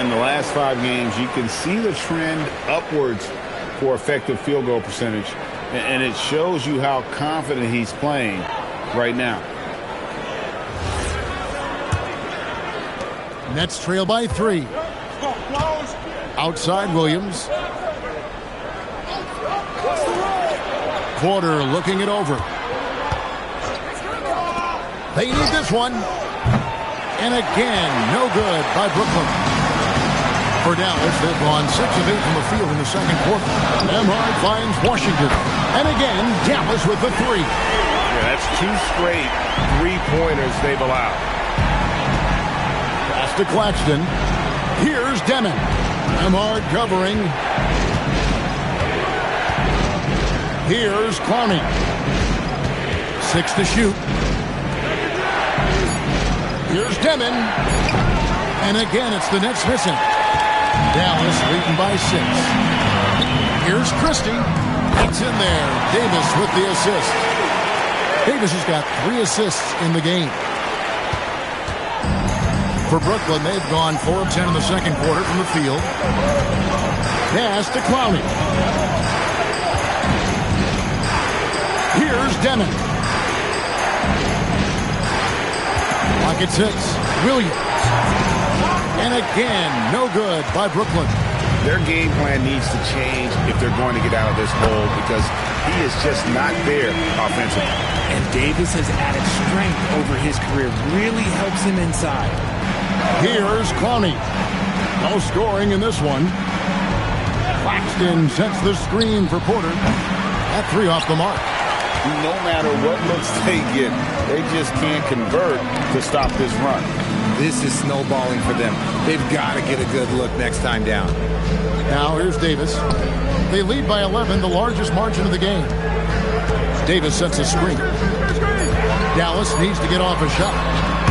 In the last 5 games, you can see the trend upwards for effective field goal percentage. And it shows you how confident he's playing right now.
Nets trail by 3. Outside Williams. Porter looking it over. They need this one. And again, no good by Brooklyn. For Dallas, they've gone 6 of 8 from the field in the second quarter. Nembhard finds Washington. And again, Dallas with the 3.
Yeah, that's 2 straight 3-pointers they've allowed.
Pass to Claxton. Here's Demon. Nembhard covering. Here's Clowney. 6 to shoot. Here's Demon. And again, it's the Nets missing. Dallas leading by 6. Here's Christie. It's in there. Davis with the assist. Davis has got 3 assists in the game. For Brooklyn, they've gone 4 of 10 in the second quarter from the field. Pass to Clowney. Here's Demon. Pocket 6. Williams. And again, no good by Brooklyn.
Their game plan needs to change if they're going to get out of this hole because he is just not there offensively.
And Davis has added strength over his career. Really helps him inside.
Here's Clowney. No scoring in this one. Claxton sets the screen for Porter. That 3 off the mark.
No matter what looks they get, they just can't convert to stop this run.
This is snowballing for them. They've got to get a good look next time down.
Now here's Davis. They lead by 11, the largest margin of the game. Davis sets a screen. Dallas needs to get off a shot.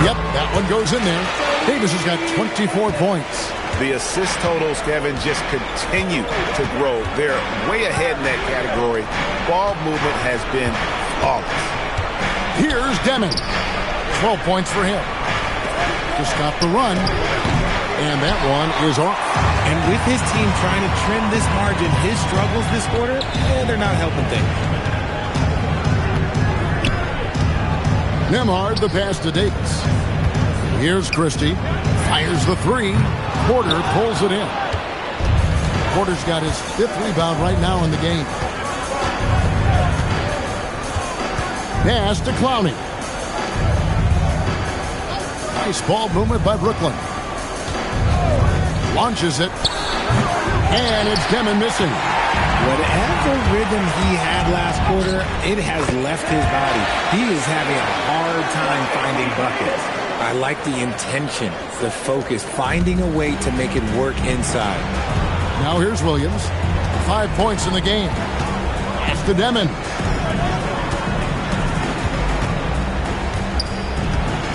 Yep, that one goes in there. Davis has got 24 points.
The assist totals, Kevin, just continue to grow. They're way ahead in that category. Ball movement has been flawless.
Here's Deming. 12 points for him. To stop the run. And that one is off.
And with his team trying to trim this margin, his struggles this quarter, they're not helping things.
Nembhard the pass to Davis. Here's Christie. Fires the 3. Porter pulls it in. Porter's got his 5th rebound right now in the game. Pass to Clowney. Nice ball movement by Brooklyn. Launches it. And it's Deming missing.
Whatever rhythm he had last quarter, it has left his body. He is having a hard time finding buckets. I like the intention, the focus, finding a way to make it work inside.
Now here's Williams. 5 points in the game. Pass to Deming.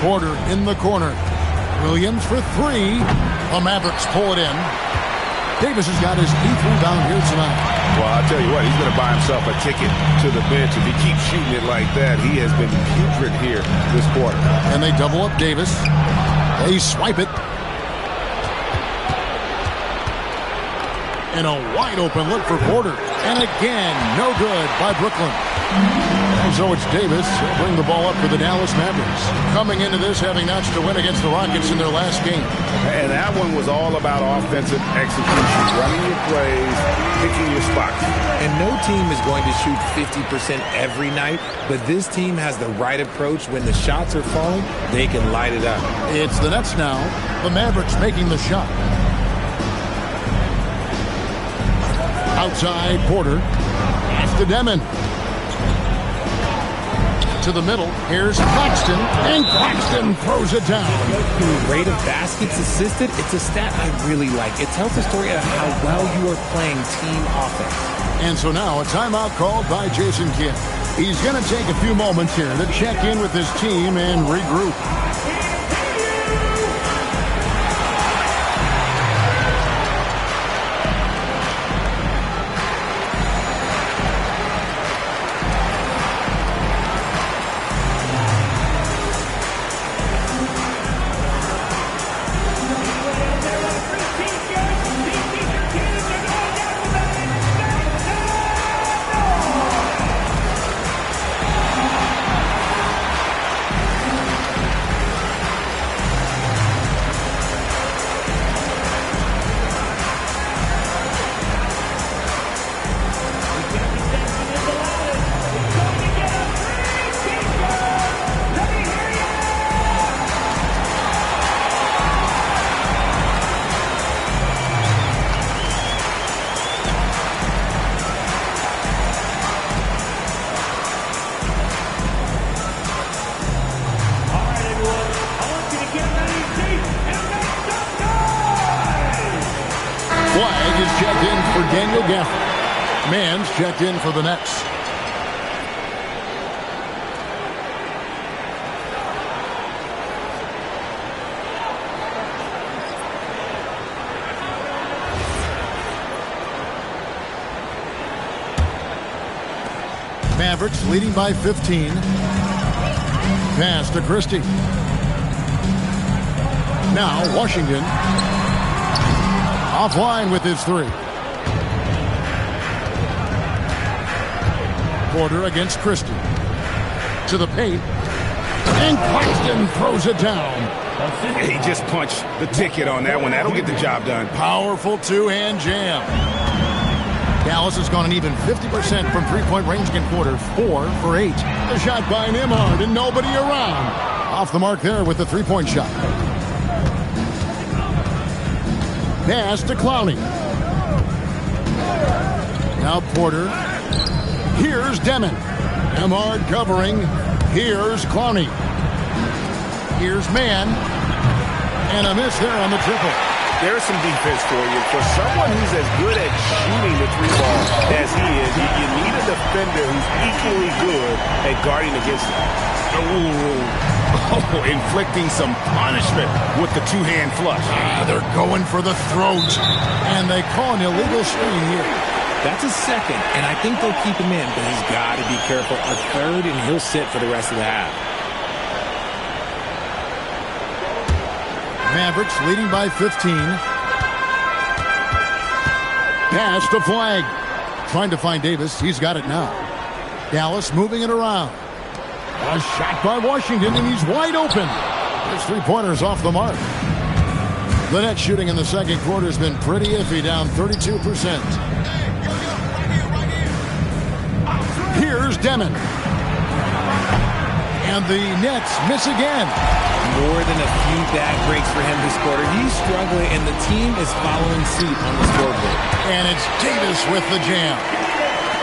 Porter in the corner. Williams for 3. The Mavericks pull it in. Davis has got his 8th rebound here tonight.
Well, I'll tell you what, he's going to buy himself a ticket to the bench. If he keeps shooting it like that, he has been putrid here this quarter.
And they double up Davis. They swipe it. And a wide open look for Porter. And again, no good by Brooklyn. And so it's Davis. He'll bring the ball up for the Dallas Mavericks. Coming into this, having notched a win against the Rockets in their last game.
And that one was all about offensive execution, running your plays, picking your spots.
And no team is going to shoot 50% every night, but this team has the right approach. When the shots are falling, they can light it up.
It's the Nets now. The Mavericks making the shot. Outside, Porter. Pass to Deming. To the middle. Here's Claxton. And Claxton throws it down.
Rate of baskets assisted, it's a stat I really like. It tells the story of how well you are playing team offense.
And so now a timeout called by Jason Kidd. He's going to take a few moments here to check in with his team and regroup. Flag is checked in for Daniel Gafford. Mann's checked in for the Nets. Mavericks leading by 15. Pass to Christie. Now Washington offline with his 3. Porter against Christie. To the paint. And Claxton throws it down.
He just punched the ticket on that one. That'll get the job done.
Powerful two-hand jam. Dallas has gone an even 50% from three-point range in quarter 4 for 8. A shot by Nembhard and nobody around. Off the mark there with the three-point shot. Pass to Clowney. Now Porter. Here's Demon. Nembhard covering. Here's Clowney. Here's Mann. And a miss there on the triple.
There's some defense for you. For someone who's as good at shooting the three ball as he is, you need a defender who's equally good at guarding against him. Oh, inflicting some punishment with the two-hand flush.
They're going for the throat. And they call an illegal screen here.
That's a second, and I think they'll keep him in, but he's got to be careful. A third, and he'll sit for the rest of the half.
Mavericks leading by 15. Pass to Flag. Trying to find Davis. He's got it now. Dallas moving it around. A shot by Washington, and he's wide open. His three-pointers off the mark. The net shooting in the second quarter has been pretty iffy, down 32%. Here's Demon. And the Nets miss again.
More than a few bad breaks for him this quarter. He's struggling, and the team is following suit on the scoreboard.
And it's Davis with the jam.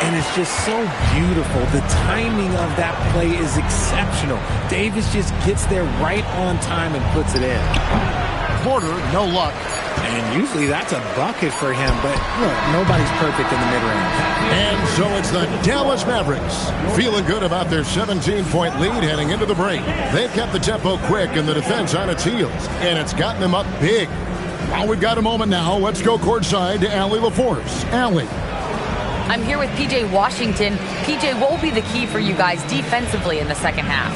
And it's just so beautiful. The timing of that play is exceptional. Davis just gets there right on time and puts it in.
Porter, no luck.
And usually that's a bucket for him, but look, nobody's perfect in the mid-range.
And so it's the Dallas Mavericks feeling good about their 17-point lead heading into the break. They've kept the tempo quick and the defense on its heels, and it's gotten them up big. Well, we've got a moment now. Let's go courtside to Allie LaForce. Allie.
I'm here with P.J. Washington. P.J., what will be the key for you guys defensively in the second half?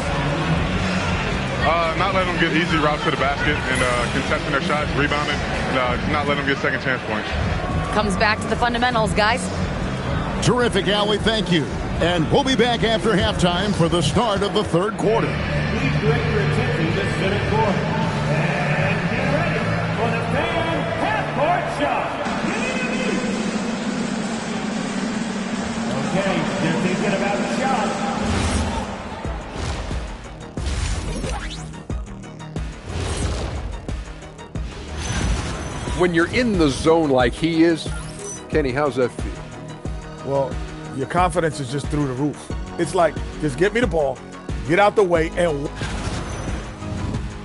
Not letting them get easy routes to the basket and contesting their shots, rebounding, and not letting them get second chance points.
Comes back to the fundamentals, guys.
Terrific, Allie. Thank you. And we'll be back after halftime for the start of the third quarter.
Please direct your attention to center court. And get ready for the fan half-court shot. Okay, they're thinking about the shot.
When you're in the zone like he is, Kenny, how's that feel?
Well, your confidence is just through the roof. It's like, just get me the ball, get out the way,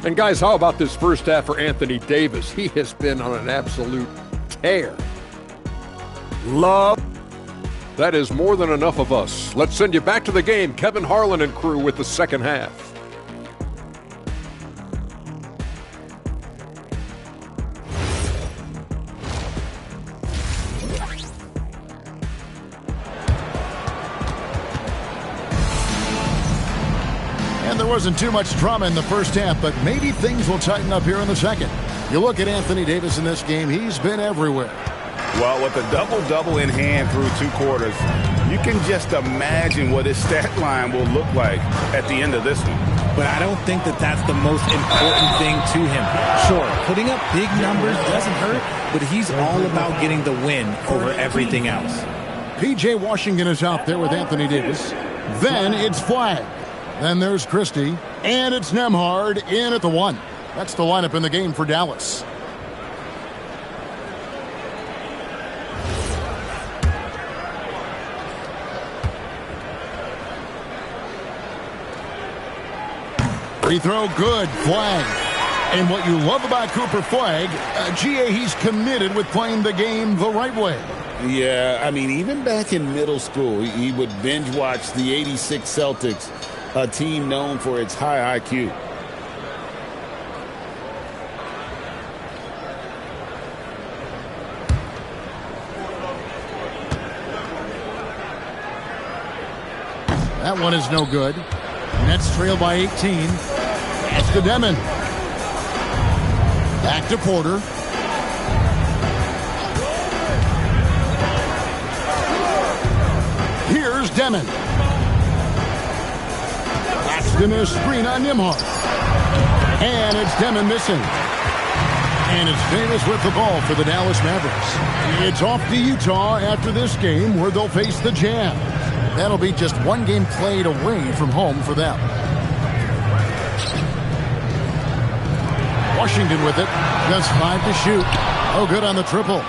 And guys, how about this first half for Anthony Davis? He has been on an absolute tear.
Love.
That is more than enough of us. Let's send you back to the game. Kevin Harlan and crew with the second half.
And there wasn't too much drama in the first half, but maybe things will tighten up here in the second. You look at Anthony Davis in this game, he's been everywhere.
Well, with a double-double in hand through two quarters, you can just imagine what his stat line will look like at the end of this one.
But I don't think that that's the most important thing to him. Sure, putting up big numbers doesn't hurt, but he's all about getting the win over everything else.
P.J. Washington is out there with Anthony Davis. Then it's Flag. Then there's Christie. And it's Nembhard in at the 1. That's the lineup in the game for Dallas. Free throw good. Flag. And what you love about Cooper Flag, GA, he's committed with playing the game the right way.
Yeah, I mean, even back in middle school, he would binge watch the '86 Celtics, a team known for its high IQ.
That one is no good. Nets trail by 18. That's to Demon. Back to Porter. Here's Demon. That's Claxton is screen on Nembhard. And it's Demon missing. And it's Davis with the ball for the Dallas Mavericks. It's off to Utah after this game where they'll face the Jazz. That'll be just one game played away from home for them. Washington with it. Just 5 to shoot. Oh, good on the triple.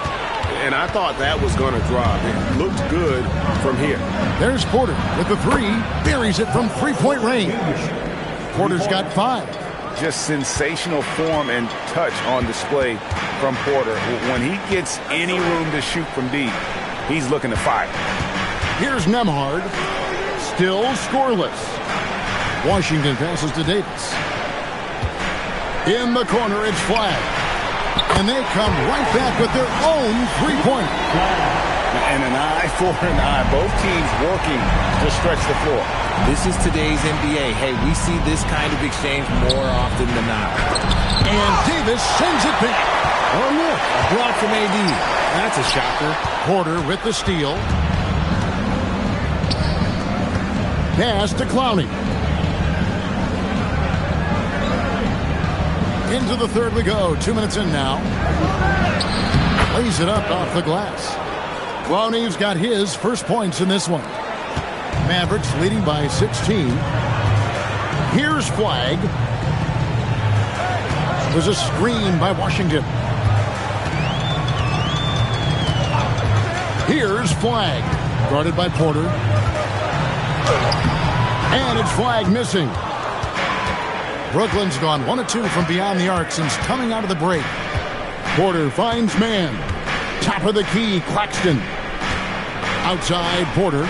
And I thought that was going to drop. It looked good from here.
There's Porter with the three. Buries it from three-point range. Porter's got 5.
Just sensational form and touch on display from Porter. When he gets any room to shoot from deep, he's looking to fire.
Here's Nembhard. Still scoreless. Washington passes to Davis. In the corner, it's Flag. And they come right back with their own three-pointer.
And an eye for an eye. Both teams working to stretch the floor.
This is today's NBA. Hey, we see this kind of exchange more often than not.
And Davis sends it back.
Oh, look, a block from AD. That's a shocker.
Porter with the steal. Pass to Clowney. Into the third we go. 2 minutes in now. Lays it up off the glass. Clowney's got his first points in this one. Mavericks leading by 16. Here's Flag. There's a screen by Washington. Here's Flag. Guarded by Porter. And it's Flag missing. Brooklyn's gone 1 of 2 from beyond the arc since coming out of the break. Porter finds man. Top of the key, Claxton. Outside, Porter.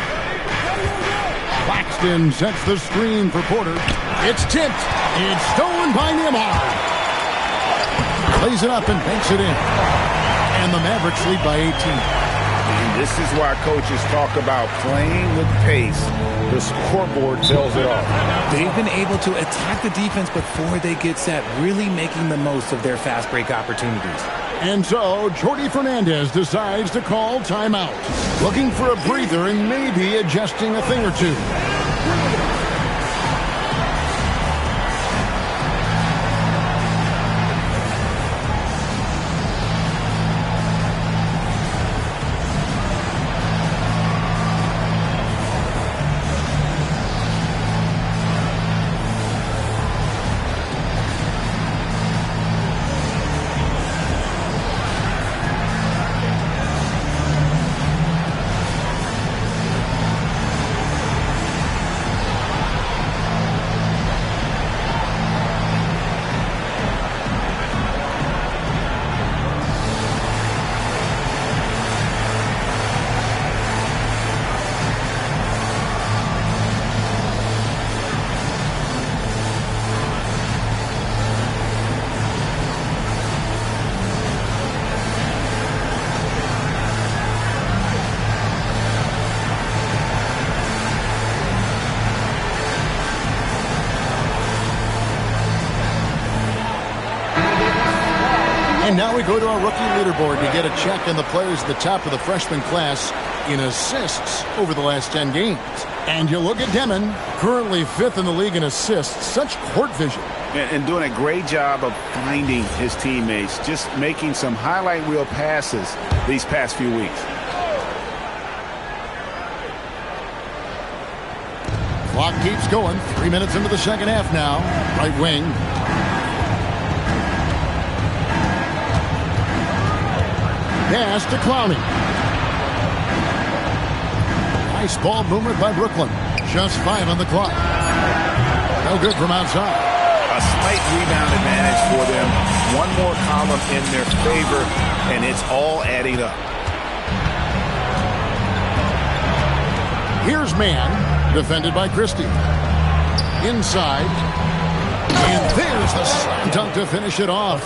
Claxton sets the screen for Porter. It's tipped. It's stolen by Nembhard. Plays it up and banks it in. And the Mavericks lead by 18.
And this is why coaches talk about playing with pace. The scoreboard tells it all.
They've been able to attack the defense before they get set, really making the most of their fast break opportunities.
And so, Jordi Fernandez decides to call timeout. Looking for a breather and maybe adjusting a thing or two. And now we go to our rookie leaderboard to get a check on the players at the top of the freshman class in assists over the last 10 games. And you look at Demon, currently 5th in the league in assists. Such court vision.
And doing a great job of finding his teammates, just making some highlight reel passes these past few weeks.
Clock keeps going. 3 minutes into the second half now. Right wing. Pass to Clowney. Nice ball movement by Brooklyn. Just 5 on the clock. No good from outside.
A slight rebound advantage for them. One more column in their favor, and it's all adding up.
Here's man, defended by Christie. Inside. And there's the slam dunk to finish it off.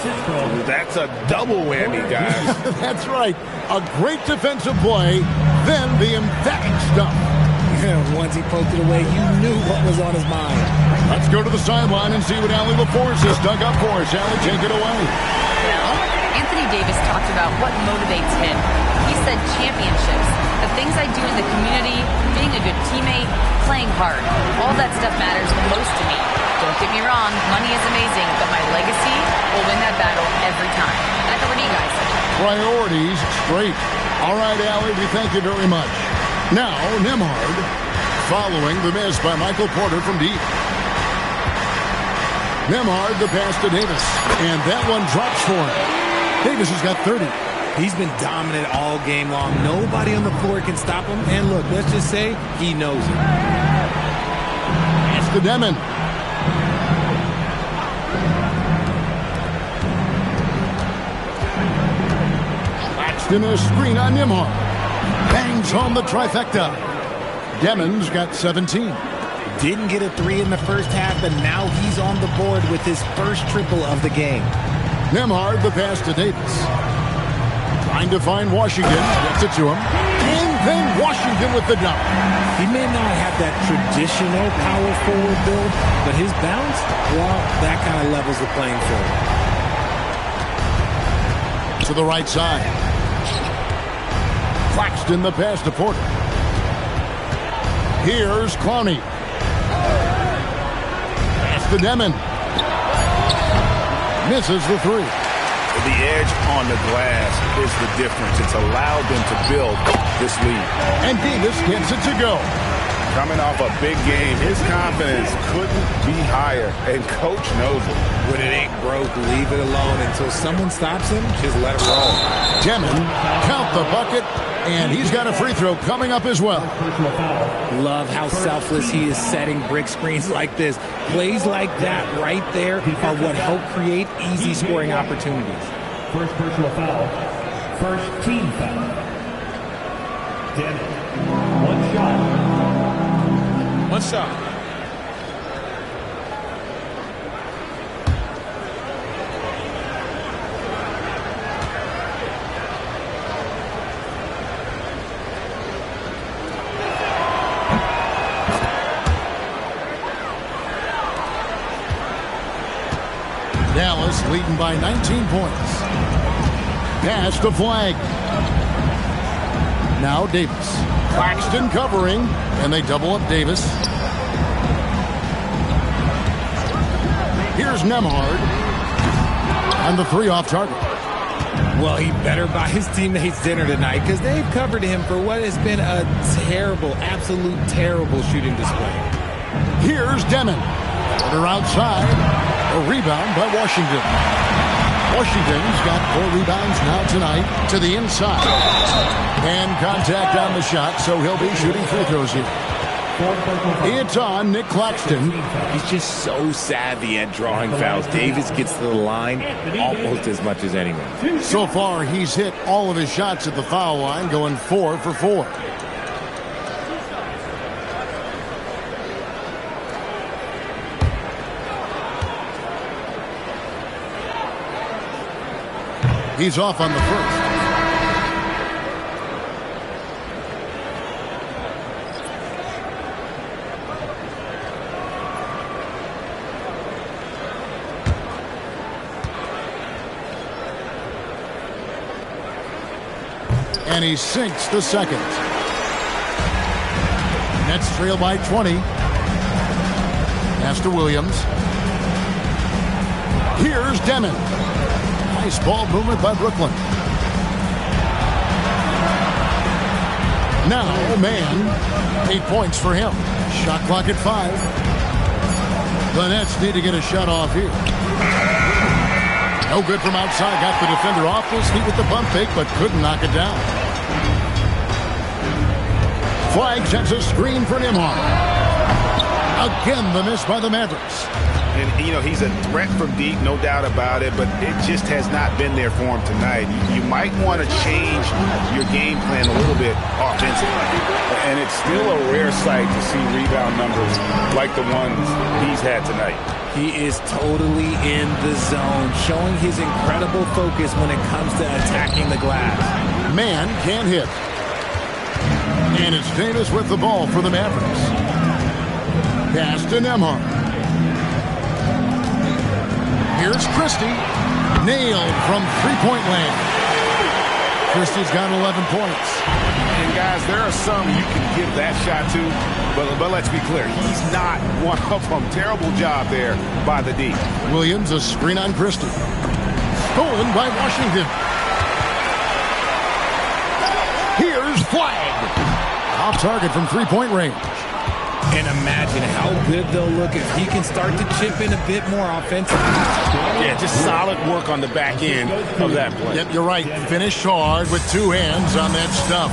That's a double whammy, guys.
That's right. A great defensive play, then the emphatic stuff.
Yeah, once he poked it away, you knew what was on his mind.
Let's go to the sideline and see what Allie LaForce has dug up for us. Allie, take it away.
Well, Anthony Davis talked about what motivates him. He said championships. The things I do in the community, being a good teammate, playing hard, all that stuff matters the most to me. Don't get me wrong, money is amazing, but my legacy will win that battle every time. Back over to you guys.
Priorities straight. All right, Allie, we thank you very much. Now, Nembhard, following the miss by Michael Porter from deep. Nembhard, the pass to Davis, and that one drops for him. Davis has got 30.
He's been dominant all game long. Nobody on the floor can stop him. And look, let's just say he knows it.
Pass to Demon. In a screen on Nembhard. Bangs home the trifecta. Demon's got 17.
Didn't get a 3 in the first half, but now he's on the board with his first triple of the game.
Nembhard, the pass to Davis. Trying to find Washington. Gets it to him. And then Washington with the dunk.
He may not have that traditional power forward build, but his bounce, well, that kind of levels the playing field.
To the right side. Claxton, the pass to Porter. Here's Clowney. Pass to Demon. Misses the 3.
The edge on the glass is the difference. It's allowed them to build this lead.
And Davis gets it to go.
Coming off a big game, his confidence couldn't be higher, and coach knows it.
When it ain't broke, leave it alone until someone stops him. Just let it roll.
Demon, count the bucket, and he's got a free throw coming up as well.
Love how selfless he is setting brick screens like this. Plays like that right there are what help create easy scoring opportunities.
First personal foul. First team foul. Demon. One shot.
One shot.
Dallas leading by 19 points. Pass to Flag. Now Davis. Claxton covering, and they double up Davis. Here's Nembhard. And the 3 off target.
Well, he better buy his teammates dinner tonight because they've covered him for what has been a terrible, absolute terrible shooting display.
Here's Demon. They're outside. A rebound by Washington. Washington's got 4 rebounds now tonight to the inside. And contact on the shot, so he'll be shooting free throws here. It's on Nick Claxton.
He's just so savvy at drawing fouls. Davis gets to the line almost as much as anyone.
So far, he's hit all of his shots at the foul line, going 4 for 4. He's off on the first. And he sinks the second. Nets trail by 20. Pass to Williams. Here's Demon. Nice ball movement by Brooklyn. Now, man, 8 points for him. Shot clock at 5. The Nets need to get a shot off here. No good from outside. Got the defender off his feet with the pump fake, but couldn't knock it down. Flag sets a screen for Nembhard. Again, the miss by the Mavericks.
And, you know, he's a threat from deep, no doubt about it, but it just has not been there for him tonight. You might want to change your game plan a little bit offensively. And it's still a rare sight to see rebound numbers like the ones he's had tonight.
He is totally in the zone, showing his incredible focus when it comes to attacking the glass.
Man can't hit. And it's Davis with the ball for the Mavericks. Pass to Nembhard. Here's Christie. Nailed from three-point land. Christie's got 11 points.
And guys, guys, there are some you can give that shot to, but let's be clear, he's not one of them. Terrible job there by the D.
Williams, a screen on Christie. Stolen by Washington. Here's Flag. Off target from three-point range.
And imagine how good they'll look if he can start to chip in a bit more offensively.
Yeah, just solid work on the back end of that play.
Yep, you're right. Finish hard with two hands on that stuff.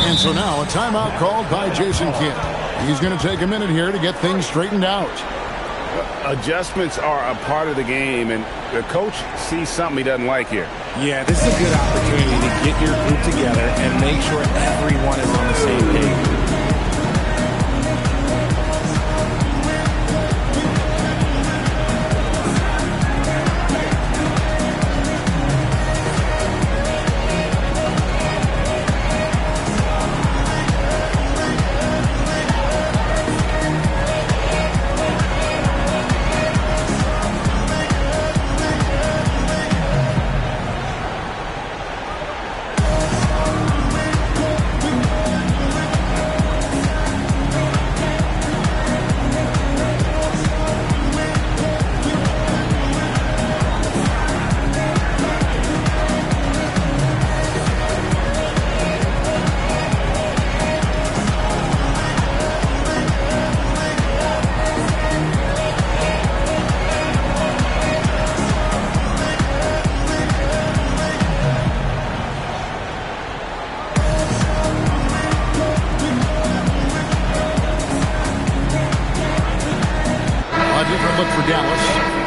And so now a timeout called by Jason Kidd. He's going to take a minute here to get things straightened out.
Adjustments are a part of the game, and the coach sees something he doesn't like here.
Yeah, this is a good opportunity to get your group together and make sure everyone is on the same page.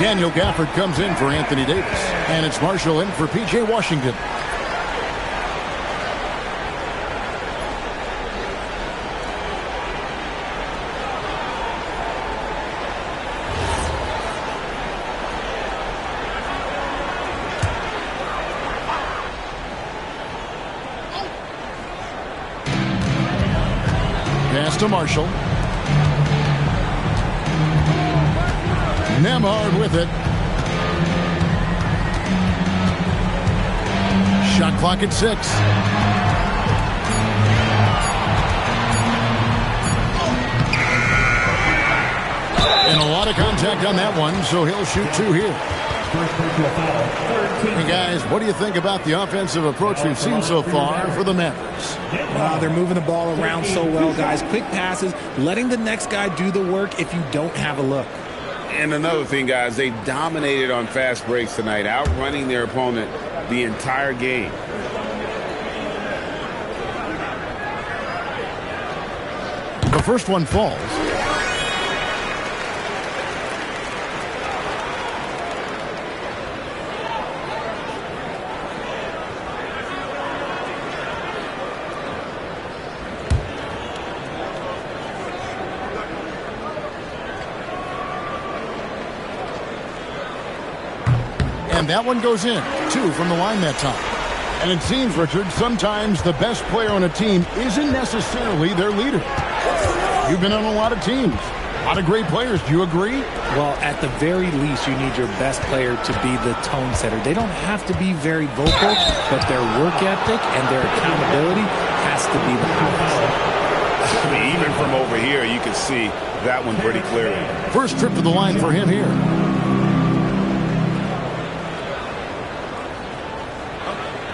Daniel Gafford comes in for Anthony Davis. And it's Marshall in for P.J. Washington. Pass to Marshall. Nemhard with it. Shot clock at 6. And a lot of contact on that one, so he'll shoot 2 here. Hey guys, what do you think about the offensive approach we've seen so far for the Mavericks?
They're moving the ball around so well, guys. Quick passes, letting the next guy do the work if you don't have a look.
And another thing, guys, they dominated on fast breaks tonight, outrunning their opponent the entire game.
The first one falls. And that one goes in. 2 from the line that time. And it seems, Richard, sometimes the best player on a team isn't necessarily their leader. You've been on a lot of teams. A lot of great players. Do you agree?
Well, at the very least, you need your best player to be the tone setter. They don't have to be very vocal, but their work ethic and their accountability has to be the highest.
I mean, even from over here, you can see that one pretty clearly.
First trip to the line for him here.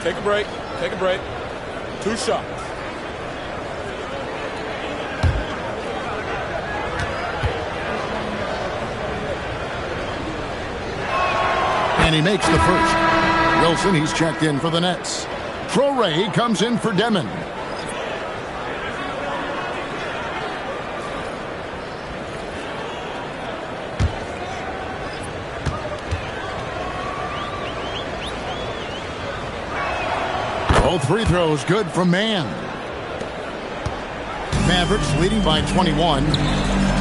Take a break. Take a break. 2 shots.
And he makes the first. Wilson, he's checked in for the Nets. Traore comes in for Demon. Both free throws good from Mann. Mavericks leading by 21.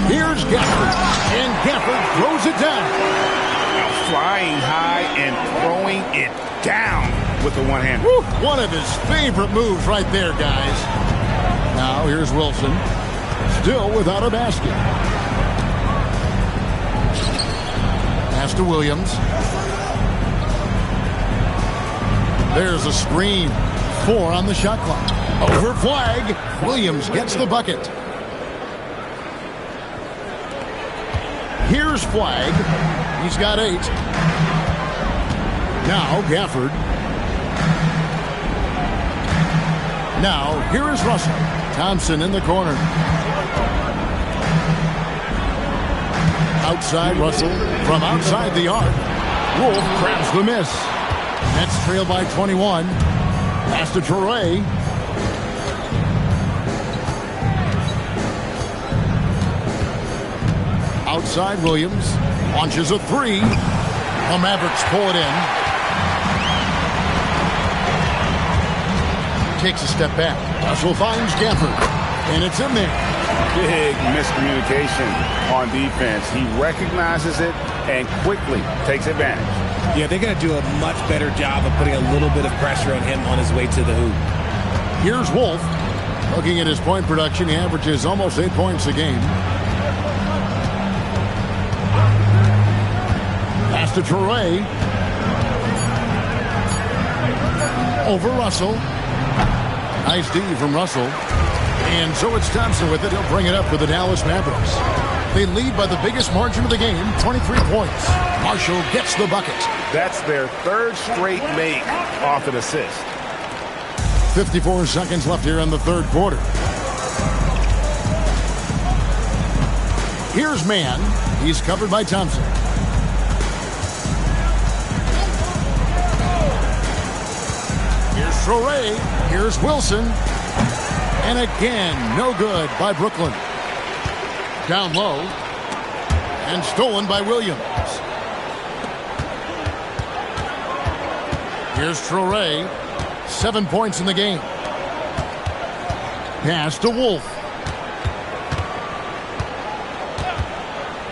Here's Gafford. And Gafford throws it down.
Flying high and throwing it down with the one-hand.
One of his favorite moves right there, guys. Now here's Wilson. Still without a basket. Pass to Williams. There's a screen. 4 on the shot clock. Over flag. Williams gets the bucket. Here's Flag. He's got 8. Now Gafford. Now here is Russell. Thompson in the corner. Outside Russell. From outside the arc. Wolf grabs the miss. Nets trail by 21. Pass to Torrey. Outside Williams. Launches a 3. The Mavericks pull it in. Takes a step back. Russell finds Gafford. And it's in there.
Big miscommunication on defense. He recognizes it and quickly takes advantage.
Yeah, they're going to do a much better job of putting a little bit of pressure on him on his way to the hoop.
Here's Wolf. Looking at his point production, he averages almost 8 points a game. Pass to Torrey. Over Russell. Nice D from Russell. And so it's Thompson with it. He'll bring it up for the Dallas Mavericks. They lead by the biggest margin of the game, 23 points. Marshall gets the bucket.
That's their 3rd straight make off an assist.
54 seconds left here in the 3rd quarter. Here's Mann. He's covered by Thompson. Here's Torrey. Here's Wilson. And again, no good by Brooklyn. Down low. And stolen by Williams. Here's Torrey. 7 points in the game. Pass to Wolf.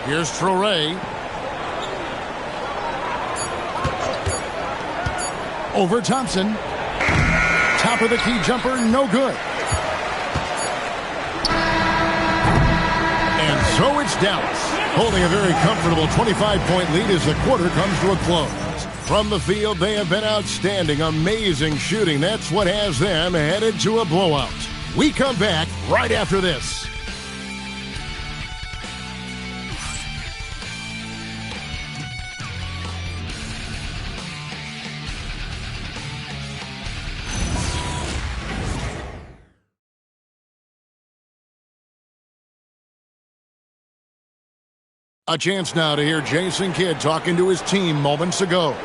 Here's Torrey. Over Thompson. Top of the key jumper, no good. And so it's Dallas, holding a very comfortable 25-point lead as the quarter comes to a close. From the field, they have been outstanding, amazing shooting. That's what has them headed to a blowout. We come back right after this. A chance now to hear Jason Kidd talking to his team moments ago.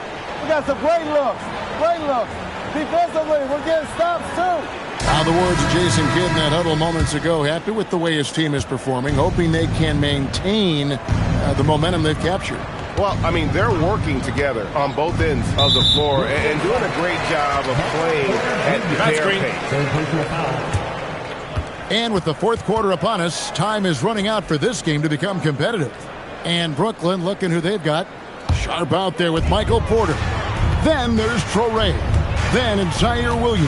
We got some great looks. Great looks. Defensively, we're getting stops too.
Now the words of Jason Kidd in that huddle moments ago. Happy with the way his team is performing, hoping they can maintain the momentum they've captured.
Well, I mean, they're working together on both ends of the floor and doing a great job of playing at their pace.
And with the 4th quarter upon us, time is running out for this game to become competitive. And Brooklyn looking who they've got. Sharp out there with Michael Porter. Then there's Torrey. Then it's Zaire Williams.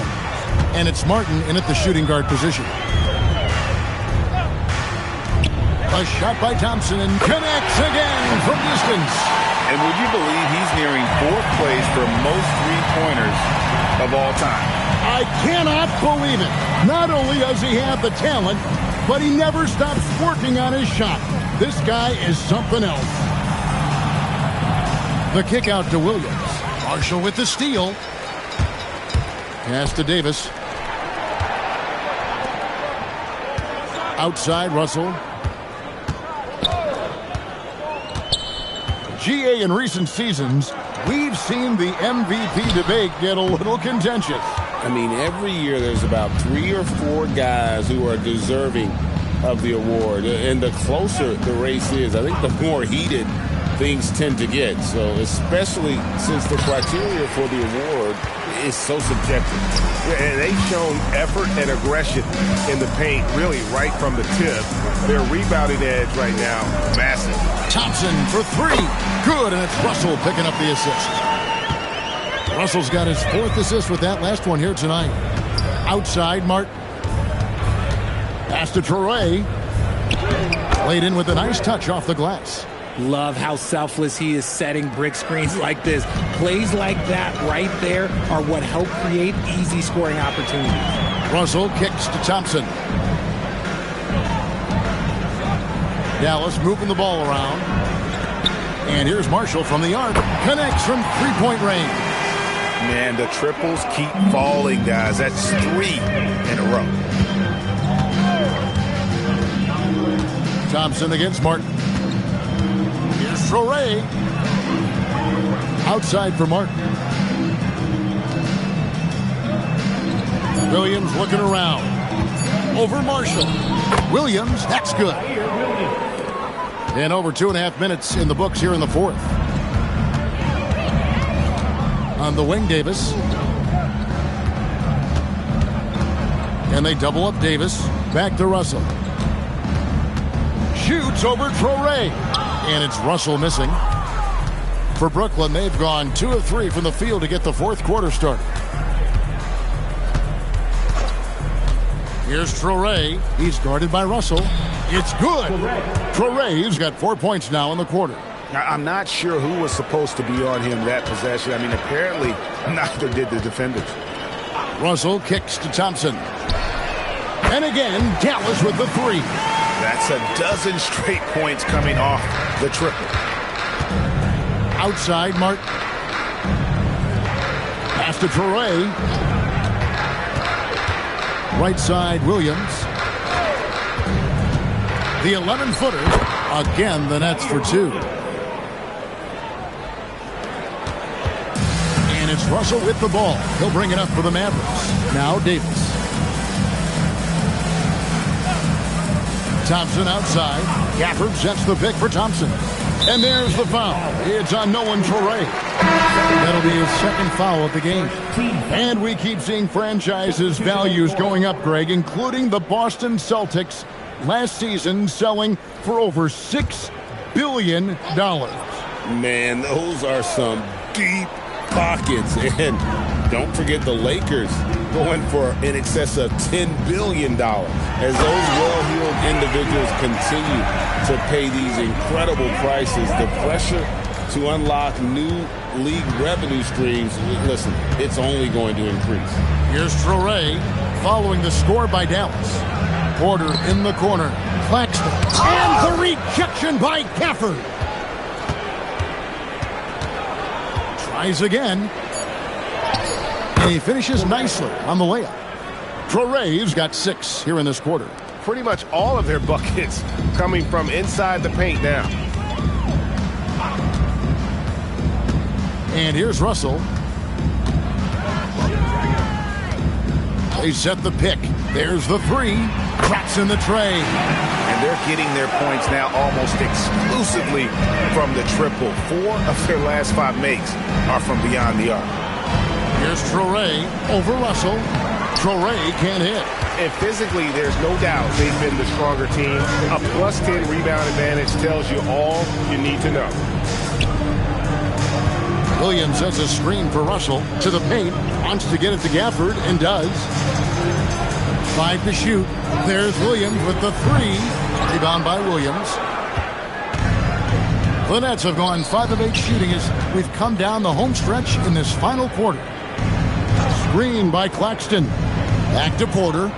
And it's Martin in at the shooting guard position. A shot by Thompson and connects again from distance.
And would you believe he's nearing 4th place for most three-pointers of all time?
I cannot believe it. Not only does he have the talent, but he never stops working on his shot. This guy is something else. The kick out to Williams. Marshall with the steal. Pass to Davis. Outside Russell. GA in recent seasons, we've seen the MVP debate get a little contentious.
I mean, every year there's about 3 or 4 guys who are deserving of the award. And the closer the race is, I think the more heated things tend to get. So especially since the criteria for the award is so subjective.
And they've shown effort and aggression in the paint, really right from the tip. Their rebounding edge right now, massive.
Thompson for 3. Good, and it's Russell picking up the assist. Russell's got his 4th assist with that last one here tonight. Outside, Martin. Pass to Torrey. Played in with a nice touch off the glass.
Love how selfless he is setting brick screens like this. Plays like that right there are what help create easy scoring opportunities.
Russell kicks to Thompson. Dallas moving the ball around. And here's Marshall from the arc. Connects from three-point range.
Man, the triples keep falling, guys. That's 3 in a row.
Thompson against Martin. Here's Traore. Outside for Martin. Williams looking around. Over Marshall. Williams, that's good. And over 2.5 minutes in the books here in the fourth. On the wing, Davis. And they double up Davis. Back to Russell. Shoots over Traore. And it's Russell missing. For Brooklyn, they've gone 2 of 3 from the field to get the fourth quarter started. Here's Traore. He's guarded by Russell. It's good. Traore's got 4 points now in the quarter.
I'm not sure who was supposed to be on him that possession. I mean, apparently neither did the defenders.
Russell kicks to Thompson. And again, Dallas with the 3.
That's a dozen straight points coming off the triple.
Outside, Martin. Pass to Traore. Right side, Williams. The 11-footer. Again, the Nets for 2. And it's Russell with the ball. He'll bring it up for the Mavericks. Now Davis. Thompson outside. Gafford sets the pick for Thompson. And there's the foul. It's on Nolan Traore. That'll be his second foul of the game. And we keep seeing franchises' values going up, Greg, including the Boston Celtics last season selling for over $6 billion.
Man, those are some deep pockets. And don't forget the Lakers going for in excess of $10 billion. As those well-heeled individuals continue to pay these incredible prices, the pressure to unlock new league revenue streams, listen, it's only going to increase.
Here's Traore following the score by Dallas. Porter in the corner. Claxton. And the rejection by Gafford. Tries again. And he finishes nicely on the layup. Traore's got 6 here in this quarter.
Pretty much all of their buckets coming from inside the paint now.
And here's Russell. They set the pick. There's the 3. Cracks in the tray.
And they're getting their points now almost exclusively from the triple. 4 of their last 5 makes are from beyond the arc.
Here's Traore over Russell. Traore can't hit.
And physically, there's no doubt they've been the stronger team. A +10 rebound advantage tells you all you need to know.
Williams sets a screen for Russell to the paint. Wants to get it to Gafford and does. 5 to shoot. There's Williams with the 3. Rebound by Williams. The Nets have gone 5 of 8 shooting as we've come down the home stretch in this final quarter. Screen by Claxton. Back to Porter.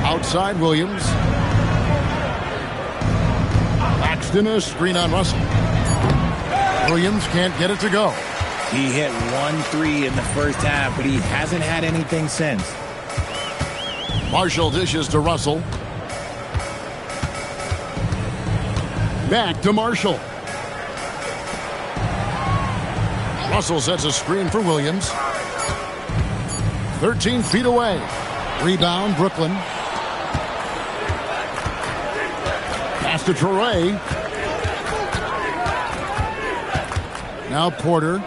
Outside Williams. Claxton, a screen on Russell. Williams can't get it to go.
He hit 1 3 in the first half, but he hasn't had anything since.
Marshall dishes to Russell. Back to Marshall. Russell sets a screen for Williams. 13 feet away. Rebound, Brooklyn. Pass to Traore. Now Porter.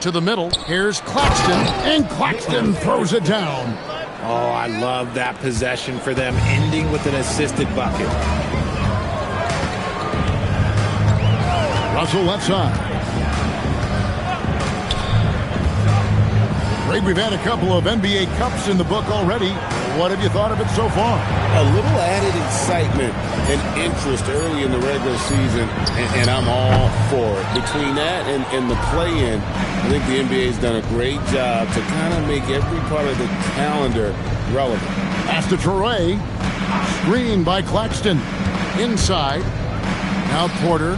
To the middle. Here's Claxton. And Claxton throws it down.
Oh, I love that possession for them, ending with an assisted bucket. Russell left side.
Greg, we've had a couple of NBA Cups in the book already. What have you thought of it so far?
A little added excitement and interest early in the regular season, and I'm all for it. Between that and the play-in, I think the NBA's done a great job to kind of make every part of the calendar relevant.
Pass to Traore. Screen by Claxton. Inside. Now Porter.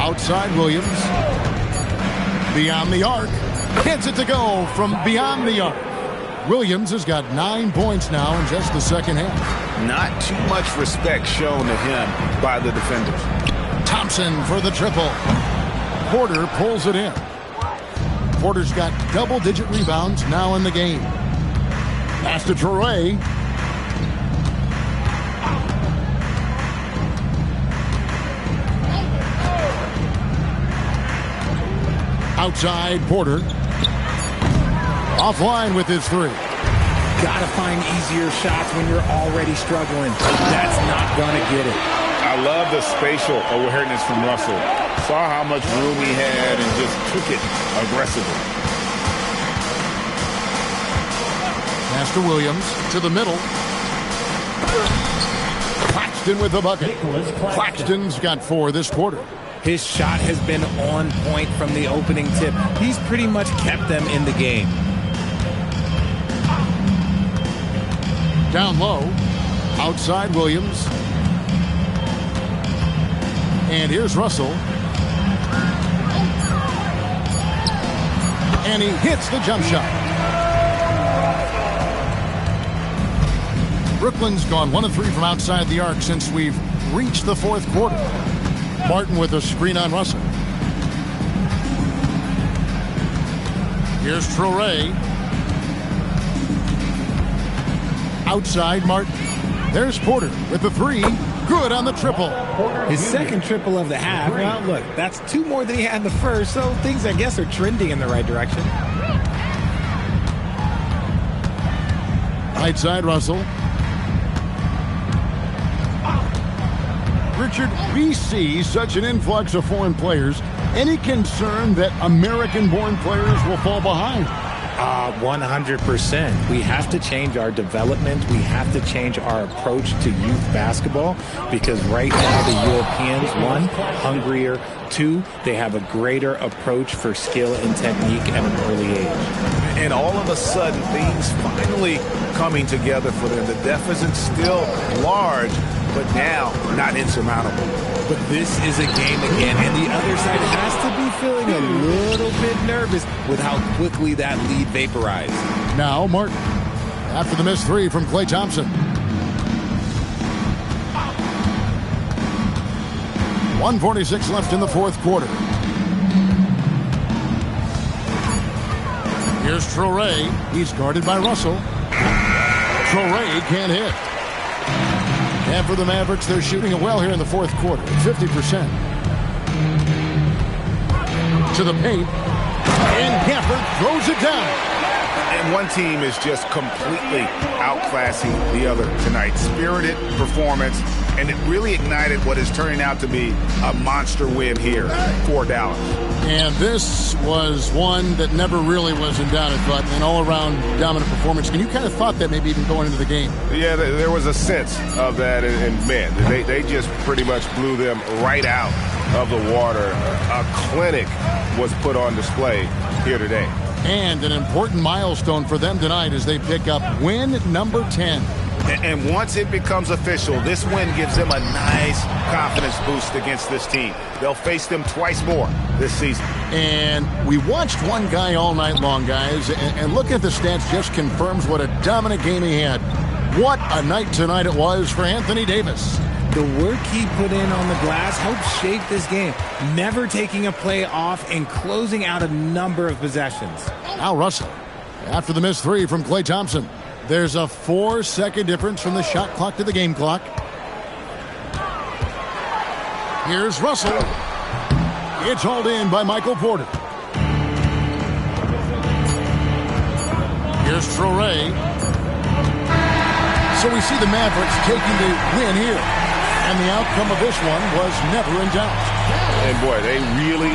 Outside Williams. Beyond the arc. Gets it to go from beyond the arc. Williams has got 9 points now in just the second half.
Not too much respect shown to him by the defenders.
Thompson for the triple. Porter pulls it in. Porter's got double-digit rebounds now in the game. Pass to Traore. Outside Porter. Offline with his three.
Gotta find easier shots when you're already struggling. That's not gonna get it.
I love the spatial awareness from Russell. Saw how much room he had and just took it aggressively.
Pass to Williams to the middle. Claxton with the bucket. Claxton's got 4 this quarter.
His shot has been on point from the opening tip. He's pretty much kept them in the game.
Down low. Outside Williams. And here's Russell. And he hits the jump shot. Brooklyn's gone 1 of 3 from outside the arc since we've reached the fourth quarter. Martin with a screen on Russell. Here's Traore. Outside Martin. There's Porter with the 3. Good on the triple.
His second triple of the half. Well, look, that's 2 more than he had in the first, so things, I guess, are trending in the right direction.
Right side Russell. Richard, we see such an influx of foreign players. Any concern that American-born players will fall behind?
100%. We have to change our development. We have to change our approach to youth basketball because right now the Europeans, 1, hungrier, 2, they have a greater approach for skill and technique at an early age.
And all of a sudden, things finally coming together for them. The deficit's still large, but now not insurmountable.
But this is a game again, and the other side has to be feeling a little bit nervous with how quickly that lead vaporized.
Now Martin, after the missed 3 from Klay Thompson. 1:46 left in the fourth quarter. Here's Traore. He's guarded by Russell. Traore can't hit. And for the Mavericks, they're shooting it well here in the fourth quarter, 50%. To the paint. And Gafford throws it down.
And one team is just completely outclassing the other tonight. Spirited performance, and it really ignited what is turning out to be a monster win here for Dallas.
And this was one that never really was in doubt, but an all-around dominant performance. And you kind of thought that maybe even going into the game.
Yeah, there was a sense of that, and man, they just pretty much blew them right out of the water. A clinic was put on display here today.
And an important milestone for them tonight as they pick up win number 10.
And once it becomes official, this win gives them a nice confidence boost against this team. They'll face them twice more this season.
And we watched one guy all night long, guys, and look at the stats, just confirms what a dominant game he had. What a night tonight it was for Anthony Davis.
The work he put in on the glass helped shape this game, never taking a play off and closing out a number of possessions.
Now Russell, after the missed 3 from Klay Thompson. There's a 4-second difference from the shot clock to the game clock. Here's Russell. It's hauled in by Michael Porter. Here's Traore. So we see the Mavericks taking the win here. And the outcome of this one was never in doubt.
And boy, they really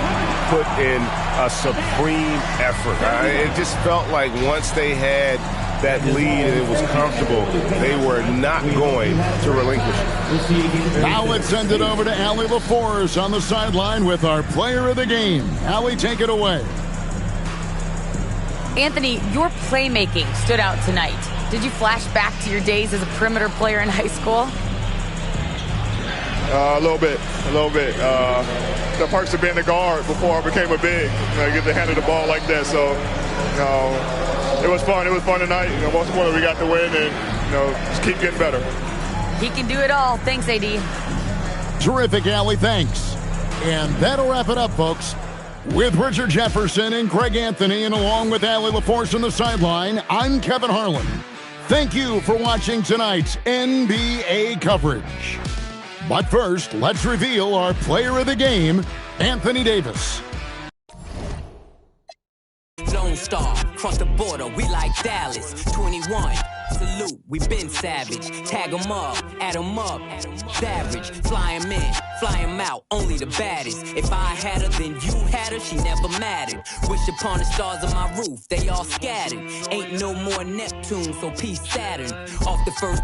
put in a supreme effort. It just felt like once they had that lead and it was comfortable, they were not going to relinquish it.
Now let's send it over to Allie LaForce on the sideline with our player of the game. Allie, take it away.
Anthony, your playmaking stood out tonight. Did you flash back to your days as a perimeter player in high school?
A little bit. The perks of being a guard before I became a big. You get to handle the ball like that. So, it was fun. It was fun tonight. Most importantly, we got the win, and just keep getting better.
He can do it all. Thanks, AD.
Terrific, Allie. Thanks. And that'll wrap it up, folks. With Richard Jefferson and Greg Anthony, and along with Allie LaForce on the sideline, I'm Kevin Harlan. Thank you for watching tonight's NBA coverage. But first, let's reveal our player of the game, Anthony Davis.
Lone Star, cross the border, we like Dallas. 21, salute, we been savage. Tag 'em up, add 'em up. Savage, fly 'em in, fly 'em out, only the baddest. If I had her, then you had her, she never mattered. Wish upon the stars of my roof, they all scattered. Ain't no more Neptune, so peace Saturn. Off the first,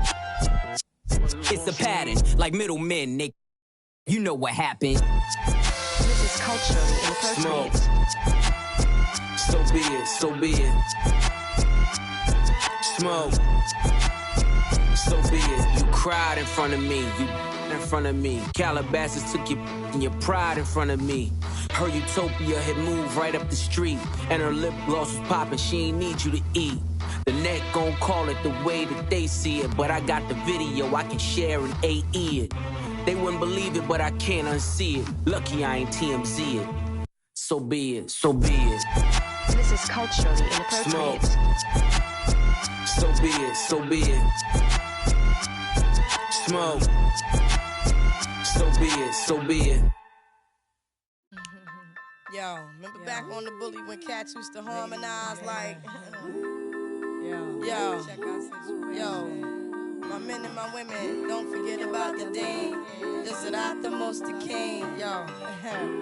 it's a pattern, like middlemen, they, you know what happened.
This is culture inappropriate.
So be it, so be it. Smoke. So be it. You cried in front of me, in front of me. Calabasas took your pride in front of me. Her utopia had moved right up the street, and her lip gloss was popping, she ain't need you to eat. The net gon' call it the way that they see it, but I got the video, I can share and AE it. They wouldn't believe it, but I can't unsee it. Lucky I ain't TMZ it. So be it, so be it.
This is culturally inappropriate.
Smoke. So be it, so be it. Smoke. So be it, so be it.
Yo, remember back on the bully when cats used to harmonize like, yo, my men and my women, don't forget about the dean. This is not the most the king, yo.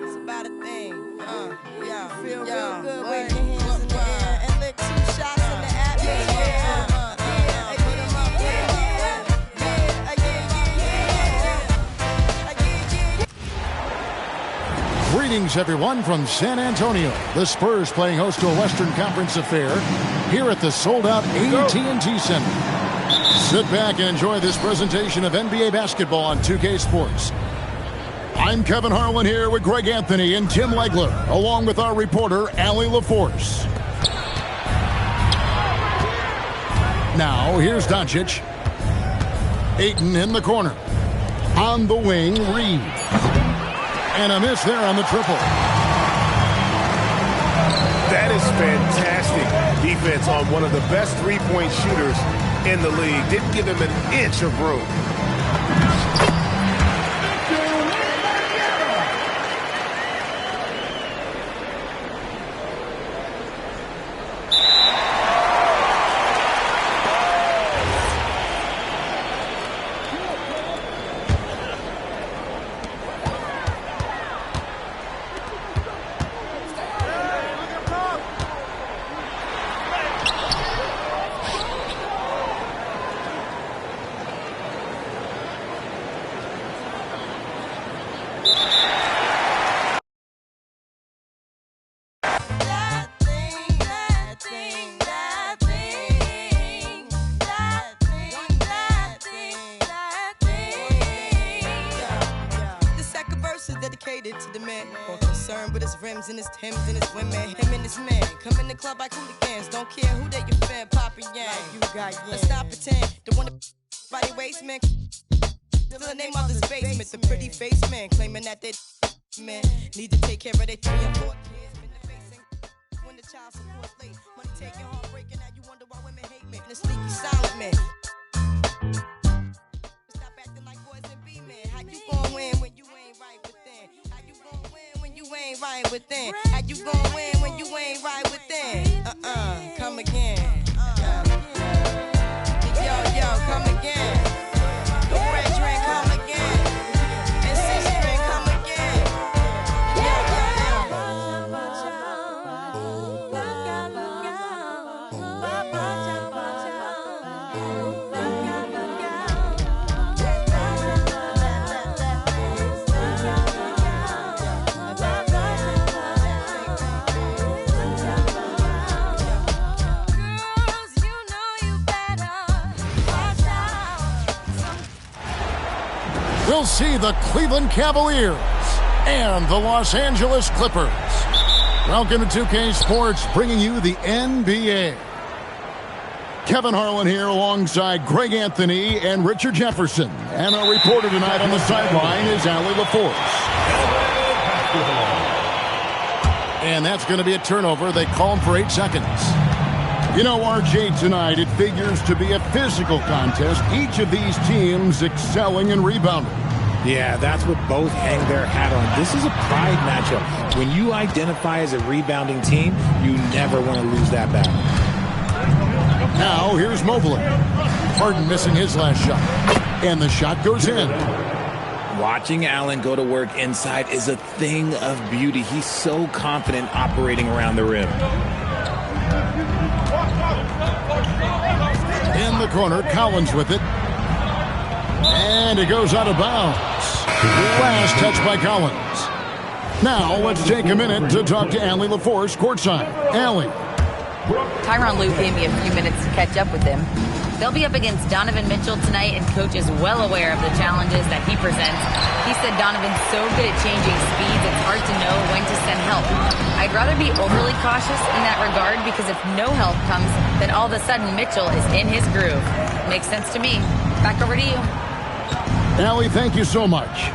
It's about a thing, yo. Feel real good, wave your hands in the air and lick 2 shots in the atmosphere.
Greetings, everyone, from San Antonio. The Spurs playing host to a Western Conference affair here at the sold-out AT&T Center. Sit back and enjoy this presentation of NBA basketball on 2K Sports. I'm Kevin Harlan here with Greg Anthony and Tim Legler, along with our reporter, Allie LaForce. Now, here's Doncic. Ayton in the corner. On the wing, Reed. And a miss there on the triple.
That is fantastic defense on one of the best three-point shooters in the league. Didn't give him an inch of room.
And his Timbs and his women, him and his man. Come in the club like hooligans, don't care who they your fan, Papa Yang. You got yeah. Let's stop pretend, the one by your waist, man. Still the name of this basement, the pretty face man, claiming that they man need to take care of their 3 and 4 kids. Been the facing when the child support late, money taking, heartbreaking. Now you wonder why women hate me. The sneaky silent man. Stop acting like boys and be men. How you gon' win when you ain't right within? How you gon' win when you ain't right within? How you gon' win when you ain't right within? Come again. Yo, come again. The red drink, come again. And 6 drink, come again.
we'll see the Cleveland Cavaliers and the Los Angeles Clippers. Welcome to 2K Sports, bringing you the NBA. Kevin Harlan here alongside Greg Anthony and Richard Jefferson. And our reporter tonight on the sideline is Allie LaForce. And that's going to be a turnover. They call him for 8 seconds. You know, RJ, tonight it figures to be a physical contest. Each of these teams excelling in rebounding.
Yeah, that's what both hang their hat on. This is a pride matchup. When you identify as a rebounding team, you never want to lose that battle.
Now, here's Mobley. Harden missing his last shot. And the shot goes in.
Watching Allen go to work inside is a thing of beauty. He's so confident operating around the rim.
In the corner, Collins with it. And it goes out of bounds. Last touch by Collins. Now, let's take a minute to talk to Allie LaForce courtside. Allie.
Tyronn Lue gave me a few minutes to catch up with him. They'll be up against Donovan Mitchell tonight, and Coach is well aware of the challenges that he presents. He said Donovan's so good at changing speeds, it's hard to know when to send help. I'd rather be overly cautious in that regard, because if no help comes, then all of a sudden Mitchell is in his groove. Makes sense to me. Back over to you.
Allie, thank you so much.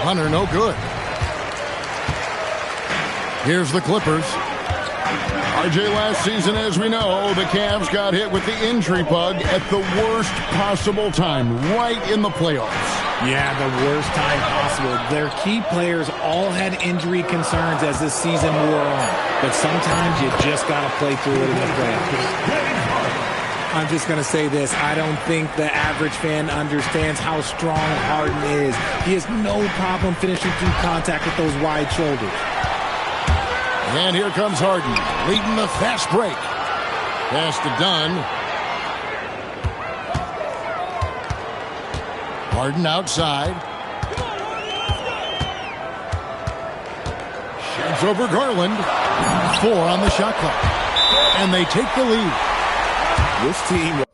Hunter, no good. Here's the Clippers. RJ, last season, as we know, the Cavs got hit with the injury bug at the worst possible time, right in the playoffs.
Yeah, the worst time possible. Their key players all had injury concerns as this season wore on. But sometimes you just got to play through it in the playoffs. I'm just going to say this. I don't think the average fan understands how strong Harden is. He has no problem finishing through contact with those wide shoulders.
And here comes Harden, leading the fast break. Pass to Dunn. Harden outside. Shoots over Garland. 4 on the shot clock. And they take the lead.
This team...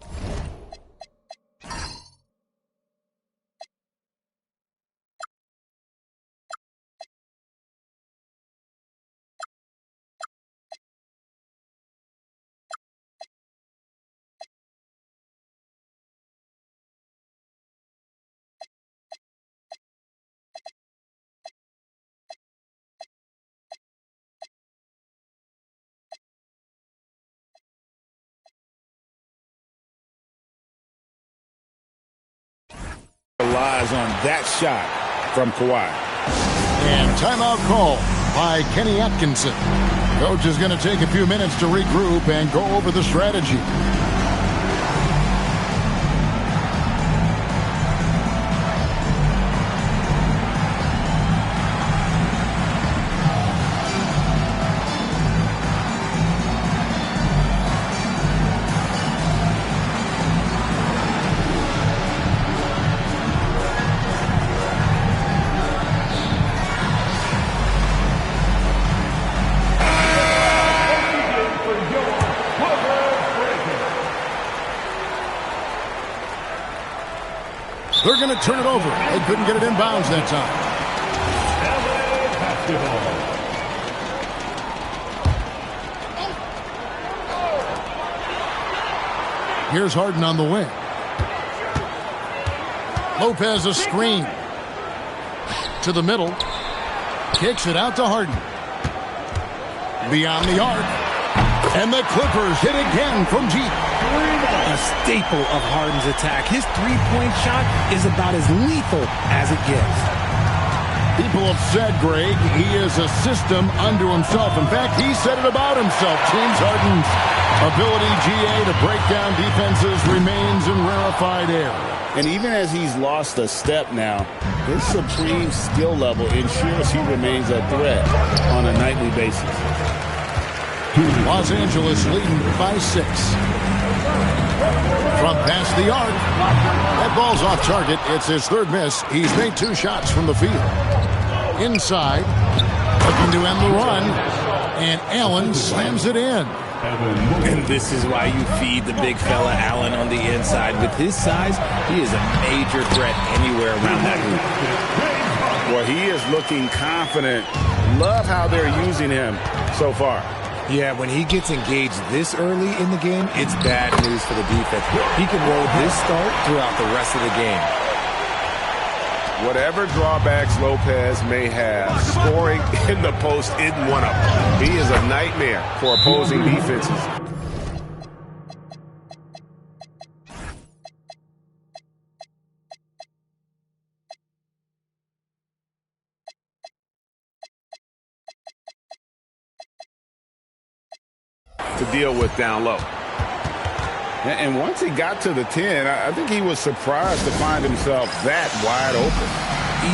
relies on that shot from Kawhi.
And timeout call by Kenny Atkinson. Coach is going to take a few minutes to regroup and go over the strategy. They're going to turn it over. They couldn't get it inbounds that time. Here's Harden on the wing. Lopez a screen. To the middle. Kicks it out to Harden. Beyond the arc. And the Clippers hit again from deep.
A staple of Harden's attack. His three-point shot is about as lethal as it gets.
People have said, Greg, he is a system unto himself. In fact, he said it about himself. James Harden's ability, GA, to break down defenses remains in rarefied air.
And even as he's lost a step now, his supreme skill level ensures he remains a threat on a nightly basis.
Los Angeles leading by 6. From past the arc. That ball's off target. It's his third miss. He's made 2 shots from the field. Inside. Looking to end the run. And Allen slams it in.
And this is why you feed the big fella Allen on the inside. With his size, he is a major threat anywhere around that hoop.
Well, he is looking confident. Love how they're using him so far.
Yeah, when he gets engaged this early in the game, it's bad news for the defense. He can roll this start throughout the rest of the game.
Whatever drawbacks Lopez may have, scoring in the post isn't one of them. He is a nightmare for opposing defenses. To deal with down low. And once he got to the 10, I think he was surprised to find himself that wide open.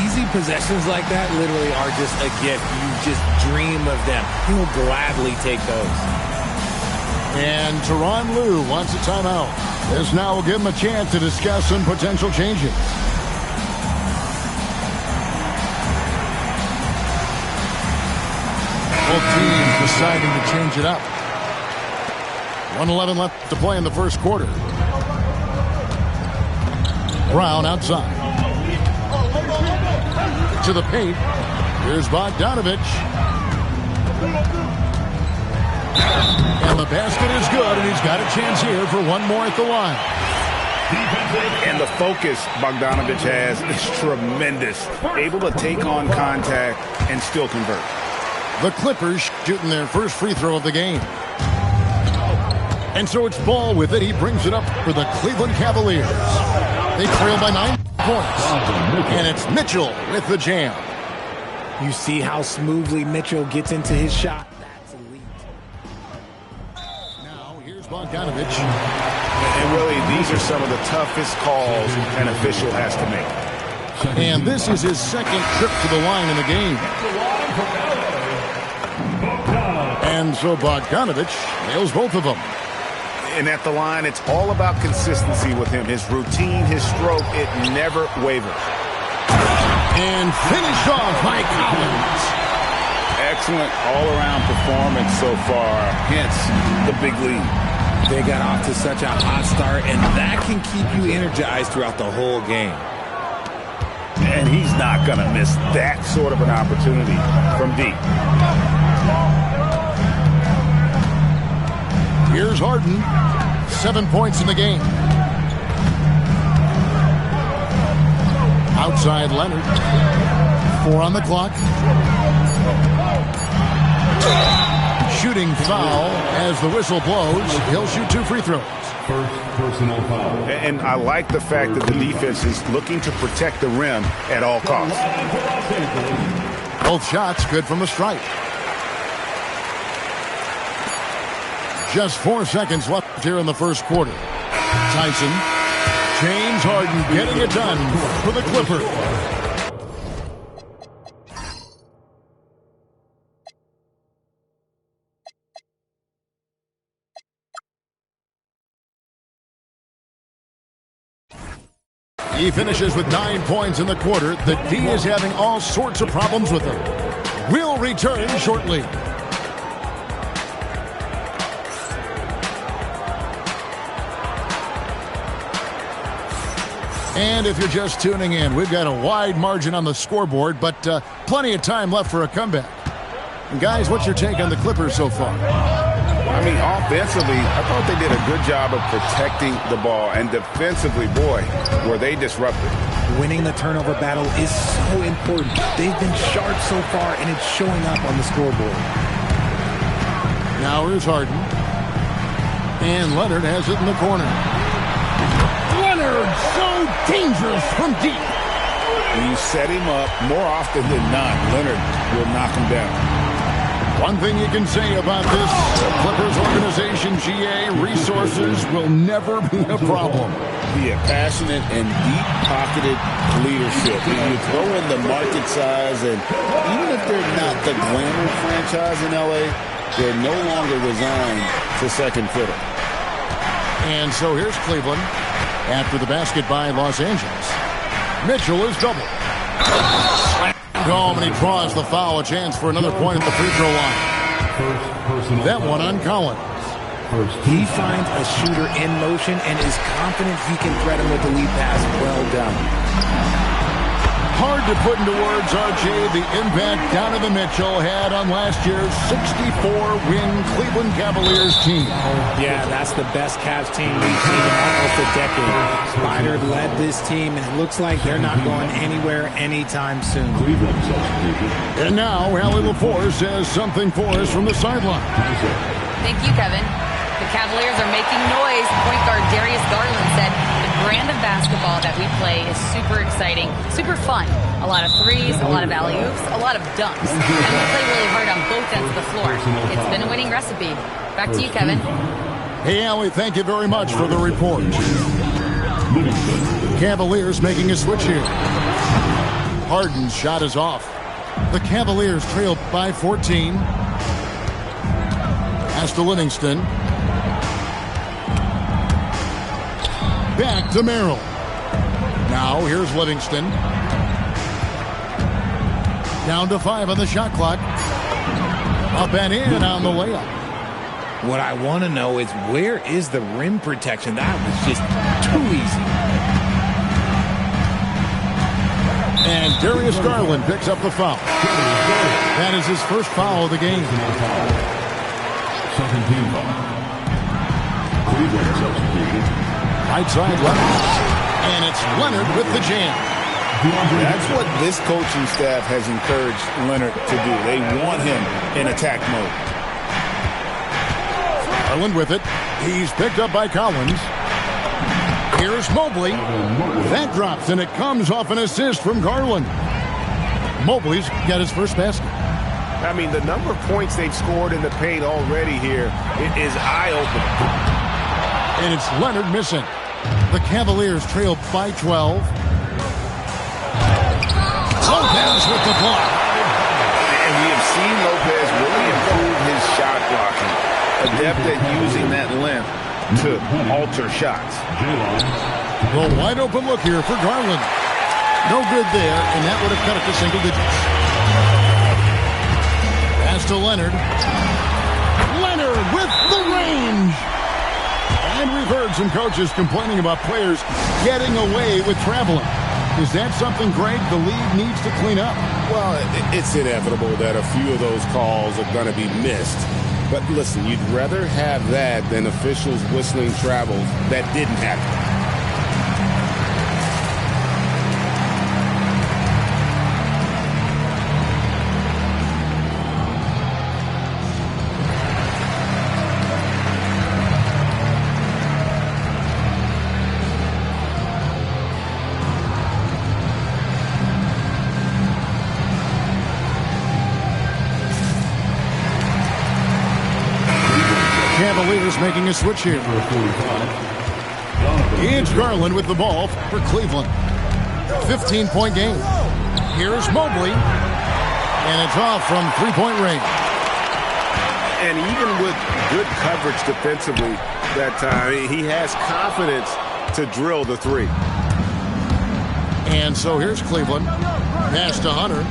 Easy possessions like that literally are just a gift. You just dream of them. He'll gladly take those.
And Tyronn Lue wants a timeout. This now will give him a chance to discuss some potential changes. Both teams deciding to change it up. 1:11 left to play in the first quarter. Brown outside. To the paint. Here's Bogdanovich. And the basket is good, and he's got a chance here for one more at the line.
And the focus Bogdanovich has is tremendous. Able to take on contact and still convert.
The Clippers shooting their first free throw of the game. And so it's Ball with it. He brings it up for the Cleveland Cavaliers. They trail by 9 points. And it's Mitchell with the jam.
You see how smoothly Mitchell gets into his shot. That's elite.
Now here's Bogdanovich.
And really, these are some of the toughest calls an official has to make.
And this is his second trip to the line in the game. And so Bogdanovich nails both of them.
And at the line, it's all about consistency with him. His routine, his stroke, it never wavers.
And finished off by Collins.
Excellent all-around performance so far, hence the big lead.
They got off to such a hot start, and that can keep you energized throughout the whole game.
And he's not going to miss that sort of an opportunity from deep.
Here's Harden. 7 points in the game. Outside Leonard. 4 on the clock. Shooting foul as the whistle blows. He'll shoot 2 free throws.
First personal foul.
And I like the fact that the defense is looking to protect the rim at all costs.
Both shots good from the stripe. Just 4 seconds left here in the first quarter. Tyson. James Harden getting it done for the Clippers. He finishes with 9 points in the quarter. The D is having all sorts of problems with him. We'll return shortly. And if you're just tuning in, we've got a wide margin on the scoreboard, but plenty of time left for a comeback. And guys, what's your take on the Clippers so far?
I mean, offensively, I thought they did a good job of protecting the ball. And defensively, boy, were they disruptive.
Winning the turnover battle is so important. They've been sharp so far, and it's showing up on the scoreboard.
Now here's Harden. And Leonard has it in the corner. Leonard, so dangerous from deep.
When you set him up, more often than not, Leonard will knock him down.
One thing you can say about this, the Clippers organization, GA, resources will never be a problem.
Yeah, passionate and deep-pocketed leadership. You throw in the market size, and even if they're not the glamour franchise in L.A., they're no longer resigned to second fiddle.
And so here's Cleveland after the basket by Los Angeles. Mitchell is double. Home, and he draws the foul. A chance for another point at the free throw line.
First personal
that one on Collins.
He finds a shooter in motion and is confident he can thread him with the lead pass. Well done.
Hard to put into words, RJ, the impact Donovan Mitchell had on last year's 64-win Cleveland Cavaliers team.
Yeah, that's the best Cavs team we've seen in almost a decade. Spider led this team, and it looks like they're not going anywhere anytime soon.
And now, Allie LaForce says something for us from the sideline.
Thank you, Kevin. The Cavaliers are making noise. Point guard Darius Garland said, the brand of basketball that we play is super exciting, super fun. A lot of threes, a lot of alley-oops, a lot of dunks. And we play really hard on both ends of the floor. It's been a winning recipe. Back to you, Kevin.
Hey, Allie, thank you very much for the report. Cavaliers making a switch here. Harden's shot is off. The Cavaliers trail by 14. Pass to Livingston. Back to Merrill. Now here's Livingston. Down to 5 on the shot clock. Up and in on the layup.
What I want to know is, where is the rim protection? That was just too easy.
And Darius Garland picks up the foul. That is his first foul of the game.
Second team foul. Cleveland substitution.
Right side Leonard. And it's Leonard with the jam.
That's what this coaching staff has encouraged Leonard to do. They want him in attack mode.
Garland with it. He's picked up by Collins. Here's Mobley. That drops, and it comes off an assist from Garland. Mobley's got his first basket.
I mean, the number of points they've scored in the paint already here is eye-opening.
And it's Leonard missing. The Cavaliers trail by 12. Lopez with the block.
And we have seen Lopez really improve his shot blocking. Adept at using that length to alter shots.
Well, wide open look here for Garland. No good there, and that would have cut it to single digits. Pass to Leonard. Leonard with the range. And we've heard some coaches complaining about players getting away with traveling. Is that something, Greg, the league needs to clean up?
Well, it's inevitable that a few of those calls are going to be missed. But listen, you'd rather have that than officials whistling travels that didn't happen.
Cavaliers making a switch here. It's Garland with the ball for Cleveland. 15-point game. Here's Mobley. And it's off from three-point range.
And even with good coverage defensively that time, he has confidence to drill the three.
And so here's Cleveland. Pass to Hunter.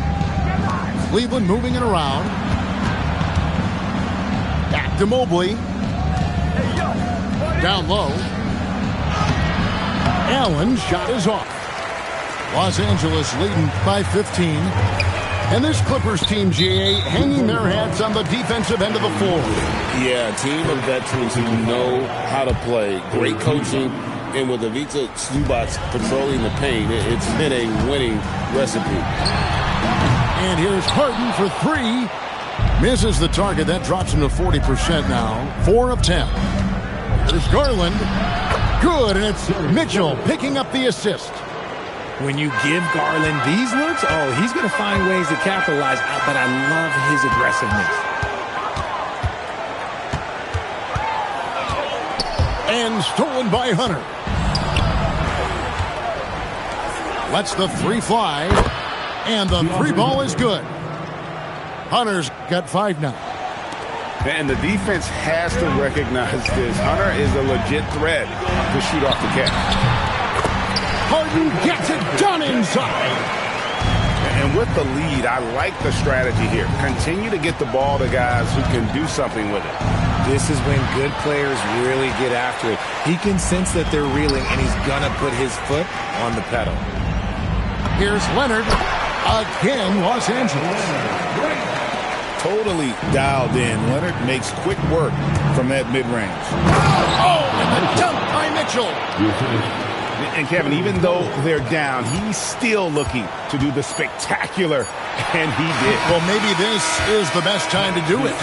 Cleveland moving it around. Back to Mobley. Down low. Allen's shot is off. Los Angeles leading by 15. And this Clippers team, GA, hanging their hats on the defensive end of the floor.
Yeah, a team of veterans who know how to play. Great coaching. And with Ivica Zubac patrolling the paint, it's been a winning recipe.
And here's Harden for 3. Misses the target. That drops him to 40% now. 4 of 10. Here's Garland. Good, and it's Mitchell picking up the assist.
When you give Garland these looks, oh, he's going to find ways to capitalize. But I love his aggressiveness.
And stolen by Hunter. Lets the 3 fly. And the 3 ball is good. Hunter's got 5 now.
And the defense has to recognize this. Hunter is a legit threat to shoot off the catch.
Harden gets it done inside.
And with the lead, I like the strategy here. Continue to get the ball to guys who can do something with it.
This is when good players really get after it. He can sense that they're reeling, and he's going to put his foot on the pedal.
Here's Leonard. Again, Los Angeles.
Totally dialed in. Leonard makes quick work from that mid-range.
Oh, and the dunk by Mitchell.
And Kevin, even though they're down, he's still looking to do the spectacular, and he did.
Well, maybe this is the best time to do it.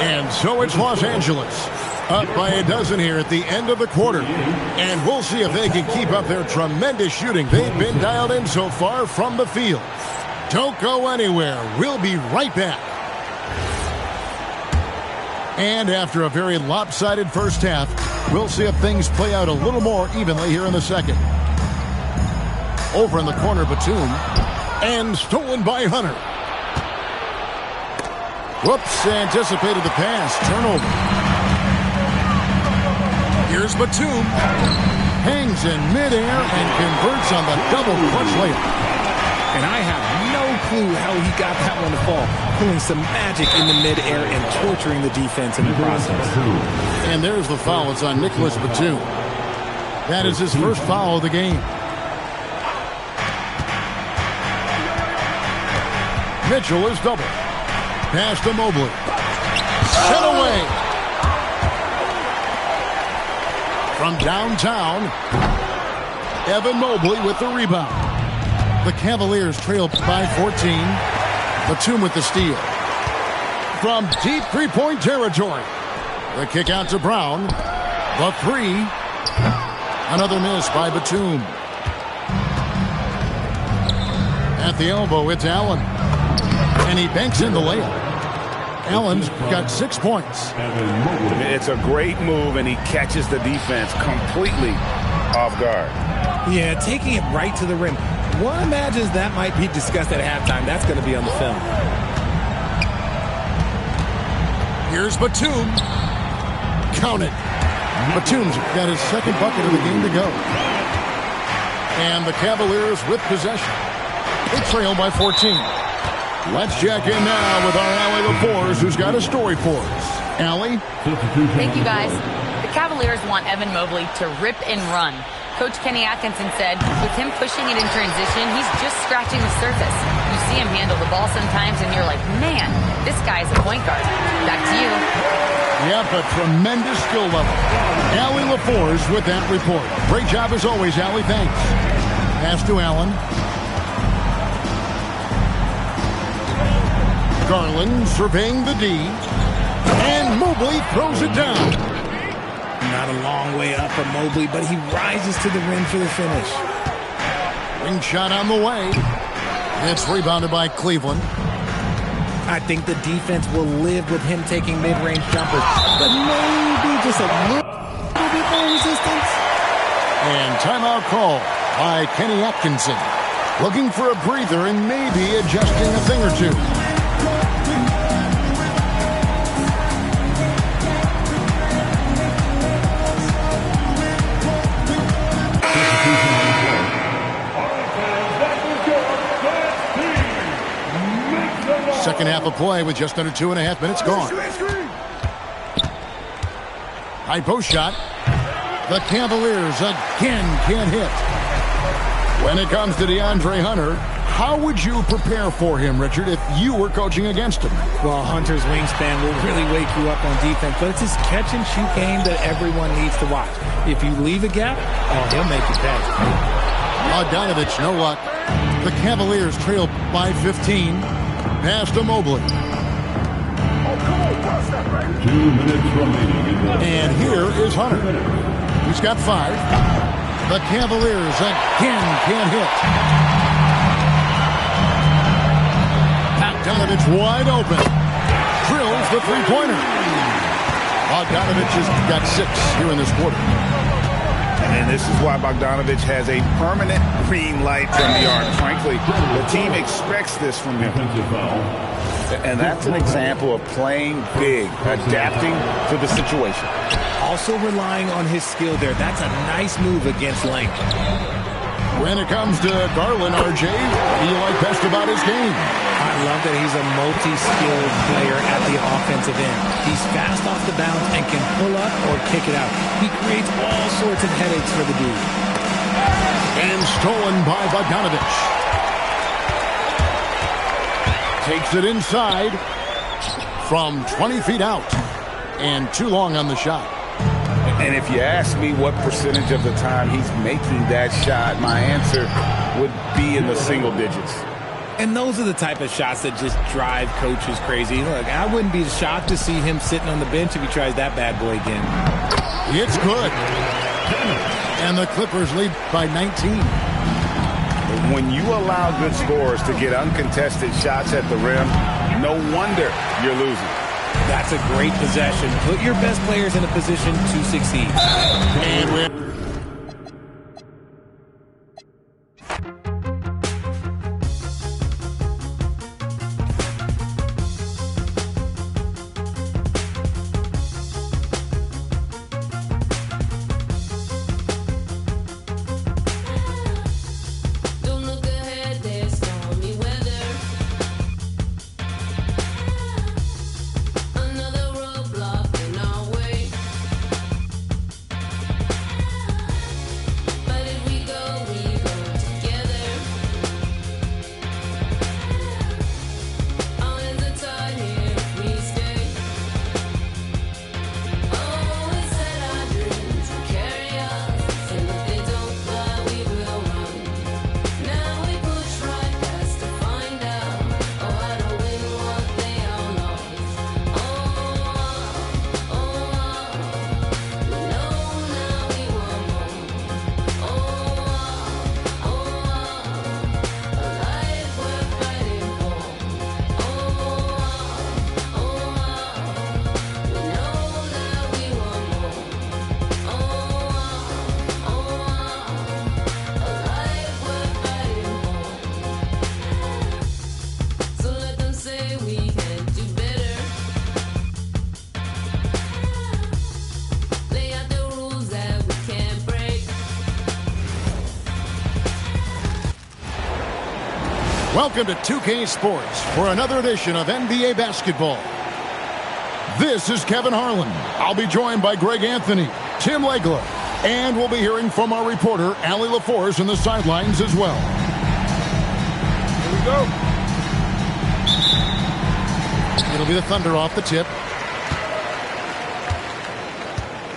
And so it's Los Angeles, up by a dozen here at the end of the quarter. And we'll see if they can keep up their tremendous shooting they've been dialed in so far from the field. Don't go anywhere. We'll be right back. And after a very lopsided first half, we'll see if things play out a little more evenly here in the second. Over in the corner, Batum. And stolen by Hunter. Whoops, anticipated the pass. Turnover. Here's Batum. Hangs in midair and converts on the double clutch layup.
And I have no clue how he got that one to fall. Pulling some magic in the midair and torturing the defense in the process.
And there's the foul. It's on Nicholas Batum. That is his first foul of the game. Mitchell is double. Pass to Mobley. Set away. From downtown, Evan Mobley with the rebound. The Cavaliers trail by 14. Batum with the steal. From deep three-point territory. The kick out to Brown. The three. Another miss by Batum. At the elbow, it's Allen. And he banks in the layup. Allen's got 6 points.
It's a great move, and he catches the defense completely off guard.
Yeah, taking it right to the rim. One imagines that might be discussed at halftime. That's going to be on the film.
Here's Batum. Count it. Batum's got his second bucket of the game to go. And the Cavaliers with possession. They trail by 14. Let's check in now with our Allie LaForce, who's got a story for us. Allie?
Thank you, guys. The Cavaliers want Evan Mobley to rip and run. Coach Kenny Atkinson said, with him pushing it in transition, he's just scratching the surface. You see him handle the ball sometimes, and you're like, man, this guy's a point guard. Back to you.
Yep, a tremendous skill level. Allie LaForce with that report. Great job as always, Allie. Thanks. Pass to Allen. Garland surveying the D. And Mobley throws it down.
Not a long way up for Mobley, but he rises to the rim for the finish.
Ring shot on the way. It's rebounded by Cleveland.
I think the defense will live with him taking mid-range jumpers, but maybe just a little bit more resistance.
And timeout call by Kenny Atkinson. Looking for a breather and maybe adjusting a thing or two. Second half of play with just under 2.5 minutes gone. High post shot. The Cavaliers again can't hit. When it comes to DeAndre Hunter, how would you prepare for him, Richard, if you were coaching against him?
Well, Hunter's wingspan will really wake you up on defense, but it's his catch-and-shoot game that everyone needs to watch. If you leave a gap, he'll make you pay.
Bogdanovich, no luck. The Cavaliers trail by 15. Pass to Mobley.
2 minutes remaining.
And here is Hunter. He's got 5. The Cavaliers again can't hit. Bogdanovich wide open. Drills the three-pointer. Bogdanovich has got 6 here in this quarter.
And this is why Bogdanovich has a permanent green light from the arc. Frankly, the team expects this from him. And that's an example of playing big, adapting to the situation.
Also relying on his skill there. That's a nice move against length.
When it comes to Garland, RJ, what do you like best about his game?
I I love that he's a multi-skilled player at the offensive end. He's fast off the bounce and can pull up or kick it out. He creates all sorts of headaches for the D.
And stolen by Bogdanovich. Takes it inside from 20 feet out. And too long on the shot.
And if you ask me what percentage of the time he's making that shot, my answer would be in the single digits.
And those are the type of shots that just drive coaches crazy. Look, I wouldn't be shocked to see him sitting on the bench if he tries that bad boy again.
It's good. And the Clippers lead by 19.
When you allow good scorers to get uncontested shots at the rim, no wonder you're losing.
That's a great possession. Put your best players in a position to succeed.
And we're... Welcome to 2K Sports for another edition of NBA basketball. This is Kevin Harlan. I'll be joined by Greg Anthony, Tim Legler, and we'll be hearing from our reporter, Allie LaForce, in the sidelines as well.
Here we go.
It'll be the Thunder off the tip.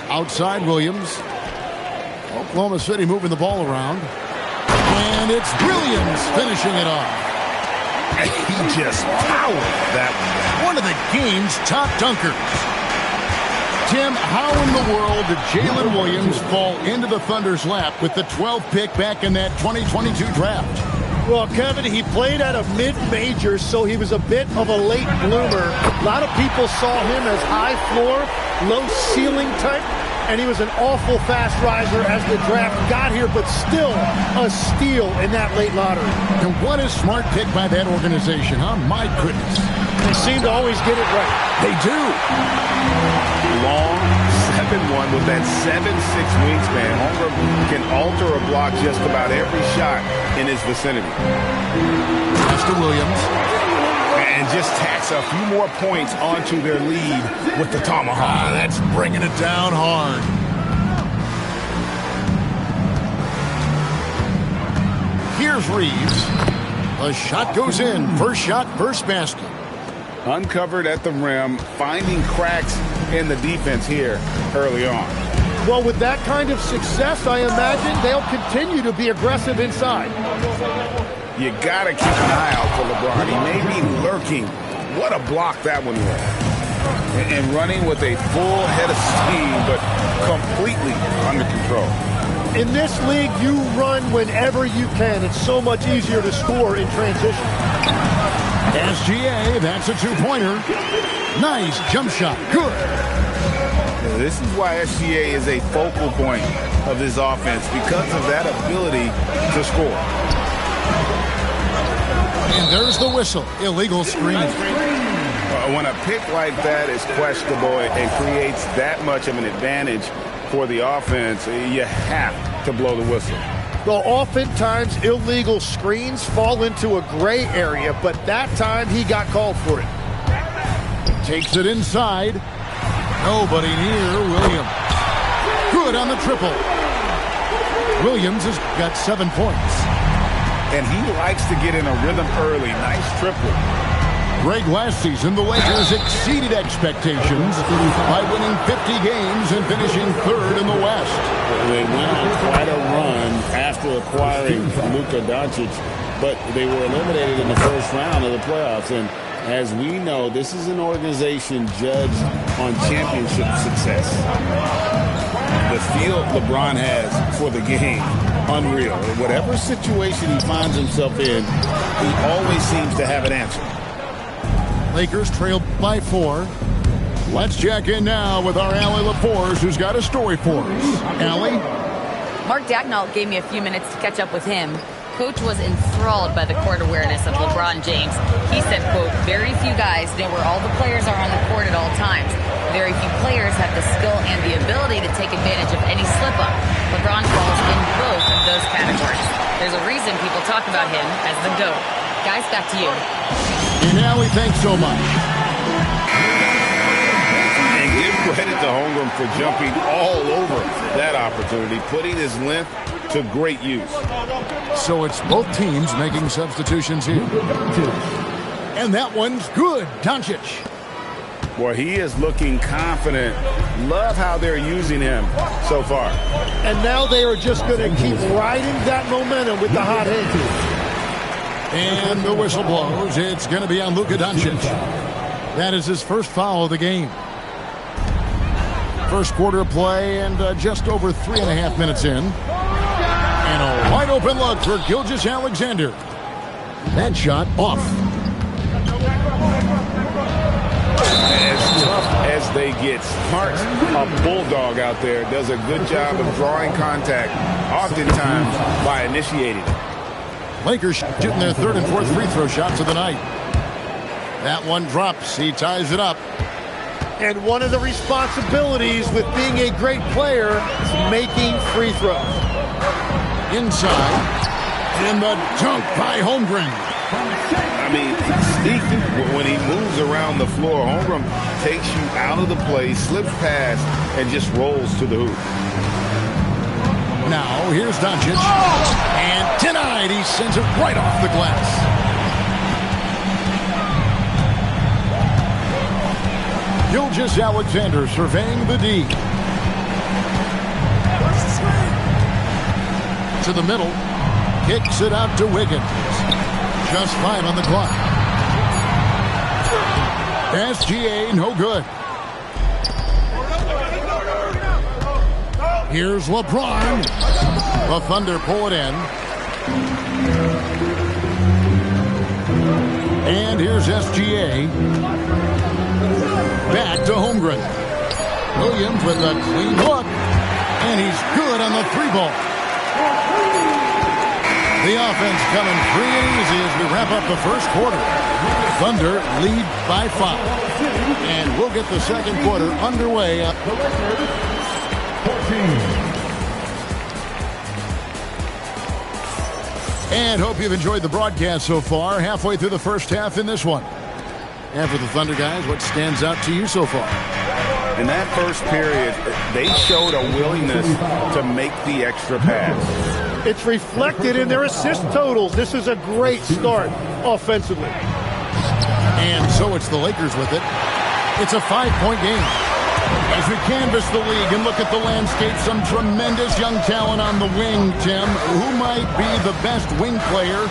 Outside Williams. Oklahoma City moving the ball around. And it's Williams finishing it off.
He just powered that
one. One of the game's top dunkers. Tim, how in the world did Jalen Williams fall into the Thunder's lap with the 12th pick back in that 2022 draft?
Well, Kevin, he played at a mid-major, so he was a bit of a late bloomer. A lot of people saw him as high floor, low ceiling type, and he was an awful fast riser as the draft got here, but still a steal in that late lottery.
And what a smart pick by that organization, huh? My goodness.
They seem to always get it right.
They do.
Long 7'1" with that 7'6" wingspan. Holmgren can alter or block just about every shot in his vicinity.
Pass to Williams.
And just tacks a few more points onto their lead with the tomahawk.
That's bringing it down hard. Here's Reeves. A shot goes in. First shot, first basket.
Uncovered at the rim, finding cracks in the defense here early on.
Well, with that kind of success, I imagine they'll continue to be aggressive inside.
You got to keep an eye out for LeBron. He may be lurking. What a block that one was. And running with a full head of steam, but completely under control.
In this league, you run whenever you can. It's so much easier to score in transition.
SGA, that's a two-pointer. Nice jump shot. Good.
This is why SGA is a focal point of this offense, because of that ability to score.
And there's the whistle. Illegal screen.
When a pick like that is questionable and creates that much of an advantage for the offense, you have to blow the whistle.
Well, oftentimes illegal screens fall into a gray area, but that time he got called for it.
Takes it inside. Nobody near Williams. Good on the triple. Williams has got 7 points.
And he likes to get in a rhythm early. Nice triple.
Greg, last season, the Lakers exceeded expectations by winning 50 games and finishing 3rd in the West.
They went on quite a run after acquiring Luka Doncic, but they were eliminated in the first round of the playoffs. And as we know, this is an organization judged on championship success. The feel LeBron has for the game, unreal. Whatever situation he finds himself in, he always seems to have an answer.
Lakers trail by 4. Let's check in now with our Allie LaForce, who's got a story for us. Allie?
Mark Dagnall gave me a few minutes to catch up with him. Coach was enthralled by the court awareness of LeBron James. He said, quote, very few guys know where all the players are on the court at all times. Very few players have the skill and the ability to take advantage of any slip-up. LeBron falls in both of those categories. There's a reason people talk about him as the GOAT. Guys, back to you.
And Allie, thanks so much.
And give credit to Holmgren for jumping all over that opportunity, putting his length to great use.
So it's both teams making substitutions here. And that one's good. Doncic.
Well, he is looking confident. Love how they're using him so far.
And now they are just going to keep riding that momentum with the hot hand.
And the whistle blows. It's going to be on Luka Doncic. That is his first foul of the game. First quarter of play and just over 3.5 minutes in. And a wide open look for Gilgeous-Alexander. That shot off.
As tough as they get, Smart, a bulldog out there, does a good job of drawing contact, oftentimes by initiating it.
Lakers shooting their 3rd and 4th free throw shots of the night. That one drops. He ties it up.
And one of the responsibilities with being a great player is making free throws.
Inside. And the dunk by Holmgren.
I mean, sneaky. When he moves around the floor, Holmgren takes you out of the play, slips past, and just rolls to the hoop.
Now, here's Doncic. And denied. He sends it right off the glass. Gilgeous-Alexander surveying the D. To the middle. Kicks it out to Wiggins. Just 5 on the clock. SGA, no good. Here's LeBron. The Thunder pull it in. And here's SGA. Back to Holmgren. Williams with a clean look. And he's good on the 3-ball. The offense coming free and easy as we wrap up the first quarter. Thunder lead by 5. And we'll get the second quarter underway. And hope you've enjoyed the broadcast so far. Halfway through the first half in this one. And for the Thunder guys, what stands out to you so far?
In that first period, they showed a willingness to make the extra pass.
It's reflected in their assist totals. This is a great start offensively.
And so it's the Lakers with it. It's a 5-point game. As we canvass the league and look at the landscape, some tremendous young talent on the wing, Tim. Who might be the best wing player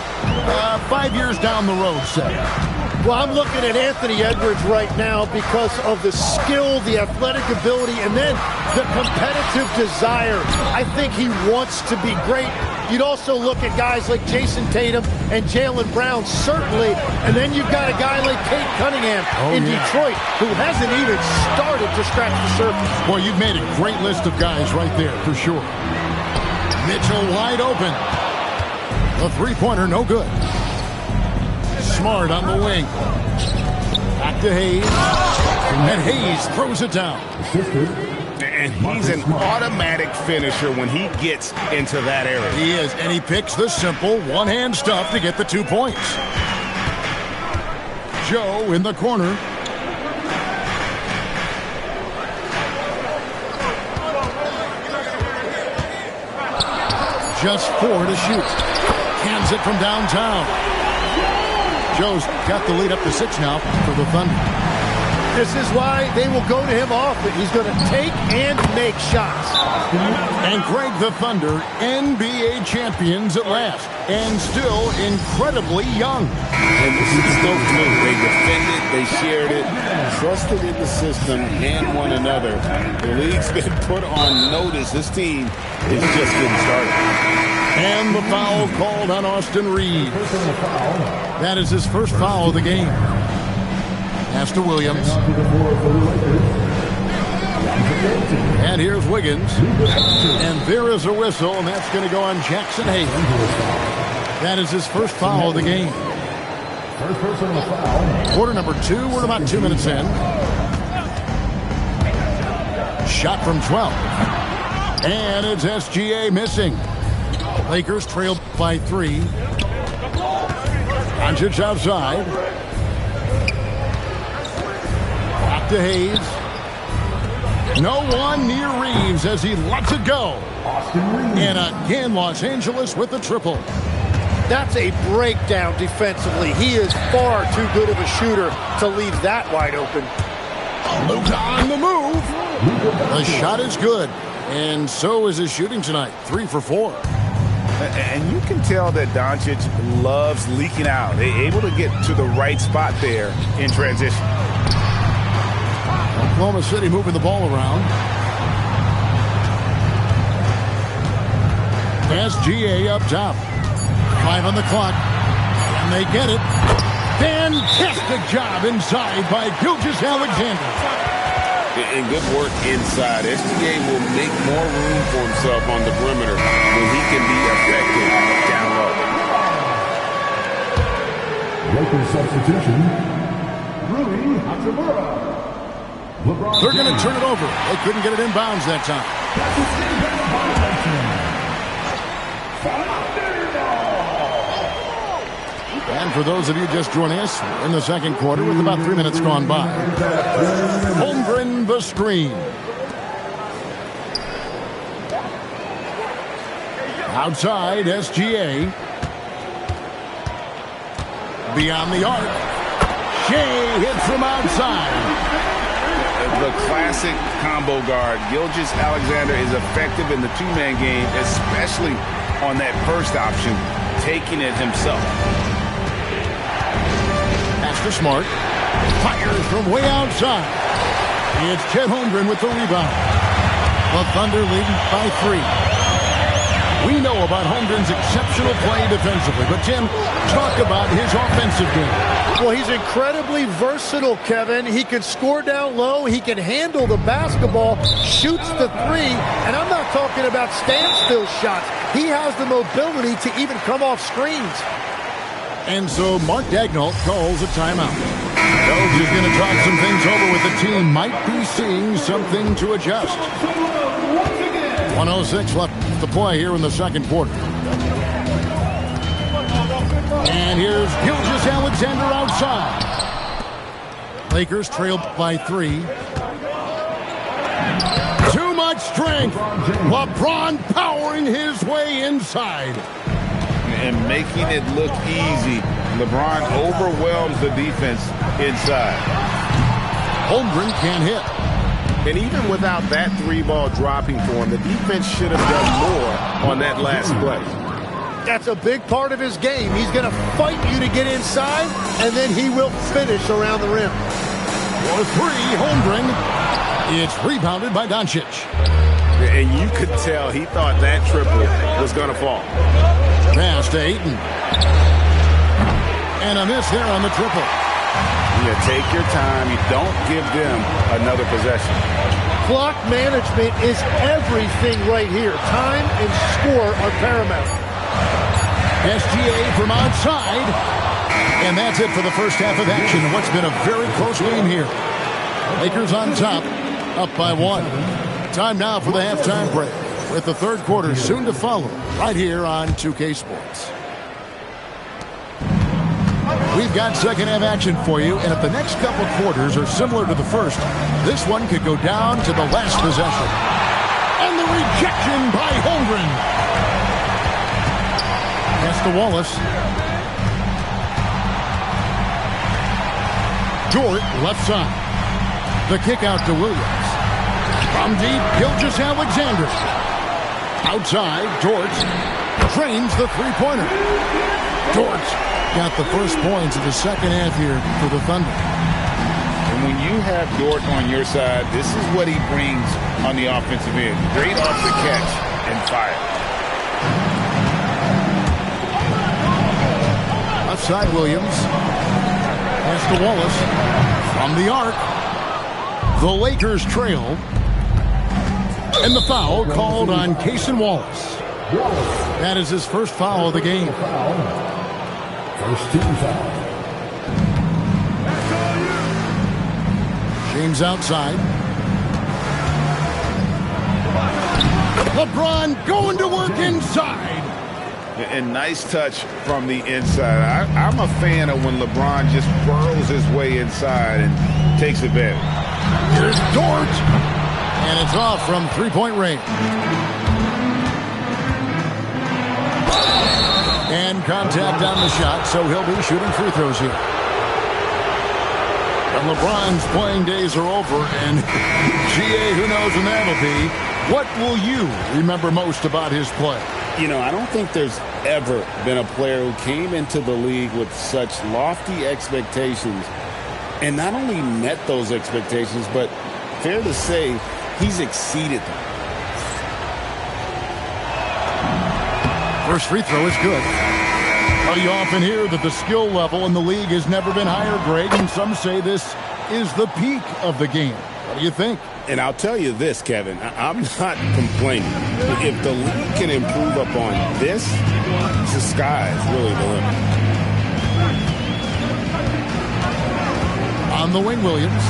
5 years down the road, say?
Well, I'm looking at Anthony Edwards right now because of the skill, the athletic ability, and then the competitive desire. I think he wants to be great. You'd also look at guys like Jason Tatum and Jaylen Brown, certainly. And then you've got a guy like Cade Cunningham in Detroit who hasn't even started to scratch the surface.
Well, you've made a great list of guys right there, for sure. Mitchell wide open. The three-pointer, no good. Smart on the wing. Back to Hayes. And Hayes throws it down.
And he's an automatic finisher when he gets into that area.
He is, and he picks the simple one-hand stuff to get the 2 points. Joe in the corner. Just 4 to shoot. Hands it from downtown. Joe's got the lead up to 6 now for the Thunder.
This is why they will go to him often. He's going to take and make shots.
And Greg, the Thunder, NBA champions at last, and still incredibly young.
And this is no fluke. They defended, they shared it, trusted in the system and one another. The league's been put on notice. This team is just getting started.
And the foul called on Austin Reeves. That is his first foul of the game. Pass to Williams. And here's Wiggins. And there is a whistle, and that's going to go on Jackson Hayes. That is his first foul of the game. Quarter number 2. We're about 2 minutes in. Shot from 12. And it's SGA missing. Lakers trail by 3. Doncic outside. Back to Hayes. No one near Reeves as he lets it go. And again, Los Angeles with the triple.
That's a breakdown defensively. He is far too good of a shooter to leave that wide open.
Luka on the move. The shot is good. And so is his shooting tonight. 3 for 4.
And you can tell that Doncic loves leaking out. They're able to get to the right spot there in transition.
Oklahoma City moving the ball around. SGA up top. 5 on the clock. And they get it. Fantastic job inside by Gilgeous-Alexander.
And good work inside. SGA will make more room for himself on the perimeter when he can be effective down low.
Local substitution, Rui Hachimura.
They're going to turn it over. They couldn't get it inbounds that time. And for those of you just joining us, we're in the second quarter with about 3 minutes gone by. Holmgren the screen. Outside, SGA. Beyond the arc. Shea hits from outside.
The classic combo guard. Gilgeous-Alexander is effective in the two-man game, especially on that first option, taking it himself.
Master Smart fires from way outside. It's Chet Holmgren with the rebound. The Thunder leading by 3. We know about Holmgren's exceptional play defensively, but Tim, talk about his offensive game.
Well, he's incredibly versatile, Kevin. He can score down low. He can handle the basketball, shoots the 3, and I'm not talking about standstill shots. He has the mobility to even come off screens.
And so Mark Daigneault calls a timeout. Coach is going to talk some things over with the team. Might be seeing something to adjust. 1:06 left to play here in the second quarter. And here's Gilgeous-Alexander outside. Lakers trail by 3. Too much strength. LeBron powering his way inside.
And making it look easy. LeBron overwhelms the defense inside.
Holmgren can't hit.
And even without that 3-ball dropping for him, the defense should have done more on that last play.
That's a big part of his game. He's going to fight you to get inside, and then he will finish around the rim.
For 3, Holmgren. It's rebounded by Doncic.
And you could tell he thought that triple was going to fall.
Pass to Ayton. And a miss there on the triple.
You take your time. You don't give them another possession.
Clock management is everything right here. Time and score are paramount.
SGA from outside. And that's it for the first half of action. What's been a very close game here. Lakers on top, up by 1. Time now for the halftime break, with the third quarter soon to follow, right here on 2K Sports. We've got second half action for you, and if the next couple quarters are similar to the first, this one could go down to the last possession. And the rejection by Holmgren. Pass to Wallace. Dort, left side. The kick out to Williams. From deep, Gilgeous-Alexander. Outside, Dort drains the three-pointer. Dort got the first points of the second half here for the Thunder.
And when you have Dort on your side, this is what he brings on the offensive end. Great off the catch and fire.
Left side, Williams. Pass to Wallace. From the arc. The Lakers trail. And the foul called on Cason Wallace. That is his first foul of the game.
First team foul.
James outside. LeBron going to work inside.
And nice touch from the inside. I'm a fan of when LeBron just burrows his way inside and takes advantage.
Here's Dort. And it's off from three-point range. And contact on the shot, so he'll be shooting free throws here. And LeBron's playing days are over, and GA, who knows when that'll be. What will you remember most about his play?
You know, I don't think there's ever been a player who came into the league with such lofty expectations and not only met those expectations, but fair to say, he's exceeded them.
First free throw is good. Well, you often hear that the skill level in the league has never been higher, Greg, and some say this is the peak of the game. What do you think?
And I'll tell you this, Kevin, I'm not complaining. If the league can improve upon this, the sky is really the limit.
On the wing, Williams.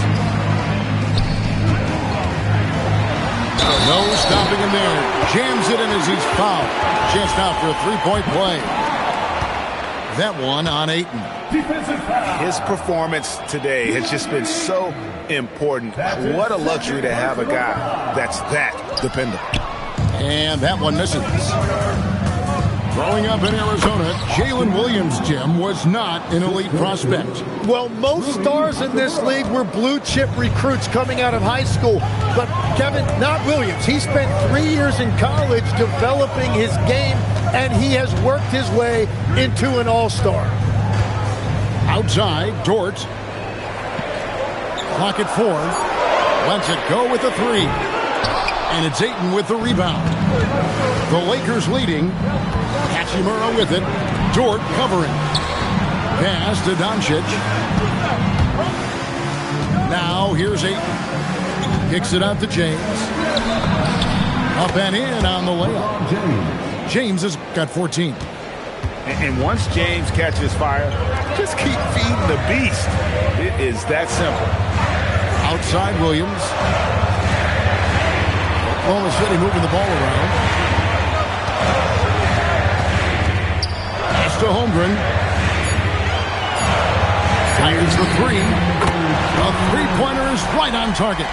No stopping him there. Jams it in as he's fouled. Chance now for a three-point play. That one on Ayton.
His performance today has just been so important. What a luxury to have a guy that's that dependable.
And that one misses. Growing up in Arizona, Jalen Williams, Jim, was not an elite prospect.
Well, most stars in this league were blue-chip recruits coming out of high school. But, Kevin, not Williams. He spent 3 years in college developing his game, and he has worked his way into an all-star.
Outside, Dort. Clock at 4. Lets it go with a three. And it's Ayton with the rebound. The Lakers leading. Hachimura with it. Dort covering. Pass to Doncic. Now here's Ayton. Kicks it out to James. Up and in on the layup. James has got 14.
And once James catches fire, just keep feeding the beast. It is that simple.
Outside Williams. Oklahoma City moving the ball around. Pass to Holmgren. Fires the three. The three-pointer is right on target.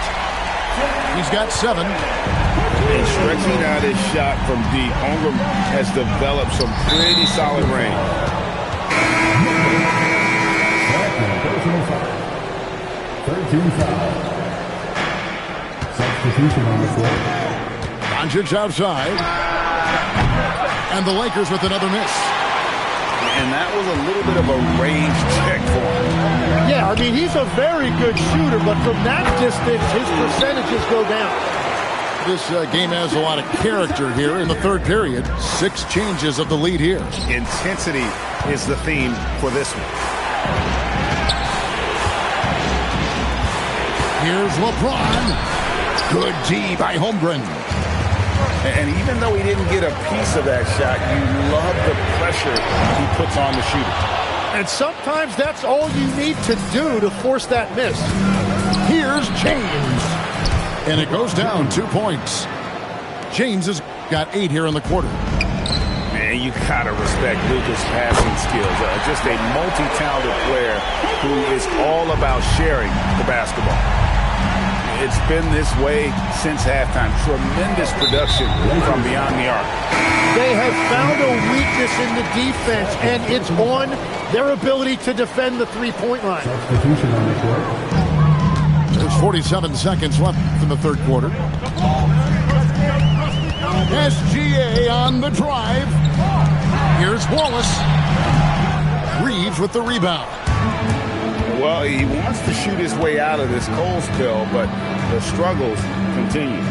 He's got 7.
And stretching out his shot from deep, Holmgren has developed some pretty solid range.
13 foul. Substitution on the floor.
Doncic outside. And the Lakers with another miss.
And that was a little bit of a range check for him.
Yeah, I mean, he's a very good shooter, but from that distance, his percentages go down.
This game has a lot of character here in the third period. 6 changes of the lead here.
Intensity is the theme for this one.
Here's LeBron. Good D by Holmgren.
And even though he didn't get a piece of that shot, you love the pressure he puts on the shooter.
And sometimes that's all you need to do to force that miss.
Here's James. And it goes down 2 points. James has got 8 here in the quarter.
Man, you gotta respect Luka's passing skills. Just a multi-talented player who is all about sharing the basketball. It's been this way since halftime. Tremendous production from beyond the arc.
They have found a weakness in the defense, and it's on their ability to defend the three-point line.
Substitution on the court.
There's 47 seconds left in the third quarter. SGA on the drive. Here's Wallace. Reeves with the rebound.
Well, he wants to shoot his way out of this cold spell, but the struggles continue.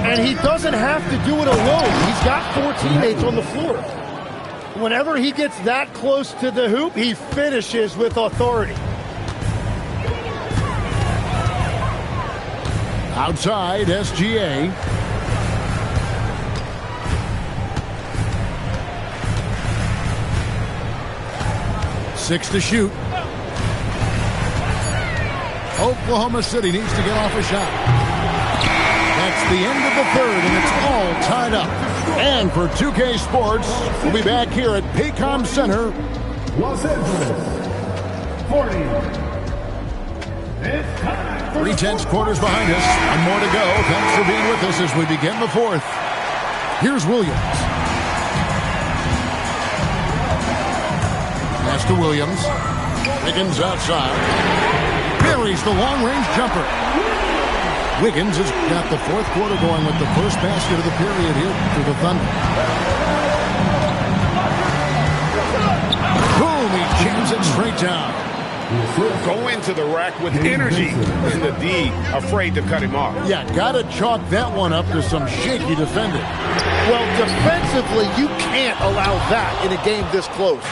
And he doesn't have to do it alone. He's got 4 teammates on the floor. Whenever he gets that close to the hoop, he finishes with authority.
Outside, SGA. Six to shoot. Oklahoma City needs to get off a shot. That's the end of the third, and it's all tied up. And for 2K Sports, we'll be back here at Paycom Center.
Los Angeles, 40. It's time.
3/10 quarters behind us. One more to go. Thanks for being with us as we begin the fourth. Here's Williams. Pass to Williams. Wiggins outside. Buries the long-range jumper. Wiggins has got the fourth quarter going with the first basket of the period here for the Thunder. Boom! He jams it straight down.
Go into the rack with energy, and the D afraid to cut him off.
Yeah, gotta chalk that one up to some shaky defending.
Well, defensively, you can't allow that in a game this close.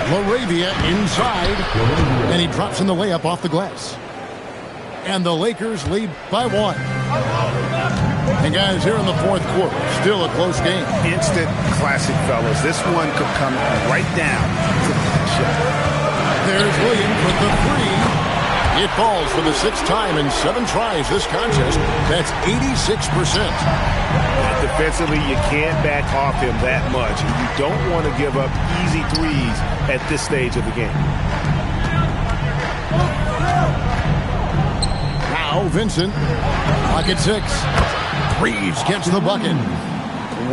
LaRavia inside, and he drops in the layup off the glass. And the Lakers lead by 1. And guys, here in the fourth quarter, still a close game.
Instant classic, fellas. This one could come right down to the shot.
There's Williams with the 3. It falls for the 6th time in 7 tries this contest. That's 86%.
Defensively, you can't back off him that much. You don't want to give up easy threes at this stage of the game.
Now Vincent, pocket 6. Reeves gets the bucket.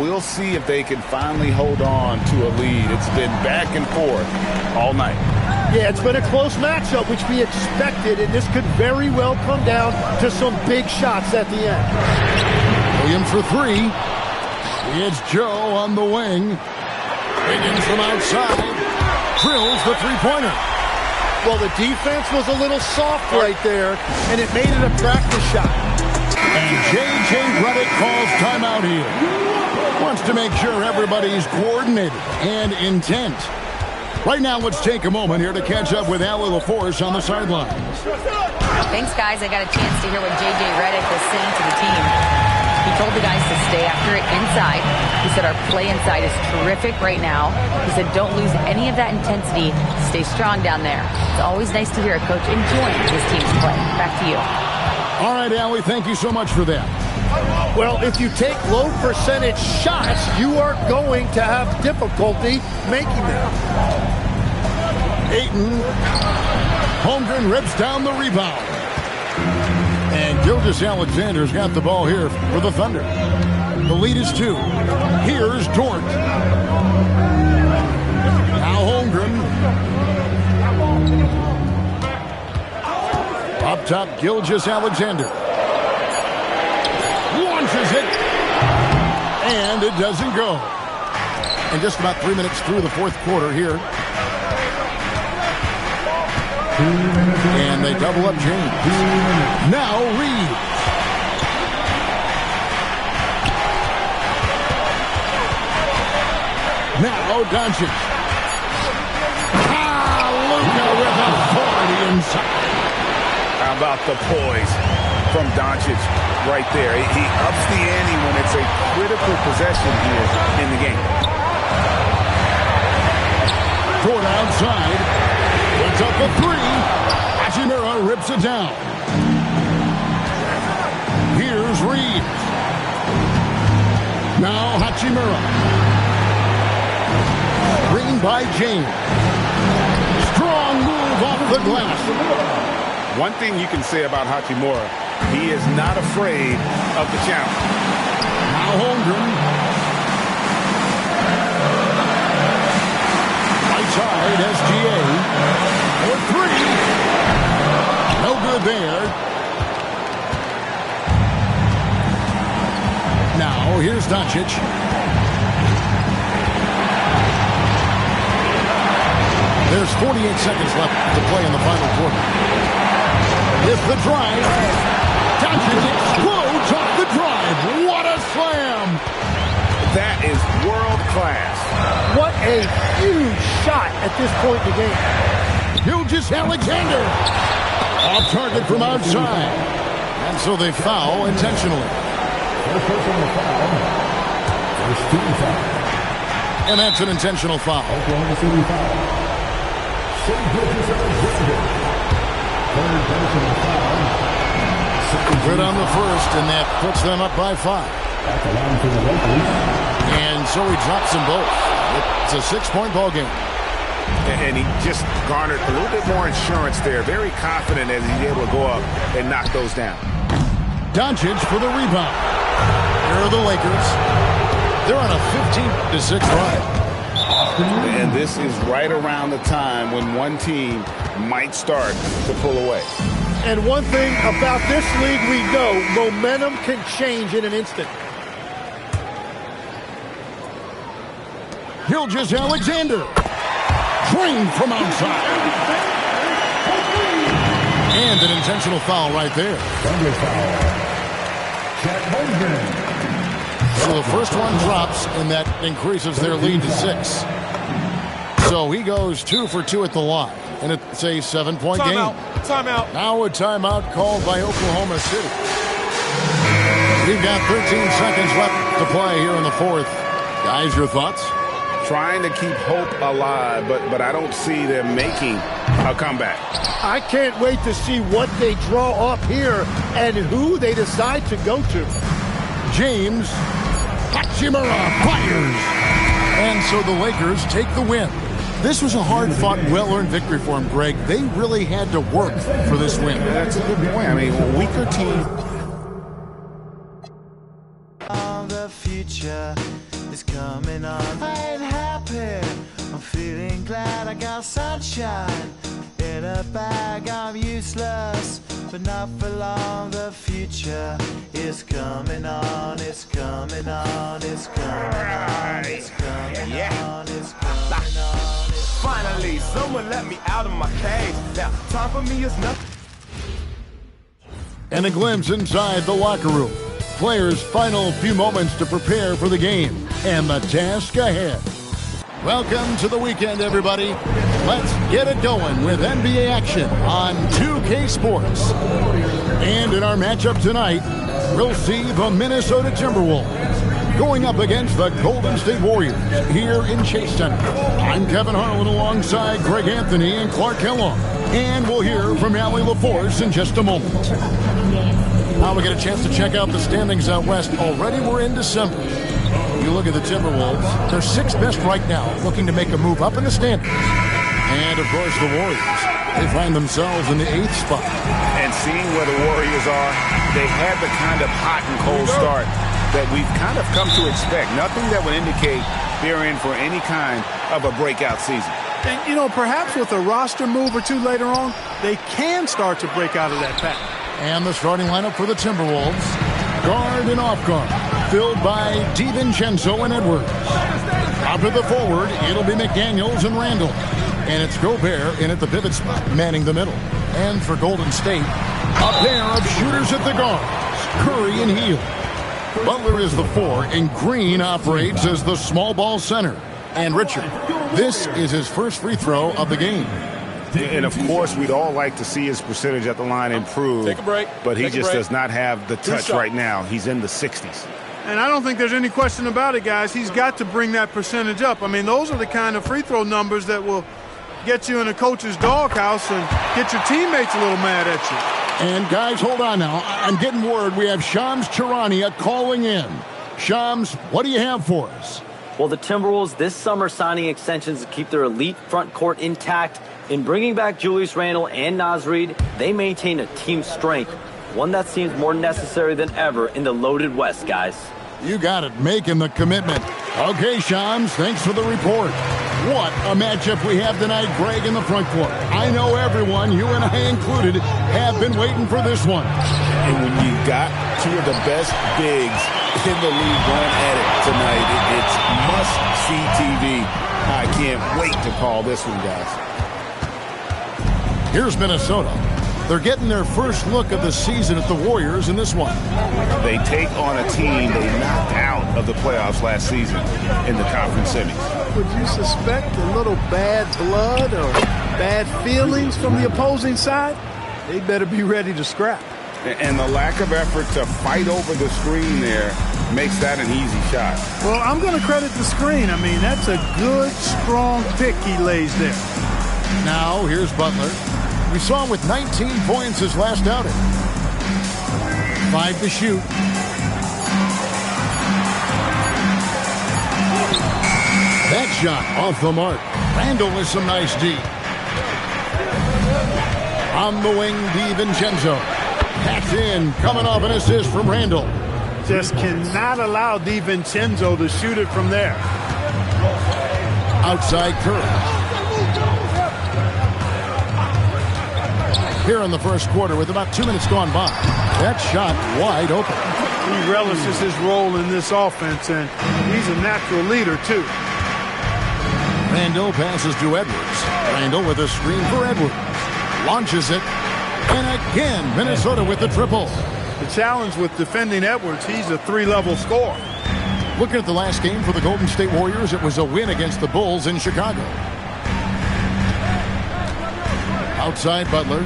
We'll see if they can finally hold on to a lead. It's been back and forth all night.
Yeah, it's been a close matchup, which we expected, and this could very well come down to some big shots at the end.
Williams for 3. It's Joe on the wing. Wiggins from outside. Drills the three-pointer.
Well, the defense was a little soft right there, and it made it a practice shot.
And J.J. Redick calls timeout here. Wants to make sure everybody's coordinated and intent. Right now, let's take a moment here to catch up with Allie LaForce on the sidelines.
Thanks, guys. I got a chance to hear what J.J. Redick was saying to the team. He told the guys to stay after it inside. He said our play inside is terrific right now. He said don't lose any of that intensity. Stay strong down there. It's always nice to hear a coach enjoying his team's play. Back to you.
All right, Allie, thank you so much for that.
Well, if you take low percentage shots, you are going to have difficulty making them.
Ayton. Holmgren rips down the rebound. And Gilgeous-Alexander's got the ball here for the Thunder. The lead is 2. Here's Dort. Now Holmgren. Up top, Gilgeous-Alexander. Launches it. And it doesn't go. And just about 3 minutes through the fourth quarter here. And they double up James. Now Reeves. Now Doncic. Luka with authority inside.
How about the poise from Doncic right there? He ups the ante when it's a critical possession here in the game.
Toward outside. Puts up a 3. Hachimura rips it down. Here's Reeves. Now Hachimura. Screen by James. Strong move off the glass.
One thing you can say about Hachimura, he is not afraid of the challenge.
Now Holmgren. Right side, SGA. For three. No good there. Now, here's Doncic. There's 48 seconds left to play in the final quarter. It's the drive. Doncic explodes off the drive. What a slam!
That is world class.
What a huge shot at this point in the game.
Gilgeous-Alexander. Off target from outside. And so they foul intentionally. And that's an intentional foul. Good on the first, and that puts them up by 5. And so he drops them both. It's a 6-point ball game.
And he just garnered a little bit more insurance there. Very confident as he's able to go up and knock those down.
Doncic for the rebound. Here are the Lakers. They're on a 15-6 run.
And this is right around the time when one team might start to pull away.
And one thing about this league we know, momentum can change in an instant.
Gilgeous-Alexander. Drained from outside. And an intentional foul right there. So the first one drops, and that increases their lead to 6. So he goes 2 for 2 at the line, and it's a 7-point game.
Timeout.
Now a timeout called by Oklahoma City. We've got 13 seconds left to play here in the fourth. Guys, your thoughts?
Trying to keep hope alive, but I don't see them making a comeback.
I can't wait to see what they draw up here and who they decide to go to.
James Hachimura fires. And so the Lakers take the win. This was a hard-fought, well-earned victory for them, Greg. They really had to work for this win.
That's a good point. I mean, a weaker team.
The future is coming on. I ain't happy. I'm feeling glad I got sunshine. In a bag, I'm useless, but not for long. The future is coming on. It's coming on. It's coming on. It's coming on. It's coming on.
Finally, someone let me out of my cage. Now, time for me is nothing.
And a glimpse inside the locker room. Players' final few moments to prepare for the game and the task ahead. Welcome to the weekend, everybody. Let's get it going with NBA action on 2K Sports. And in our matchup tonight, we'll see the Minnesota Timberwolves going up against the Golden State Warriors here in Chase Center. I'm Kevin Harlan alongside Greg Anthony and Clark Kellogg. And we'll hear from Allie LaForce in just a moment. Now we get a chance to check out the standings out west. Already we're in December. You look at the Timberwolves, they're 6th best right now, looking to make a move up in the standings. And, of course, the Warriors, they find themselves in the 8th spot.
And seeing where the Warriors are, they had the kind of hot and cold start that we've kind of come to expect. Nothing that would indicate they're in for any kind of a breakout season.
And, you know, perhaps with a roster move or two later on, they can start to break out of that pattern.
And the starting lineup for the Timberwolves, guard and off guard, filled by DiVincenzo and Edwards. Out to the forward, it'll be McDaniels and Randall. And it's Gobert in at the pivot spot, manning the middle. And for Golden State, a pair of shooters at the guards, Curry and Hield. Butler is the 4, and Green operates as the small ball center. And Richard, this is his first free throw of the game.
And, of course, we'd all like to see his percentage at the line improve.
Take a break.
But he just does not have the touch right now. He's in the 60s.
And I don't think there's any question about it, guys. He's got to bring that percentage up. I mean, those are the kind of free throw numbers that will get you in a coach's doghouse and get your teammates a little mad at you.
And guys, hold on now. I'm getting word we have Shams Charania calling in. Shams, what do you have for us?
Well, the Timberwolves this summer signing extensions to keep their elite front court intact. In bringing back Julius Randle and Naz Reid, they maintain a team strength, one that seems more necessary than ever in the loaded West, guys.
You got it, making the commitment. Okay, Shams, thanks for the report. What a matchup we have tonight, Greg, in the front court. I know everyone, you and I included, have been waiting for this one.
And when you got two of the best bigs in the league going at it tonight, it's must-see TV. I can't wait to call this one, guys.
Here's Minnesota. They're getting their first look of the season at the Warriors in this one.
They take on a team they knocked out of the playoffs last season in the conference semis.
Would you suspect a little bad blood or bad feelings from the opposing side? They better be ready to scrap.
And the lack of effort to fight over the screen there makes that an easy shot.
Well, I'm going to credit the screen. I mean, that's a good, strong pick he lays there.
Now, here's Butler. We saw him with 19 points his last outing. 5 to shoot. That shot off the mark. Randle with some nice D. On the wing, DiVincenzo. Packed in, coming off an assist from Randle.
Just cannot allow DiVincenzo to shoot it from there.
Outside Curry. Here in the first quarter with about 2 minutes gone by. That shot wide open.
He relishes his role in this offense, and he's a natural leader, too.
Randle passes to Edwards. Randle with a screen for Edwards. Launches it. And again, Minnesota with the triple.
The challenge with defending Edwards, he's a 3-level scorer.
Looking at the last game for the Golden State Warriors, it was a win against the Bulls in Chicago. Outside Butler.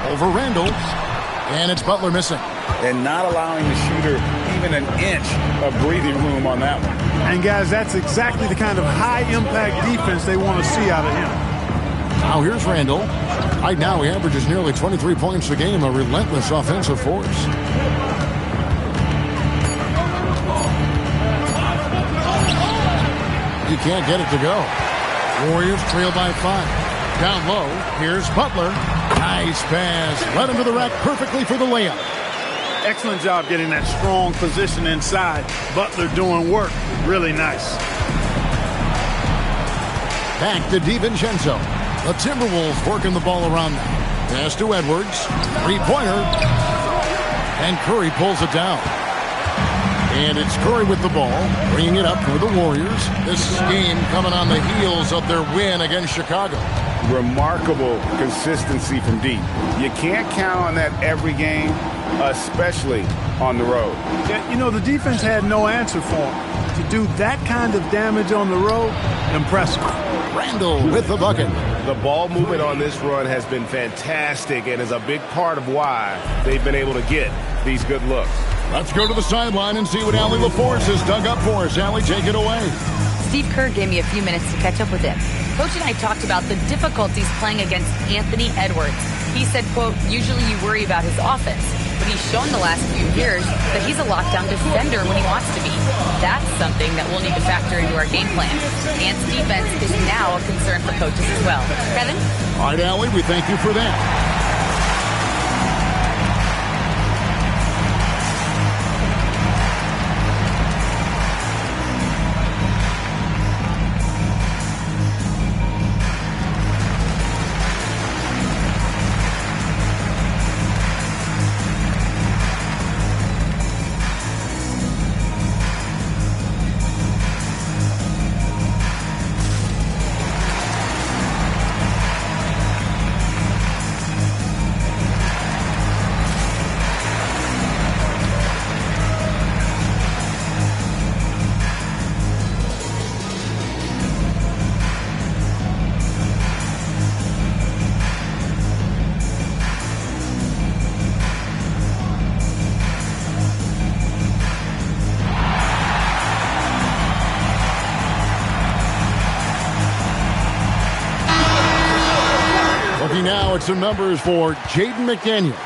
Over Randle, and it's Butler missing.
And not allowing the shooter even an inch of breathing room on that one.
And guys, that's exactly the kind of high-impact defense they want to see out of him.
Now here's Randle. Right now he averages nearly 23 points a game, a relentless offensive force. You can't get it to go. Warriors trail by 5. Down low, here's Butler. Nice pass. Led him to the rack perfectly for the layup.
Excellent job getting that strong position inside. Butler doing work. Really nice.
Back to DiVincenzo. The Timberwolves working the ball around now. Pass to Edwards. Three-pointer. And Curry pulls it down. And it's Curry with the ball, bringing it up for the Warriors. This game coming on the heels of their win against Chicago.
Remarkable consistency from deep. You can't count on that every game, especially on the road.
Yeah, you know, the defense had no answer for him. To do that kind of damage on the road, impressive.
Randle with the bucket.
The ball movement on this run has been fantastic and is a big part of why they've been able to get these good looks.
Let's go to the sideline and see what Allie LaForce has dug up for us. Allie, take it away.
Steve Kerr gave me a few minutes to catch up with him. Coach and I talked about the difficulties playing against Anthony Edwards. He said, quote, usually you worry about his offense, but he's shown the last few years that he's a lockdown defender when he wants to be. That's something that we'll need to factor into our game plan. Ant's defense is now a concern for coaches as well. Kevin?
All right, Allie, we thank you for that. some numbers for Jaden McDaniel.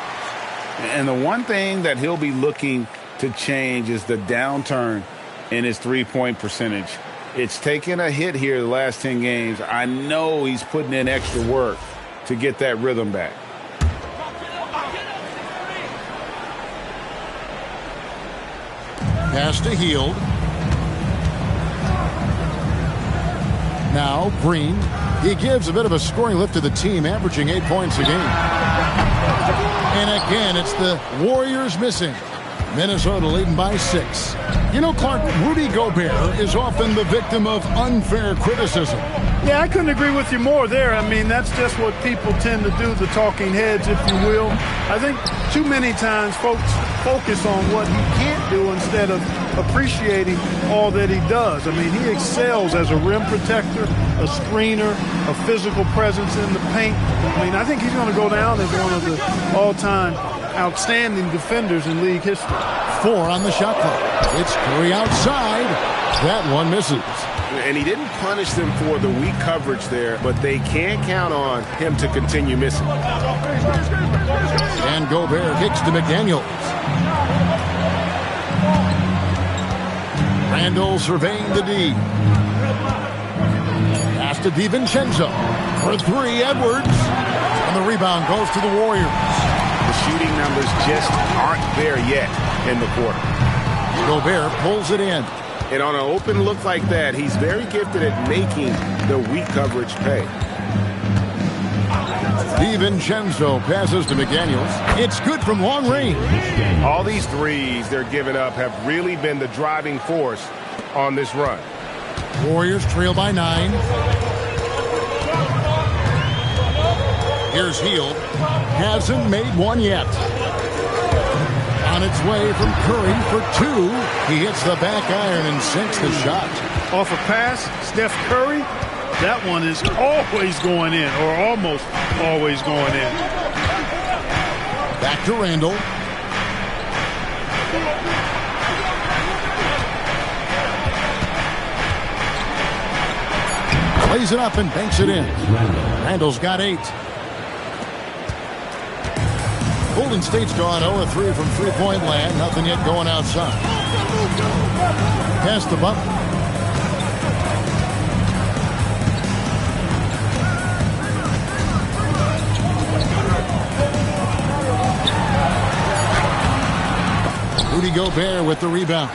And the one thing that he'll be looking to change is the downturn in his three-point percentage. It's taken a hit here the last 10 games. I know he's putting in extra work to get that rhythm back.
Pass to Hield. Now Green. He gives a bit of a scoring lift to the team, averaging 8 points a game. And again, it's the Warriors missing. Minnesota leading by 6. You know, Clark, Rudy Gobert is often the victim of unfair criticism.
Yeah, I couldn't agree with you more there. I mean, that's just what people tend to do, the talking heads, if you will. I think too many times folks focus on what he can't do instead of appreciating all that he does. I mean, he excels as a rim protector, a screener, a physical presence in the paint. I mean, I think he's going to go down as one of the all-time outstanding defenders in league history.
4 on the shot clock. It's Curry outside. That one misses.
And he didn't punish them for the weak coverage there, but they can count on him to continue missing.
And Gobert kicks to McDaniels. Randall surveying the D. Pass to DiVincenzo. For 3, Edwards. And the rebound goes to the Warriors.
The shooting numbers just aren't there yet in the quarter.
Gobert pulls it in.
And on an open look like that, he's very gifted at making the weak coverage pay.
DiVincenzo passes to McDaniels. It's good from long range.
All these threes they're giving up have really been the driving force on this run.
Warriors trail by 9. Here's Hield. Hasn't made one yet. On its way from Curry for 2. He hits the back iron and sinks the shot.
Off a pass, Steph Curry, that one is always going in, or almost always going in.
Back to Randall. Plays it up and banks it in. Randall's got 8. Golden State's gone 0-3 from three-point land. Nothing yet going outside. Pass the buck. Rudy Gobert with the rebound.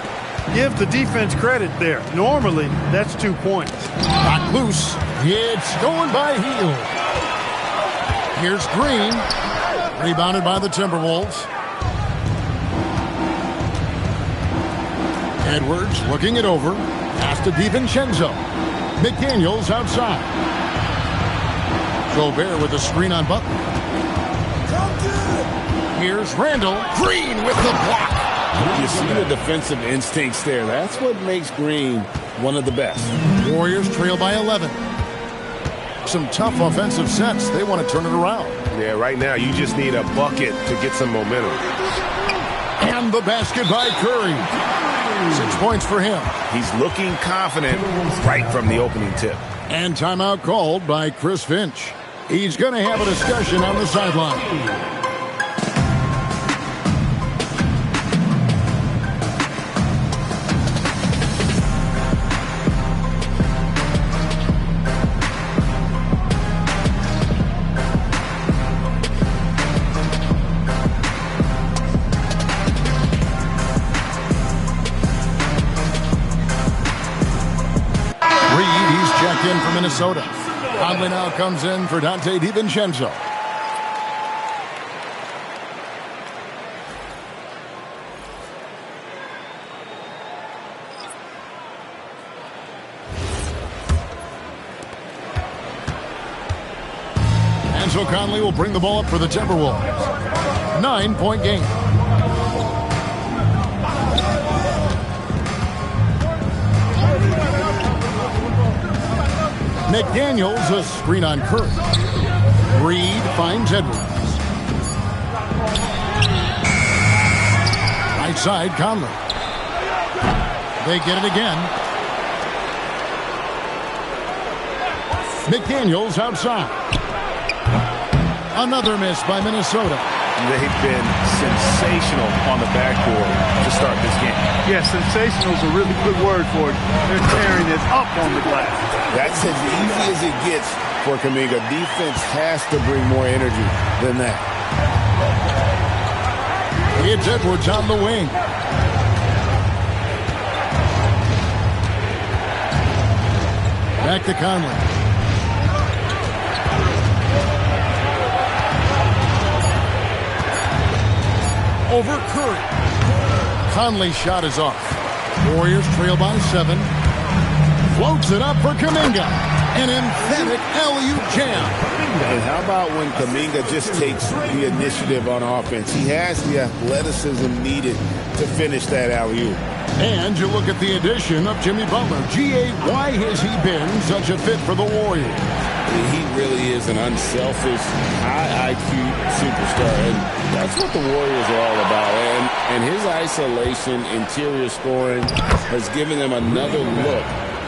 Give the defense credit there. Normally, that's 2 points.
Knocked loose. It's stolen by Hield. Here's Green. Rebounded by the Timberwolves. Edwards looking it over. Pass to DiVincenzo. McDaniels outside. Gobert with the screen on Butler. Here's Randall. Green with the block.
You see the defensive instincts there. That's what makes Green one of the best.
Warriors trail by 11. Some tough offensive sets. They want to turn it around.
Yeah, right now you just need a bucket to get some momentum.
And the basket by Curry. 6 points for him.
He's looking confident right from the opening tip.
And timeout called by Chris Finch. He's going to have a discussion on the sideline. In for Minnesota. Conley now comes in for Dante DiVincenzo. And so Conley will bring the ball up for the Timberwolves. 9-point game. McDaniels, a screen on Curry. Reed finds Edwards. Right side, Conley. They get it again. McDaniels outside. Another miss by Minnesota.
They've been sensational on the backboard to start this game.
Yeah, sensational is a really good word for it. They're tearing it up on the glass.
That's as easy as it gets for Kuminga. Defense has to bring more energy than that.
It's Edwards on the wing. Back to Conley. Over Curry. Conley's shot is off. Warriors trail by 7. Floats it up for Kuminga. An emphatic alley-oop jam.
And how about when Kuminga just takes the initiative on offense? He has the athleticism needed to finish that alley-oop.
And you look at the addition of Jimmy Butler. G.A., why has he been such a fit for the Warriors?
He really is an unselfish, high IQ superstar, and that's what the Warriors are all about. And his isolation, interior scoring has given them another look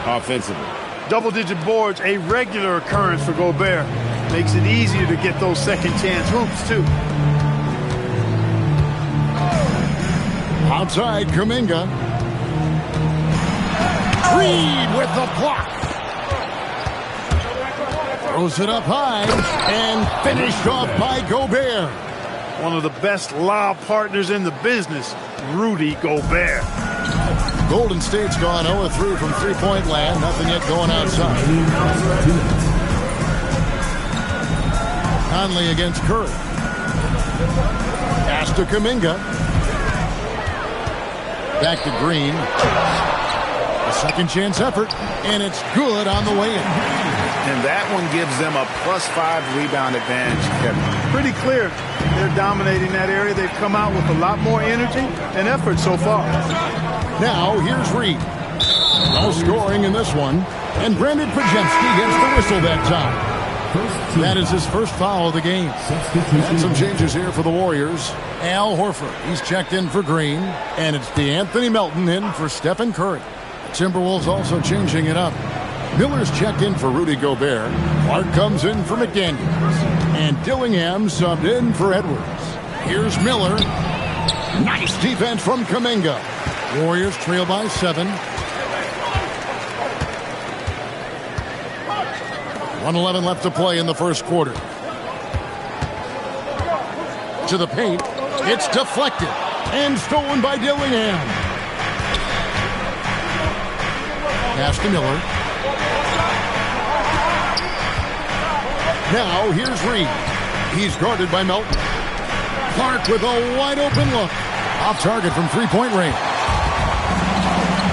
offensively.
Double-digit boards, a regular occurrence for Gobert. Makes it easier to get those second-chance hoops, too.
Outside, Kuminga. Reed with the block. Throws it up high and finished off by Gobert.
One of the best lob partners in the business, Rudy Gobert.
Golden State's gone 0-3 from three-point land. Nothing yet going outside. Conley against Curry. Pass to Kuminga. Back to Green. A second chance effort, and it's good on the way in.
And that one gives them a +5 rebound advantage, Kevin.
Pretty clear. They're dominating that area. They've come out with a lot more energy and effort so far.
Now, here's Reed. No scoring in this one. And Brandon Pajemski gets the whistle that time. That is his first foul of the game. And some changes here for the Warriors. Al Horford, he's checked in for Green. And it's DeAnthony Melton in for Stephen Curry. The Timberwolves also changing it up. Miller's checked in for Rudy Gobert. Clark comes in for McDaniels. And Dillingham subbed in for Edwards. Here's Miller. Nice defense from Kuminga. Warriors trail by 7. 1:11 left to play in the first quarter. To the paint. It's deflected. And stolen by Dillingham. Pass to Miller. Now, here's Reed. He's guarded by Melton. Clark with a wide-open look. Off target from three-point range.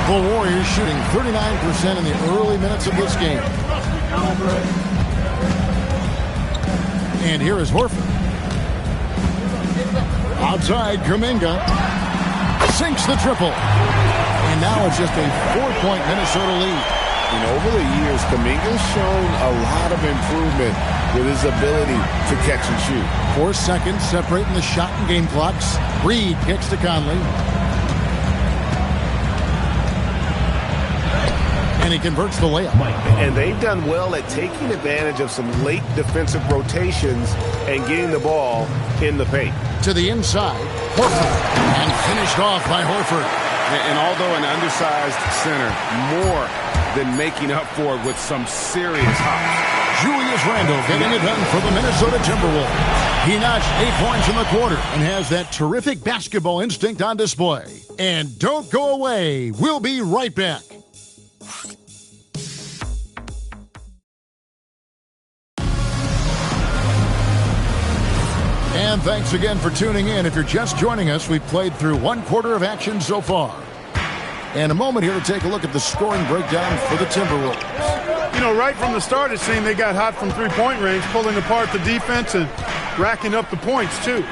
The Warriors shooting 39% in the early minutes of this game. And here is Horford. Outside, Kuminga. Sinks the triple. And now it's just a 4-point Minnesota lead.
And over the years, Kuminga's shown a lot of improvement with his ability to catch and shoot.
4 seconds separating the shot and game clocks. Reed kicks to Conley. And he converts the layup.
And they've done well at taking advantage of some late defensive rotations and getting the ball in the paint.
To the inside, Horford. And finished off by Horford.
And although an undersized center, more than making up for it with some serious hops.
Julius Randle getting it done for the Minnesota Timberwolves. He notched 8 points in the quarter and has that terrific basketball instinct on display. And don't go away. We'll be right back. And thanks again for tuning in. If you're just joining us, we've played through 1 quarter of action so far. And a moment here to take a look at the scoring breakdown for the Timberwolves.
You know, right from the start, it seemed they got hot from three-point range, pulling apart the defense and racking up the points, too.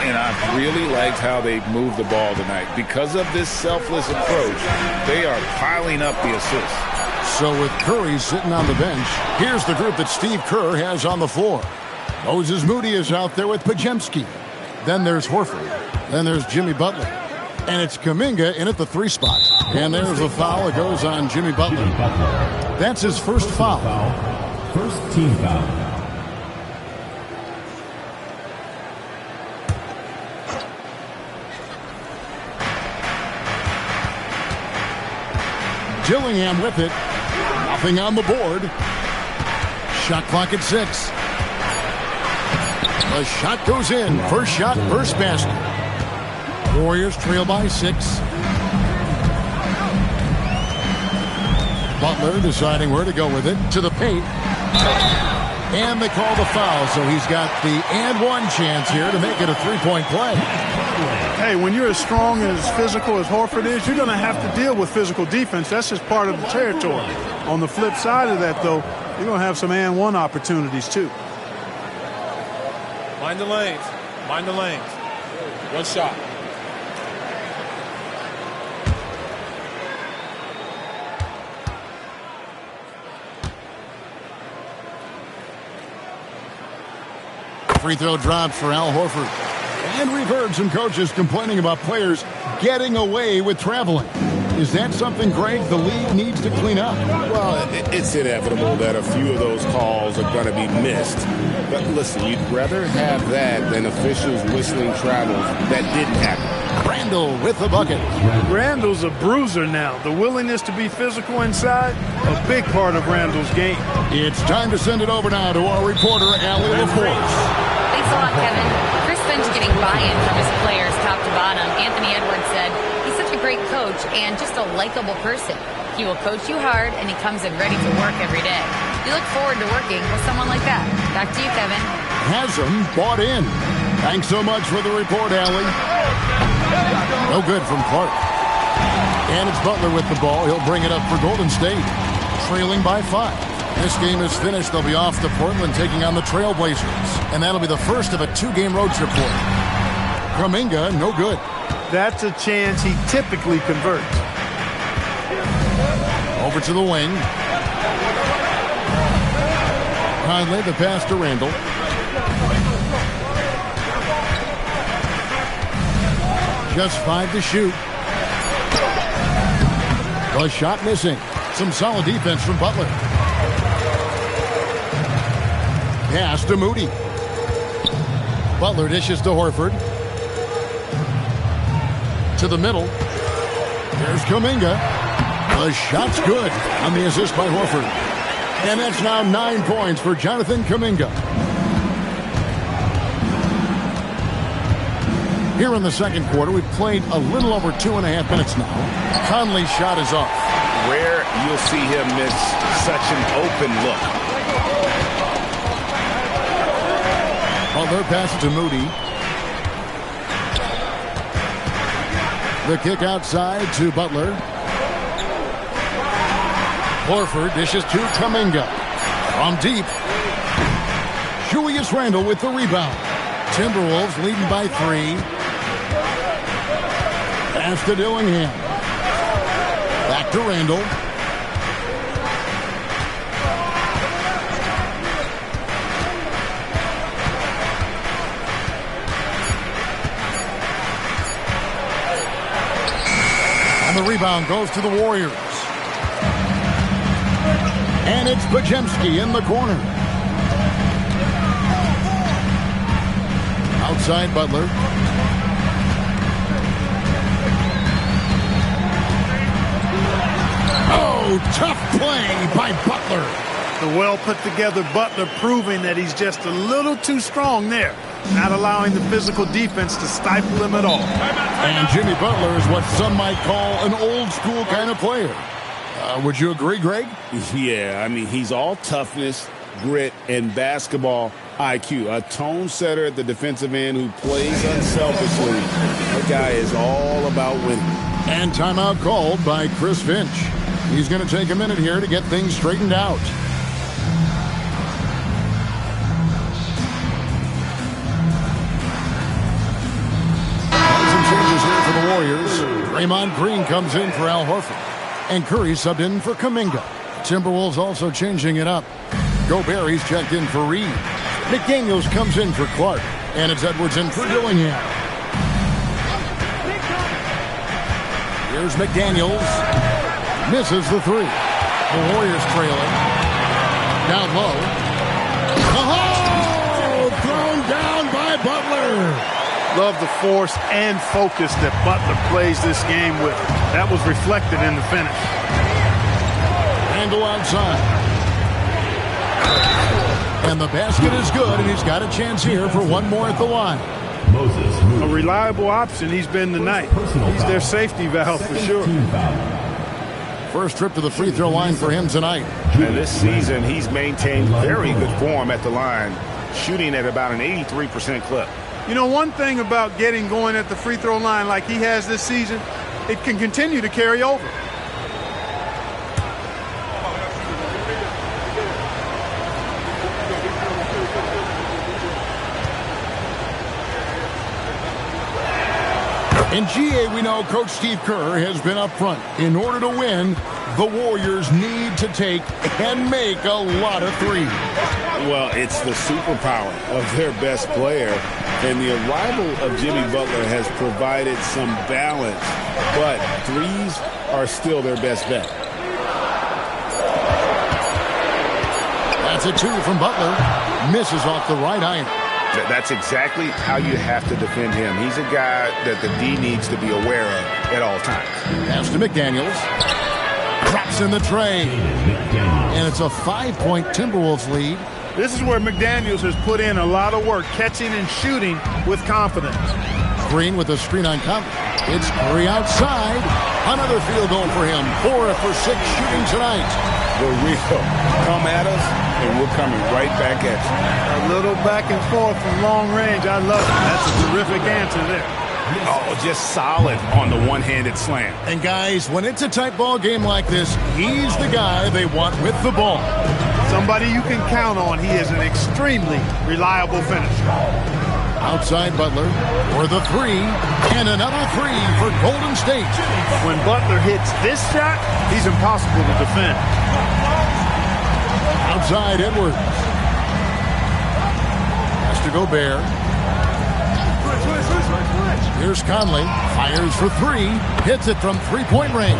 And I've really liked how they've moved the ball tonight. Because of this selfless approach, they are piling up the assists.
So with Curry sitting on the bench, here's the group that Steve Kerr has on the floor. Moses Moody is out there with Pajemski. Then there's Horford. Then there's Jimmy Butler. And it's Kuminga in at the 3 spot. And there's a foul that goes on Jimmy Butler. That's his first foul.
First team foul.
Dillingham with it. Nothing on the board. Shot clock at 6. The shot goes in. First shot, first basket. Warriors trail by 6. Butler deciding where to go with it. To the paint. And they call the foul, so he's got the and one chance here to make it a three-point play.
Hey, when you're as strong as physical as Horford is, you're going to have to deal with physical defense. That's just part of the territory. On the flip side of that, though, you're going to have some and one opportunities, too.
Mind the lanes. Mind the lanes. One shot.
Free throw drops for Al Horford. And we've heard some coaches complaining about players getting away with traveling. Is that something, Greg, the league needs to clean up?
Well, it's inevitable that a few of those calls are going to be missed. But listen, you'd rather have that than officials whistling travels that didn't happen.
Randall with the bucket.
Randall's a bruiser now. The willingness to be physical inside, a big part of Randall's game.
It's time to send it over now to our reporter, Allie LaForce.
Thanks a lot, Kevin. Chris Finch getting buy-in from his players top to bottom. Anthony Edwards said he's such a great coach and just a likable person. He will coach you hard, and he comes in ready to work every day. You look forward to working with someone like that. Back to you, Kevin.
Hasn't bought in. Thanks so much for the report, Allie. No good from Clark. And it's Butler with the ball. He'll bring it up for Golden State. Trailing by 5. This game is finished. They'll be off to Portland taking on the Trailblazers. And that'll be the first of a 2-game road trip for him. Kuminga, no good.
That's a chance he typically converts.
Over to the wing. Conley, the pass to Randall. Just 5 to shoot. The shot missing. Some solid defense from Butler. Pass to Moody. Butler dishes to Horford. To the middle. There's Kuminga. The shot's good on the assist by Horford. And that's now 9 points for Jonathan Kuminga. Here in the second quarter, we've played a little over 2.5 minutes now. Conley's shot is off.
Rare you'll see him miss such an open look.
Butler passes to Moody. The kick outside to Butler. Horford dishes to Kuminga. From deep. Julius Randle with the rebound. Timberwolves leading by 3. Pass to Dillingham. Back to Randall. And the rebound goes to the Warriors. And it's Podziemski in the corner. Outside Butler. Oh, tough play by Butler.
The well-put-together Butler proving that he's just a little too strong there, not allowing the physical defense to stifle him at all.
And Jimmy Butler is what some might call an old-school kind of player. Would you agree, Greg?
Yeah, I mean, he's all toughness, grit, and basketball IQ. A tone setter at the defensive end who plays unselfishly. The guy is all about winning.
And timeout called by Chris Finch. He's going to take a minute here to get things straightened out. Some changes here for the Warriors. Draymond Green comes in for Al Horford. And Curry subbed in for Kuminga. Timberwolves also changing it up. Gobert, he's checked in for Reed. McDaniels comes in for Clark. And it's Edwards in for Dillingham. Here's McDaniels. Misses the 3. The Warriors trailing. Down low. Oh! Thrown down by Butler.
Love the force and focus that Butler plays this game with. That was reflected in the finish.
triangle outside. And the basket is good, and he's got a chance here for one more at the line.
A reliable option he's been tonight. He's their safety valve for sure.
First trip to the free throw line for him tonight.
And this season, he's maintained very good form at the line, shooting at about an 83% clip.
You know, one thing about getting going at the free throw line like he has this season, it can continue to carry over.
In GA, we know Coach Steve Kerr has been up front. In order to win, the Warriors need to take and make a lot of threes.
Well, it's the superpower of their best player, and the arrival of Jimmy Butler has provided some balance, but threes are still their best bet.
That's a two from Butler. Misses off the right iron.
That's exactly how you have to defend him. He's a guy that the D needs to be aware of at all times.
Pass to McDaniels. Drops in the tray. And it's a 5-point Timberwolves lead.
This is where McDaniels has put in a lot of work, catching and shooting with confidence.
Green with a screen on Conley. It's Curry outside. Another field goal for him. 4 for 6 shooting tonight.
The real come at us, and we're coming right back at you.
A little back and forth from long range. I love it. That's a terrific answer there.
Oh, just solid on the one-handed slam.
And guys, when it's a tight ball game like this, he's the guy they want with the ball.
Somebody you can count on. He is an extremely reliable finisher.
Outside Butler for the three, and another three for Golden State.
When Butler hits this shot, he's impossible to defend.
Outside Edwards. Has to go Bear. Here's Conley. Fires for three. Hits it from three-point range.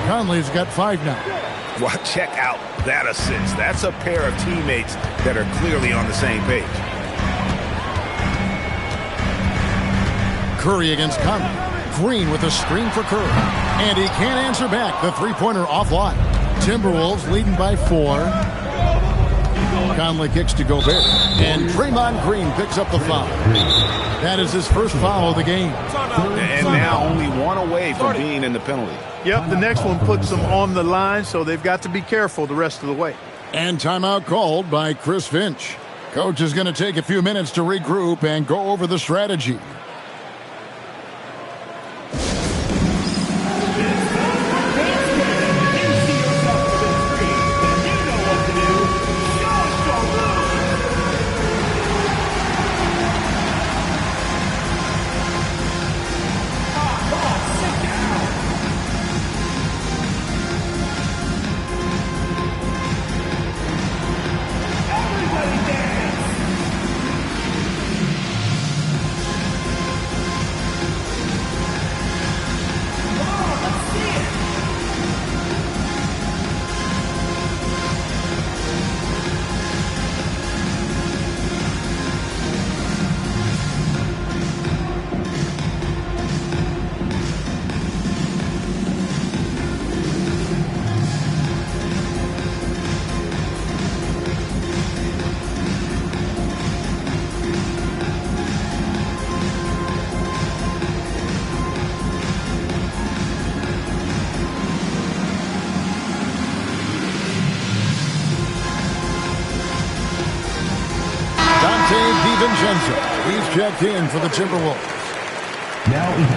Conley's got 5 now.
Well, check out that assist. That's a pair of teammates that are clearly on the same page.
Curry against Conley. Green with a screen for Curry. And he can't answer back. The three-pointer offline. Timberwolves leading by 4. Conley kicks to Gobert. And Draymond Green picks up the foul. That is his first foul of the game.
And now only one away from being in the penalty.
Yep, the next one puts them on the line, so they've got to be careful the rest of the way.
And timeout called by Chris Finch. Coach is going to take a few minutes to regroup and go over the strategy. He's checked in for the Timberwolves.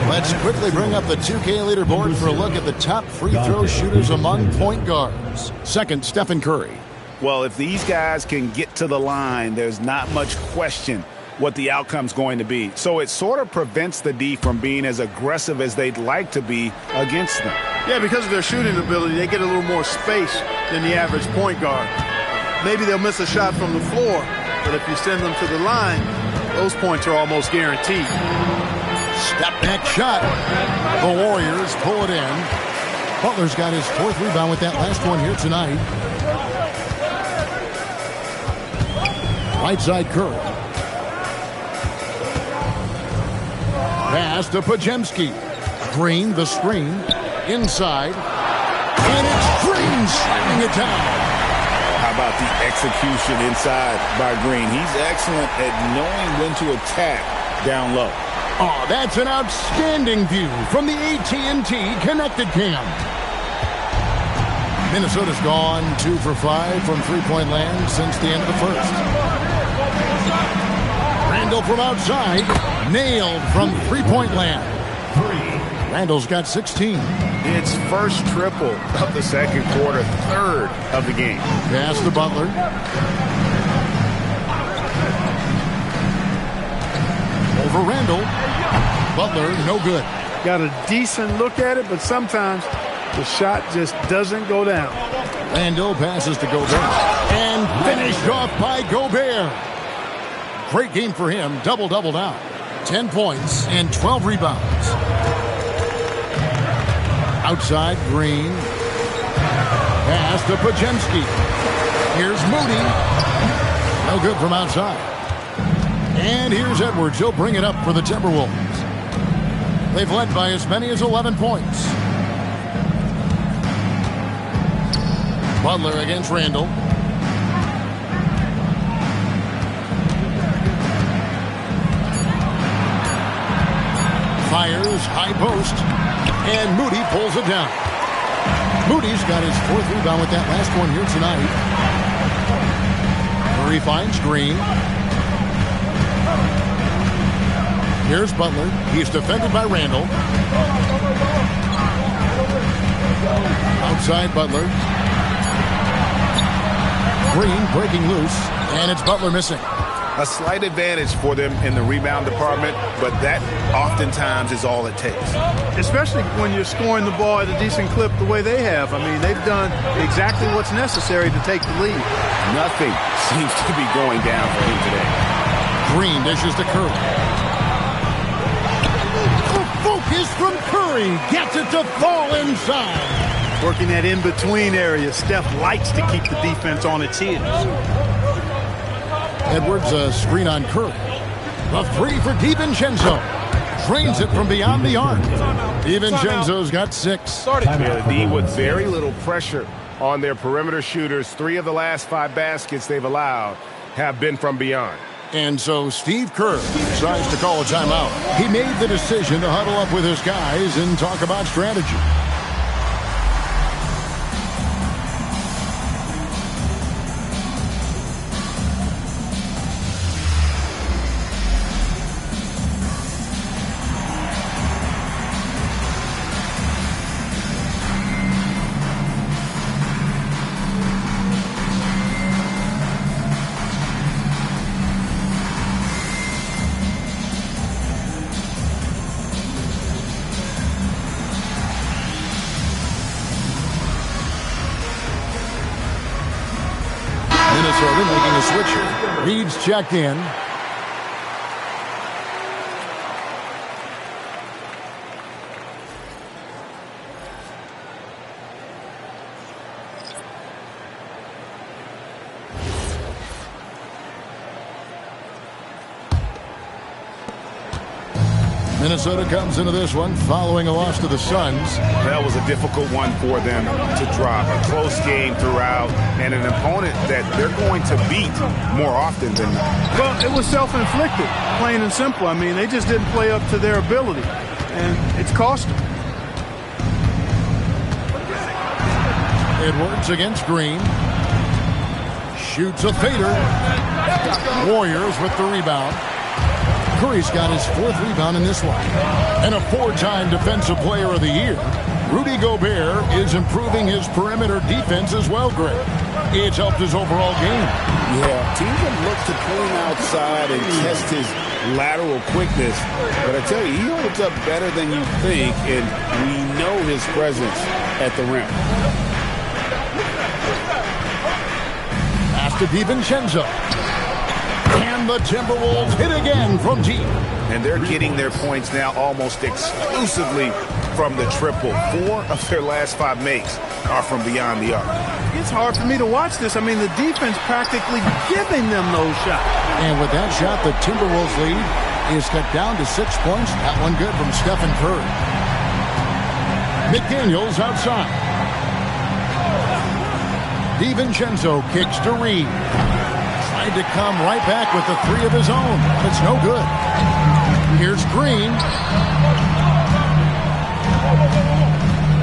Let's quickly bring up the 2K leaderboard for a look at the top free throw shooters among point guards. Second, Stephen Curry.
Well, if these guys can get to the line, there's not much question what the outcome's going to be. So it sort of prevents the D from being as aggressive as they'd like to be against them.
Yeah, because of their shooting ability, they get a little more space than the average point guard. Maybe they'll miss a shot from the floor, but if you send them to the line, those points are almost guaranteed.
Step back shot. The Warriors pull it in. Butler's got his 4th rebound with that last one here tonight. Right side Curry. Pass to Pajemski. Green, the screen. Inside. And it's Green slamming it down.
How about the execution inside by Green? He's excellent at knowing when to attack down low.
Oh, that's an outstanding view from the AT&T Connected Cam. Minnesota's gone 2 for 5 from three-point land since the end of the first. Randall from outside, nailed from three-point land. Randall's got 16.
It's first triple of the second quarter, third of the game.
Pass to Butler. Over Randall. Butler, no good.
Got a decent look at it, but sometimes the shot just doesn't go down.
Randall passes to Gobert. And finished off by Gobert. Great game for him. Double-double now. 10 points and 12 rebounds. Outside, Green. Pass to Pajemski. Here's Moody. No good from outside. And here's Edwards. He'll bring it up for the Timberwolves. They've led by as many as 11 points. Butler against Randall. Fires, high post. And Moody pulls it down. Moody's got his 4th rebound with that last one here tonight. Murray finds Green. Here's Butler. He's defended by Randall. Outside Butler. Green breaking loose. And it's Butler missing.
A slight advantage for them in the rebound department, but that oftentimes is all it takes.
Especially when you're scoring the ball at a decent clip the way they have. I mean, they've done exactly what's necessary to take the lead.
Nothing seems to be going down for him today.
Green dishes to Curry. The focus from Curry gets it to fall inside.
Working that in-between area. Steph likes to keep the defense on its heels.
Edwards, a screen on Curry. A 3 for DiVincenzo. Drains it from beyond the arc. DiVincenzo's got 6.
Yeah, the D with very little pressure on their perimeter shooters. 3 of the last 5 baskets they've allowed have been from beyond.
And so Steve Kerr decides to call a timeout. He made the decision to huddle up with his guys and talk about strategy. Minnesota making a switch here. Reed's checked in. Minnesota comes into this one following a loss to the Suns.
That was a difficult one for them to drop. A close game throughout and an opponent that they're going to beat more often than not.
Well, it was self-inflicted, plain and simple. I mean, they just didn't play up to their ability, and it's cost them.
Edwards against Green. Shoots a fader. Warriors with the rebound. Curry's got his 4th rebound in this one. And a 4-time Defensive Player of the Year. Rudy Gobert is improving his perimeter defense as well, Greg. It's helped his overall game.
Yeah, teams have looked to pull him outside and test his lateral quickness. But I tell you, he holds up better than you think, and we know his presence at the rim.
Pass to DiVincenzo. And the Timberwolves hit again from deep.
And they're getting their points now almost exclusively from the triple. 4 of their last 5 makes are from beyond the arc.
It's hard for me to watch this. I mean, the defense practically giving them those shots.
And with that shot, the Timberwolves lead is cut down to 6 points. That one good from Stephen Curry. McDaniels outside. DiVincenzo kicks to Reed. Tried to come right back with the three of his own. It's no good. Here's Green.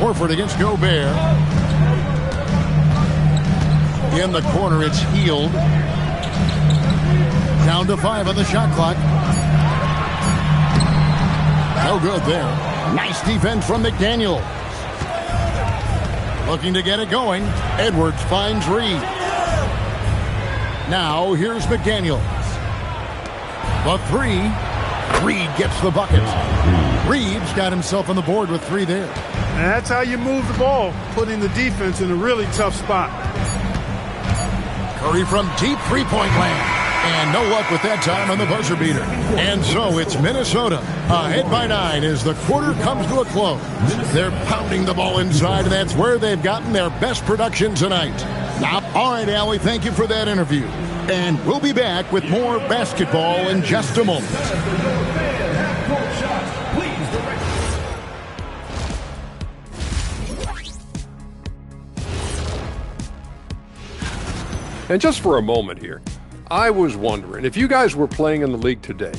Horford against Gobert. In the corner, it's Hield. Down to 5 on the shot clock. No good there. Nice defense from McDaniels. Looking to get it going. Edwards finds Reed. Now here's McDaniels. The three. Reed gets the bucket. Reed's got himself on the board with 3 there.
And that's how you move the ball, putting the defense in a really tough spot.
Curry from deep three-point land. And no luck with that time on the buzzer beater. And so it's Minnesota ahead by 9 as the quarter comes to a close. They're pounding the ball inside, and that's where they've gotten their best production tonight. Now, all right, Allie, thank you for that interview. And we'll be back with more basketball in just a moment.
And just for a moment here, I was wondering, if you guys were playing in the league today,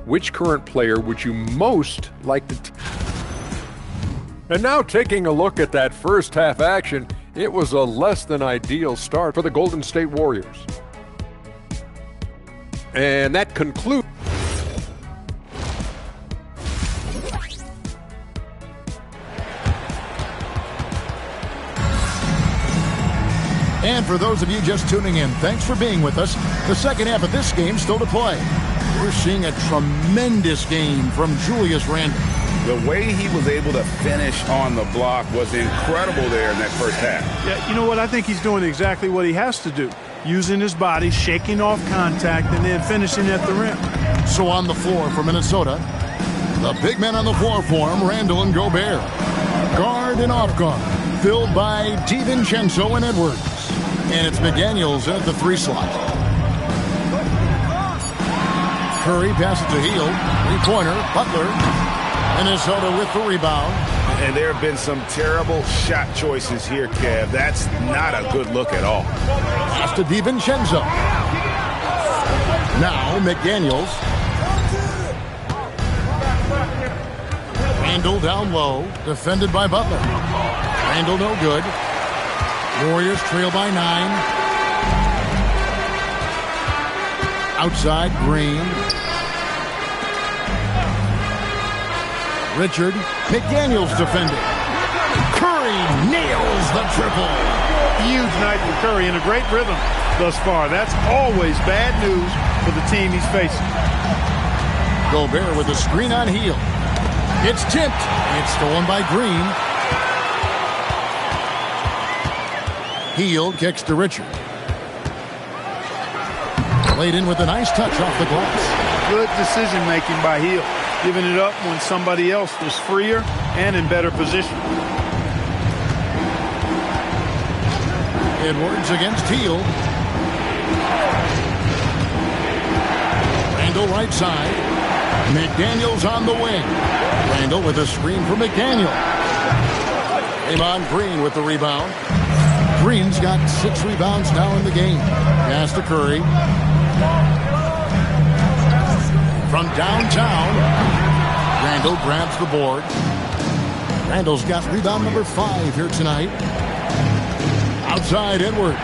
which current player would you most like to... And now taking a look at that first half action, it was a less than ideal start for the Golden State Warriors. And that concludes...
And for those of you just tuning in, thanks for being with us. The second half of this game still to play. We're seeing a tremendous game from Julius Randle.
The way he was able to finish on the block was incredible there in that first half.
Yeah, you know what? I think he's doing exactly what he has to do. Using his body, shaking off contact, and then finishing at the rim.
So on the floor for Minnesota, the big men on the floor for him, Randle and Gobert. Guard and off guard, filled by DiVincenzo and Edwards. And it's McDaniels at the 3 slot. Curry passes to Hield. 3-pointer, Butler. Minnesota with the rebound.
And there have been some terrible shot choices here, Kev. That's not a good look at all.
Pass to DiVincenzo. Now McDaniels. Randle down low. Defended by Butler. Randle no good. Warriors trail by 9. Outside, Green. Richard. McDaniels defending. Curry nails the triple.
Huge night for Curry and a great rhythm thus far. That's always bad news for the team he's facing.
Gobert with a screen on Hield. It's tipped. It's stolen by Green. Hield kicks to Richard. Laid in with a nice touch off the glass.
Good decision-making by Hield. Giving it up when somebody else was freer and in better position.
Edwards against Hield. Randle right side. McDaniels on the wing. Randle with a screen for McDaniel. Draymond Green with the rebound. Green's got 6 rebounds now in the game. Pass to Curry. From downtown, Randle grabs the board. Randle's got rebound number 5 here tonight. Outside, Edwards.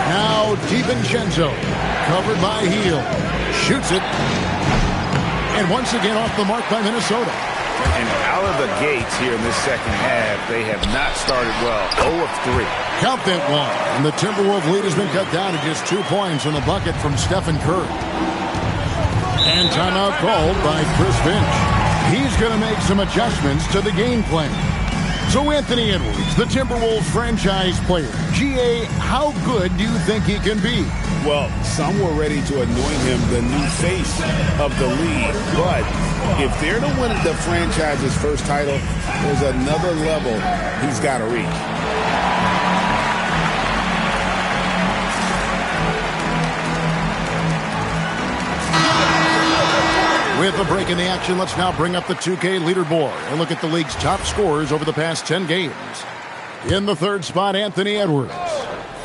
Now DiVincenzo, covered by Hield. Shoots it. And once again off the mark by Minnesota.
And out of the gates here in this second half, they have not started well. 0 of 3.
Count that one. And the Timberwolves lead has been cut down to just 2 points on the bucket from Stephen Curry. And timeout called by Chris Finch. He's going to make some adjustments to the game plan. So Anthony Edwards, the Timberwolves franchise player. GA, how good do you think he can be?
Well, some were ready to anoint him the new face of the league. But if they're to win the franchise's first title, there's another level he's got to reach.
With a break in the action, let's now bring up the 2K leaderboard and look at the league's top scorers over the past 10 games. In the third spot, Anthony Edwards.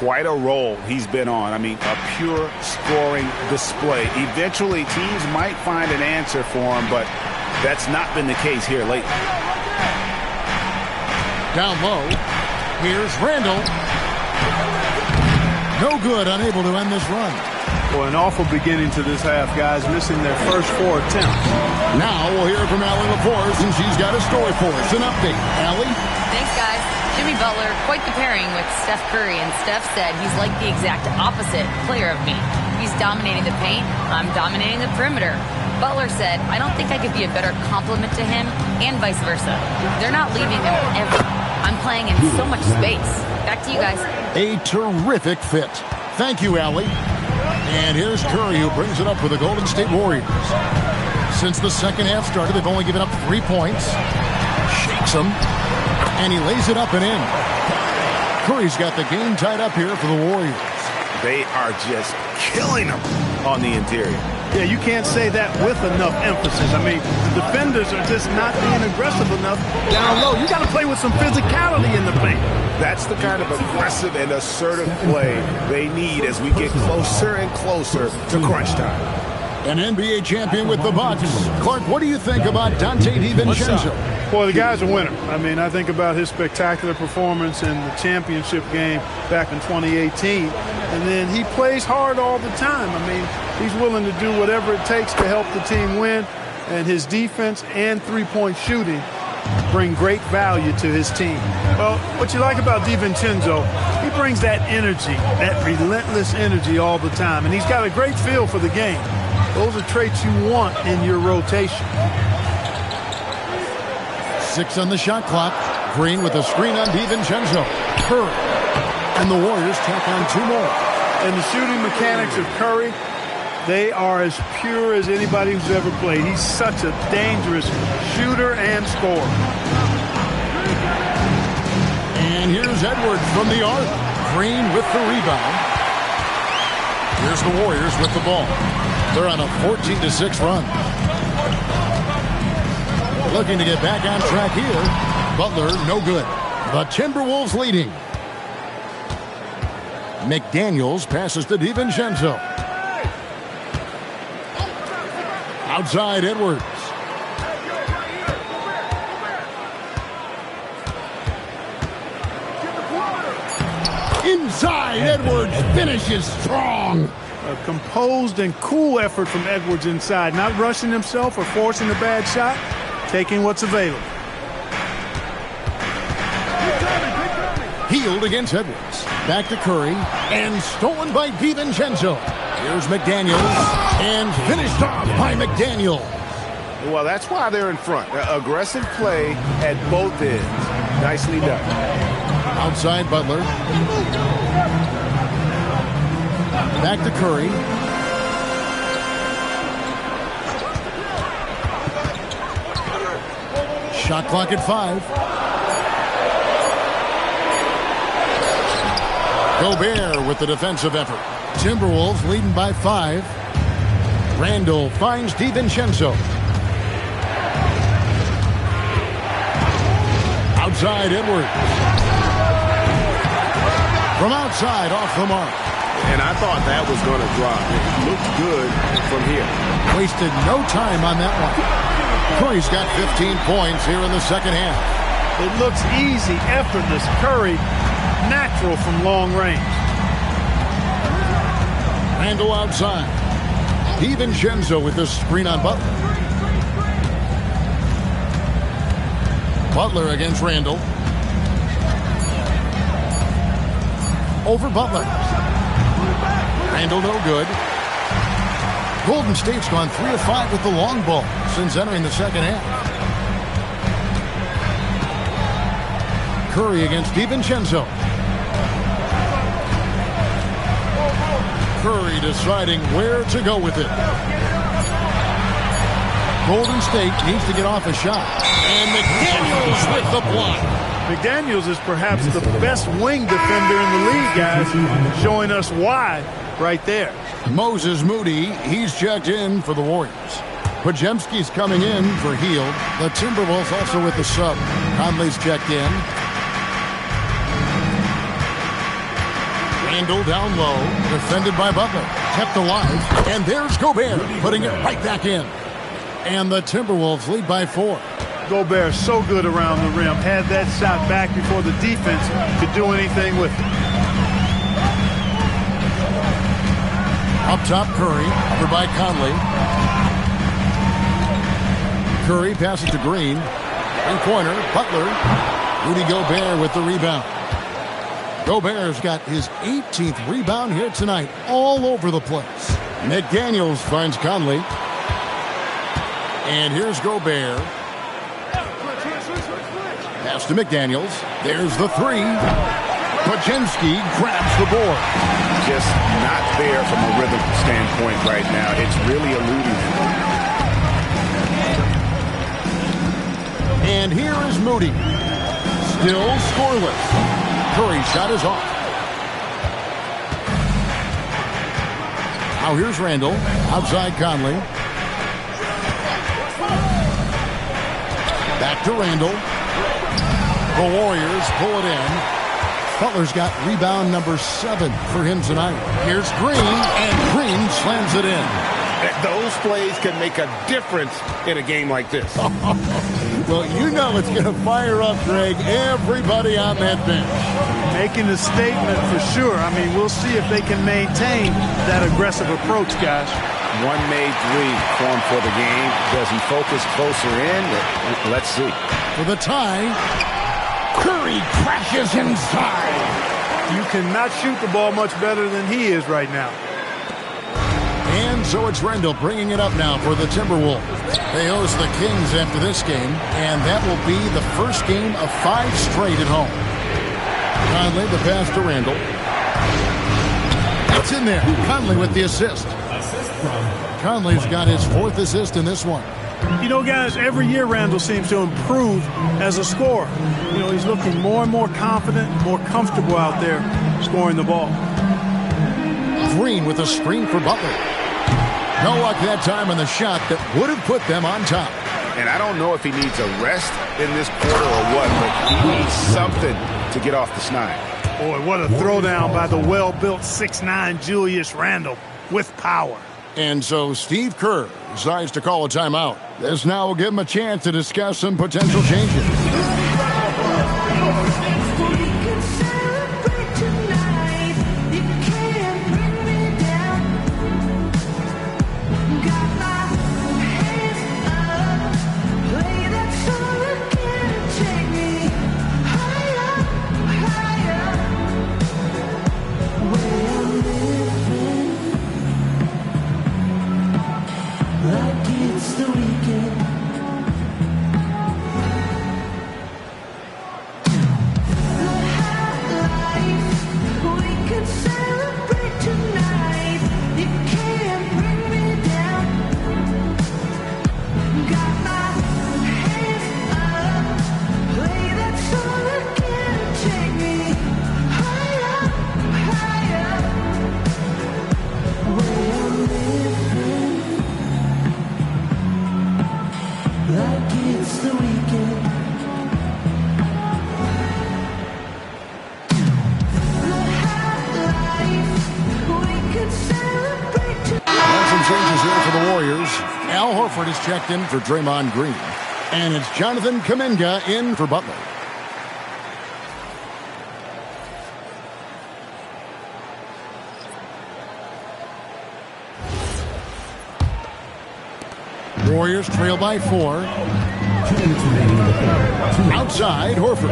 Quite a roll he's been on. I mean, a pure scoring display. Eventually, teams might find an answer for him, but that's not been the case here lately.
Down low, here's Randall. No good, unable to end this run.
Well, an awful beginning to this half, guys, missing their first 4 attempts.
Now we'll hear from Allie LaForce, and she's got a story for us. An update. Allie?
Thanks, guys. Jimmy Butler, quite the pairing with Steph Curry, and Steph said he's like the exact opposite player of me. He's dominating the paint, I'm dominating the perimeter. Butler said, I don't think I could be a better complement to him, and vice versa. They're not leaving him ever. I'm playing in so much space. Back to you guys.
A terrific fit. Thank you, Allie. And here's Curry, who brings it up for the Golden State Warriors. Since the second half started, they've only given up 3 points. Shakes them, and he lays it up and in. Curry's got the game tied up here for the Warriors.
They are just killing them on the interior.
Yeah, you can't say that with enough emphasis. I mean, the defenders are just not being aggressive enough down low. You got to play with some physicality in the paint.
That's the kind of aggressive and assertive play they need as we get closer and closer to crunch time.
An NBA champion with the Bucks. Clark, what do you think about Dante DiVincenzo?
Well, the guy's a winner. I mean, I think about his spectacular performance in the championship game back in 2018. And then he plays hard all the time. I mean, he's willing to do whatever it takes to help the team win. And his defense and three-point shooting bring great value to his team. Well, what you like about DiVincenzo, he brings that energy, that relentless energy all the time. And he's got a great feel for the game. Those are traits you want in your rotation.
6 on the shot clock. Green with a screen on DiVincenzo. Curry. And the Warriors tack on 2 more.
And the shooting mechanics of Curry, they are as pure as anybody who's ever played. He's such a dangerous shooter and scorer.
And here's Edwards from the arc. Green with the rebound. Here's the Warriors with the ball. They're on a 14-6 run. Looking to get back on track here. Butler, no good. The Timberwolves leading. McDaniels passes to DiVincenzo. Outside Edwards. Inside Edwards finishes strong.
A composed and cool effort from Edwards inside. Not rushing himself or forcing a bad shot. Taking what's available.
Healed against Edwards. Back to Curry. And stolen by DiVincenzo. Here's McDaniels. And finished off by McDaniel.
Well, that's why they're in front. Aggressive play at both ends. Nicely done.
Outside Butler. Back to Curry. Shot clock at 5. Gobert with the defensive effort. Timberwolves leading by 5. Randall finds DiVincenzo. Outside Edwards. From outside, off the mark.
And I thought that was going to drop. It looked good from here.
Wasted no time on that one. Curry's got 15 points here in the second half.
It looks easy, effortless. Curry, natural from long range.
Randall outside. DiVincenzo with the screen on Butler. Butler against Randall. Over Butler. Randall no good. Golden State's gone 3 of 5 with the long ball since entering the second half. Curry against DiVincenzo. Curry deciding where to go with it. Golden State needs to get off a shot. And McDaniels with the block.
McDaniels is perhaps the best wing defender in the league, guys. Showing us why right there.
Moses Moody, he's checked in for the Warriors. Podziemski's coming in for Hield. The Timberwolves also with the sub. Conley's checked in. Randall down low, defended by Butler. Kept alive, and there's Gobert, putting it right back in. And the Timberwolves lead by 4.
Gobert so good around the rim. Had that shot back before the defense could do anything with it.
Up top, Curry, over by Conley. Curry passes to Green. Three-pointer, Butler. Rudy Gobert with the rebound. Gobert's got his 18th rebound here tonight, all over the place. McDaniels finds Conley. And here's Gobert. Pass to McDaniels. There's the three. Paczynski grabs the board.
Just not there from a rhythm standpoint right now. It's really eluding him.
And here is Moody. Still scoreless. Curry's shot is off. Now here's Randall. Outside Conley. Back to Randall. The Warriors pull it in. Butler's got rebound number 7 for him tonight. Here's Green, and Green slams it in.
Those plays can make a difference in a game like this.
Well, you know it's going to fire up, Greg, everybody on that bench.
Making a statement for sure. I mean, we'll see if they can maintain that aggressive approach, guys.
One made three formed for the game. Does he focus closer in? Let's see.
For the tie, Curry crashes inside.
You cannot shoot the ball much better than he is right now.
And so it's Randall bringing it up now for the Timberwolves. They host the Kings after this game, and that will be the first game of 5 straight at home. Conley, the pass to Randall. It's in there. Conley with the assist. Conley's got his 4th assist in this one.
You know, guys, every year Randall seems to improve as a scorer. You know, he's looking more and more confident, more comfortable out there scoring the ball.
Green with a screen for Butler. No luck that time on the shot that would have put them on top.
And I don't know if he needs a rest in this quarter or what, but he needs something to get off the snide.
Boy, what a throwdown by the well-built 6'9" Julius Randle with power.
And so Steve Kerr decides to call a timeout. This now will give him a chance to discuss some potential changes. Is checked in for Draymond Green. And it's Jonathan Kuminga in for Butler. Warriors trail by 4. Outside, Horford.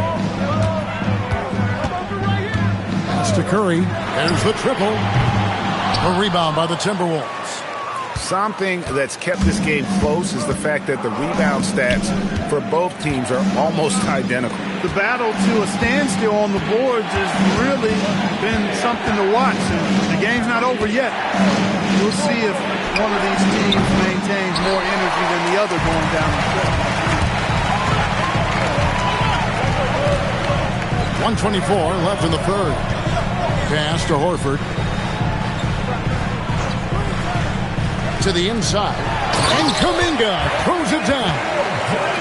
Pass to Curry. There's the triple. A rebound by the Timberwolves.
Something that's kept this game close is the fact that the rebound stats for both teams are almost identical.
The battle to a standstill on the boards has really been something to watch. And the game's not over yet. We'll see if one of these teams maintains more energy than the other going down the stretch.
1:24 left in the third. Pass to Horford. To the inside, and Kuminga throws it down.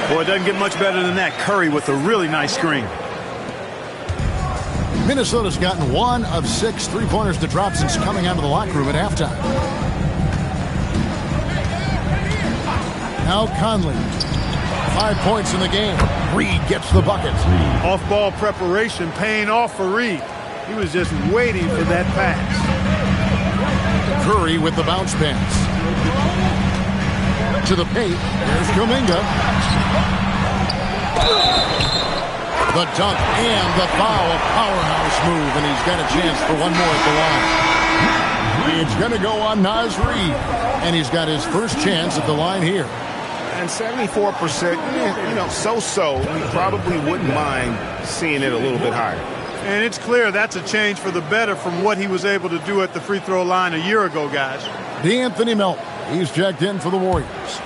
Boy, it doesn't get much better than that. Curry with a really nice screen.
Minnesota's gotten 1 of 6 three-pointers to drop since coming out of the locker room at halftime. Now Conley. 5 points in the game. Reed gets the bucket.
Off-ball preparation paying off for Reed. He was just waiting for that pass.
Curry with the bounce pass. To the paint. There's Kuminga. The dunk and the foul. A powerhouse move, and he's got a chance for one more at the line. It's going to go on Naz Reid, and he's got his first chance at the line here.
And 74%, so-so. We probably wouldn't mind seeing it a little bit higher.
And it's clear that's a change for the better from what he was able to do at the free throw line a year ago, guys.
D'Anthony Melton. He's checked in for the Warriors.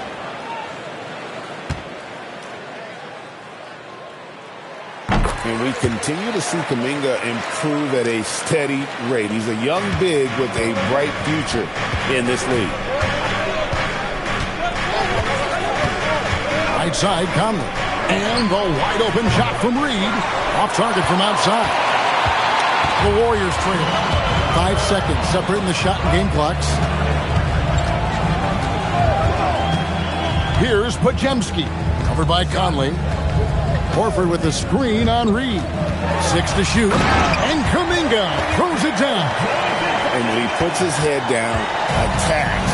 And we continue to see Kuminga improve at a steady rate. He's a young big with a bright future in this league.
Right side, Conley. And the wide open shot from Reed. Off target from outside. The Warriors trail. 5 seconds separating the shot and game clocks. Here's Podziemski. Covered by Conley. Horford with the screen on Reed. 6 to shoot. And Kuminga throws it down.
And when he puts his head down, attacks,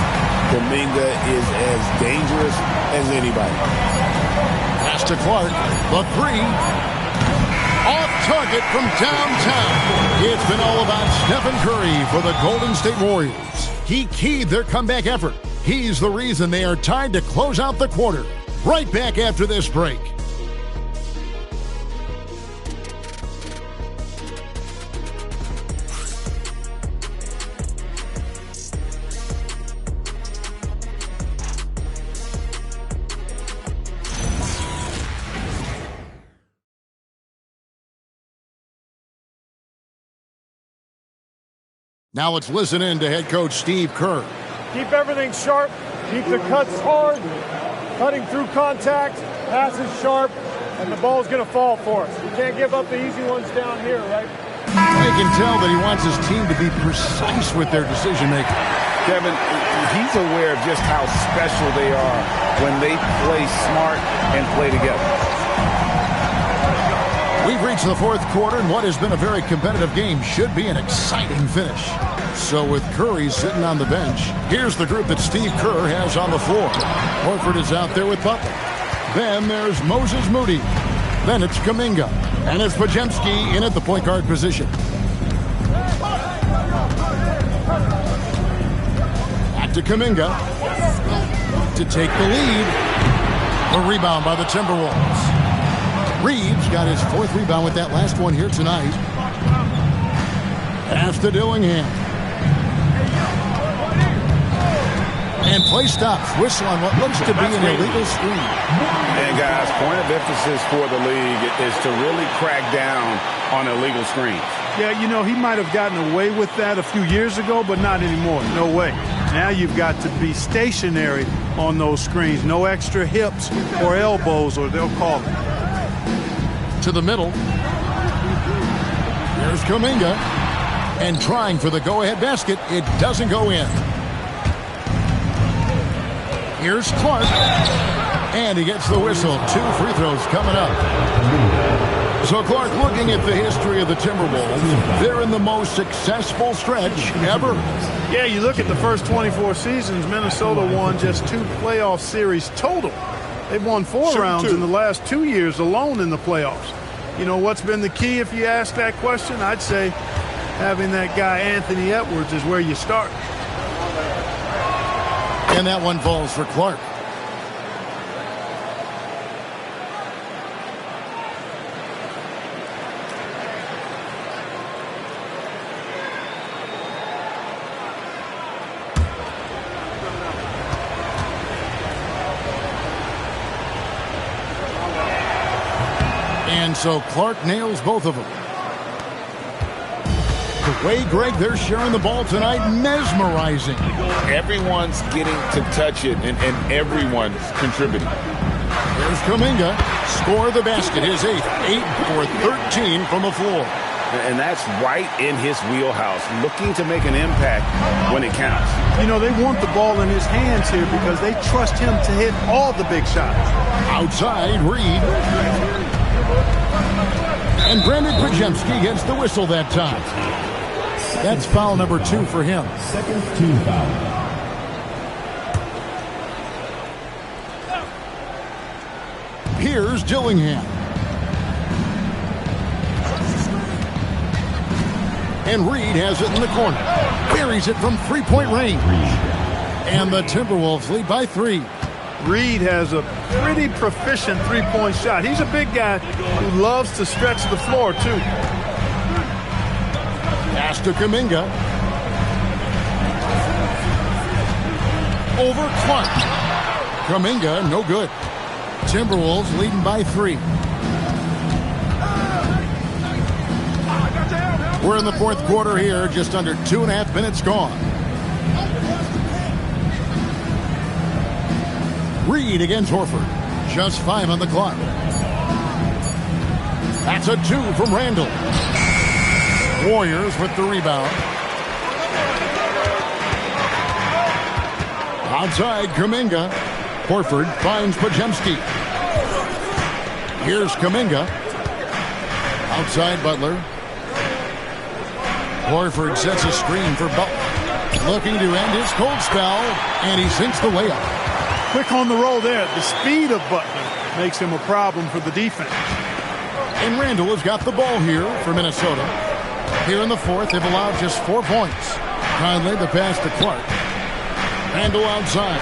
Kuminga is as dangerous as anybody.
Pass to Clark. The 3. Off target from downtown. It's been all about Stephen Curry for the Golden State Warriors. He keyed their comeback effort. He's the reason they are tied to close out the quarter. Right back after this break. Now let's listen in to head coach Steve Kerr.
Keep everything sharp. Keep the cuts hard. Cutting through contact. Passes sharp. And the ball's going to fall for us. We can't give up the easy ones down here, right?
I can tell that he wants his team to be precise with their decision-making.
Kevin, he's aware of just how special they are when they play smart and play together.
We've reached the fourth quarter, and what has been a very competitive game should be an exciting finish. So with Curry sitting on the bench, here's the group that Steve Kerr has on the floor. Horford is out there with Butler. Then there's Moses Moody. Then it's Kuminga. And it's Podziemski in at the point guard position. Back to Kuminga to take the lead. The rebound by the Timberwolves. Reeves got his 4th rebound with that last one here tonight. Pass to Dillingham. And play stops. Whistle on what looks to be an illegal screen.
And guys, point of emphasis for the league is to really crack down on illegal screens.
Yeah, he might have gotten away with that a few years ago, but not anymore. No way. Now you've got to be stationary on those screens. No extra hips or elbows, or they'll call it.
To the middle. There's Kuminga. And trying for the go-ahead basket. It doesn't go in. Here's Clark. And he gets the whistle. 2 free throws coming up. So Clark, looking at the history of the Timberwolves, they're in the most successful stretch ever.
Yeah, you look at the first 24 seasons, Minnesota won just 2 playoff series total. They've won 4 rounds in the last 2 years alone in the playoffs. What's been the key if you ask that question? I'd say having that guy Anthony Edwards is where you start.
And that one falls for Clark. And so Clark nails both of them. The way, Greg, they're sharing the ball tonight, mesmerizing.
Everyone's getting to touch it, and everyone's contributing.
There's Kuminga. Score the basket, his 8th. 8 for 13 from the floor.
And that's right in his wheelhouse, looking to make an impact when it counts.
You know, they want the ball in his hands here because they trust him to hit all the big shots.
Outside, Reed. And Brandon Pajemski gets the whistle that time. That's foul number 2 for him.
Second team foul.
Here's Dillingham. And Reed has it in the corner. Buries it from three-point range. And the Timberwolves lead by 3.
Reed has a pretty proficient three-point shot. He's a big guy who loves to stretch the floor, too.
Pass to Kuminga. Over Clark. Kuminga, no good. Timberwolves leading by 3. We're in the fourth quarter here, just under 2.5 minutes gone. Reed against Horford. Just 5 on the clock. That's a 2 from Randall. Warriors with the rebound. Outside, Kuminga. Horford finds Pajemski. Here's Kuminga. Outside, Butler. Horford sets a screen for Butler. Looking to end his cold spell, and he sinks the layup.
Quick on the roll there. The speed of Butler makes him a problem for the defense.
And Randall has got the ball here for Minnesota. Here in the fourth, they've allowed just 4 points. Conley the pass to Clark. Randall outside.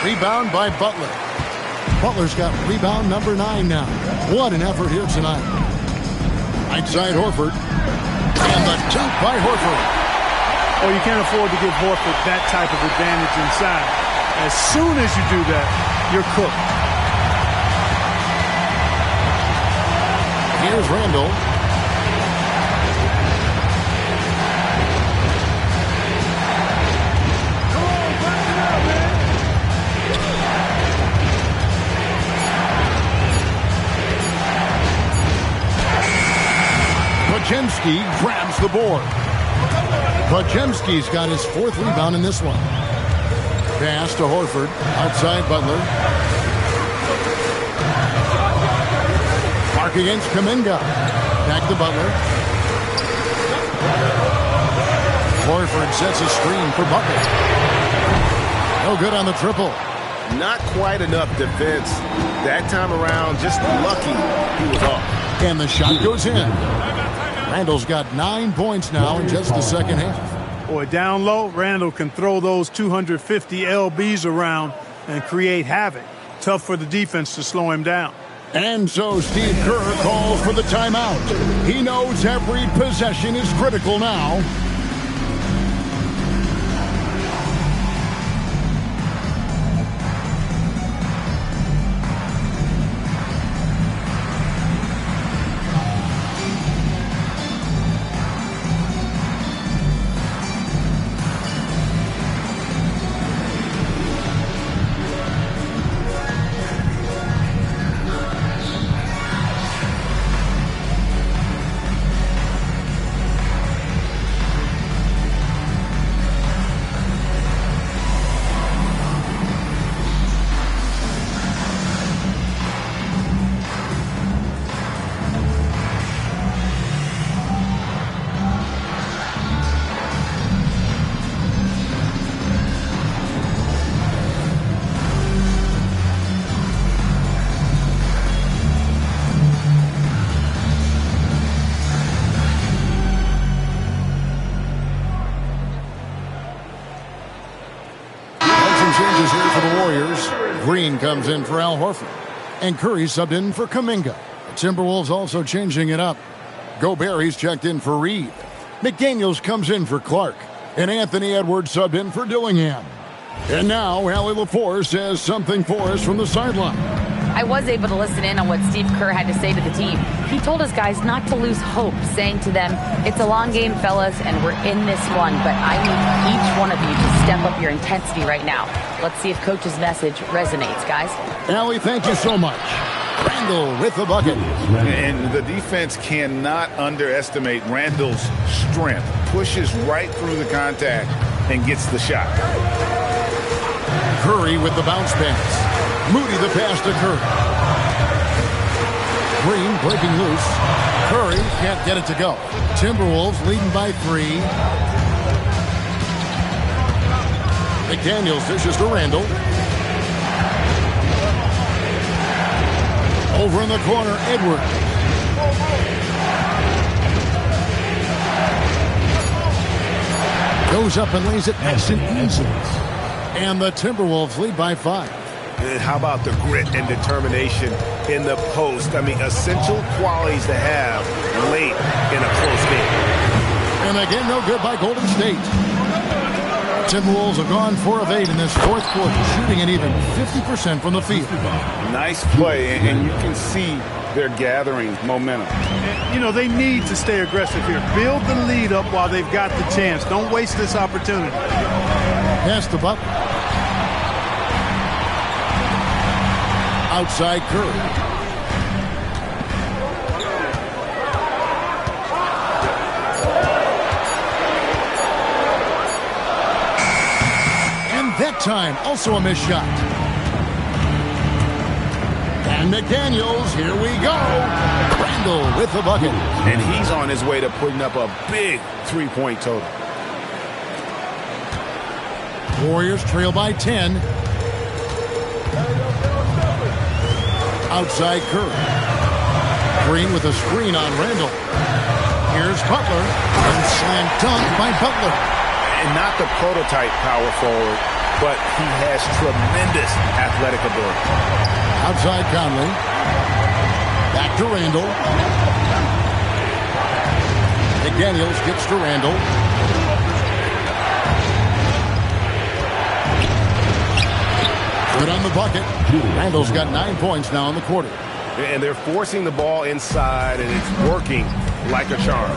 Rebound by Butler. Butler's got rebound number 9 now. What an effort here tonight. Right side Horford. And the dunk by Horford.
Oh, you can't afford to give Horford that type of advantage inside. As soon as you do that, you're cooked.
Here's Randall. Pajemski grabs the board. Pajemski's got his 4th rebound in this one. Pass to Horford. Outside Butler. Mark against Kuminga. Back to Butler. Horford sets a screen for Butler. No good on the triple.
Not quite enough defense that time around. Just lucky he was off.
And the shot goes in. Randall's got 9 points now in just the second half.
Boy, down low, Randall can throw those 250 LBs around and create havoc. Tough for the defense to slow him down.
And so Steve Kerr calls for the timeout. He knows every possession is critical now. Changes here for the Warriors. Green comes in for Al Horford. And Curry subbed in for Kuminga. The Timberwolves also changing it up. Gobert's checked in for Reed. McDaniels comes in for Clark. And Anthony Edwards subbed in for Dillingham. And now Allie LaForce says something for us from the sideline.
I was able to listen in on what Steve Kerr had to say to the team. He told his guys not to lose hope, saying to them, it's a long game, fellas, and we're in this one, but I need each one of you to step up your intensity right now. Let's see if Coach's message resonates, guys.
Allie, thank you so much. Randall with the bucket.
And the defense cannot underestimate Randall's strength. Pushes right through the contact and gets the shot.
Curry with the bounce pass. Moody the pass to Curry. Green breaking loose. Curry can't get it to go. Timberwolves leading by 3. McDaniels dishes to Randall. Over in the corner, Edward. Goes up and lays it nice and easy. And the Timberwolves lead by 5.
How about the grit and determination in the post? I mean, essential qualities to have late in a close game.
And again, no good by Golden State. Timberwolves have gone 4 of 8 in this fourth quarter, shooting at even 50% from the field.
Nice play, and you can see they're gathering momentum.
You know, they need to stay aggressive here. Build the lead up while they've got the chance. Don't waste this opportunity.
Pass to Butler. Outside Curry. That time, also a missed shot. And McDaniels, here we go. Randall with the bucket.
And he's on his way to putting up a big three-point total.
Warriors trail by 10. Outside Curry. Green with a screen on Randall. Here's Butler. And slam dunk by Butler.
And not the prototype power forward, but he has tremendous athletic ability.
Outside Conley. Back to Randall. McDaniels gets to Randall. Good on the bucket. Randall's got 9 points now in the quarter.
And they're forcing the ball inside, and it's working like a charm.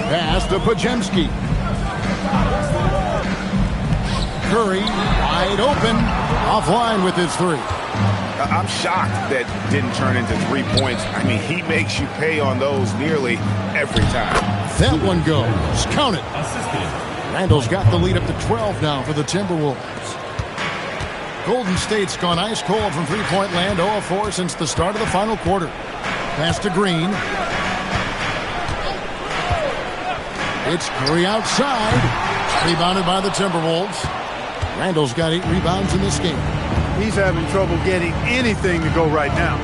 Pass to Podziemski. Curry wide open. Offline with his 3.
I'm shocked that didn't turn into 3 points. I mean, he makes you pay on those nearly every time.
That one goes. Count it. Randall's got the lead up to 12 now for the Timberwolves. Golden State's gone ice cold from three-point land, 0 of 4 since the start of the final quarter. Pass to Green. It's Curry outside. Rebounded by the Timberwolves. Randall's got 8 rebounds in this game.
He's having trouble getting anything to go right now.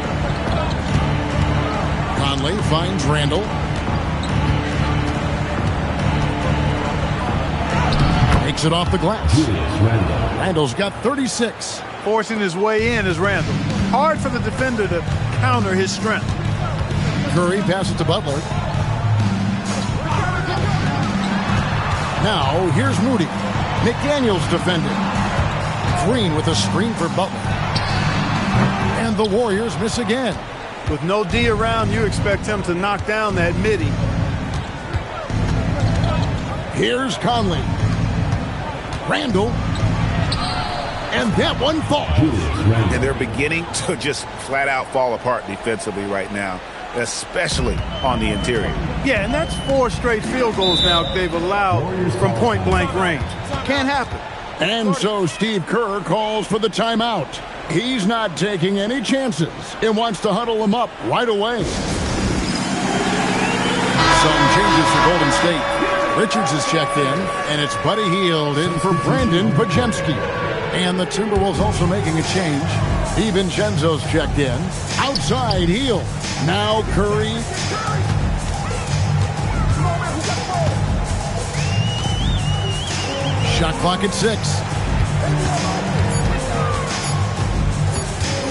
Conley finds Randall. Takes it off the glass. Randall's got 36.
Forcing his way in is Randall. Hard for the defender to counter his strength.
Curry passes to Butler. Now, here's Moody. McDaniels defending. Green with a screen for Butler. And the Warriors miss again.
With no D around, you expect him to knock down that midi.
Here's Conley. Randall. And that one falls.
And they're beginning to just flat out fall apart defensively right now, especially on the interior.
Yeah, and that's 4 straight field goals now they've allowed from point-blank range. Can't happen.
And so Steve Kerr calls for the timeout. He's not taking any chances and wants to huddle them up right away. Some changes for Golden State. Richards is checked in, and it's Buddy Hield in for Brandon Podziemski. And the Timberwolves also making a change. DiVincenzo's checked in. Outside Hield. Now Curry. Shot clock at 6.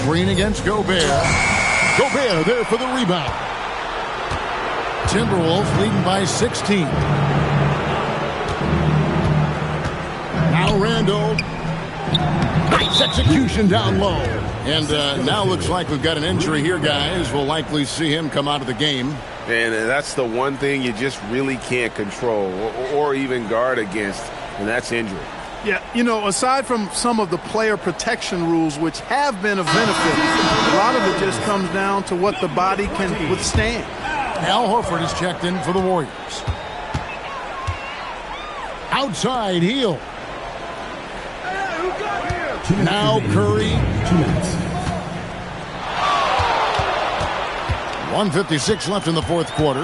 Green against Gobert. Gobert there for the rebound. Timberwolves leading by 16. Now Randall. Nice execution down low. And now looks like we've got an injury here, guys. We'll likely see him come out of the game.
And that's the one thing you just really can't control or even guard against, and that's injury.
Yeah, you know, aside from some of the player protection rules, which have been of benefit, a lot of it just comes down to what the body can withstand.
Al Horford is checked in for the Warriors. Outside heel. Now Curry. 1:56 left in the fourth quarter.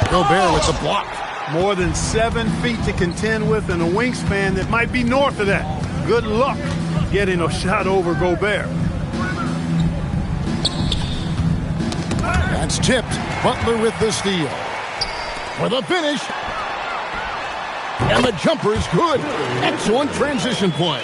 Gobert with the block.
More than 7 feet to contend with and a wingspan that might be north of that. Good luck getting a shot over Gobert.
That's tipped. Butler with the steal. For the finish. And the jumper's good. Excellent transition play.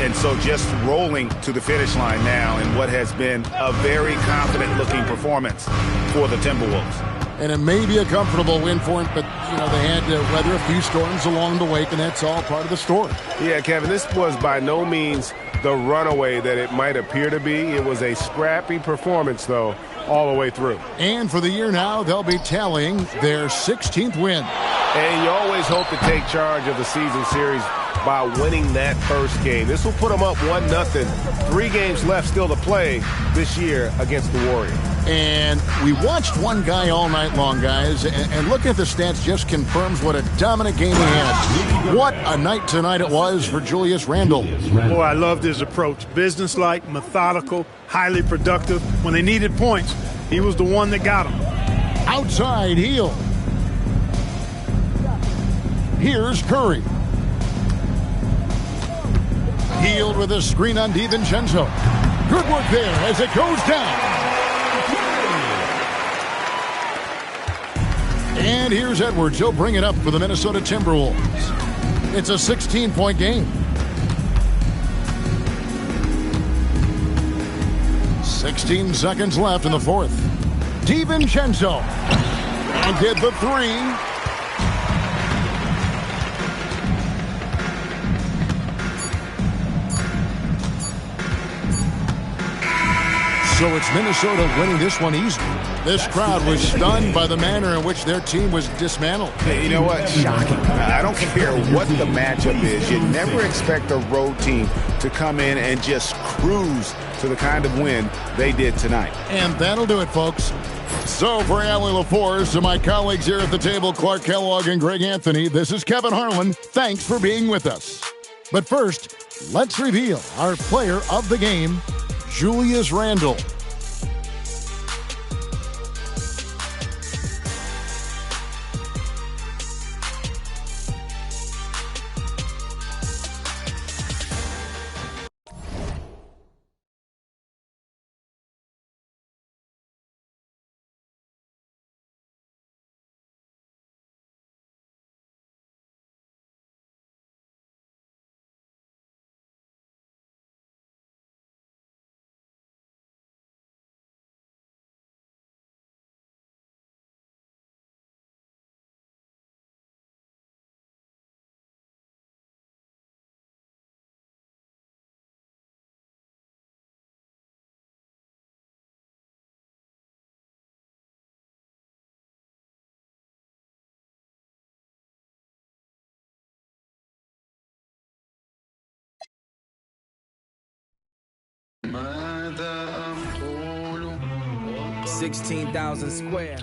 And so just rolling to the finish line now in what has been a very confident-looking performance for the Timberwolves.
And it may be a comfortable win for them, but, you know, they had to weather a few storms along the way, and that's all part of the story.
Yeah, Kevin, this was by no means the runaway that it might appear to be. It was a scrappy performance, though, all the way through.
And for the year now, they'll be tallying their 16th win.
And you always hope to take charge of the season series by winning that first game. This will put them up 1-0. 3 games left still to play this year against the Warriors.
And we watched one guy all night long, guys, and looking at the stats just confirms what a dominant game he had. What a night tonight it was for Julius Randle.
Boy, I loved his approach. Businesslike, methodical, highly productive. When they needed points, he was the one that got them.
Outside heel. Here's Curry. Healed with a screen on DiVincenzo. Good work there as it goes down. And here's Edwards. He'll bring it up for the Minnesota Timberwolves. It's a 16-point game. 16 seconds left in the fourth. DiVincenzo. And get the three. So it's Minnesota winning this one easily. This crowd was stunned by the manner in which their team was dismantled.
Hey, you know what? Shocking. I don't care what the matchup is. You never expect a road team to come in and just cruise to the kind of win they did tonight.
And that'll do it, folks. So for Allie LaForce and my colleagues here at the table, Clark Kellogg and Greg Anthony, this is Kevin Harlan. Thanks for being with us. But first, let's reveal our player of the game, Julius Randle.
$16,000 square.